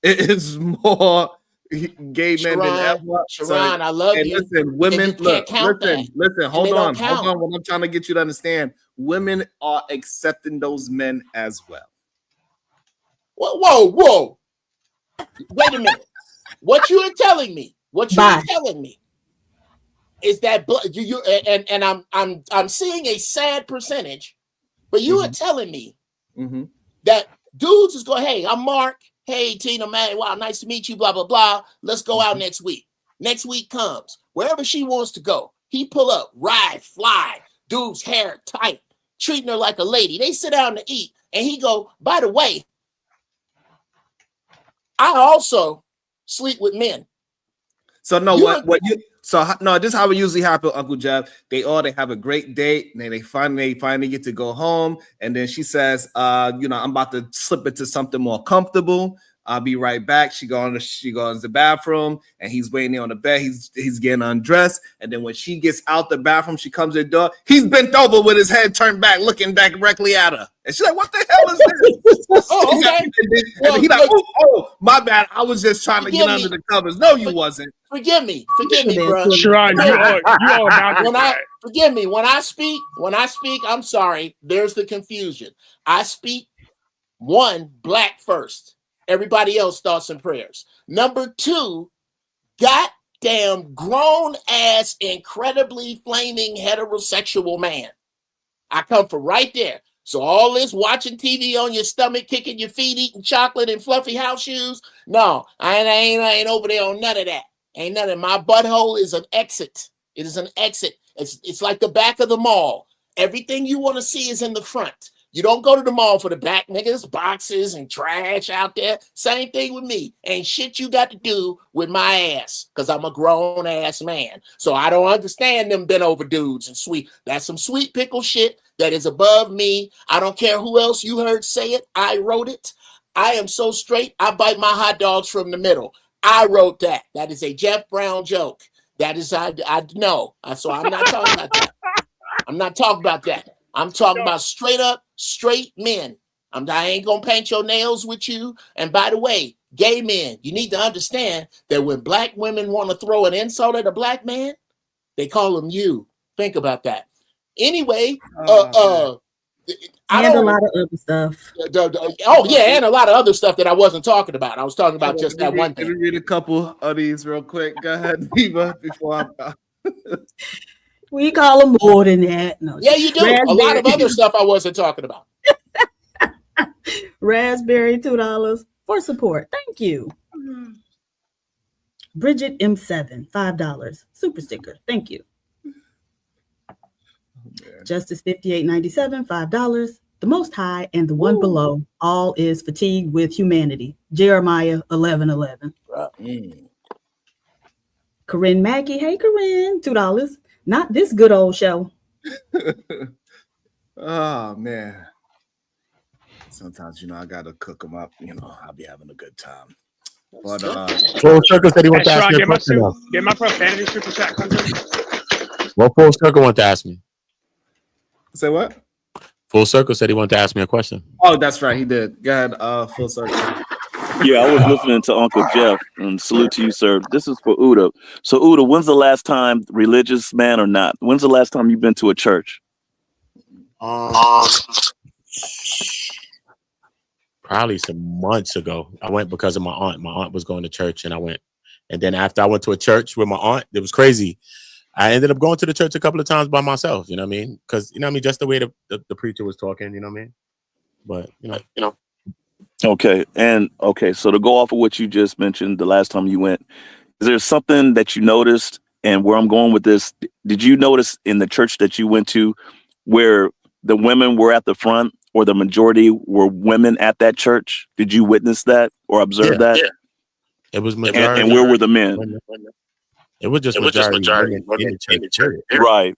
[SPEAKER 7] it is more gay men than ever.
[SPEAKER 10] Sharon, I love you.
[SPEAKER 7] Listen, women, listen, hold on.
[SPEAKER 10] Count.
[SPEAKER 7] What I'm trying to get you to understand, women are accepting those men as well.
[SPEAKER 10] Whoa. Wait a minute. What you are telling me is that you and I'm seeing a sad percentage, but you are telling me that dudes is going, hey, I'm Mark. Hey, Tina, man, wow, nice to meet you, blah, blah, blah. Let's go out next week. Next week comes. Wherever she wants to go, he pull up, ride, fly, dude's hair tight, treating her like a lady. They sit down to eat, and he go, by the way, I also sleep with men.
[SPEAKER 7] So no, this is how it usually happens, Uncle Jeff. They have a great date, and then they finally get to go home, and then she says, I'm about to slip into something more comfortable. I'll be right back. She goes to the bathroom, and he's waiting there on the bed. He's getting undressed, and then when she gets out the bathroom, she comes to the door. He's bent over with his head turned back, looking back directly at her, and she's like, "What the hell is this?" And he's like, "Oh, my bad. I was just trying to get under the covers." No, you wasn't.
[SPEAKER 10] Forgive me, bro.
[SPEAKER 9] Sharon, you all about
[SPEAKER 10] forgive me. When I speak, I'm sorry. There's the confusion. I speak black first. Everybody else thoughts and prayers. Number 2, goddamn grown ass, incredibly flaming heterosexual man. I come from right there. So all this watching TV on your stomach, kicking your feet, eating chocolate and fluffy house shoes. No, I ain't over there on none of that. Ain't nothing. My butthole is an exit. It is an exit. It's like the back of the mall. Everything you want to see is in the front. You don't go to the mall for the back, niggas, boxes and trash out there. Same thing with me. Ain't shit you got to do with my ass, because I'm a grown ass man. So I don't understand them bent over dudes and sweet. That's some sweet pickle shit that is above me. I don't care who else you heard say it. I wrote it. I am so straight, I bite my hot dogs from the middle. I wrote that. That is a Jeff Brown joke. That is, I know. So I'm not talking about that. I'm not talking about that. I'm talking about straight up, straight men. I ain't gonna paint your nails with you. And by the way, gay men, you need to understand that when black women want to throw an insult at a black man, they call him you. Think about that. Anyway,
[SPEAKER 15] and a lot of other stuff.
[SPEAKER 10] And a lot of other stuff that I wasn't talking about. I was talking about just that one thing.
[SPEAKER 7] Let me read a couple of these real quick. Go ahead, Diva, before I
[SPEAKER 15] We call them more than that. No,
[SPEAKER 10] yeah, you do. A lot of other stuff I wasn't talking about.
[SPEAKER 15] Raspberry, $2 for support. Thank you. Bridget M7, $5. Super sticker. Thank you. Justice 5897, $5. The Most High and the one below, all is fatigued with humanity. Jeremiah 11:11. Corinne Mackey, hey Corinne, $2. Not this good old show.
[SPEAKER 7] Oh man. Sometimes I gotta cook them up. I'll be having a good time. But
[SPEAKER 12] Full Circle said he wants to ask me a question.
[SPEAKER 9] Get my profanity super chat comes in.
[SPEAKER 12] Well, Full Circle wanted to ask me.
[SPEAKER 7] Say what?
[SPEAKER 12] Full Circle said he wanted to ask me a question.
[SPEAKER 7] Oh, that's right, he did. Go ahead, Full Circle.
[SPEAKER 8] Yeah, I was listening to Uncle Jeff, and salute to you, sir. This is for Uda. So, Uda, when's the last time, religious man or not, when's the last time you've been to a church?
[SPEAKER 12] Probably some months ago. I went because of my aunt. My aunt was going to church, and I went. And then after I went to a church with my aunt, it was crazy. I ended up going to the church a couple of times by myself, you know what I mean? Because, just the way the preacher was talking, you know what I mean? But,
[SPEAKER 8] Okay. So to go off of what you just mentioned, the last time you went, there something that you noticed, and where I'm going with this? Did you notice in the church that you went to where the women were at the front, or the majority were women at that church? Did you witness that or observe that? Yeah.
[SPEAKER 12] It was majority.
[SPEAKER 8] And where were the men?
[SPEAKER 12] It was just majority women in the church.
[SPEAKER 8] Right.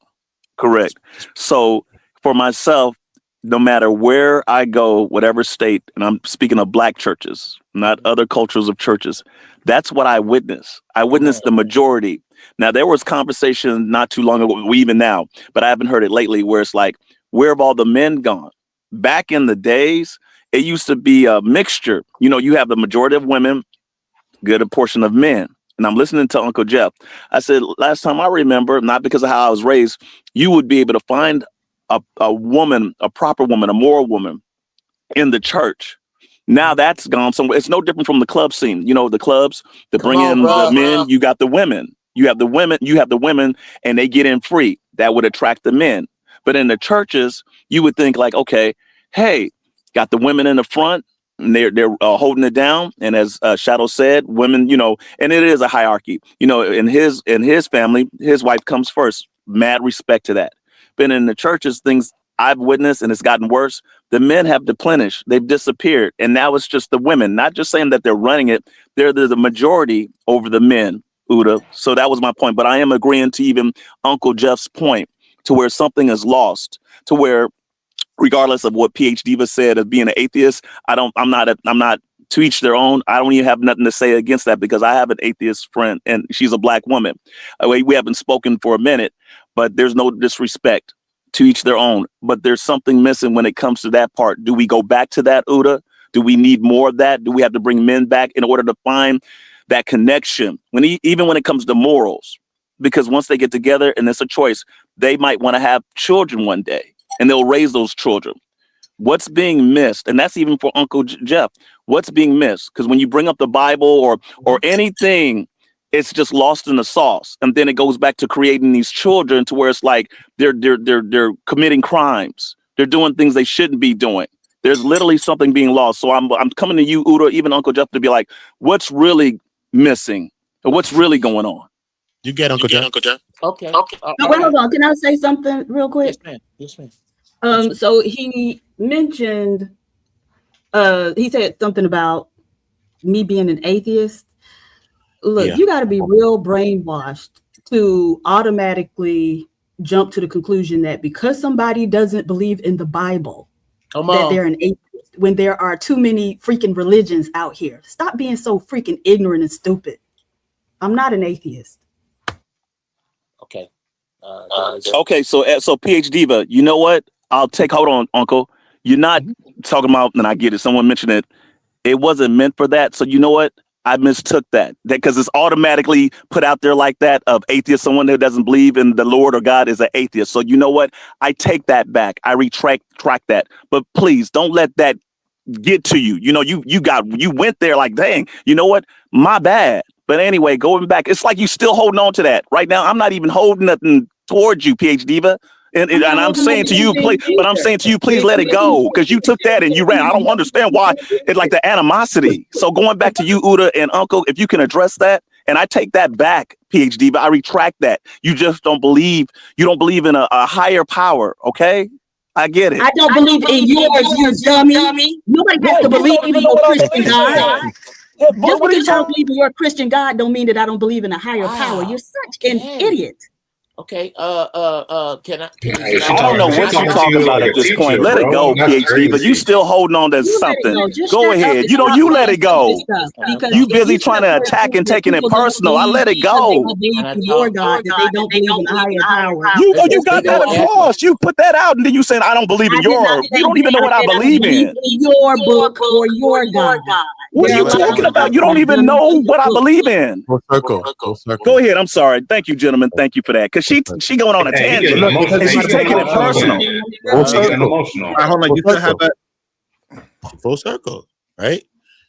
[SPEAKER 8] Correct. So for myself, no matter where I go, whatever state, and I'm speaking of black churches, not other cultures of churches, that's what I witness. I witnessed the majority. Now, there was conversation not too long ago, even now, but I haven't heard it lately, where it's like, where have all the men gone? Back in the days, it used to be a mixture. You know, you have the majority of women, good portion of men. And I'm listening to Uncle Jeff. I said, last time I remember, not because of how I was raised, you would be able to find a woman, a proper woman, a moral woman in the church. Now that's gone somewhere. It's no different from the club scene. You know, the clubs that bring in the men, you got the women. You have the women, and they get in free. That would attract the men. But in the churches, you would think like, okay, hey, got the women in the front, and they're holding it down. And as Shadow said, women, you know, and it is a hierarchy. You know, in his family, his wife comes first. Mad respect to that. But in the churches, things I've witnessed, and it's gotten worse. The men have deplenished. They've disappeared. And now it's just the women, not just saying that they're running it. They're the majority over the men, Uda. So that was my point. But I am agreeing to even Uncle Jeff's point, to where something is lost, to where regardless of what PhD Diva said of being an atheist, I'm not to each their own. I don't even have nothing to say against that, because I have an atheist friend and she's a black woman. We haven't spoken for a minute, but there's no disrespect. To each their own. But there's something missing when it comes to that part. Do we go back to that, Uda? Do we need more of that? Do we have to bring men back in order to find that connection? Even when it comes to morals, because once they get together and it's a choice, they might want to have children one day, and they'll raise those children. What's being missed? And that's even for Uncle Jeff. What's being missed? Because when you bring up the Bible or anything, it's just lost in the sauce. And then it goes back to creating these children to where it's like they're committing crimes. They're doing things they shouldn't be doing. There's literally something being lost. So I'm coming to you, Uda, even Uncle Jeff, to be like, what's really missing? Or what's really going on?
[SPEAKER 12] You get Uncle Jeff.
[SPEAKER 10] Okay.
[SPEAKER 21] No, wait, hold on. Can I say something real quick?
[SPEAKER 10] Yes, ma'am.
[SPEAKER 21] So he mentioned, he said something about me being an atheist. Look, you got to be real brainwashed to automatically jump to the conclusion that because somebody doesn't believe in the Bible, that they're an atheist, when there are too many freaking religions out here. Stop being so freaking ignorant and stupid. I'm not an atheist.
[SPEAKER 10] Okay.
[SPEAKER 8] Okay, so PhD Diva, you know what? Hold on, Uncle. You're not talking about, and I get it. Someone mentioned it. It wasn't meant for that. So you know what? I mistook that because it's automatically put out there like that of atheist. Someone who doesn't believe in the Lord or God is an atheist. So you know what? I take that back. I retract that. But please don't let that get to you. You know, you went there like, dang, you know what? My bad. But anyway, going back, it's like you still holding on to that. Right now, I'm not even holding nothing towards you, PhD Diva. And I'm saying to you, please let it go, because you took that and you ran. I don't understand why it's like the animosity. So going back to you, Uda and Uncle, if you can address that, and I take that back, PhD, but I retract that. You just don't believe. You don't believe in a higher power. Okay, I get it.
[SPEAKER 21] I don't believe in yours, you dummy. Nobody has to believe in your Christian God. Just because I don't believe in your Christian God don't mean that I don't believe in a higher power. You're such an idiot.
[SPEAKER 10] Okay. Can I?
[SPEAKER 8] I don't know what you're talking about at this point. Let it go, PhD. But you still holding on to something. Go ahead. You let it go. You busy trying to attack and taking it personal. I let it go.
[SPEAKER 21] Your God, that they don't believe in a higher power.
[SPEAKER 8] You got that across. You put that out, and then you saying I don't believe in your. You don't even know what I believe in.
[SPEAKER 21] Your book or your God.
[SPEAKER 8] What are you talking about? You don't even know what I believe in.
[SPEAKER 12] Full circle.
[SPEAKER 8] Go ahead. I'm sorry. Thank you, gentlemen. Thank you for that. Because she going on a tangent. And she's taking it personal.
[SPEAKER 12] Emotional. Hold on. You can have that full circle, right?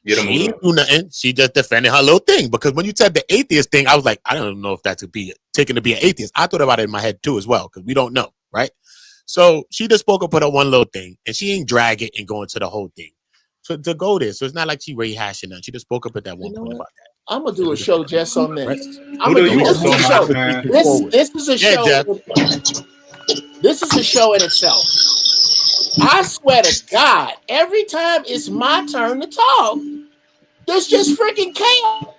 [SPEAKER 12] She didn't do nothing. She just defended her little thing. Because when you said the atheist thing, I was like, I don't know if that could be taken to be an atheist. I thought about it in my head too as well, because we don't know, right? So she just spoke up with her one little thing, and she ain't drag it and go into the whole thing. So to go there, so it's not like she rehashing that. She just spoke up at that one point about that.
[SPEAKER 10] I'm gonna do a show just on this. This is a show. This is a show in itself. I swear to God, every time it's my turn to talk, there's just freaking chaos.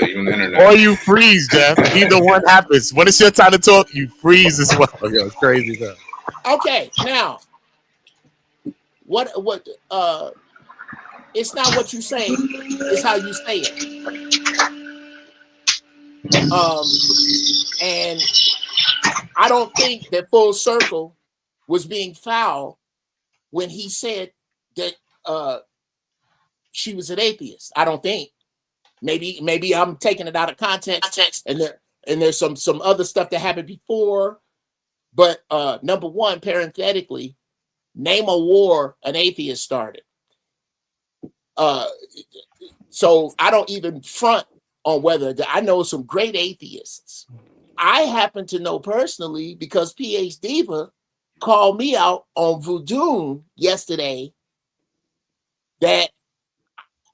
[SPEAKER 17] Even the internet.
[SPEAKER 12] Or you freeze, Jeff. Either one happens. When it's your time to talk, you freeze as well. Yo, it's crazy stuff.
[SPEAKER 10] Okay, now what it's not what you say, it's how you say it. And I don't think that Full Circle was being foul when he said that she was an atheist. I don't think. Maybe I'm taking it out of context, and there's some other stuff that happened before. But number one, parenthetically, name a war an atheist started. So I don't even front on whether I know some great atheists. I happen to know personally because PH Diva called me out on Voodoo yesterday that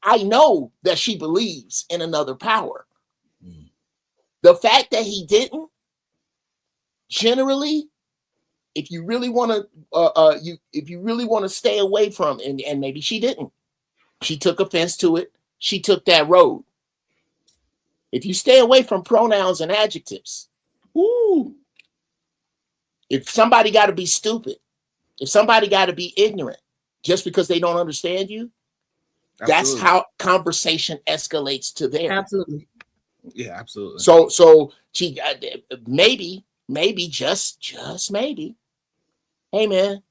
[SPEAKER 10] I know that she believes in another power. The fact that he didn't, generally, if you really want to stay away from, and maybe she didn't, she took offense to it. She took that road. If you stay away from pronouns and adjectives, if somebody got to be stupid, if somebody got to be ignorant just because they don't understand you, that's how conversation escalates to there.
[SPEAKER 21] Absolutely.
[SPEAKER 7] Yeah, absolutely.
[SPEAKER 10] So she maybe just maybe. Hey man,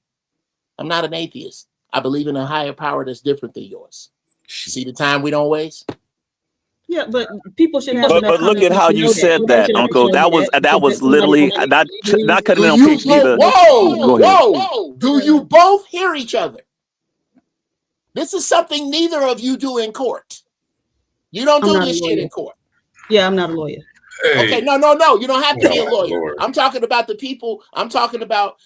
[SPEAKER 10] I'm not an atheist. I believe in a higher power that's different than yours. See the time we don't waste.
[SPEAKER 21] Yeah, but people should have.
[SPEAKER 8] But look at how you said that, Uncle. That was literally not cutting it on PH Diva.
[SPEAKER 10] Whoa! Do you both hear each other? This is something neither of you do in court. You don't do this shit in court.
[SPEAKER 21] Yeah, I'm not a lawyer.
[SPEAKER 10] Hey. Okay, no. You don't have to be a lawyer. Lord. I'm talking about the people. I'm talking about,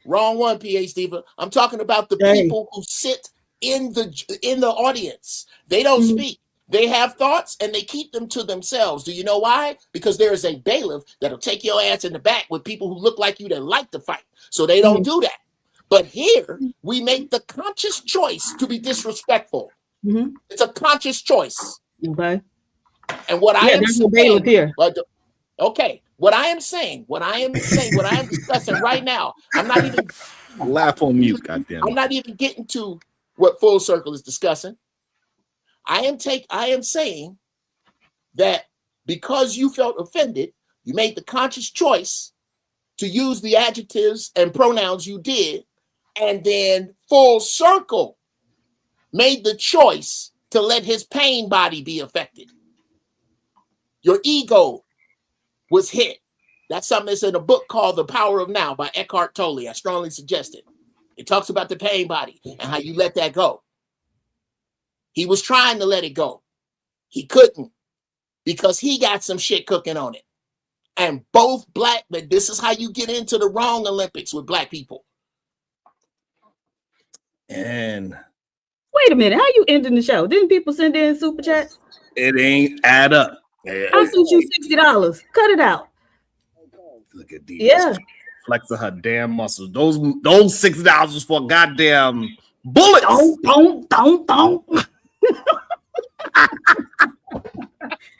[SPEAKER 10] wrong one, PH Diva. I'm talking about the people who sit in the audience. They don't speak. They have thoughts and they keep them to themselves. Do you know why? Because there is a bailiff that'll take your ass in the back with people who look like you that like to fight. So they don't do that. But here we make the conscious choice to be disrespectful. It's a conscious choice.
[SPEAKER 21] Okay.
[SPEAKER 10] And what I am
[SPEAKER 21] saying here.
[SPEAKER 10] Okay. What I am discussing right now, I'm not even
[SPEAKER 7] laugh on mute, goddamn.
[SPEAKER 10] I'm not even getting to what Full Circle is discussing. I am saying that because you felt offended, you made the conscious choice to use the adjectives and pronouns you did, and then Full Circle made the choice to let his pain body be affected. Your ego was hit. That's something that's in a book called The Power of Now by Eckhart Tolle. I strongly suggest it. It talks about the pain body and how you let that go. He was trying to let it go. He couldn't because he got some shit cooking on it. And both black, but this is how you get into the wrong Olympics with black people.
[SPEAKER 7] And
[SPEAKER 21] wait a minute, how you ending the show? Didn't people send in super chats?
[SPEAKER 7] It ain't add up.
[SPEAKER 21] I sent you $60. Cut it out.
[SPEAKER 7] Look at these. Flexing her damn muscles. Those $6 was for goddamn bullets.
[SPEAKER 21] Don't.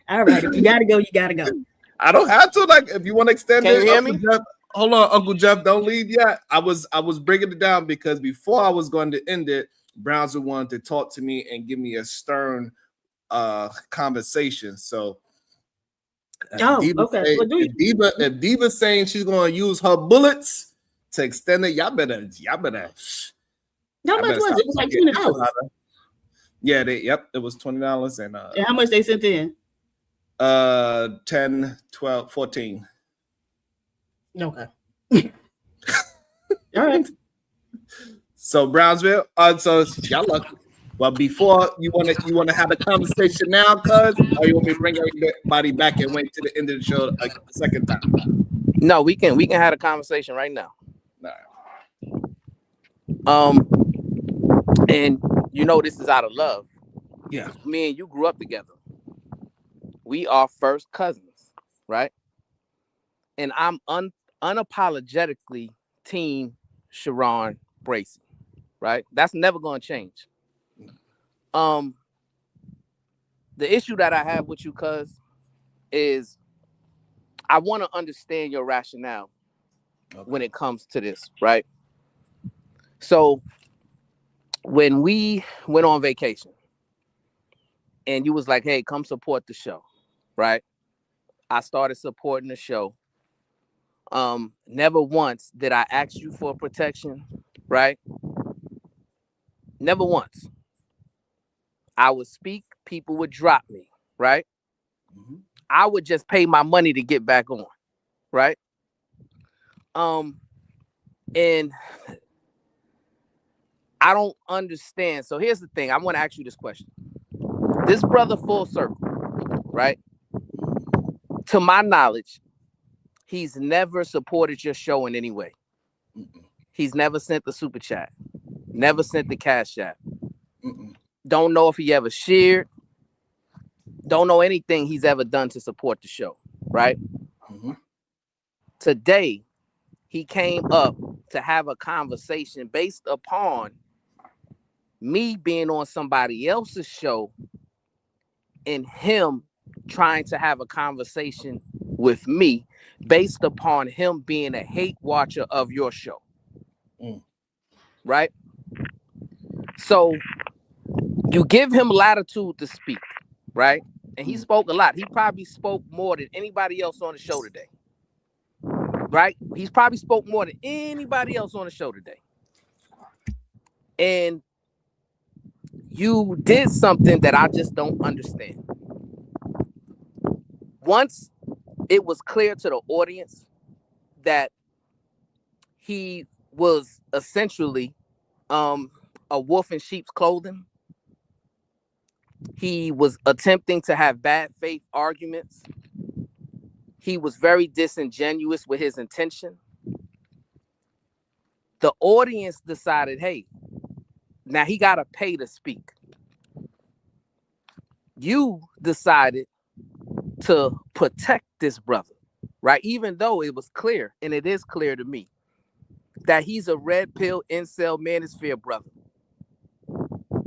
[SPEAKER 21] All right, if you gotta go, you gotta go.
[SPEAKER 7] I don't have to. Like, if you want to extend
[SPEAKER 4] Can
[SPEAKER 7] it,
[SPEAKER 4] you hear me?
[SPEAKER 7] Jeff, hold on, Uncle Jeff, don't leave yet. I was breaking it down because before I was going to end it, Brownsville wanted to talk to me and give me a stern conversation. So,
[SPEAKER 21] okay.
[SPEAKER 7] If Diva's saying she's going to use her bullets to extend it, y'all better.
[SPEAKER 21] How much was it? It was like $20.
[SPEAKER 7] Yeah, it was $20 and
[SPEAKER 21] how much they sent in?
[SPEAKER 7] 10, 12, 14.
[SPEAKER 21] Okay. All right.
[SPEAKER 7] So Brownsville, so y'all lucky. Well, before you want to have a conversation now, cuz, or you want me to bring everybody back and wait to the end of the show a second time?
[SPEAKER 4] No, we can have a conversation right now.
[SPEAKER 7] All right.
[SPEAKER 4] And you know this is out of love.
[SPEAKER 7] Yeah.
[SPEAKER 4] Me and you grew up together. We are first cousins, right? And I'm unapologetically team Sharon Bracy, right? That's never going to change. The issue that I have with you, cuz, is I want to understand your rationale when it comes to this, right? So when we went on vacation and you was like, hey, come support the show, right? I started supporting the show. Never once did I ask you for protection, right? Never once. I would speak, people would drop me, right? I would just pay my money to get back on, right? And I don't understand. So here's the thing. I want to ask you this question. This brother Full Circle, right? To my knowledge, he's never supported your show in any way. He's never sent the super chat, never sent the cash app. Don't know if he ever shared. Don't know anything he's ever done to support the show, right? Today, he came up to have a conversation based upon me being on somebody else's show and him trying to have a conversation with me based upon him being a hate watcher of your show. Right? So you give him latitude to speak, right? And he spoke a lot. He probably spoke more than anybody else on the show today. Right? He's probably spoke more than anybody else on the show today. And you did something that I just don't understand. Once it was clear to the audience that he was essentially a wolf in sheep's clothing, he was attempting to have bad faith arguments. He was very disingenuous with his intention. The audience decided, hey, now he got to pay to speak. You decided to protect this brother, right? Even though it was clear, and it is clear to me, that he's a red pill incel manosphere brother.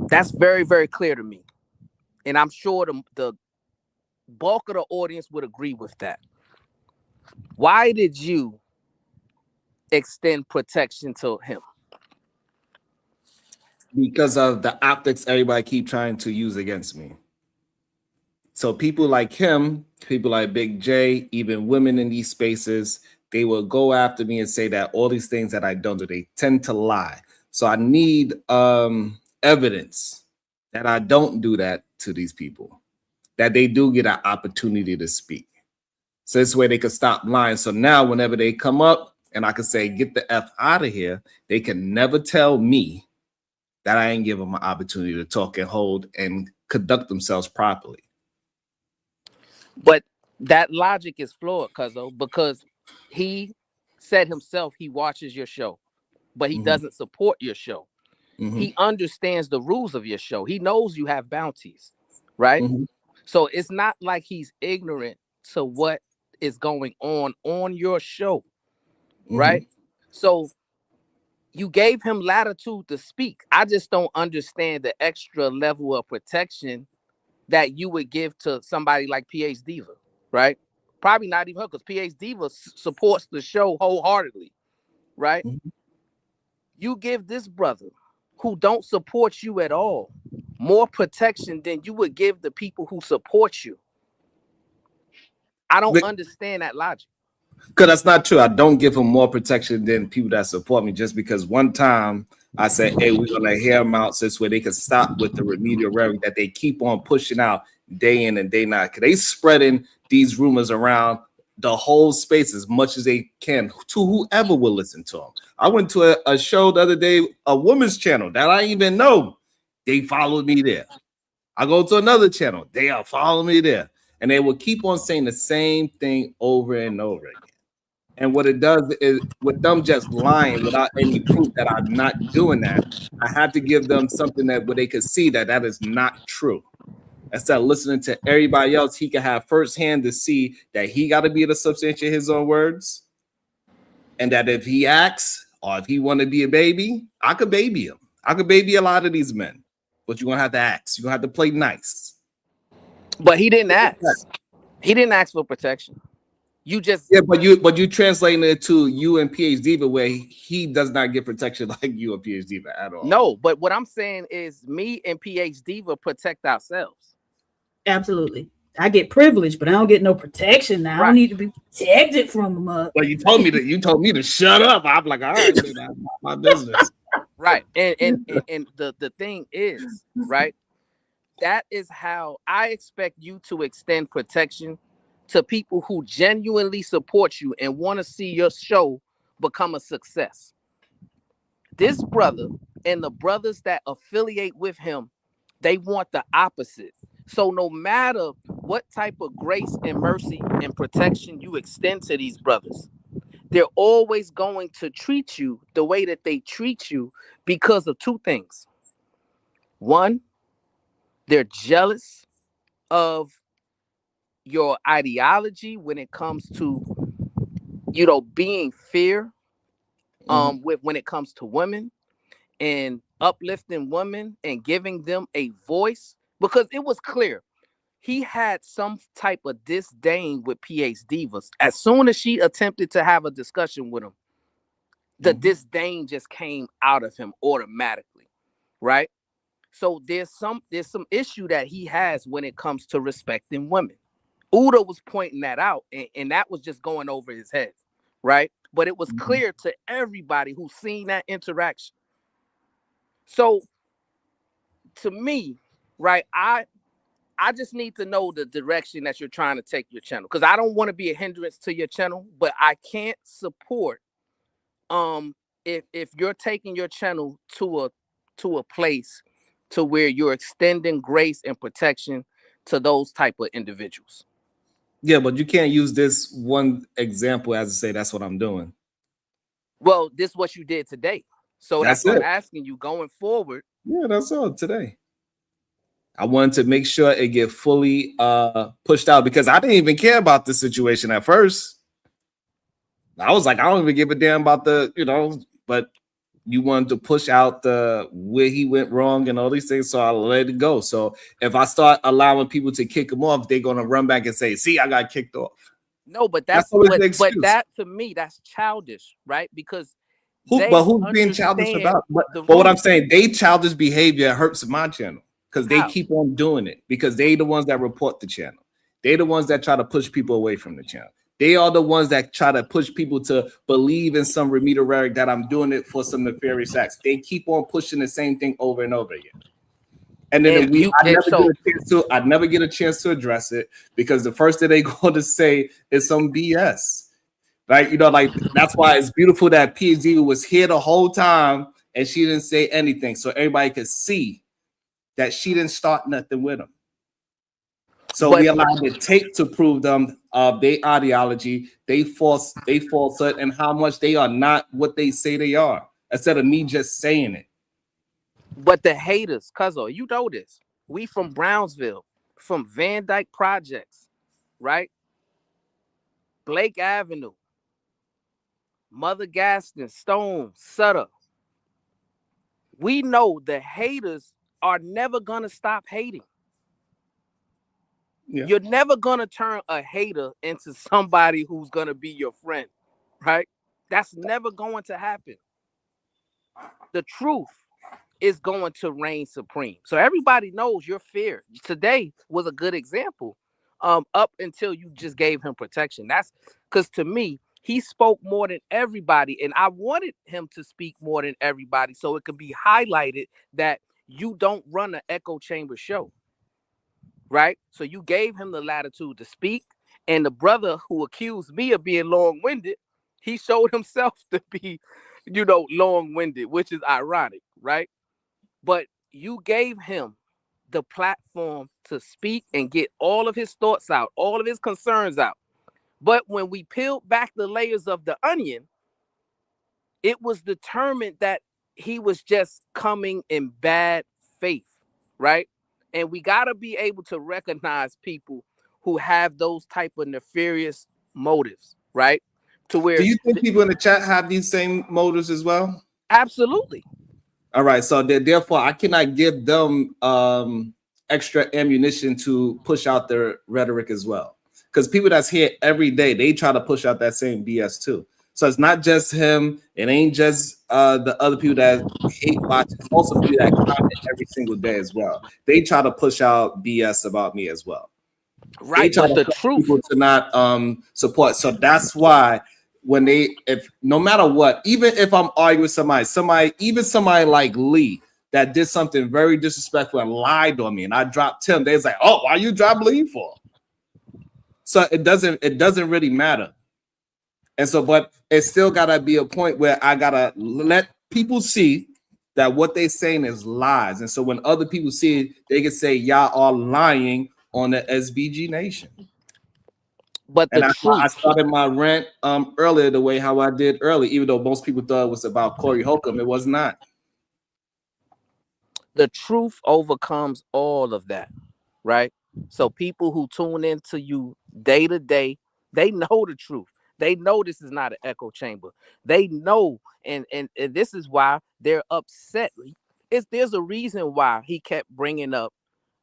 [SPEAKER 4] That's very, very clear to me. And I'm sure the bulk of the audience would agree with that. Why did you extend protection to him?
[SPEAKER 7] Because of the optics everybody keep trying to use against me. So people like him, people like Big J, even women in these spaces, they will go after me and say that all these things that I don't do, they tend to lie. So I need evidence that I don't do that to these people, that they do get an opportunity to speak. So this way they can stop lying. So now whenever they come up and I can say, get the F out of here, they can never tell me that I ain't give them an opportunity to talk and hold and conduct themselves properly.
[SPEAKER 4] But that logic is flawed, Cuzzo, because he said himself he watches your show, but he doesn't support your show. He understands the rules of your show. He knows you have bounties, right? So it's not like he's ignorant to what is going on your show, right? So you gave him latitude to speak. I just don't understand the extra level of protection that you would give to somebody like PH Diva, right? Probably not even her, because PH Diva supports the show wholeheartedly, right? You give this brother who don't support you at all more protection than you would give the people who support you. I don't understand that logic.
[SPEAKER 7] Because that's not true. I don't give them more protection than people that support me, just because one time I said, hey, we're going to hear them out so this way they can stop with the remedial rhetoric that they keep on pushing out day in and day out. Because they spreading these rumors around the whole space as much as they can to whoever will listen to them. I went to a show the other day, a woman's channel that I even know. They followed me there. I go to another channel. They are following me there. And they will keep on saying the same thing over and over again. And what it does is, with them just lying without any proof that I'm not doing that, I have to give them something that where they can see that that is not true. instead of listening to everybody else, he can have firsthand to see that he got to be able to substantiate his own words, and that if he acts or if he want to be a baby, I could baby him. I could baby a lot of these men, but you're gonna have to ask. You're gonna have to play nice.
[SPEAKER 4] But he didn't ask. He didn't ask for protection. You just
[SPEAKER 7] but you translating it to you and PhD Diva where he does not get protection like you and PhD Diva at all.
[SPEAKER 4] No, but what I'm saying is me and PhD Diva protect ourselves.
[SPEAKER 15] Absolutely. I get privilege, but I don't get no protection now. I don't need to be protected from them up.
[SPEAKER 7] Well, you told me to shut up. I'm like, all right, dude, that's my business.
[SPEAKER 4] Right. And the thing is, right, that is how I expect you to extend protection to people who genuinely support you and want to see your show become a success. This brother and the brothers that affiliate with him, they want the opposite. So no matter what type of grace and mercy and protection you extend to these brothers, they're always going to treat you the way that they treat you because of two things. One, they're jealous of your ideology when it comes to, being fair, when it comes to women and uplifting women and giving them a voice, because it was clear he had some type of disdain with PhD Divas. As soon as she attempted to have a discussion with him, the disdain just came out of him automatically, right? So there's some issue that he has when it comes to respecting women. Uda was pointing that out, and that was just going over his head, right? But it was clear to everybody who's seen that interaction. So to me, right, I just need to know the direction that you're trying to take your channel, because I don't want to be a hindrance to your channel, but I can't support if you're taking your channel to a place to where you're extending grace and protection to those type of individuals.
[SPEAKER 7] Yeah, but you can't use this one example as to say that's what I'm doing.
[SPEAKER 4] Well, this is what you did today. So that's what
[SPEAKER 7] it.
[SPEAKER 4] I'm asking you going forward.
[SPEAKER 7] Yeah, that's all today. I wanted to make sure it get fully pushed out because I didn't even care about the situation at first. I was like, I don't even give a damn about but you wanted to push out the where he went wrong and all these things, so I let it go. So if I start allowing people to kick him off, they're gonna run back and say, "See, I got kicked off."
[SPEAKER 4] No, but but that to me, that's childish, right? Because
[SPEAKER 7] who's being childish about? But what I'm saying, they childish behavior hurts my channel because they keep on doing it because they the ones that report the channel. They the ones that try to push people away from the channel. They are the ones that try to push people to believe in some Ramita Rarick that I'm doing it for some nefarious acts. They keep on pushing the same thing over and over again. And then I'd never get a chance to address it because the first thing they're going to say is some BS. Right? That's why it's beautiful that PhD was here the whole time and she didn't say anything. So everybody could see that she didn't start nothing with him. So we allowed the tape to prove them of their ideology, they falsehood, and how much they are not what they say they are, instead of me just saying it.
[SPEAKER 4] But the haters, Cuzzo, you know this. We from Brownsville, from Van Dyke Projects, right? Blake Avenue, Mother Gaston, Stone, Sutter. We know the haters are never gonna stop hating. Yeah. You're never gonna turn a hater into somebody who's gonna be your friend, right? That's never going to happen. The truth is going to reign supreme. So everybody knows you're fair. Today was a good example. Up until you just gave him protection. That's because to me, he spoke more than everybody, and I wanted him to speak more than everybody so it could be highlighted that you don't run an echo chamber show. Right? So you gave him the latitude to speak, and the brother who accused me of being long-winded, he showed himself to be, long-winded, which is ironic, right? But you gave him the platform to speak and get all of his thoughts out, all of his concerns out. But when we peeled back the layers of the onion, it was determined that he was just coming in bad faith, right? And we gotta be able to recognize people who have those type of nefarious motives, right? To where
[SPEAKER 7] Do you think people in the chat have these same motives as well?
[SPEAKER 4] Absolutely.
[SPEAKER 7] All right, so therefore I cannot give them extra ammunition to push out their rhetoric as well. Because people that's here every day, they try to push out that same BS too. So it's not just him, it ain't just the other people that hate watch, it's also people that comment every single day as well. They try to push out BS about me as well.
[SPEAKER 4] Right,
[SPEAKER 7] They try
[SPEAKER 4] but
[SPEAKER 7] to
[SPEAKER 4] the
[SPEAKER 7] push
[SPEAKER 4] truth
[SPEAKER 7] people to not support. So that's why when if no matter what, even if I'm arguing with somebody like Lee that did something very disrespectful and lied on me, and I dropped him, they're like, "Oh, why you drop Lee for?" So it doesn't really matter. And so, but it still gotta be a point where I gotta let people see that what they're saying is lies. And so when other people see it, they can say y'all are lying on the SBG Nation.
[SPEAKER 4] But
[SPEAKER 7] And
[SPEAKER 4] the
[SPEAKER 7] that's why I
[SPEAKER 4] truth,
[SPEAKER 7] started my rant earlier the way how I did early, even though most people thought it was about Corey Holcomb. It was not.
[SPEAKER 4] the truth overcomes all of that, right? So people who tune into you day to day, they know the truth. They know this is not an echo chamber. They know, and this is why they're upset. There's a reason why he kept bringing up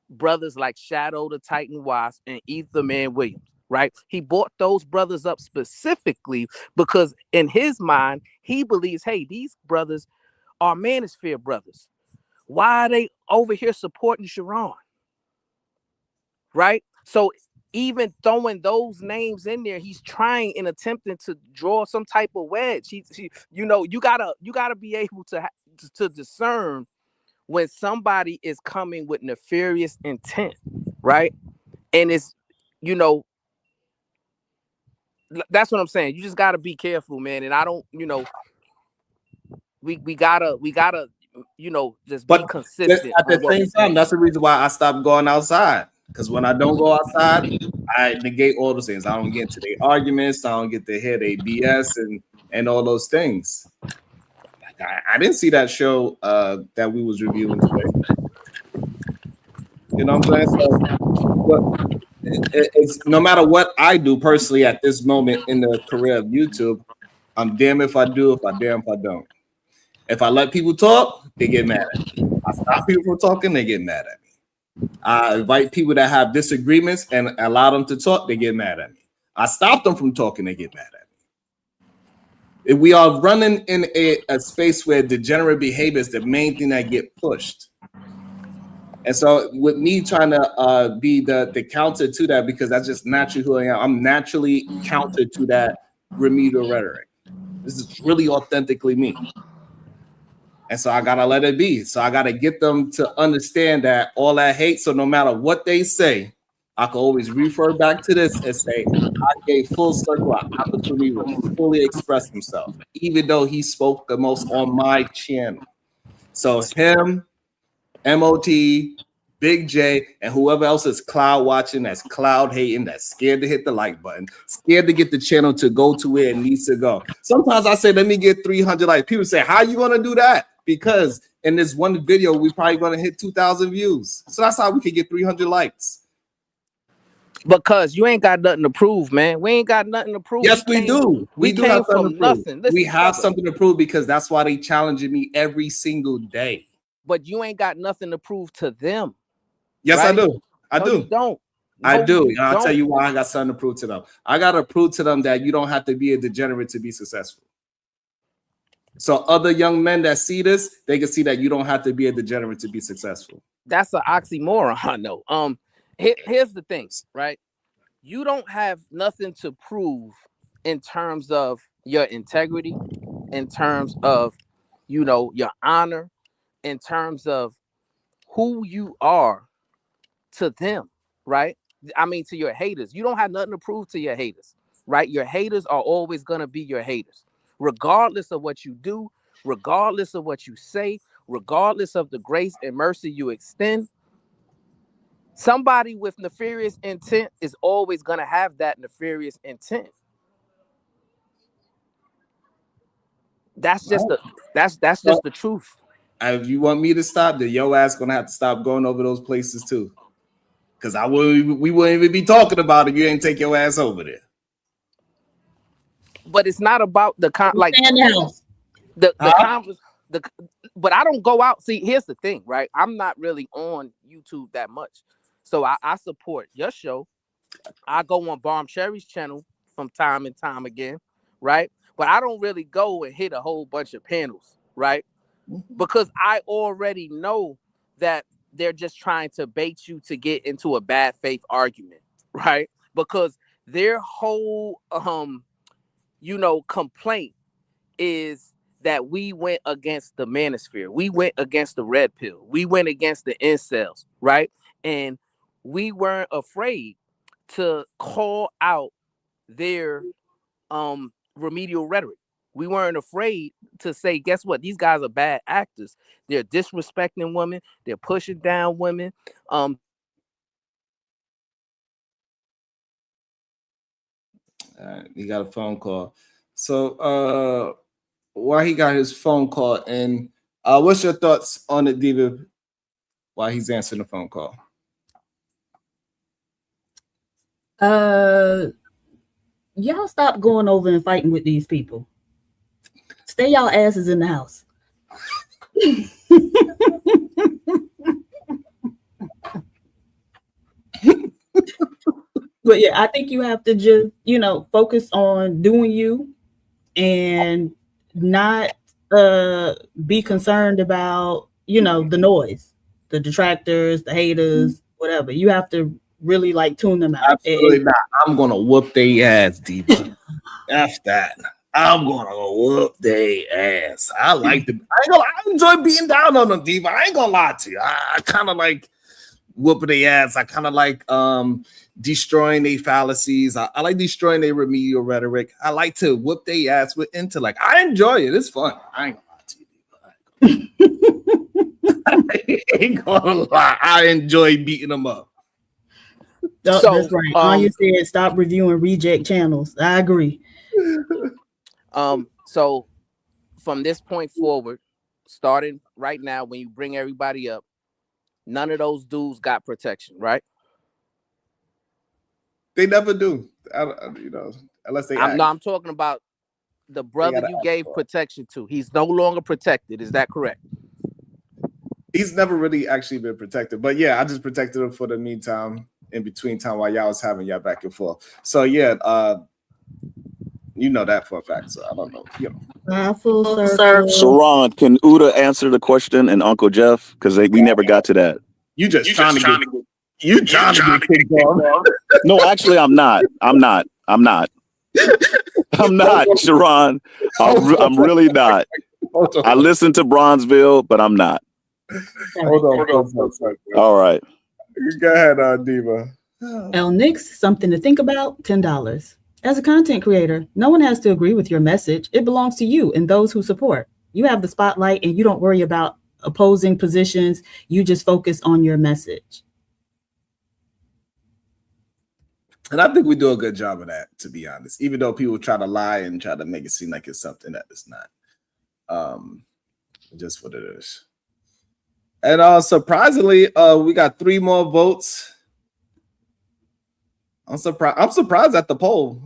[SPEAKER 4] brothers like Shadow the Titan Wasp and Ether Man Williams, right? He brought those brothers up specifically because in his mind, he believes, hey, these brothers are Manosphere brothers. Why are they over here supporting Sharon? Right? So even throwing those names in there, he's trying and attempting to draw some type of wedge. You gotta be able to discern when somebody is coming with nefarious intent, right? And it's, that's what I'm saying. You just gotta be careful, man. And I don't, we gotta, just be consistent.
[SPEAKER 7] At the same time, that's the reason why I stopped going outside. Because when I don't go outside, I negate all those things. I don't get into their arguments. I don't get to hear their BS and all those things. I didn't see that show that we was reviewing today. You know what I'm saying? So, it's no matter what I do personally at this moment in the career of YouTube, I'm damn if I do, if I don't. If I let people talk, they get mad at me. I stop people from talking, they get mad at me. I invite people that have disagreements and allow them to talk, they get mad at me. I stop them from talking, they get mad at me. If we are running in a space where degenerate behavior is the main thing that get pushed. And so with me trying to be the counter to that, because that's just naturally who I am, I'm naturally counter to that remedial rhetoric. This is really authentically me. And so I gotta let it be. So I gotta get them to understand that all that hate. So no matter what they say, I can always refer back to this and say, I gave full circle an opportunity to fully express himself, even though he spoke the most on my channel. So him, MOT, Big J, and whoever else is cloud watching, that's cloud hating, that's scared to hit the like button, scared to get the channel to go to where it needs to go. Sometimes I say, let me get 300 likes. People say, how are you going to do that? Because in this one video, we probably going to hit 2,000 views. So that's how we can get 300 likes.
[SPEAKER 4] Because you ain't got nothing to prove, man. We ain't got nothing to prove.
[SPEAKER 7] Yes, we do. We do have something to prove.
[SPEAKER 4] Nothing. Listen,
[SPEAKER 7] we have something to prove because that's why they challenging me every single day.
[SPEAKER 4] But you ain't got nothing to prove to them.
[SPEAKER 7] Yes,
[SPEAKER 4] right?
[SPEAKER 7] I do. I do.
[SPEAKER 4] You don't.
[SPEAKER 7] I do. And I'll tell you why I got something to prove to them. I got to prove to them that you don't have to be a degenerate to be successful. So other young men that see this, they can see that you don't have to be a degenerate to be successful.
[SPEAKER 4] That's an oxymoron, I know. Here's the thing, right? You don't have nothing to prove in terms of your integrity, in terms of, your honor, in terms of who you are to them, right? I mean, to your haters. You don't have nothing to prove to your haters, right? Your haters are always going to be your haters, regardless of what you do, regardless of what you say, regardless of the grace and mercy you extend. Somebody with nefarious intent is always going to have that nefarious intent. That's just that's just the truth.
[SPEAKER 7] if you want me to stop, then your ass gonna have to stop going over those places too. Cause we wouldn't even be talking about it if you ain't take your ass over there.
[SPEAKER 4] But it's not about the like the but I don't go out. See, here's the thing, right? I'm not really on YouTube that much. So I support your show. I go on Bomb Cherry's channel from time and time again, right? But I don't really go and hit a whole bunch of panels, right? Because I already know that they're just trying to bait you to get into a bad faith argument, right? Because their whole complaint is that we went against the manosphere. We went against the red pill. We went against the incels, right? And we weren't afraid to call out their remedial rhetoric. We weren't afraid to say, guess what? These guys are bad actors. They're disrespecting women. They're pushing down women.
[SPEAKER 7] He got a phone call. So while he got his phone call, and what's your thoughts on it, Diva, while he's answering the phone call?
[SPEAKER 15] Y'all stop going over and fighting with these people. Stay y'all asses in the house. But yeah, I think you have to just, focus on doing you and not be concerned about, the noise, the detractors, the haters, whatever. You have to really tune them out.
[SPEAKER 7] Absolutely not. I'm gonna whoop their ass, Diva. After that, I'm gonna whoop their ass. I enjoy beating down on them, Diva. I ain't gonna lie to you. I kind of like whooping their ass. I kind of like destroying their fallacies. I like destroying their remedial rhetoric. I like to whoop their ass with intellect. I enjoy it. It's fun. I ain't gonna lie to you. I ain't gonna lie. I enjoy beating them up.
[SPEAKER 15] So, that's right. Anya said stop reviewing reject channels. I agree.
[SPEAKER 4] So from this point forward, starting right now, when you bring everybody up, none of those dudes got protection, right?
[SPEAKER 7] They never do. Unless they.
[SPEAKER 4] I'm talking about the brother you gave protection to. He's no longer protected. Is that correct?
[SPEAKER 7] He's never really actually been protected, but yeah, I just protected him for the meantime. In between time while y'all was having y'all back and forth. So yeah, you know that for a fact. So I don't know.
[SPEAKER 8] Sharon, can Uda answer the question and Uncle Jeff? Because we never got to that.
[SPEAKER 7] You trying to get kicked off.
[SPEAKER 8] No, actually, I'm not. I'm not, Sharon. I'm really not. I listened to Bronzeville, but I'm not.
[SPEAKER 7] Hold on.
[SPEAKER 8] All right.
[SPEAKER 7] Go ahead, Diva.
[SPEAKER 15] El Nix, something to think about, $10. As a content creator, no one has to agree with your message. It belongs to you and those who support. You have the spotlight and you don't worry about opposing positions. You just focus on your message.
[SPEAKER 7] And I think we do a good job of that, to be honest, even though people try to lie and try to make it seem like it's something that it's not. Just what it is. And surprisingly, we got 3 more votes. I'm surprised at the poll.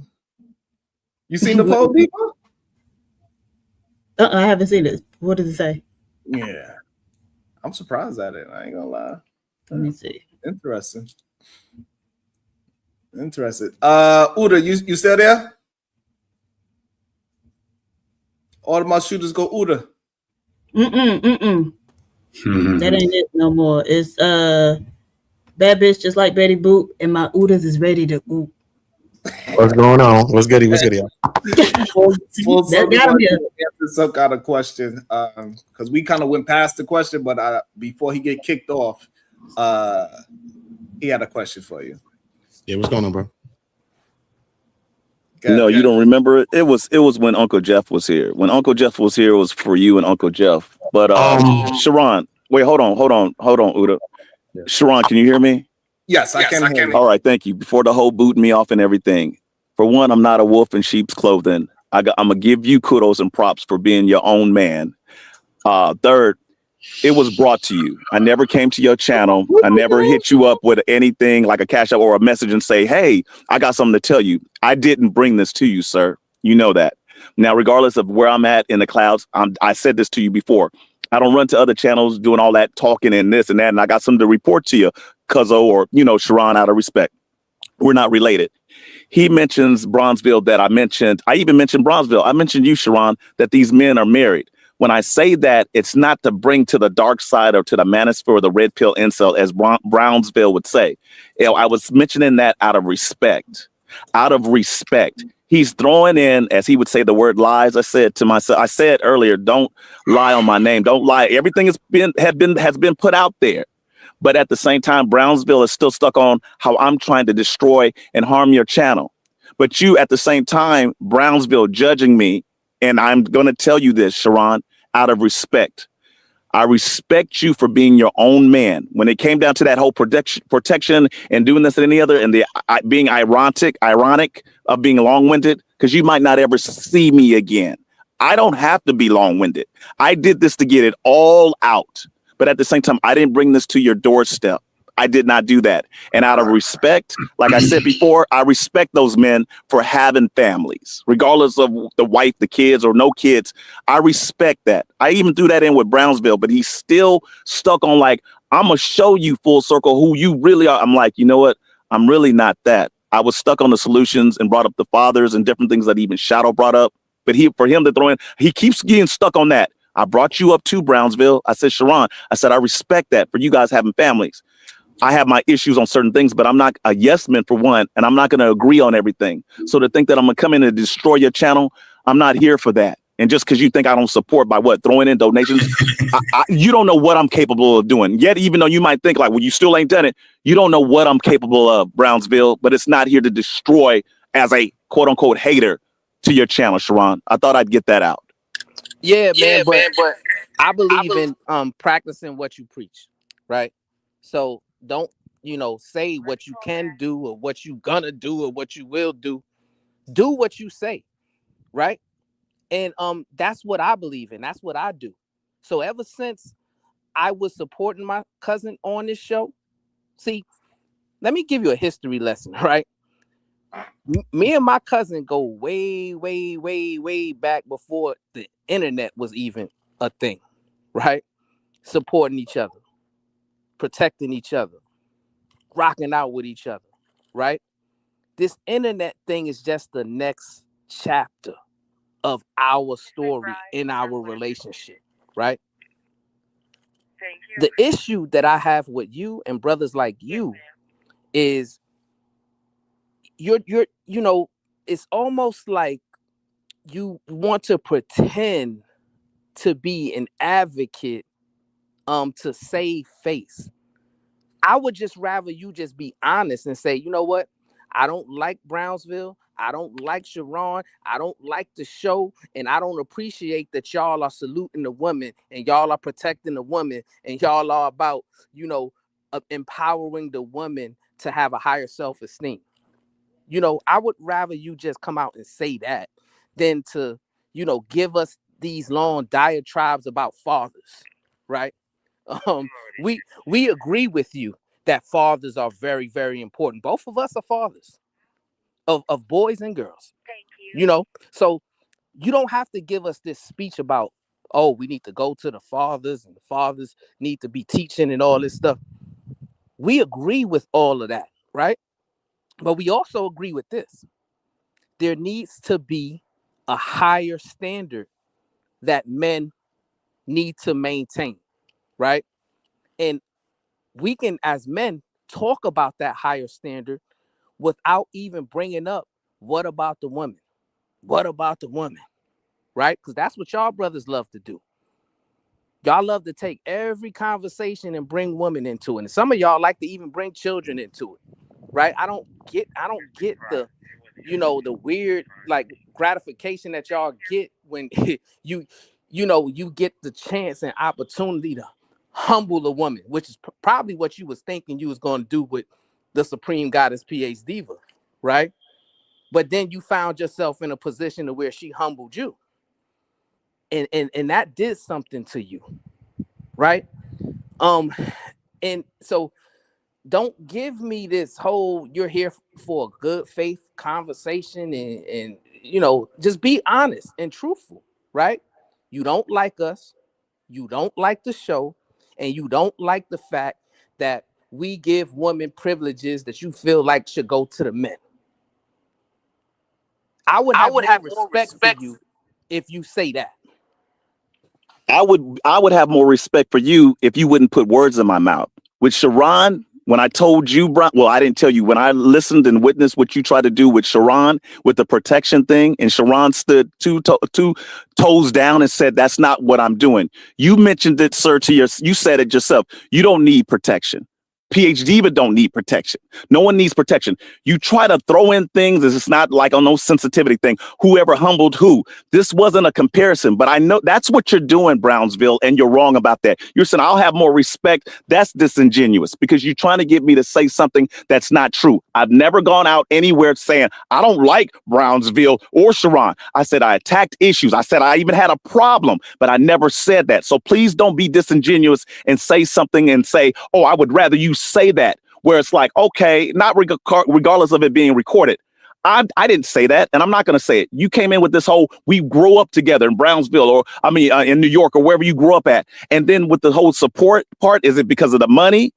[SPEAKER 7] You seen the poll, people?
[SPEAKER 15] I haven't seen it. What does it say?
[SPEAKER 7] Yeah, I'm surprised at it. I ain't gonna lie.
[SPEAKER 15] Let me see.
[SPEAKER 7] Interesting. Uda, you still there? All of my shooters go Uda.
[SPEAKER 15] That ain't it no more. It's bad bitch just like Betty Boop, and my Udas is ready to oop.
[SPEAKER 12] What's going on? What's good, y'all?
[SPEAKER 7] Some kind of question, because we kind of went past the question, but before he get kicked off, he had a question for you.
[SPEAKER 12] Yeah, what's going on, bro?
[SPEAKER 8] No, you don't remember it. It was when Uncle Jeff was here. When Uncle Jeff was here, it was for you and Uncle Jeff. But Sharon, wait, hold on, Uda. Yeah. Sharon, can you hear me?
[SPEAKER 7] Yes, I can hear you.
[SPEAKER 8] All right, thank you. Before the whole booting me off and everything, for one, I'm not a wolf in sheep's clothing. I'm gonna give you kudos and props for being your own man. Third, it was brought to you. I never came to your channel. I never hit you up with anything like a cash app or a message and say, hey, I got something to tell you. I didn't bring this to you, sir. You know that. Now, regardless of where I'm at in the clouds, I said this to you before. I don't run to other channels doing all that talking and this and that. And I got something to report to you, Cuzzo, or, Sharon, out of respect. We're not related. He mentions Bronzeville that I even mentioned Bronzeville. I mentioned you, Sharon, that these men are married. When I say that, it's not to bring to the dark side or to the manosphere or the red pill incel, as Brownsville would say. I was mentioning that out of respect. Out of respect. He's throwing in, as he would say, the word lies. I said to myself, I said earlier, don't lie on my name. Don't lie. Everything has been put out there. But at the same time, Brownsville is still stuck on how I'm trying to destroy and harm your channel. But you, at the same time, Brownsville judging me, and I'm going to tell you this, Sharon, out of respect. I respect you for being your own man. When it came down to that whole protection and doing this and any other, and the being ironic of being long-winded, because you might not ever see me again. I don't have to be long-winded. I did this to get it all out. But at the same time, I didn't bring this to your doorstep. I did not do that. And out of respect, like I said before, I respect those men for having families, regardless of the wife, the kids, or no kids. I respect that. I even threw that in with Brownsville, but he's still stuck on like, I'm going to show you full circle who you really are. I'm like, you know what? I'm really not that. I was stuck on the solutions and brought up the fathers and different things that even Shadow brought up. But for him to throw in, he keeps getting stuck on that. I brought you up to Brownsville. I said, Sharon, I said, I respect that for you guys having families. I have my issues on certain things, but I'm not a yes man for one, and I'm not going to agree on everything. So to think that I'm going to come in and destroy your channel, I'm not here for that. And just because you think I don't support by throwing in donations, you don't know what I'm capable of doing. Yet, even though you might think like, well, you still ain't done it, you don't know what I'm capable of, Brownsville, but it's not here to destroy as a quote unquote hater to your channel, Sharon. I thought I'd get that out.
[SPEAKER 4] Yeah, man, but I believe in practicing what you preach, right? So don't, say what you can do or what you gonna do or what you will do. Do what you say, right? And that's what I believe in. That's what I do. So ever since I was supporting my cousin on this show, see, let me give you a history lesson, right? Me and my cousin go way, way, way, way back before the internet was even a thing, right? Supporting each other, protecting each other, rocking out with each other, right? This internet thing is just the next chapter of our story in our relationship, right? The issue that I have with you and brothers like you is you're it's almost like you want to pretend to be an advocate to save face. I would just rather you just be honest and say, you know what? I don't like Brownsville. I don't like Sharon. I don't like the show. And I don't appreciate that y'all are saluting the women and y'all are protecting the women and y'all are about, empowering the woman to have a higher self-esteem. I would rather you just come out and say that than to, give us these long diatribes about fathers, right? We agree with you that fathers are very, very important. Both of us are fathers of boys and girls. So you don't have to give us this speech about, oh, we need to go to the fathers and the fathers need to be teaching and all this stuff. We agree with all of that, right? But we also agree with this. There needs to be a higher standard that men need to maintain, right? And we can, as men, talk about that higher standard without even bringing up, what about the woman? What about the woman? Right? Because that's what y'all brothers love to do. Y'all love to take every conversation and bring women into it. And some of y'all like to even bring children into it. Right? I don't get the, the weird like gratification that y'all get when you get the chance and opportunity to humble a woman, which is probably what you was thinking you was going to do with the Supreme Goddess PH Diva, right? But then you found yourself in a position to where she humbled you. And that did something to you. right? And so don't give me this whole you're here for a good faith conversation and just be honest and truthful, right? You don't like us, you don't like the show, and you don't like the fact that we give women privileges that you feel like should go to the men. I would have more respect for you if you say that.
[SPEAKER 8] I would have more respect for you if you wouldn't put words in my mouth. With Sharon, when I told you, well, I didn't tell you. When I listened and witnessed what you tried to do with Sharon with the protection thing, and Sharon stood two toes down and said, "That's not what I'm doing." You mentioned it, sir. You said it yourself. You don't need protection. PhD, but don't need protection. No one needs protection. You try to throw in things as it's not like on no sensitivity thing. Whoever humbled who. This wasn't a comparison, but I know that's what you're doing, Brownsville, and you're wrong about that. You're saying I'll have more respect. That's disingenuous because you're trying to get me to say something that's not true. I've never gone out anywhere saying I don't like Brownsville or Sharon. I said I attacked issues. I said I even had a problem, but I never said that. So please don't be disingenuous and say something and say, oh, I would rather you say that, where it's like, okay, not regardless of it being recorded. I didn't say that, and I'm not going to say it. You came in with this whole, we grow up together in Brownsville, or in New York, or wherever you grew up at. And then with the whole support part, is it because of the money?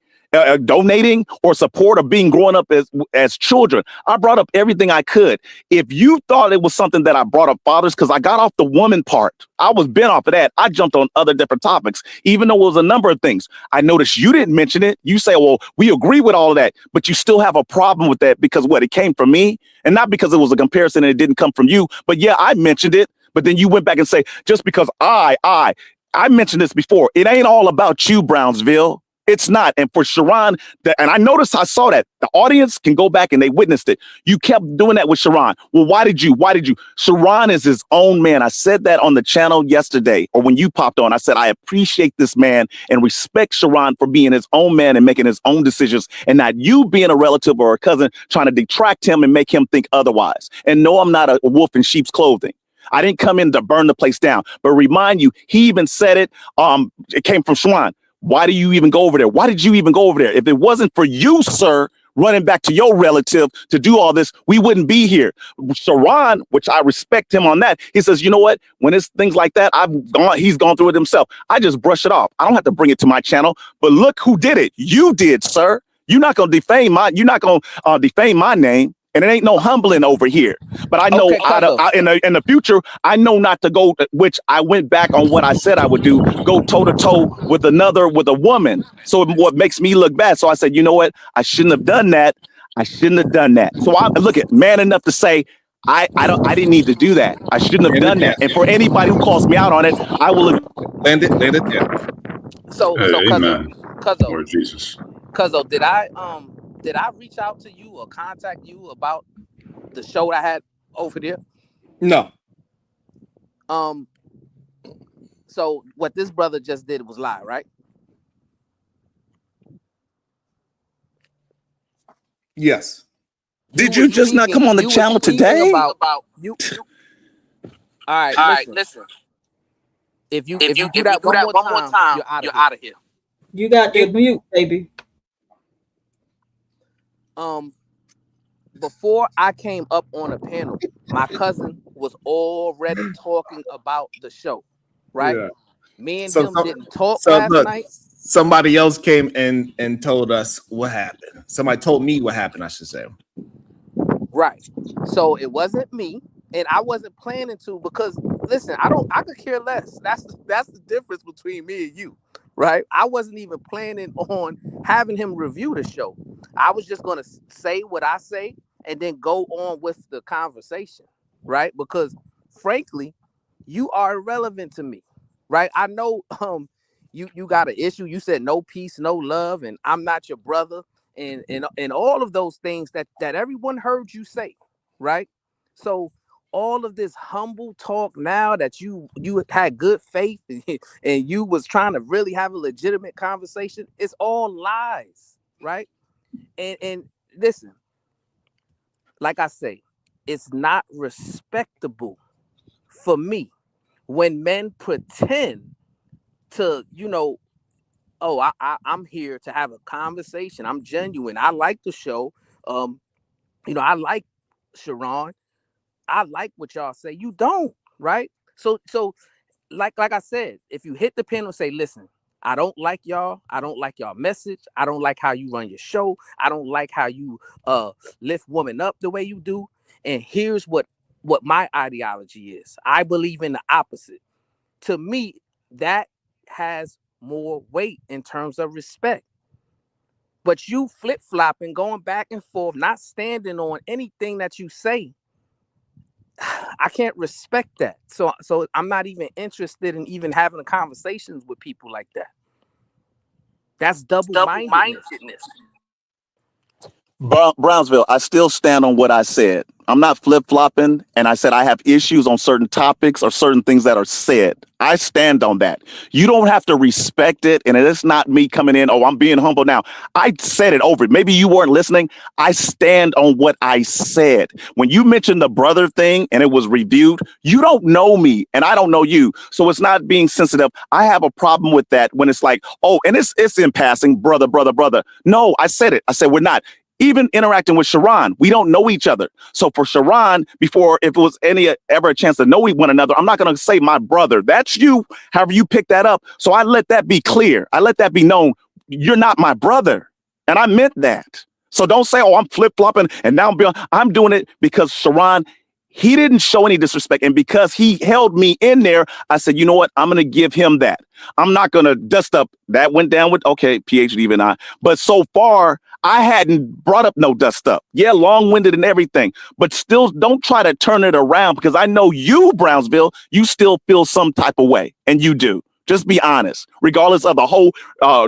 [SPEAKER 8] Donating or support of being growing up as children? I brought up everything I could. If you thought it was something that I brought up fathers, because I got off the woman part, I was bent off of that. I jumped on other different topics, even though it was a number of things. I noticed you didn't mention it. You say, well, we agree with all of that, but you still have a problem with that because it came from me, and not because it was a comparison and it didn't come from you. But yeah, I mentioned it, but then you went back and say, just because I mentioned this before, it ain't all about you, Brownsville. It's not. And for Sharon, and I noticed, I saw that the audience can go back and they witnessed it. You kept doing that with Sharon. Well, why did you? Sharon is his own man. I said that on the channel yesterday, or when you popped on. I said, I appreciate this man and respect Sharon for being his own man and making his own decisions, and not you being a relative or a cousin trying to detract him and make him think otherwise. And no, I'm not a wolf in sheep's clothing. I didn't come in to burn the place down, but remind you, he even said it. It came from Sharon. Why do you even go over there? Why did you even go over there? If it wasn't for you, sir, running back to your relative to do all this, we wouldn't be here. Sharon, which I respect him on that, he says, you know what? When it's things like that, he's gone through it himself. I just brush it off. I don't have to bring it to my channel. But look who did it. You did, sir. You're not gonna defame my name. And it ain't no humbling over here. But I know in the future, I know not to go, which I went back on what I said I would do, go toe to toe with a woman. So what makes me look bad. So I said, you know what? I shouldn't have done that. So I look at man enough to say, I didn't need to do that. I shouldn't have done that. And for anybody who calls me out on it, I will land it. Yeah.
[SPEAKER 4] So
[SPEAKER 17] Lord Jesus.
[SPEAKER 4] Cuzzo, did I reach out to you or contact you about the show I had over there?
[SPEAKER 7] No.
[SPEAKER 4] So what this brother just did was lie, right?
[SPEAKER 7] Yes.
[SPEAKER 8] Did you just not come on the channel today?
[SPEAKER 4] All right, listen. If you do that one more time, you're out of here.
[SPEAKER 15] You got to mute, baby.
[SPEAKER 4] Before I came up on a panel, my cousin was already talking about the show, right? Yeah. Me and him didn't talk last night.
[SPEAKER 7] Somebody else came and told us what happened. Somebody told me what happened, I should say.
[SPEAKER 4] Right. So it wasn't me, and I wasn't planning to, because listen, I could care less. That's the difference between me and you. Right. I wasn't even planning on having him review the show. I was just going to say what I say and then go on with the conversation. Right. Because frankly, you are irrelevant to me. Right. I know you got an issue. You said no peace, no love, and I'm not your brother. And all of those things that everyone heard you say. Right. So all of this humble talk now that you had good faith and you was trying to really have a legitimate conversation, it's all lies, right? And listen, like I say, it's not respectable for me when men pretend to, oh, I'm here to have a conversation. I'm genuine. I like the show. I like Sharon. I like what y'all say. You don't, right? So like I said, if you hit the pen and say, listen, I don't like y'all. I don't like y'all message. I don't like how you run your show. I don't like how you lift women up the way you do. And here's what my ideology is. I believe in the opposite. To me, that has more weight in terms of respect. But you flip-flopping, going back and forth, not standing on anything that you say, I can't respect that. So I'm not even interested in even having conversations with people like that. That's double-mindedness.
[SPEAKER 8] Brownsville, I still stand on what I said. I'm not flip-flopping, and I said I have issues on certain topics or certain things that are said. I stand on that. You don't have to respect it, and it's not me coming in, oh, I'm being humble now. I said it over. Maybe you weren't listening. I stand on what I said. When you mentioned the brother thing and it was reviewed, you don't know me, and I don't know you, so it's not being sensitive. I have a problem with that when it's like, oh, and it's in passing, brother. No, I said it. I said we're not. Even interacting with Sharon, we don't know each other. So for Sharon, before if it was ever a chance to know one another, I'm not going to say my brother. That's you, however you pick that up. So I let that be clear. I let that be known. You're not my brother. And I meant that. So don't say, oh, I'm flip-flopping and now I'm doing it because Sharon, he didn't show any disrespect. And because he held me in there, I said, you know what? I'm going to give him that. I'm not going to dust up. That went down with, okay, PhD even I. But so far, I hadn't brought up no dust up. Yeah, long-winded and everything. But still, don't try to turn it around because I know you, Brownsville, you still feel some type of way. And you do. Just be honest, regardless of the whole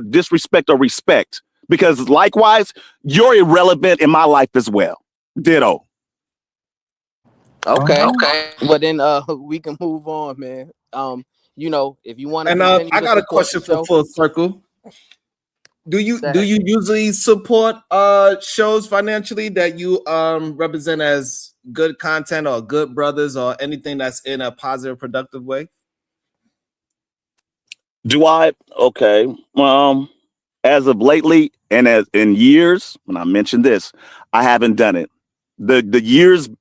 [SPEAKER 8] disrespect or respect. Because likewise, you're irrelevant in my life as well. Ditto.
[SPEAKER 4] Okay. Well, then we can move on, man. If you want to.
[SPEAKER 7] And I got a question for Full Circle. Do you usually support shows financially that you represent as good content or good brothers or anything that's in a positive, productive way?
[SPEAKER 8] Do I? Okay. As of lately and as in years, when I mentioned this, I haven't done it. The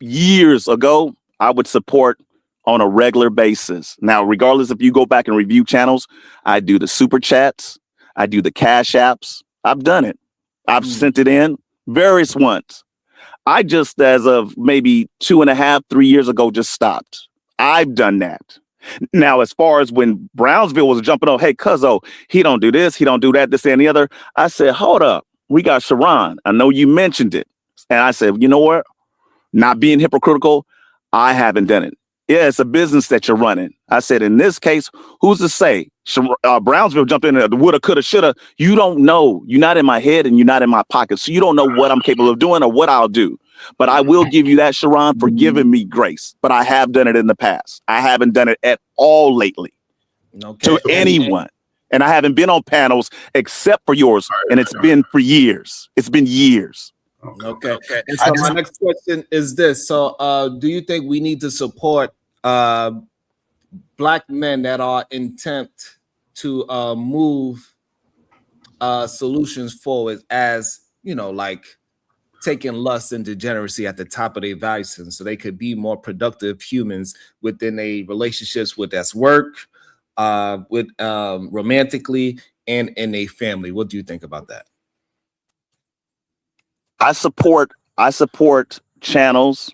[SPEAKER 8] years ago, I would support on a regular basis. Now, regardless if you go back and review channels, I do the super chats, I do the cash apps. I've done it. I've sent it in various ones. I just, as of maybe 2.5, 3 years ago, just stopped. I've done that. Now, as far as when Brownsville was jumping on, hey, cuzzo, he don't do this, he don't do that, this and the other. I said, hold up. We got Sharon. I know you mentioned it. And I said, you know what? Not being hypocritical, I haven't done it. Yeah, it's a business that you're running. I said, in this case, who's to say? Brownsville jumped in there, the woulda, coulda, shoulda. You don't know. You're not in my head and you're not in my pocket. So you don't know what I'm capable of doing or what I'll do. But I will give you that, Sharon, for giving me grace. But I have done it in the past. I haven't done it at all lately to anyone. And I haven't been on panels except for yours. And it's been for years. It's been years.
[SPEAKER 7] Okay. And so my next question is this. So do you think we need to support Black men that are intent to move solutions forward as, like taking lust and degeneracy at the top of their value system so they could be more productive humans within a relationships with that's work, with romantically and in a family? What do you think about that?
[SPEAKER 8] I support channels.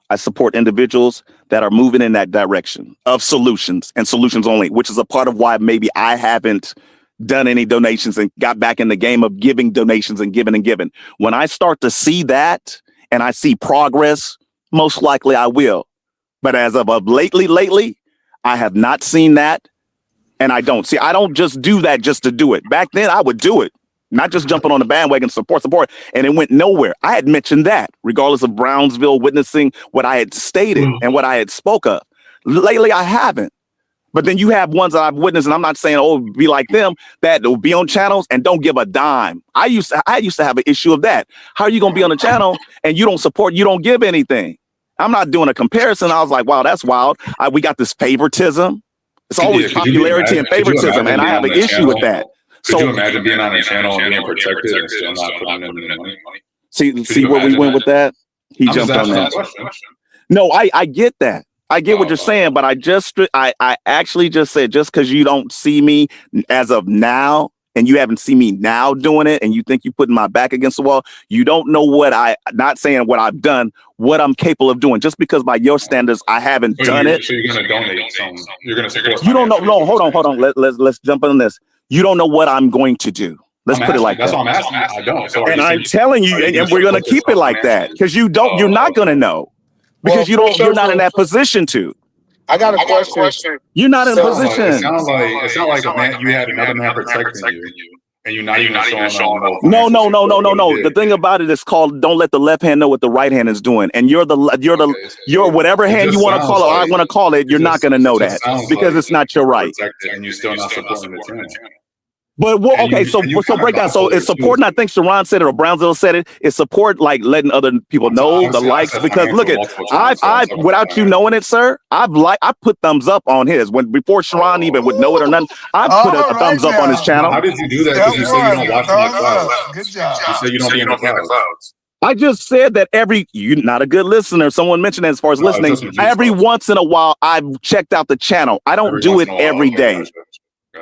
[SPEAKER 8] I support individuals that are moving in that direction of solutions and solutions only, which is a part of why maybe I haven't done any donations and got back in the game of giving donations and giving and giving. When I start to see that and I see progress, most likely I will. But as of lately, I have not seen that. And I don't just do that just to do it. Back then I would do it. Not just jumping on the bandwagon, support, and it went nowhere. I had mentioned that, regardless of Brownsville witnessing what I had stated and what I had spoke of. Lately, I haven't. But then you have ones that I've witnessed, and I'm not saying, oh, be like them, that will be on channels and don't give a dime. I used to have an issue of that. How are you going to be on a channel and you don't support, you don't give anything? I'm not doing a comparison. I was like, wow, that's wild. We got this favoritism. It's always popularity and favoritism, and I have an issue with that.
[SPEAKER 17] Could you imagine being on a channel and being protected and still not putting in any money?
[SPEAKER 8] See where we went with that? He
[SPEAKER 17] I'm
[SPEAKER 8] jumped
[SPEAKER 17] just
[SPEAKER 8] on
[SPEAKER 17] asking
[SPEAKER 8] that.
[SPEAKER 17] a question.
[SPEAKER 8] No, I get that. I get what you're saying, but I actually just said, just because you don't see me as of now and you haven't seen me now doing it and you think you're putting my back against the wall, you don't know not saying what I've done, what I'm capable of doing. Just because by your standards I haven't done it.
[SPEAKER 17] So you're going to donate some, you're going to support.
[SPEAKER 8] You don't know. No, hold on. Let's jump on this. You don't know what I'm going to do. Let's put it like
[SPEAKER 17] that's
[SPEAKER 8] that.
[SPEAKER 17] That's what I'm asking. I don't. So
[SPEAKER 8] And I'm telling you, and we're going to keep it like that because you're not going to know because you're not in that position to.
[SPEAKER 1] I got a question.
[SPEAKER 8] You're not in a position.
[SPEAKER 17] It sounds like a man. You had another man protecting you, and you're not even showing them.
[SPEAKER 8] No. The thing about it is called "Don't let the left hand know what the right hand is doing," and you're whatever hand you want to call it. I want to call it. You're not going to know that because it's not your right.
[SPEAKER 17] And you're still not supporting the channel.
[SPEAKER 8] But so break down. So it's support. I think Sharon said it or Brownsville said it. It's support, like letting other people know the likes. Because look at, I without you knowing it, sir, I put thumbs up on his before Sharon even would know it or nothing. I put a thumbs up on his channel.
[SPEAKER 17] How did you do that? Because you say you don't watch in the clouds. Good job. You say you don't be in the clouds.
[SPEAKER 8] I just said that you're not a good listener. Someone mentioned that as far as listening. Every once in a while, I've checked out the channel. I don't do it every day.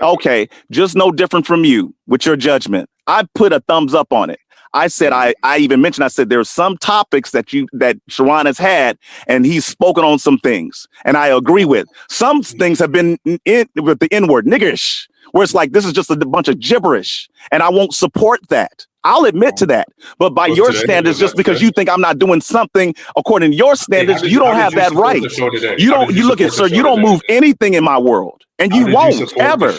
[SPEAKER 8] Okay, just no different from you with your judgment. I put a thumbs up on it. I said, I even mentioned, I said, there's some topics that Sharon has had, and he's spoken on some things, and I agree with. Some things have been with the N-word, niggerish, where it's like, this is just a bunch of gibberish, and I won't support that. I'll admit to that. But by your standards, just because you think I'm not doing something according to your standards, you don't have that right. You look at, sir, you don't move anything in my world, and you won't ever.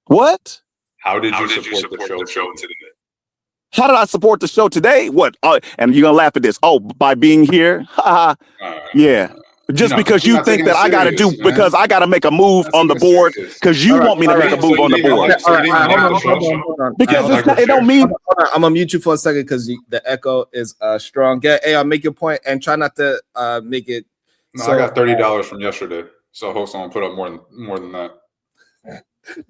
[SPEAKER 8] What?
[SPEAKER 17] How did you support the show today?
[SPEAKER 8] How did I support the show today? What? And you're gonna laugh at this. Oh, by being here? Yeah. Just because you think that I got to do, because I got to make a move on the board, because you want me to make a move on the board. Because it don't mean.
[SPEAKER 7] I'm gonna mute you for a second because the echo is strong. Hey, I'll make your point and try not to make it.
[SPEAKER 17] No, I got $30 from yesterday, so I hope someone put up more than that.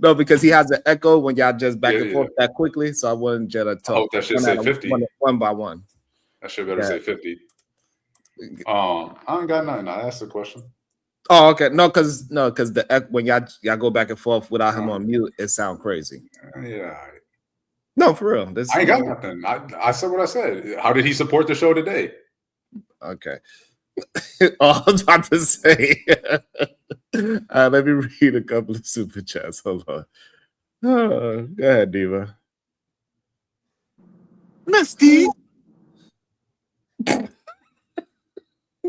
[SPEAKER 7] No, because he has an echo when y'all just back and forth that quickly, so I wouldn't just talk.
[SPEAKER 17] I hope that should say 50.
[SPEAKER 7] One by one.
[SPEAKER 17] That should better say 50. I ain't got nothing. I asked the question.
[SPEAKER 7] Oh, okay. No, because when y'all go back and forth without him on mute, it sounds crazy.
[SPEAKER 17] Yeah.
[SPEAKER 7] No, for real.
[SPEAKER 17] I ain't got nothing. I said what I said. How did he support the show today?
[SPEAKER 7] Okay. I was about to say. Let me read a couple of super chats. Hold on. Oh, go ahead, Diva.
[SPEAKER 1] Misty.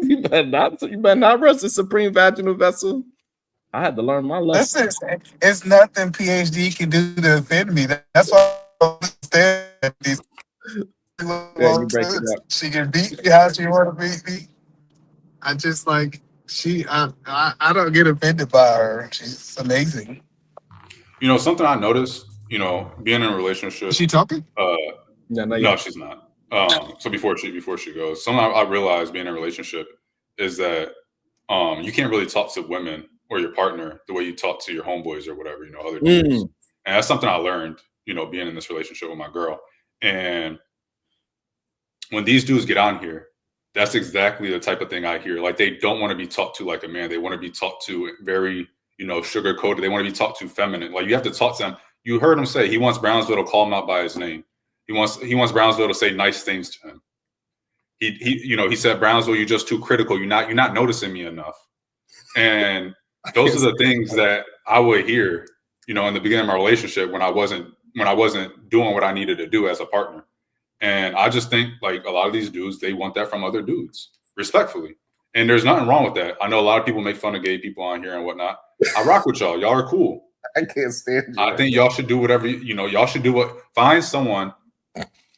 [SPEAKER 7] You better not rush the supreme vaginal vessel. I had to learn my lesson.
[SPEAKER 1] Listen, it's nothing PhD can do to offend me. That's why I understand these.
[SPEAKER 7] Yeah, you break it up.
[SPEAKER 1] She can beat me how she want to beat me. I just like I don't get offended by her. She's amazing.
[SPEAKER 17] Something I noticed. Being in a relationship.
[SPEAKER 1] Is she talking?
[SPEAKER 17] No, she's not. So before she goes, something I realized being in a relationship is that you can't really talk to women or your partner the way you talk to your homeboys or whatever, other dudes. And that's something I learned, being in this relationship with my girl. And when these dudes get on here, that's exactly the type of thing I hear. Like, they don't want to be talked to like a man. They want to be talked to very, sugar coated. They want to be talked to feminine. Like, you have to talk to them. You heard him say he wants Brownsville to call him out by his name. He wants Brownsville to say nice things to him. He said, Brownsville, you're just too critical. You're not noticing me enough. And those are the things that I would hear, in the beginning of my relationship when I wasn't doing what I needed to do as a partner. And I just think, like, a lot of these dudes, they want that from other dudes, respectfully. And there's nothing wrong with that. I know a lot of people make fun of gay people on here and whatnot. I rock with y'all. Y'all are cool.
[SPEAKER 7] I can't stand you.
[SPEAKER 17] I think y'all should do whatever, y'all should do find someone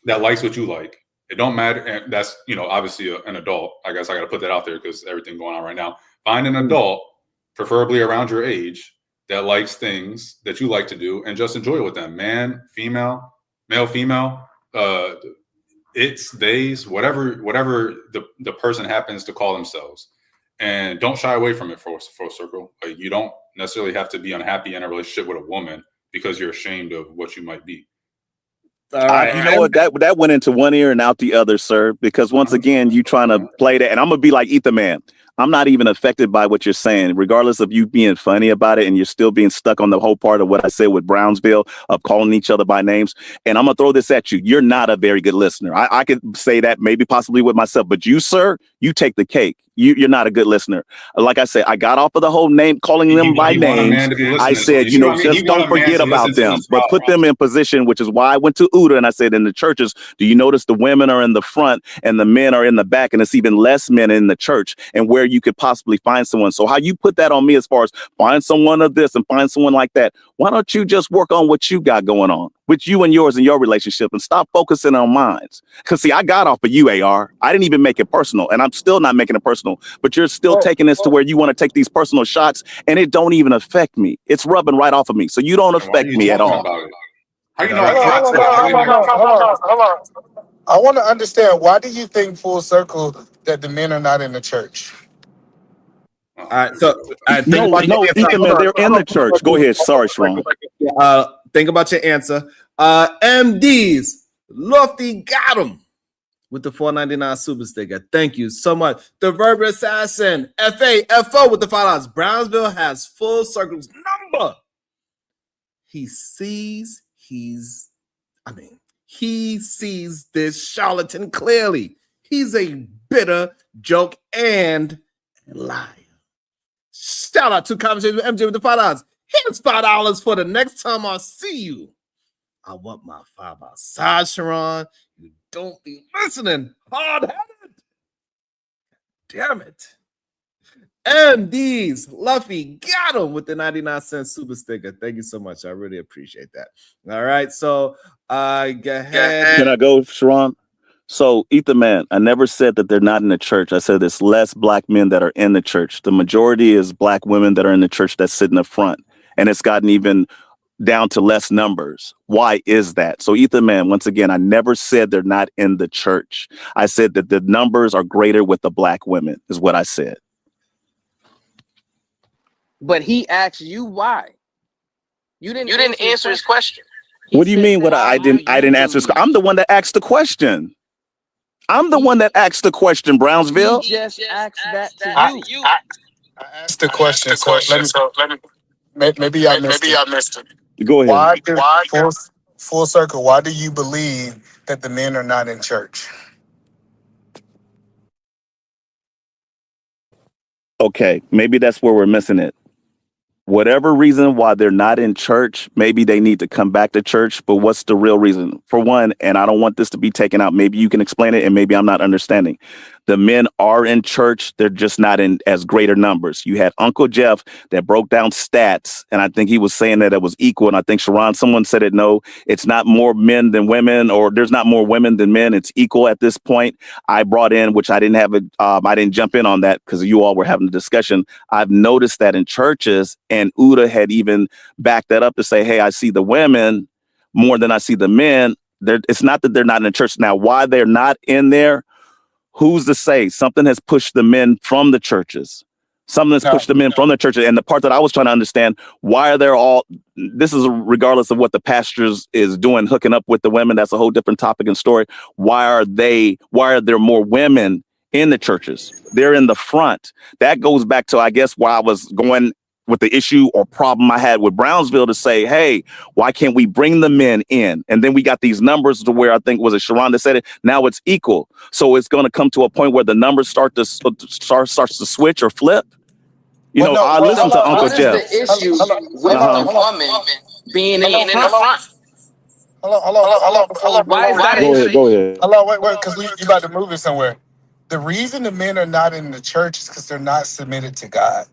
[SPEAKER 17] that likes what you like. It don't matter. And that's, obviously an adult. I guess I got to put that out there because everything going on right now. Find an adult, preferably around your age, that likes things that you like to do and just enjoy it with them. Man, female, male, female, it's, theys, whatever the person happens to call themselves. And don't shy away from it for a circle. Like, you don't necessarily have to be unhappy in a relationship with a woman because you're ashamed of what you might be.
[SPEAKER 7] All right.
[SPEAKER 8] You know what? That went into one ear and out the other, sir. Because once again, you trying to play that, and I'm gonna be like Ether Man. I'm not even affected by what you're saying, regardless of you being funny about it, and you're still being stuck on the whole part of what I said with Brownsville of calling each other by names. And I'm gonna throw this at you. You're not a very good listener. I could say that maybe possibly with myself, but you, sir, you take the cake. You're not a good listener. Like I said, I got off of the whole name calling them by names. I said, just don't forget about them, but put them in position, which is why I went to Uda and I said, in the churches, do you notice the women are in the front and the men are in the back, and it's even less men in the church, and where you could possibly find someone. So how you put that on me as far as find someone of this and find someone like that, why don't you just work on what you got going on with you and yours and your relationship and stop focusing on mine? Because see, I got off of you, AR. I didn't even make it personal, and I'm still not making it personal, but you're still taking this to where you want to take these personal shots, and it don't even affect me. It's rubbing right off of me. So you don't affect me at all.
[SPEAKER 17] How you know?
[SPEAKER 1] Hold on. I want to understand, why do you think full circle that the men are not in the church?
[SPEAKER 7] All right, so
[SPEAKER 8] No, Ethan, man, they're in the church. Go ahead. Sorry, Sharon.
[SPEAKER 7] Think about your answer. MDs, Lofty got him with the $4.99 super sticker. Thank you so much. The Verbal Assassin, FAFO with the $5. Brownsville has full circle's number. He sees this charlatan clearly. He's a bitter joke and liar. Shout out to Conversation with MJ with the $5. Here's $5 for the next time I see you. I want my $5 outside, Sharon. You don't be listening. Hard-headed. Damn it. MD's Luffy got him with the 99-cent super sticker. Thank you so much. I really appreciate that. All right. So go ahead.
[SPEAKER 8] Can I go, Sharon? So, Ethan, man, I never said that they're not in the church. I said there's less black men that are in the church. The majority is black women that are in the church that sit in the front. And it's gotten even down to less numbers. Why is that? So, Ethan, man, once again, I never said they're not in the church. I said that the numbers are greater with the black women, is what I said.
[SPEAKER 4] But he asked you why. You didn't answer his question.
[SPEAKER 8] What do you mean? What I didn't answer his question? I'm the one that asked the question. I'm the one that asked the question, Brownsville.
[SPEAKER 4] He just asked that to you.
[SPEAKER 1] I asked the question. Maybe I missed it.
[SPEAKER 8] Go ahead.
[SPEAKER 1] Full circle, why do you believe that the men are not in church?
[SPEAKER 8] Okay, maybe that's where we're missing it. Whatever reason why they're not in church, maybe they need to come back to church. But what's the real reason? For one, and I don't want this to be taken out, maybe you can explain it and maybe I'm not understanding. The men are in church. They're just not in as greater numbers. You had Uncle Jeff that broke down stats, and I think he was saying that it was equal. And I think, Sharon, someone said it, no, it's not more men than women, or there's not more women than men. It's equal at this point. I brought in, which I didn't have I didn't jump in on that because you all were having a discussion. I've noticed that in churches, and Uda had even backed that up to say, hey, I see the women more than I see the men. It's not that they're not in the church. Now, why they're not in there, who's to say? Something has pushed the men from the churches. Something has pushed the men from the churches. And the part that I was trying to understand, why are there all, this is regardless of what the pastors is doing, hooking up with the women. That's a whole different topic and story. Why are there more women in the churches? They're in the front. That goes back to, I guess, why I was going with the issue or problem I had with Brownsville to say, hey, why can't we bring the men in? And then we got these numbers to where I think was it Sharon that said it. Now it's equal. So it's going to come to a point where the numbers starts to switch or flip. I listen to Uncle Jeff.
[SPEAKER 4] What is the issue with the woman being in the front?
[SPEAKER 1] Hold on.
[SPEAKER 4] Why is that an issue?
[SPEAKER 8] Go ahead.
[SPEAKER 1] Hold on, wait, because you about to move it somewhere. The reason the men are not in the church is because they're not submitted to God.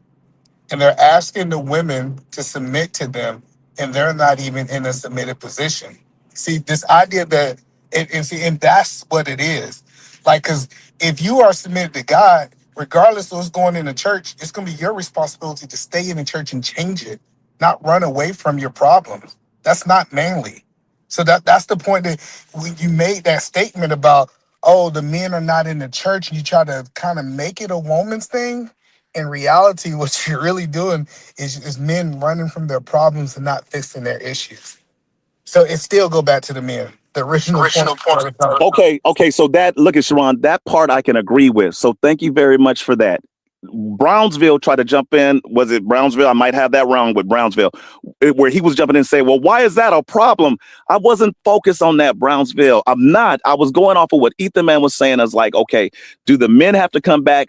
[SPEAKER 1] And they're asking the women to submit to them, and they're not even in a submitted position. See, this idea that, and that's what it is. Like, because if you are submitted to God, regardless of what's going in the church, it's going to be your responsibility to stay in the church and change it, not run away from your problems. That's not manly. So that's the point that when you made that statement about, oh, the men are not in the church, and you try to kind of make it a woman's thing. in reality, what you're really doing is men running from their problems and not fixing their issues. So it still go back to the men. The original point.
[SPEAKER 8] Okay. So look at Sharon, that part I can agree with. So thank you very much for that. Brownsville tried to jump in. Was it Brownsville? I might have that wrong with Brownsville, where he was jumping in and saying, well, why is that a problem? I wasn't focused on that, Brownsville. I'm not. I was going off of what Ethan Man was saying. I was like, okay, do the men have to come back?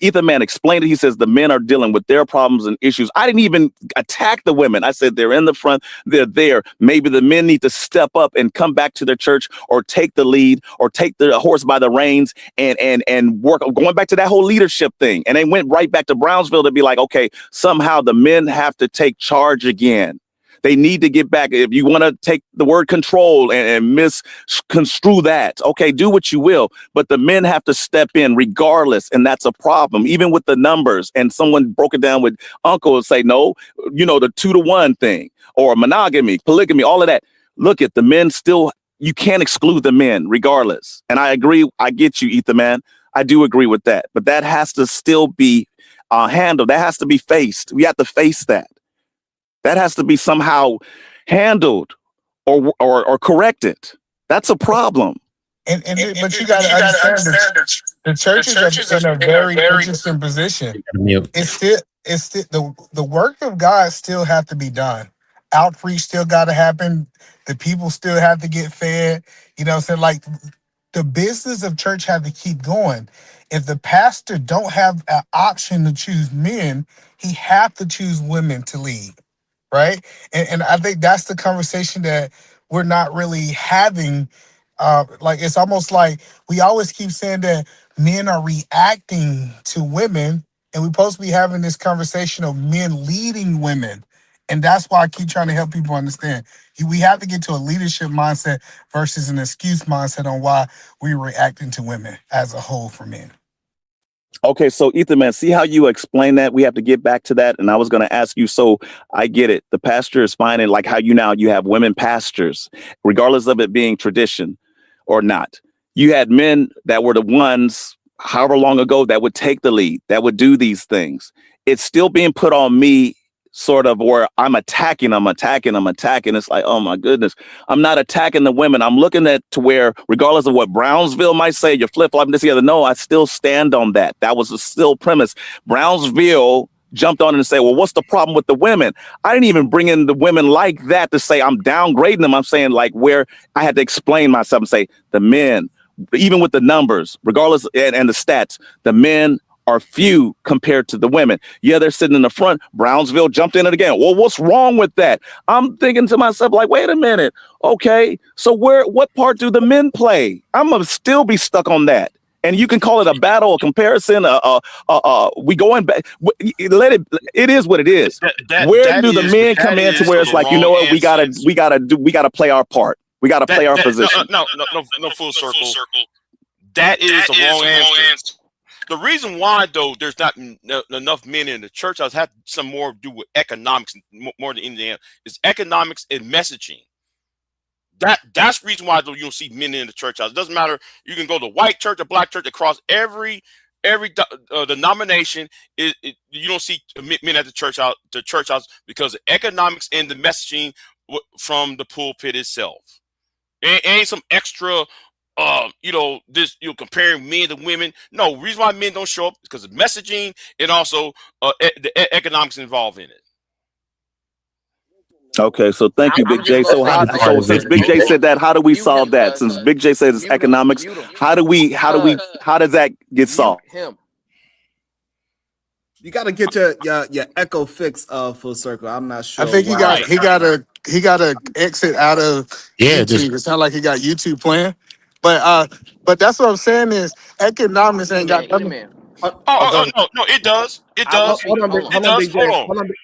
[SPEAKER 8] Ethan Man explained it. He says the men are dealing with their problems and issues. I didn't even attack the women. I said they're in the front. They're there. Maybe the men need to step up and come back to their church or take the lead or take the horse by the reins and work. Going back to that whole leadership thing. And they went right back to Brownsville to be like, okay, somehow the men have to take charge again. They need to get back. If you want to take the word control and misconstrue that, okay, do what you will. But the men have to step in regardless. And that's a problem, even with the numbers. And someone broke it down with Uncle and say, no, the 2-to-1 thing or monogamy, polygamy, all of that. Look at the men still. You can't exclude the men regardless. And I agree. I get you, Ethan, man. I do agree with that. But that has to still be handled. That has to be faced. We have to face that. That has to be somehow handled or corrected. That's a problem.
[SPEAKER 1] But you got to understand the churches are in a very interesting position. It's still the work of God still have to be done. Outreach still got to happen. The people still have to get fed. So like the business of church have to keep going. If the pastor don't have an option to choose men, he have to choose women to lead, right? And I think that's the conversation that we're not really having. Like it's almost like we always keep saying that men are reacting to women, and we're supposed to be having this conversation of men leading women. And that's why I keep trying to help people understand. We have to get to a leadership mindset versus an excuse mindset on why we're reacting to women as a whole for men.
[SPEAKER 8] Okay, so Ethan, man, see how you explain that? We have to get back to that. And I was going to ask you, so I get it. The pastor is fine. And like how you have women pastors, regardless of it being tradition or not. You had men that were the ones, however long ago, that would take the lead, that would do these things. It's still being put on me, sort of, where I'm attacking. It's like, oh my goodness, I'm not attacking the women. I'm looking at to where, regardless of what Brownsville might say, you're flip-flopping this together. No, I still stand on that. That was a still premise. Brownsville jumped on it and said, well, what's the problem with the women? I didn't even bring in the women like that to say I'm downgrading them. I'm saying like where I had to explain myself and say the men, even with the numbers, regardless and the stats, the men are few compared to the women. Yeah, they're sitting in the front. Brownsville jumped in it again. Well, what's wrong with that? I'm thinking to myself, like, wait a minute. Okay, so what part do the men play? I'm gonna still be stuck on that. And you can call it a battle, a comparison. We going back. It is what it is. Where do the men come in to where it's like, you know what? We gotta play our part. We gotta play our position.
[SPEAKER 6] No, full circle. That is the wrong answer. The reason why, though, there's not enough men in the church house have some more to do with economics more than anything else. It's economics and messaging. That's the reason why, though, you don't see men in the church house. It doesn't matter. You can go to white church or black church across every denomination. You don't see men at the church house because of economics and the messaging from the pulpit itself. It ain't some extra. Comparing men to women. No, reason why men don't show up is because of messaging and also the economics involved in it.
[SPEAKER 8] Okay, so thank you, Big J. So since Big J said that, how do we solve that? Since Big J says it's economics, how does that get solved?
[SPEAKER 7] You got to get your echo fix full circle. I'm not sure.
[SPEAKER 1] I think he got to exit out of YouTube. It sounds like he got YouTube playing. But that's what I'm saying is economics ain't got nothing.
[SPEAKER 6] No, it does. It does.
[SPEAKER 7] Hold on,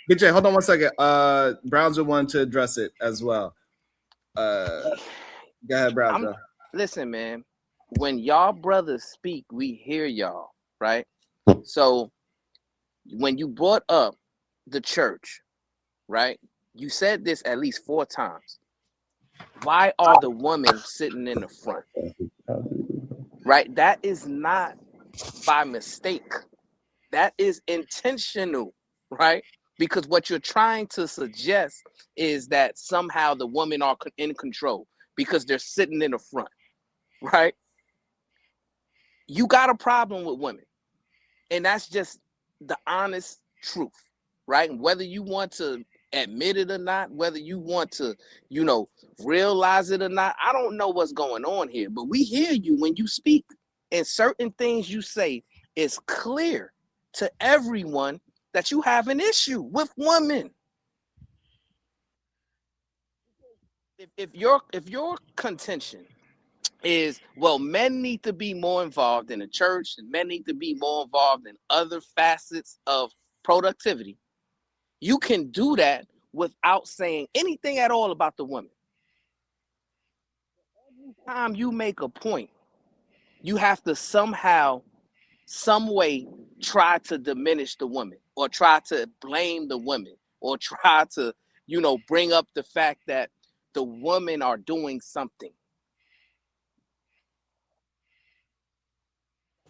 [SPEAKER 7] Big J. Hold on 1 second. Brownsville wanted to address it as well. Go ahead, Brownsville.
[SPEAKER 4] Listen, man. When y'all brothers speak, we hear y'all, right? So when you brought up the church, right? You said this at least 4 times. Why are the women sitting in the front? Right? That is not by mistake. That is intentional, right? Because what you're trying to suggest is that somehow the women are in control because they're sitting in the front, right? You got a problem with women, and that's just the honest truth, right? Whether you want to admit it or not, whether you want to, realize it or not, I don't know what's going on here, but we hear you when you speak, and certain things you say is clear to everyone that you have an issue with women. If your contention is, well, men need to be more involved in the church and men need to be more involved in other facets of productivity, you can do that without saying anything at all about the women. Every time you make a point, you have to somehow, some way, try to diminish the women or try to blame the women or try to, bring up the fact that the women are doing something.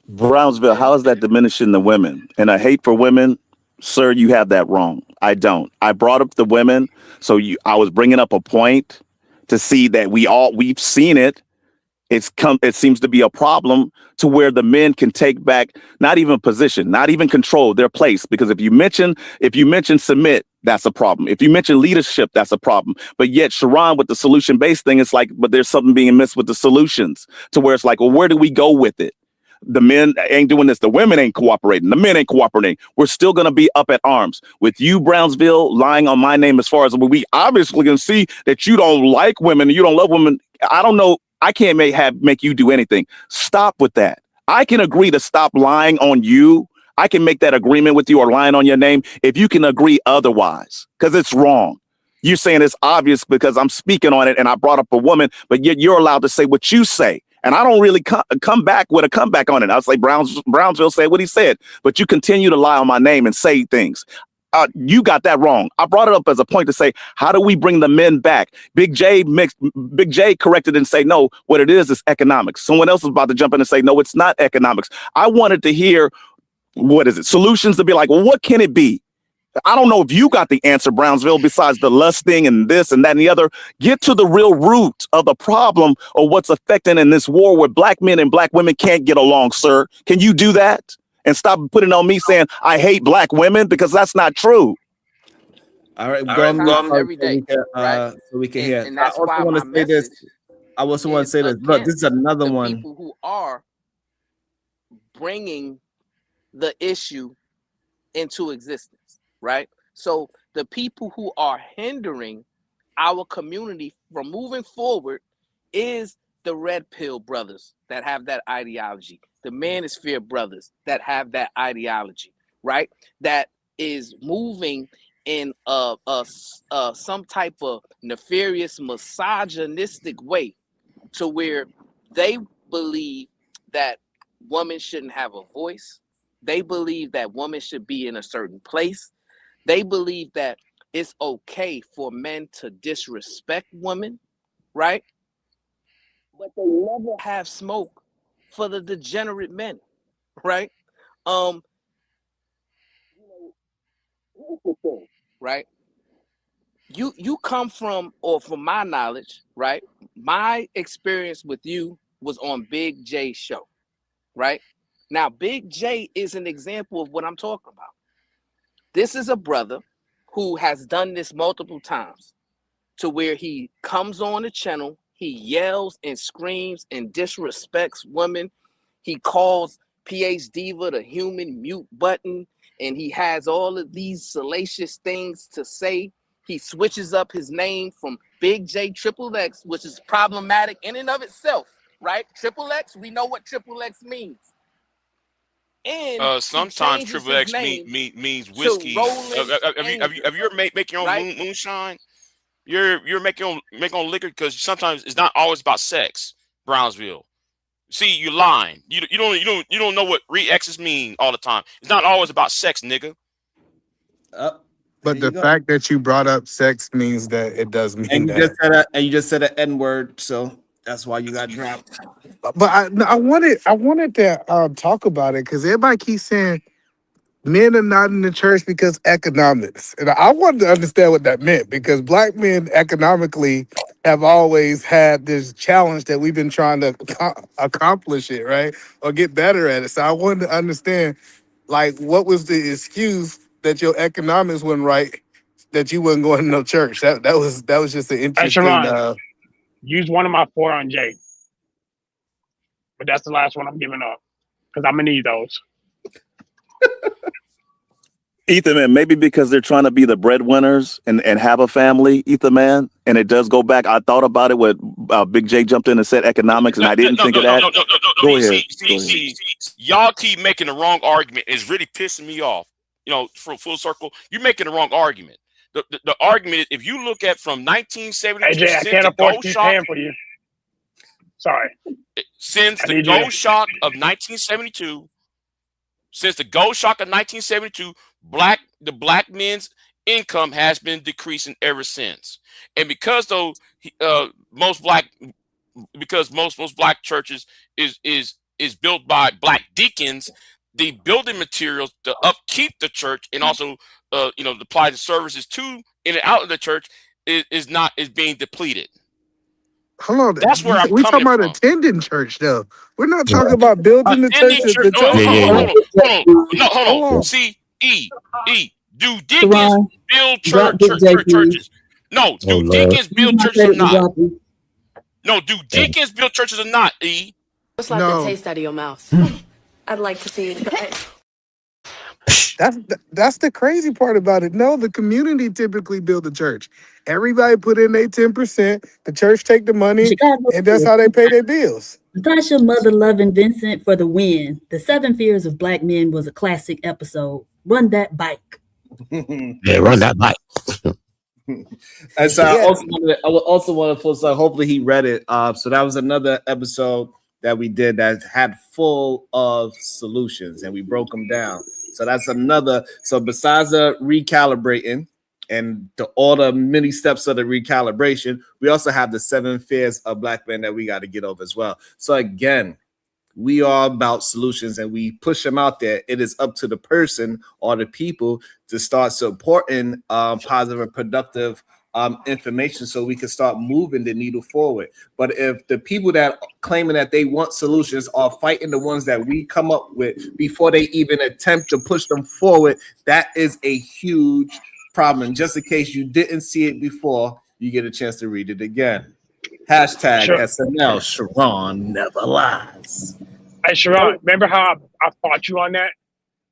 [SPEAKER 8] Brownsville, how is that diminishing the women? And a hate for women, sir, you have that wrong. I don't. I brought up the women, so I was bringing up a point to see that we've seen it. It seems to be a problem to where the men can take back not even position, not even control their place. Because if you mention submit, that's a problem. If you mention leadership, that's a problem. But yet Sharon with the solution-based thing, it's like, but there's something being missed with the solutions to where it's like, well, where do we go with it? The men ain't doing this. The women ain't cooperating. The men ain't cooperating. We're still going to be up at arms with you, Brownsville, lying on my name as far as we obviously can see that you don't like women and you don't love women. I don't know. I can't make you do anything. Stop with that. I can agree to stop lying on you. I can make that agreement with you or lying on your name if you can agree otherwise, because it's wrong. You're saying it's obvious because I'm speaking on it and I brought up a woman, but yet you're allowed to say what you say. And I don't really come back with a comeback on it. I'll say Brownsville said what he said, but you continue to lie on my name and say things. You got that wrong. I brought it up as a point to say, how do we bring the men back? Big J corrected and say, no, what it is economics. Someone else is about to jump in and say, no, it's not economics. I wanted to hear, what is it? Solutions to be like, well, what can it be? I don't know if you got the answer, Brownsville, besides the lusting and this and that and the other. Get to the real root of the problem or what's affecting in this war where black men and black women can't get along, sir. Can you do that? And stop putting on me saying I hate black women, because that's not true.
[SPEAKER 7] All right,
[SPEAKER 4] every day, right?
[SPEAKER 7] So we can hear.
[SPEAKER 4] And that's why
[SPEAKER 7] I want to say this. I also want to say this. Look, this is another one.
[SPEAKER 4] People who are bringing the issue into existence, right? So the people who are hindering our community from moving forward is the red pill brothers that have that ideology, the manosphere brothers that have that ideology, right? That is moving in some type of nefarious misogynistic way to where they believe that women shouldn't have a voice. They believe that women should be in a certain place. They believe that it's okay for men to disrespect women, right? But they never have smoke for the degenerate men, right? Here's the thing, right? You come from, or from my knowledge, right? My experience with you was on Big J's show, right? Now, Big J is an example of what I'm talking about. This is a brother who has done this multiple times to where he comes on the channel, he yells and screams and disrespects women. He calls PH Diva the human mute button, and he has all of these salacious things to say. He switches up his name from Big J Triple X, which is problematic in and of itself, right? Triple X, we know what Triple X means. And
[SPEAKER 6] sometimes Triple X means whiskey. Have you ever make your own moonshine? You're making on liquor, because sometimes it's not always about sex. Brownsville, see, you lying. You don't know what re-exes mean all the time. It's not always about sex, nigga.
[SPEAKER 1] But the fact that you brought up sex means that it does mean
[SPEAKER 7] and
[SPEAKER 1] that.
[SPEAKER 7] You just said an N-word, so that's why you got dropped.
[SPEAKER 1] But I wanted to talk about it because everybody keeps saying men are not in the church because economics. And I wanted to understand what that meant because black men economically have always had this challenge that we've been trying to accomplish it, right? Or get better at it. So I wanted to understand, like, what was the excuse that your economics wasn't right, that you wasn't going to no church? That was just an
[SPEAKER 9] Hey,
[SPEAKER 1] interesting.
[SPEAKER 9] Sharon, use one of my 4 on Jay. But that's the last one I'm giving up because I'm going to need those.
[SPEAKER 8] Ethan, man, maybe because they're trying to be the breadwinners and have a family, Ethan, man, and it does go back. I thought about it when Big J jumped in and said economics, and I didn't think of that. Go ahead.
[SPEAKER 6] See, y'all keep making the wrong argument. It's really pissing me off. You know, for full circle, you're making the wrong argument. The argument is, if you look at from 1972,
[SPEAKER 9] AJ, I can't afford to keep paying for you. Sorry.
[SPEAKER 6] Since the gold shock of 1972, the black men's income has been decreasing ever since. And because most black churches is built by black deacons, the building materials to upkeep the church and also apply the services to in and out of the church is being depleted.
[SPEAKER 1] Hold on,
[SPEAKER 6] that's where I'm
[SPEAKER 1] we talking
[SPEAKER 6] coming
[SPEAKER 1] about
[SPEAKER 6] from.
[SPEAKER 1] attending church though. We're not talking about building the church.
[SPEAKER 6] Hold on. See, do deacons build churches? No, do deacons build churches or not? No, do deacons build churches or not? E.
[SPEAKER 16] Just like the taste out of your mouth. I'd like to see it.
[SPEAKER 1] That's the crazy part about it. No, the community typically build the church. Everybody put in their 10%. The church take the money, and that's how they pay their bills.
[SPEAKER 15] Natasha Mother Loving Vincent for the win. The 7 Fears of Black Men was a classic episode. Run that bike.
[SPEAKER 12] Yeah, run that bike.
[SPEAKER 7] And so I also want to full. So hopefully he read it. So that was another episode that we did that had full of solutions, and we broke them down. So that's another. So besides the recalibrating and all the many steps of the recalibration, we also have the 7 fears of black men that we got to get over as well. So again, we are about solutions and we push them out there. It is up to the person or the people to start supporting positive and productive information so we can start moving the needle forward. But if the people that claiming that they want solutions are fighting the ones that we come up with before they even attempt to push them forward, that is a huge problem. Just in case you didn't see it before, you get a chance to read it again. Hashtag SNL, Sharon never lies.
[SPEAKER 9] Hey, Sharon, remember how I fought you on that?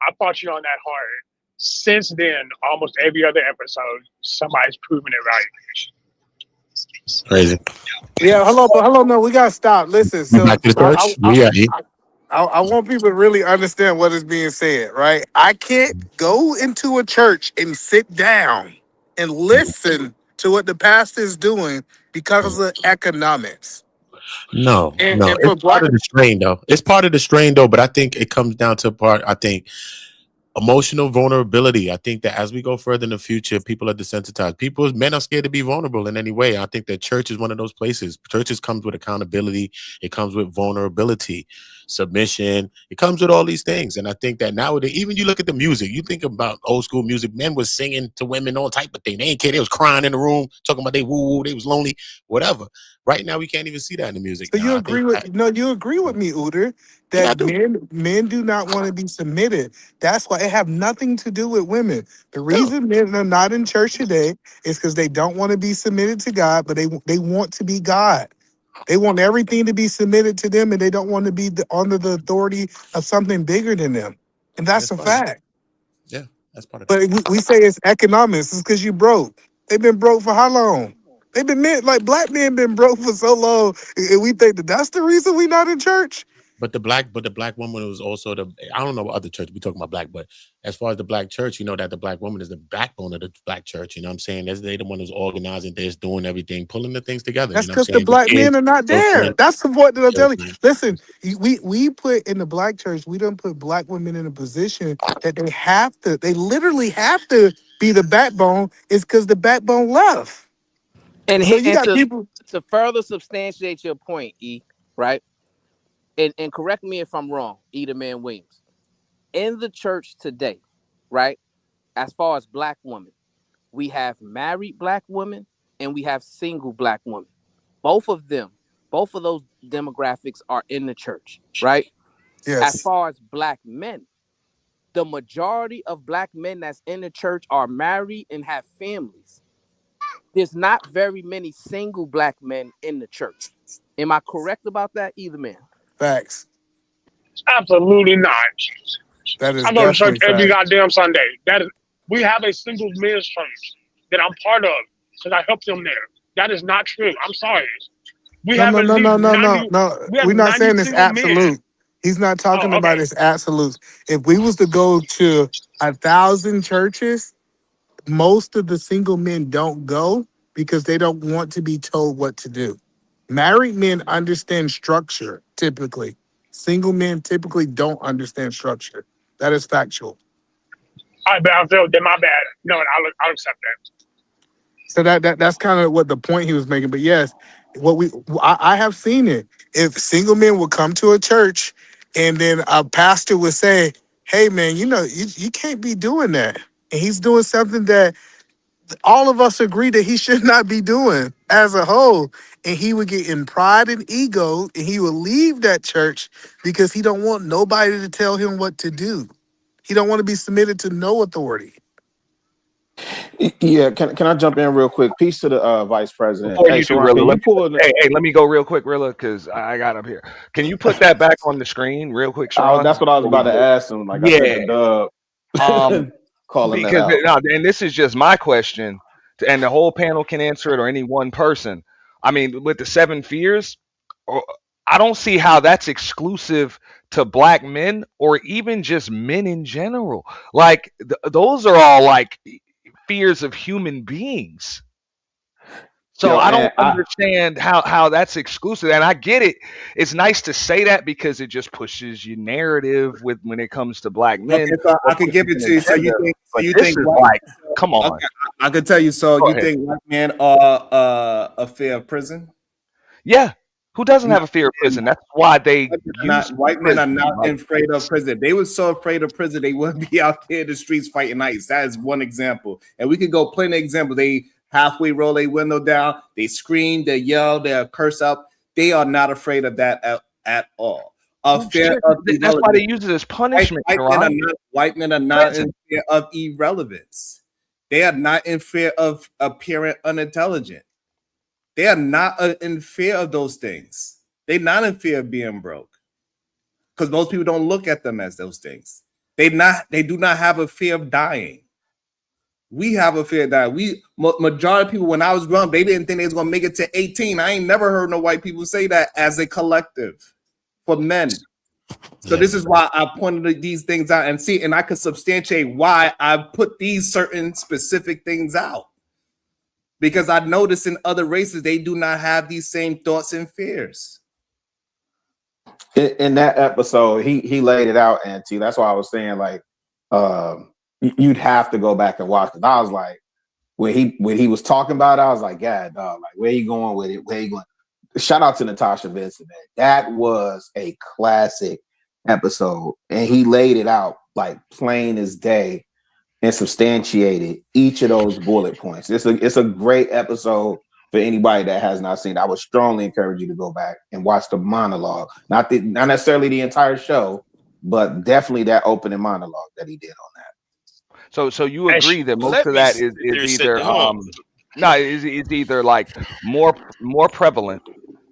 [SPEAKER 9] I fought you on that hard. Since then, almost every other episode, somebody's proven it right.
[SPEAKER 12] Crazy.
[SPEAKER 1] Yeah, hello, no, we gotta stop. Listen, so
[SPEAKER 12] back to the church.
[SPEAKER 1] I want people to really understand what is being said, right? I can't go into a church and sit down and listen to what the pastor is doing because of economics.
[SPEAKER 12] No,
[SPEAKER 1] And
[SPEAKER 12] it's part of the strain though. It's part of the strain though, but I think it comes down to emotional vulnerability. I think that as we go further in the future, people are desensitized. Men are scared to be vulnerable in any way. I think that church is one of those places. Churches comes with accountability. It comes with vulnerability, submission. It comes with all these things. And I think that nowadays, even you look at the music, you think about old school music, men was singing to women, all type of thing. They ain't care. They was crying in the room, talking about they woo, they was lonely, whatever. Right now, we can't even see that in the music.
[SPEAKER 1] So you agree with me, Uter, that men do not want to be submitted. That's why it have nothing to do with women. The reason men are not in church today is because they don't want to be submitted to God, but they want to be God. They want everything to be submitted to them, and they don't want to be under the authority of something bigger than them. And that's a fact.
[SPEAKER 12] Yeah, that's part of
[SPEAKER 1] it. But we say it's economics. It's because you broke. They've been broke for how long? They've been black men been broke for so long, and we think that's the reason we not in church.
[SPEAKER 12] But the black woman was also I don't know what other church we talking about black, but as far as the black church, you know that the black woman is the backbone of the black church. You know what I'm saying? They the one who's organizing this, doing everything, pulling the things together.
[SPEAKER 1] That's because the black men are not there. That's the point that I'm telling you. Listen, we put in the black church, we don't put black women in a position that they literally have to be the backbone. It's because the backbone left.
[SPEAKER 4] And
[SPEAKER 1] so you got people
[SPEAKER 4] to further substantiate your point, E, right? And correct me if I'm wrong, E the Man Williams. In the church today, right? As far as black women, we have married black women and we have single black women. Both of those demographics are in the church, right? As
[SPEAKER 1] Yes.
[SPEAKER 4] far as black men, the majority of black men that's in the church are married and have families. There's not very many single black men in the church. Am I correct about that, either man?
[SPEAKER 1] Facts.
[SPEAKER 9] Absolutely not.
[SPEAKER 1] That is
[SPEAKER 9] I go to church
[SPEAKER 1] definitely
[SPEAKER 9] every
[SPEAKER 1] fact.
[SPEAKER 9] goddamn Sunday. We have a single men's church that I'm part of because I help them there. That is not true. I'm sorry. We
[SPEAKER 1] No,
[SPEAKER 9] have
[SPEAKER 1] no,
[SPEAKER 9] at
[SPEAKER 1] no,
[SPEAKER 9] least
[SPEAKER 1] no, no,
[SPEAKER 9] 90.
[SPEAKER 1] no.
[SPEAKER 9] We have
[SPEAKER 1] We're not
[SPEAKER 9] 90
[SPEAKER 1] saying it's
[SPEAKER 9] single men.
[SPEAKER 1] absolute. He's not talking
[SPEAKER 9] Oh,
[SPEAKER 1] about
[SPEAKER 9] okay.
[SPEAKER 1] it's absolute. If we was to go to 1,000 churches, most of the single men don't go because they don't want to be told what to do. Married men understand structure typically. Single men typically don't understand structure. That is factual.
[SPEAKER 9] I feel that my bad. No, I'll accept that.
[SPEAKER 1] So that's kind of what the point he was making. But yes, I have seen it. If single men would come to a church and then a pastor would say, "Hey man, you can't be doing that," and he's doing something that all of us agree that he should not be doing as a whole, and he would get in pride and ego, and he would leave that church because he don't want nobody to tell him what to do. He don't want to be submitted to no authority.
[SPEAKER 13] Yeah, can I jump in real quick? Peace to the vice president.
[SPEAKER 5] Before
[SPEAKER 13] Hey,
[SPEAKER 5] you do,
[SPEAKER 13] Sharon,
[SPEAKER 5] Rilla,
[SPEAKER 13] can you pull in?
[SPEAKER 5] hey, let me go real quick, Rilla, because I got up here. Can you put that back on the screen real quick, Sharon?
[SPEAKER 13] That's what I was
[SPEAKER 5] before
[SPEAKER 13] about
[SPEAKER 5] we
[SPEAKER 13] to
[SPEAKER 5] go?
[SPEAKER 13] ask him. Like I
[SPEAKER 5] Yeah.
[SPEAKER 13] sent the dub calling that
[SPEAKER 5] Because
[SPEAKER 13] out.
[SPEAKER 5] no, and this is just my question, and the whole panel can answer it, or any one person. I mean, with the 7 fears, I don't see how that's exclusive to black men or even just men in general. Like those are all like fears of human beings. So
[SPEAKER 13] Yo,
[SPEAKER 5] I don't
[SPEAKER 13] and I,
[SPEAKER 5] understand how that's exclusive. And I get it. It's nice to say that because it just pushes your narrative with when it comes to black men.
[SPEAKER 7] Okay, so
[SPEAKER 5] or
[SPEAKER 7] I can give it
[SPEAKER 5] pushes
[SPEAKER 7] to you.
[SPEAKER 5] an
[SPEAKER 7] So you
[SPEAKER 5] agenda.
[SPEAKER 7] think? So
[SPEAKER 5] But
[SPEAKER 7] you
[SPEAKER 5] this
[SPEAKER 7] think?
[SPEAKER 5] is
[SPEAKER 7] White,
[SPEAKER 5] like, come on.
[SPEAKER 7] okay, I can tell you. So
[SPEAKER 5] Go
[SPEAKER 7] you
[SPEAKER 5] ahead.
[SPEAKER 7] think white men are a fear of prison?
[SPEAKER 5] Yeah. Who doesn't
[SPEAKER 7] No,
[SPEAKER 5] have a fear of prison? That's why they use
[SPEAKER 7] white men are
[SPEAKER 5] prison.
[SPEAKER 7] not
[SPEAKER 5] Like,
[SPEAKER 7] afraid of prison. They were so afraid of prison, they wouldn't be out there in the streets fighting ICE. That is one example. And we could go plenty of examples. They halfway roll their window down, they scream, they yell, they curse out. They are not afraid of that at all.
[SPEAKER 5] well, shit, that's why they use it as punishment.
[SPEAKER 7] White men are not in fear of irrelevance. They are not in fear of appearing unintelligent. They are not in fear of those things. They're not in fear of being broke, because most people don't look at them as those things. They do not have a fear of dying. We have a fear of dying. Majority of people, when I was growing up, they didn't think they was gonna make it to 18. I ain't never heard no white people say that as a collective for men. So this is why I pointed these things out and I could substantiate why I put these certain specific things out. Because I noticed in other races, they do not have these same thoughts and fears.
[SPEAKER 13] In that episode, he laid it out, Auntie. That's why I was saying, like, you'd have to go back and watch it. I was like, when he was talking about it, I was like, God, dog, like, where you going with it? Where you going? Shout out to Natasha Vincent, man. That was a classic episode, and he laid it out like plain as day and substantiated each of those bullet points. It's a great episode for anybody that has not seen it. I would strongly encourage you to go back and watch the monologue, not necessarily the entire show, but definitely that opening monologue that he did on that.
[SPEAKER 5] So you agree that most of that is either is either like more prevalent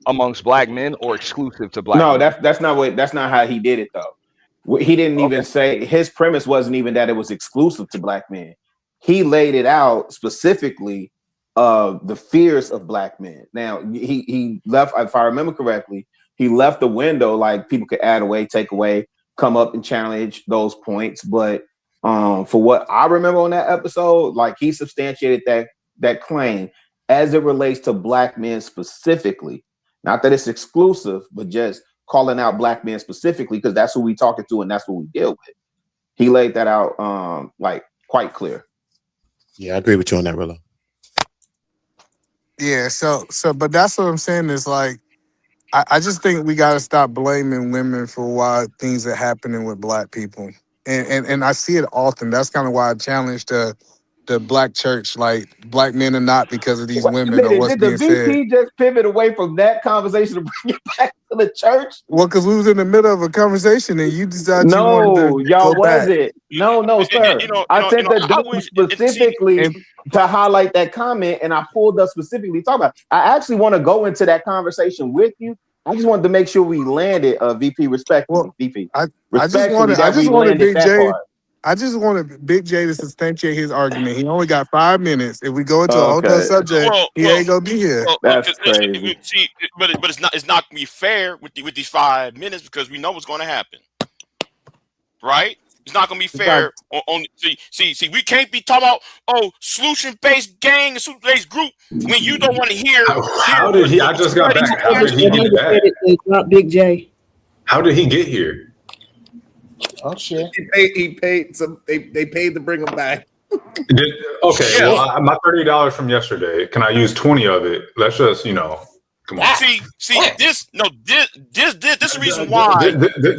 [SPEAKER 5] amongst black men or exclusive to black
[SPEAKER 13] No,
[SPEAKER 5] men?
[SPEAKER 13] that's not how he did it though. He didn't even say, his premise wasn't even that it was exclusive to black men. He laid it out specifically the fears of black men. Now he left, if I remember correctly, he left the window like people could add away, take away, come up and challenge those points. But for what I remember on that episode, like he substantiated that claim as it relates to black men specifically. Not that it's exclusive, but just calling out black men specifically, because that's who we talking to and that's what we deal with. He laid that out like quite clear.
[SPEAKER 12] Yeah, I agree with you on that, Rilla.
[SPEAKER 1] Yeah, so but that's what I'm saying is like I just think we gotta stop blaming women for why things are happening with black people. and I see it often. That's kind of why I challenge the black church, like black men are not because of these
[SPEAKER 13] Wait a
[SPEAKER 1] women or
[SPEAKER 13] minute,
[SPEAKER 1] what's
[SPEAKER 13] did the
[SPEAKER 1] being said.
[SPEAKER 13] VP just pivot away from that conversation to bring it back to the church?
[SPEAKER 1] Well, because we was in the middle of a conversation and you decided you wanted
[SPEAKER 13] No,
[SPEAKER 1] to
[SPEAKER 13] y'all
[SPEAKER 1] go back.
[SPEAKER 13] wasn't. No, sir. I sent the doc specifically to highlight that comment, and I pulled up specifically talk about it. I actually want to go into that conversation with you. I just wanted to make sure we landed VP respectfully. VP.
[SPEAKER 1] I just
[SPEAKER 13] Respectfully
[SPEAKER 1] wanted
[SPEAKER 13] landed
[SPEAKER 1] Big
[SPEAKER 13] that
[SPEAKER 1] J.
[SPEAKER 13] part.
[SPEAKER 1] I just wanted Big J to substantiate his argument. He only got 5 minutes. If we go into a whole
[SPEAKER 13] Okay.
[SPEAKER 1] other subject, he ain't gonna be here.
[SPEAKER 13] That's crazy.
[SPEAKER 6] See, but it's not gonna be fair with these 5 minutes because we know what's gonna happen, right? It's not gonna be fair on see. We can't be talking about solution-based gang and solution-based group when you don't want to hear.
[SPEAKER 17] How did he? I just got back. How did he get back?
[SPEAKER 15] Not Big J.
[SPEAKER 17] How did he get here?
[SPEAKER 10] Oh shit!
[SPEAKER 7] He paid some. They paid to bring him back.
[SPEAKER 17] Okay, well, my $30 from yesterday. Can I use 20 of it? Let's just, come on.
[SPEAKER 6] See, this is the reason why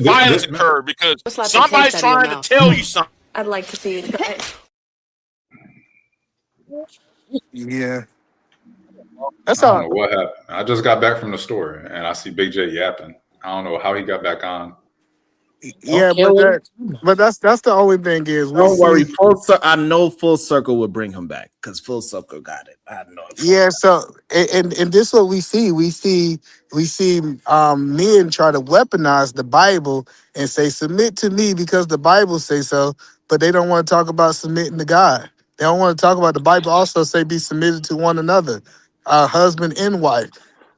[SPEAKER 6] violence occurred because somebody's trying to tell you something.
[SPEAKER 16] I'd like to see you try.
[SPEAKER 1] Yeah.
[SPEAKER 17] I don't know what happened. I just got back from the store and I see Big J yapping. I don't know how he got back on.
[SPEAKER 1] Yeah, but that's the only thing is
[SPEAKER 7] don't worry. I know Full Circle would bring him back because Full Circle got it. I know.
[SPEAKER 1] Yeah, so and this is what we see. We see men try to weaponize the Bible and say submit to me because the Bible says so, but they don't want to talk about submitting to God. They don't want to talk about the Bible also say be submitted to one another, husband and wife,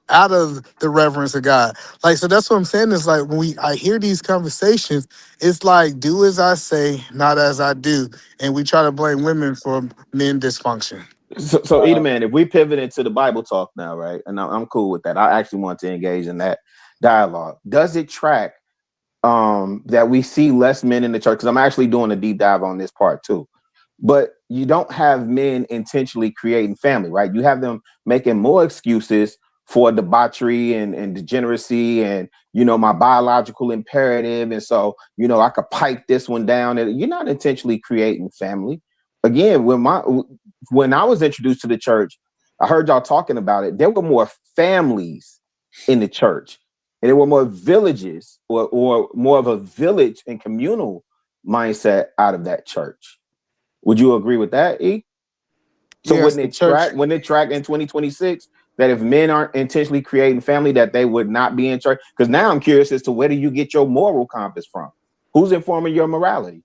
[SPEAKER 1] out of the reverence of God. Like, so that's what I'm saying is like when I hear these conversations, it's like do as I say, not as I do. And we try to blame women for men dysfunction.
[SPEAKER 13] So Edelman, if we pivot into the Bible talk now, right? And I'm cool with that. I actually want to engage in that dialogue. Does it track that we see less men in the church? Because I'm actually doing a deep dive on this part too. But you don't have men intentionally creating family, right? You have them making more excuses for debauchery and degeneracy and, my biological imperative. And so, I could pipe this one down. And you're not intentionally creating family. Again, when I was introduced to the church, I heard y'all talking about it. There were more families in the church, and there were more villages or more of a village and communal mindset out of that church. Would you agree with that, E? So
[SPEAKER 1] yes,
[SPEAKER 13] when it track in 2026 that if men aren't intentionally creating family, that they would not be in church? Because now I'm curious as to where do you get your moral compass from? Who's informing your morality?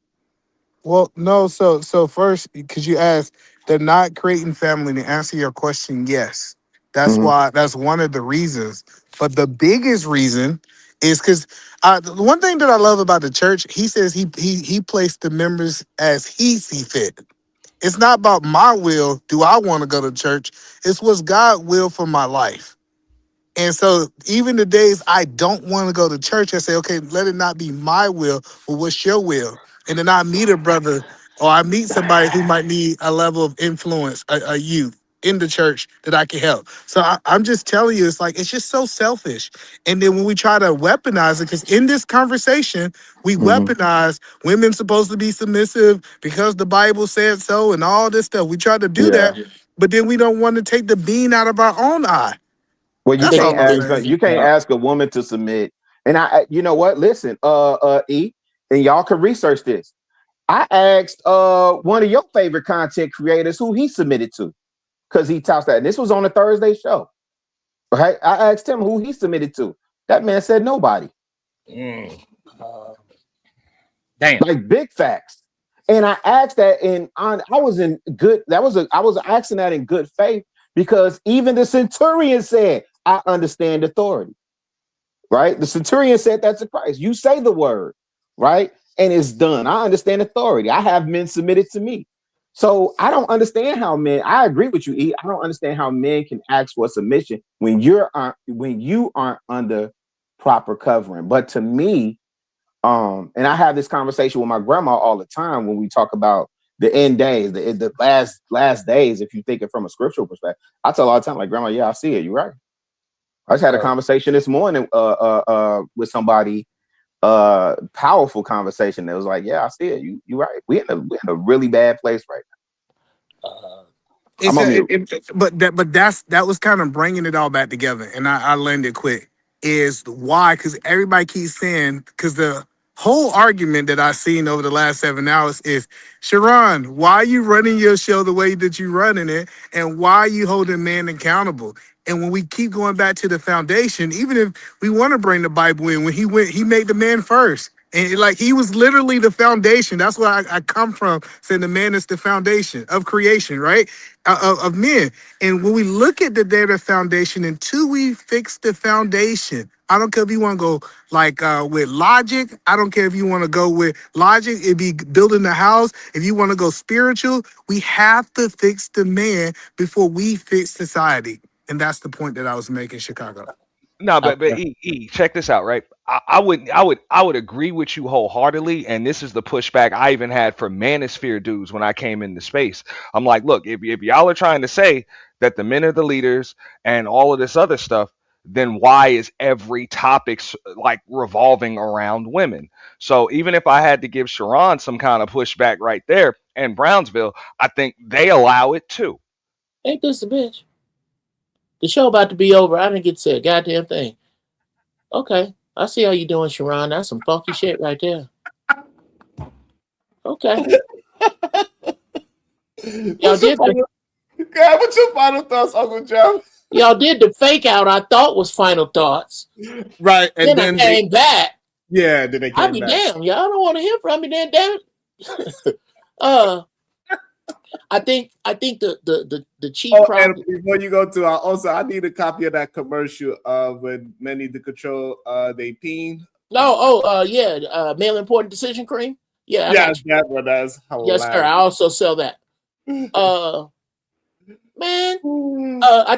[SPEAKER 1] Well, no. So first, because you asked, they're not creating family. To answer your question, yes, that's why. That's one of the reasons. But the biggest reason is because the one thing that I love about the church, he says he placed the members as he see fit. It's not about my will. Do I want to go to church? It's what's God's will for my life. And so even the days I don't want to go to church, I say, okay, let it not be my will, but what's your will? And then I meet a brother or I meet somebody who might need a level of influence, a youth in the church that I can help. So I'm just telling you, it's just so selfish. And then when we try to weaponize it, because in this conversation, we weaponize women supposed to be submissive because the Bible said so and all this stuff. We try to do that, but then we don't want to take the beam out of our own eye.
[SPEAKER 13] Well, you can't ask a woman to submit. And you know what? Listen, E, and y'all can research this. I asked one of your favorite content creators who he submitted to, because he touts that. And this was on a Thursday show. Right? I asked him who he submitted to. That man said nobody.
[SPEAKER 7] Damn.
[SPEAKER 13] Like big facts. And I asked that I was asking that in good faith, because even the centurion said, I understand authority. Right? The centurion said that's a Christ. You say the word, right? And it's done. I understand authority. I have men submitted to me. So I don't understand how men, I agree with you, E. I don't understand how men can ask for submission when you aren't under proper covering. But to me, and I have this conversation with my grandma all the time when we talk about the end days, the last days, if you think it from a scriptural perspective. I tell her all the time, like, Grandma, yeah, I see it. You're right. I just had a conversation this morning with somebody powerful conversation. That was like, yeah, I see it. You right. We're in a really bad place right now.
[SPEAKER 1] But that was kind of bringing it all back together, and I landed quick. Is why? Because everybody keeps saying, because the whole argument that I've seen over the last 7 hours is, Sharon, why are you running your show the way that you're running it, and why are you holding men accountable? And when we keep going back to the foundation, even if we want to bring the Bible in, when he made the man first. And like he was literally the foundation. That's where I come from, saying the man is the foundation of creation, right? Of men. And when we look at the data foundation, until we fix the foundation, I don't care if you want to go like with logic. I don't care if you want to go with logic. It'd be building the house. If you want to go spiritual, we have to fix the man before we fix society. And that's the point that I was making, Chicago.
[SPEAKER 5] No, but check this out, right? I would agree with you wholeheartedly, and this is the pushback I even had for manosphere dudes when I came into space. I'm like, look, if y'all are trying to say that the men are the leaders and all of this other stuff, then why is every topic like revolving around women? So even if I had to give Sharon some kind of pushback right there and Brownsville, I think they allow it too.
[SPEAKER 10] Ain't this a bitch? The show about to be over. I didn't get to say a goddamn thing. Okay. I see how you doing, Sharon. That's some funky shit right there. Okay. Y'all did
[SPEAKER 7] what's your final thoughts, Uncle Joe?
[SPEAKER 10] Y'all did the fake out I thought was final thoughts.
[SPEAKER 7] Right. And
[SPEAKER 10] then I came back.
[SPEAKER 7] Yeah, then they came
[SPEAKER 10] I'll be
[SPEAKER 7] back.
[SPEAKER 10] damn. Y'all don't want to hear from me then, damn it. I think the chief problem.
[SPEAKER 7] And before you go to I need a copy of that commercial when men need to control they peen.
[SPEAKER 10] Male important decision cream. Yeah,
[SPEAKER 7] that one does.
[SPEAKER 10] Yes, sir. I also sell that. I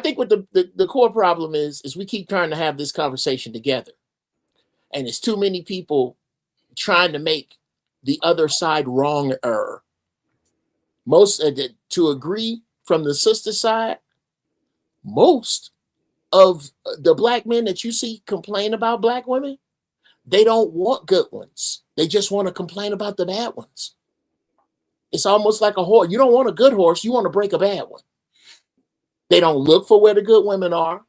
[SPEAKER 10] think what the core problem is we keep trying to have this conversation together, and it's too many people trying to make the other side wronger. Most to agree from the sister side, most of the black men that you see complain about black women, they don't want good ones. They just want to complain about the bad ones. It's almost like a horse. You don't want a good horse. You want to break a bad one. They don't look for where the good women are.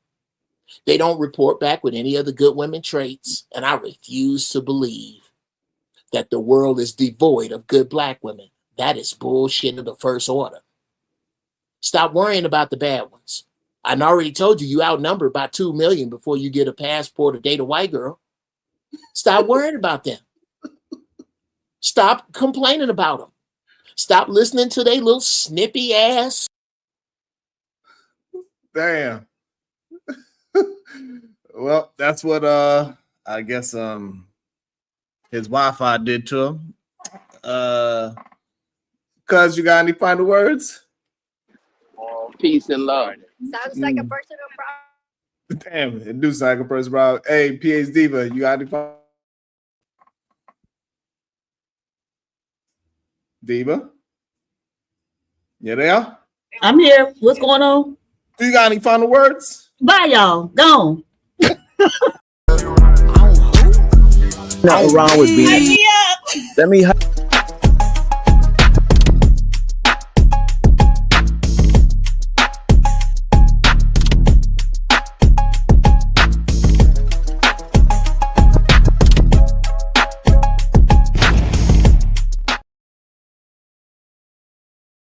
[SPEAKER 10] They don't report back with any of the good women traits. And I refuse to believe that the world is devoid of good black women. That is bullshit of the first order. Stop worrying about the bad ones. I already told you outnumber about 2 million before you get a passport or date a white girl. Stop worrying about them. Stop complaining about them. Stop listening to their little snippy ass.
[SPEAKER 7] Damn. Well, that's what I guess his Wi-Fi did to him. Cuz, you got any final words?
[SPEAKER 4] Peace and love.
[SPEAKER 3] Sounds like a personal problem.
[SPEAKER 7] Damn, it do sound like a personal problem. Hey, PH Diva, you got any final? Diva? You there?
[SPEAKER 21] I'm here. What's going on?
[SPEAKER 7] Do you got any final words?
[SPEAKER 21] Bye, y'all. Gone.
[SPEAKER 14] Nothing wrong with being. Let me.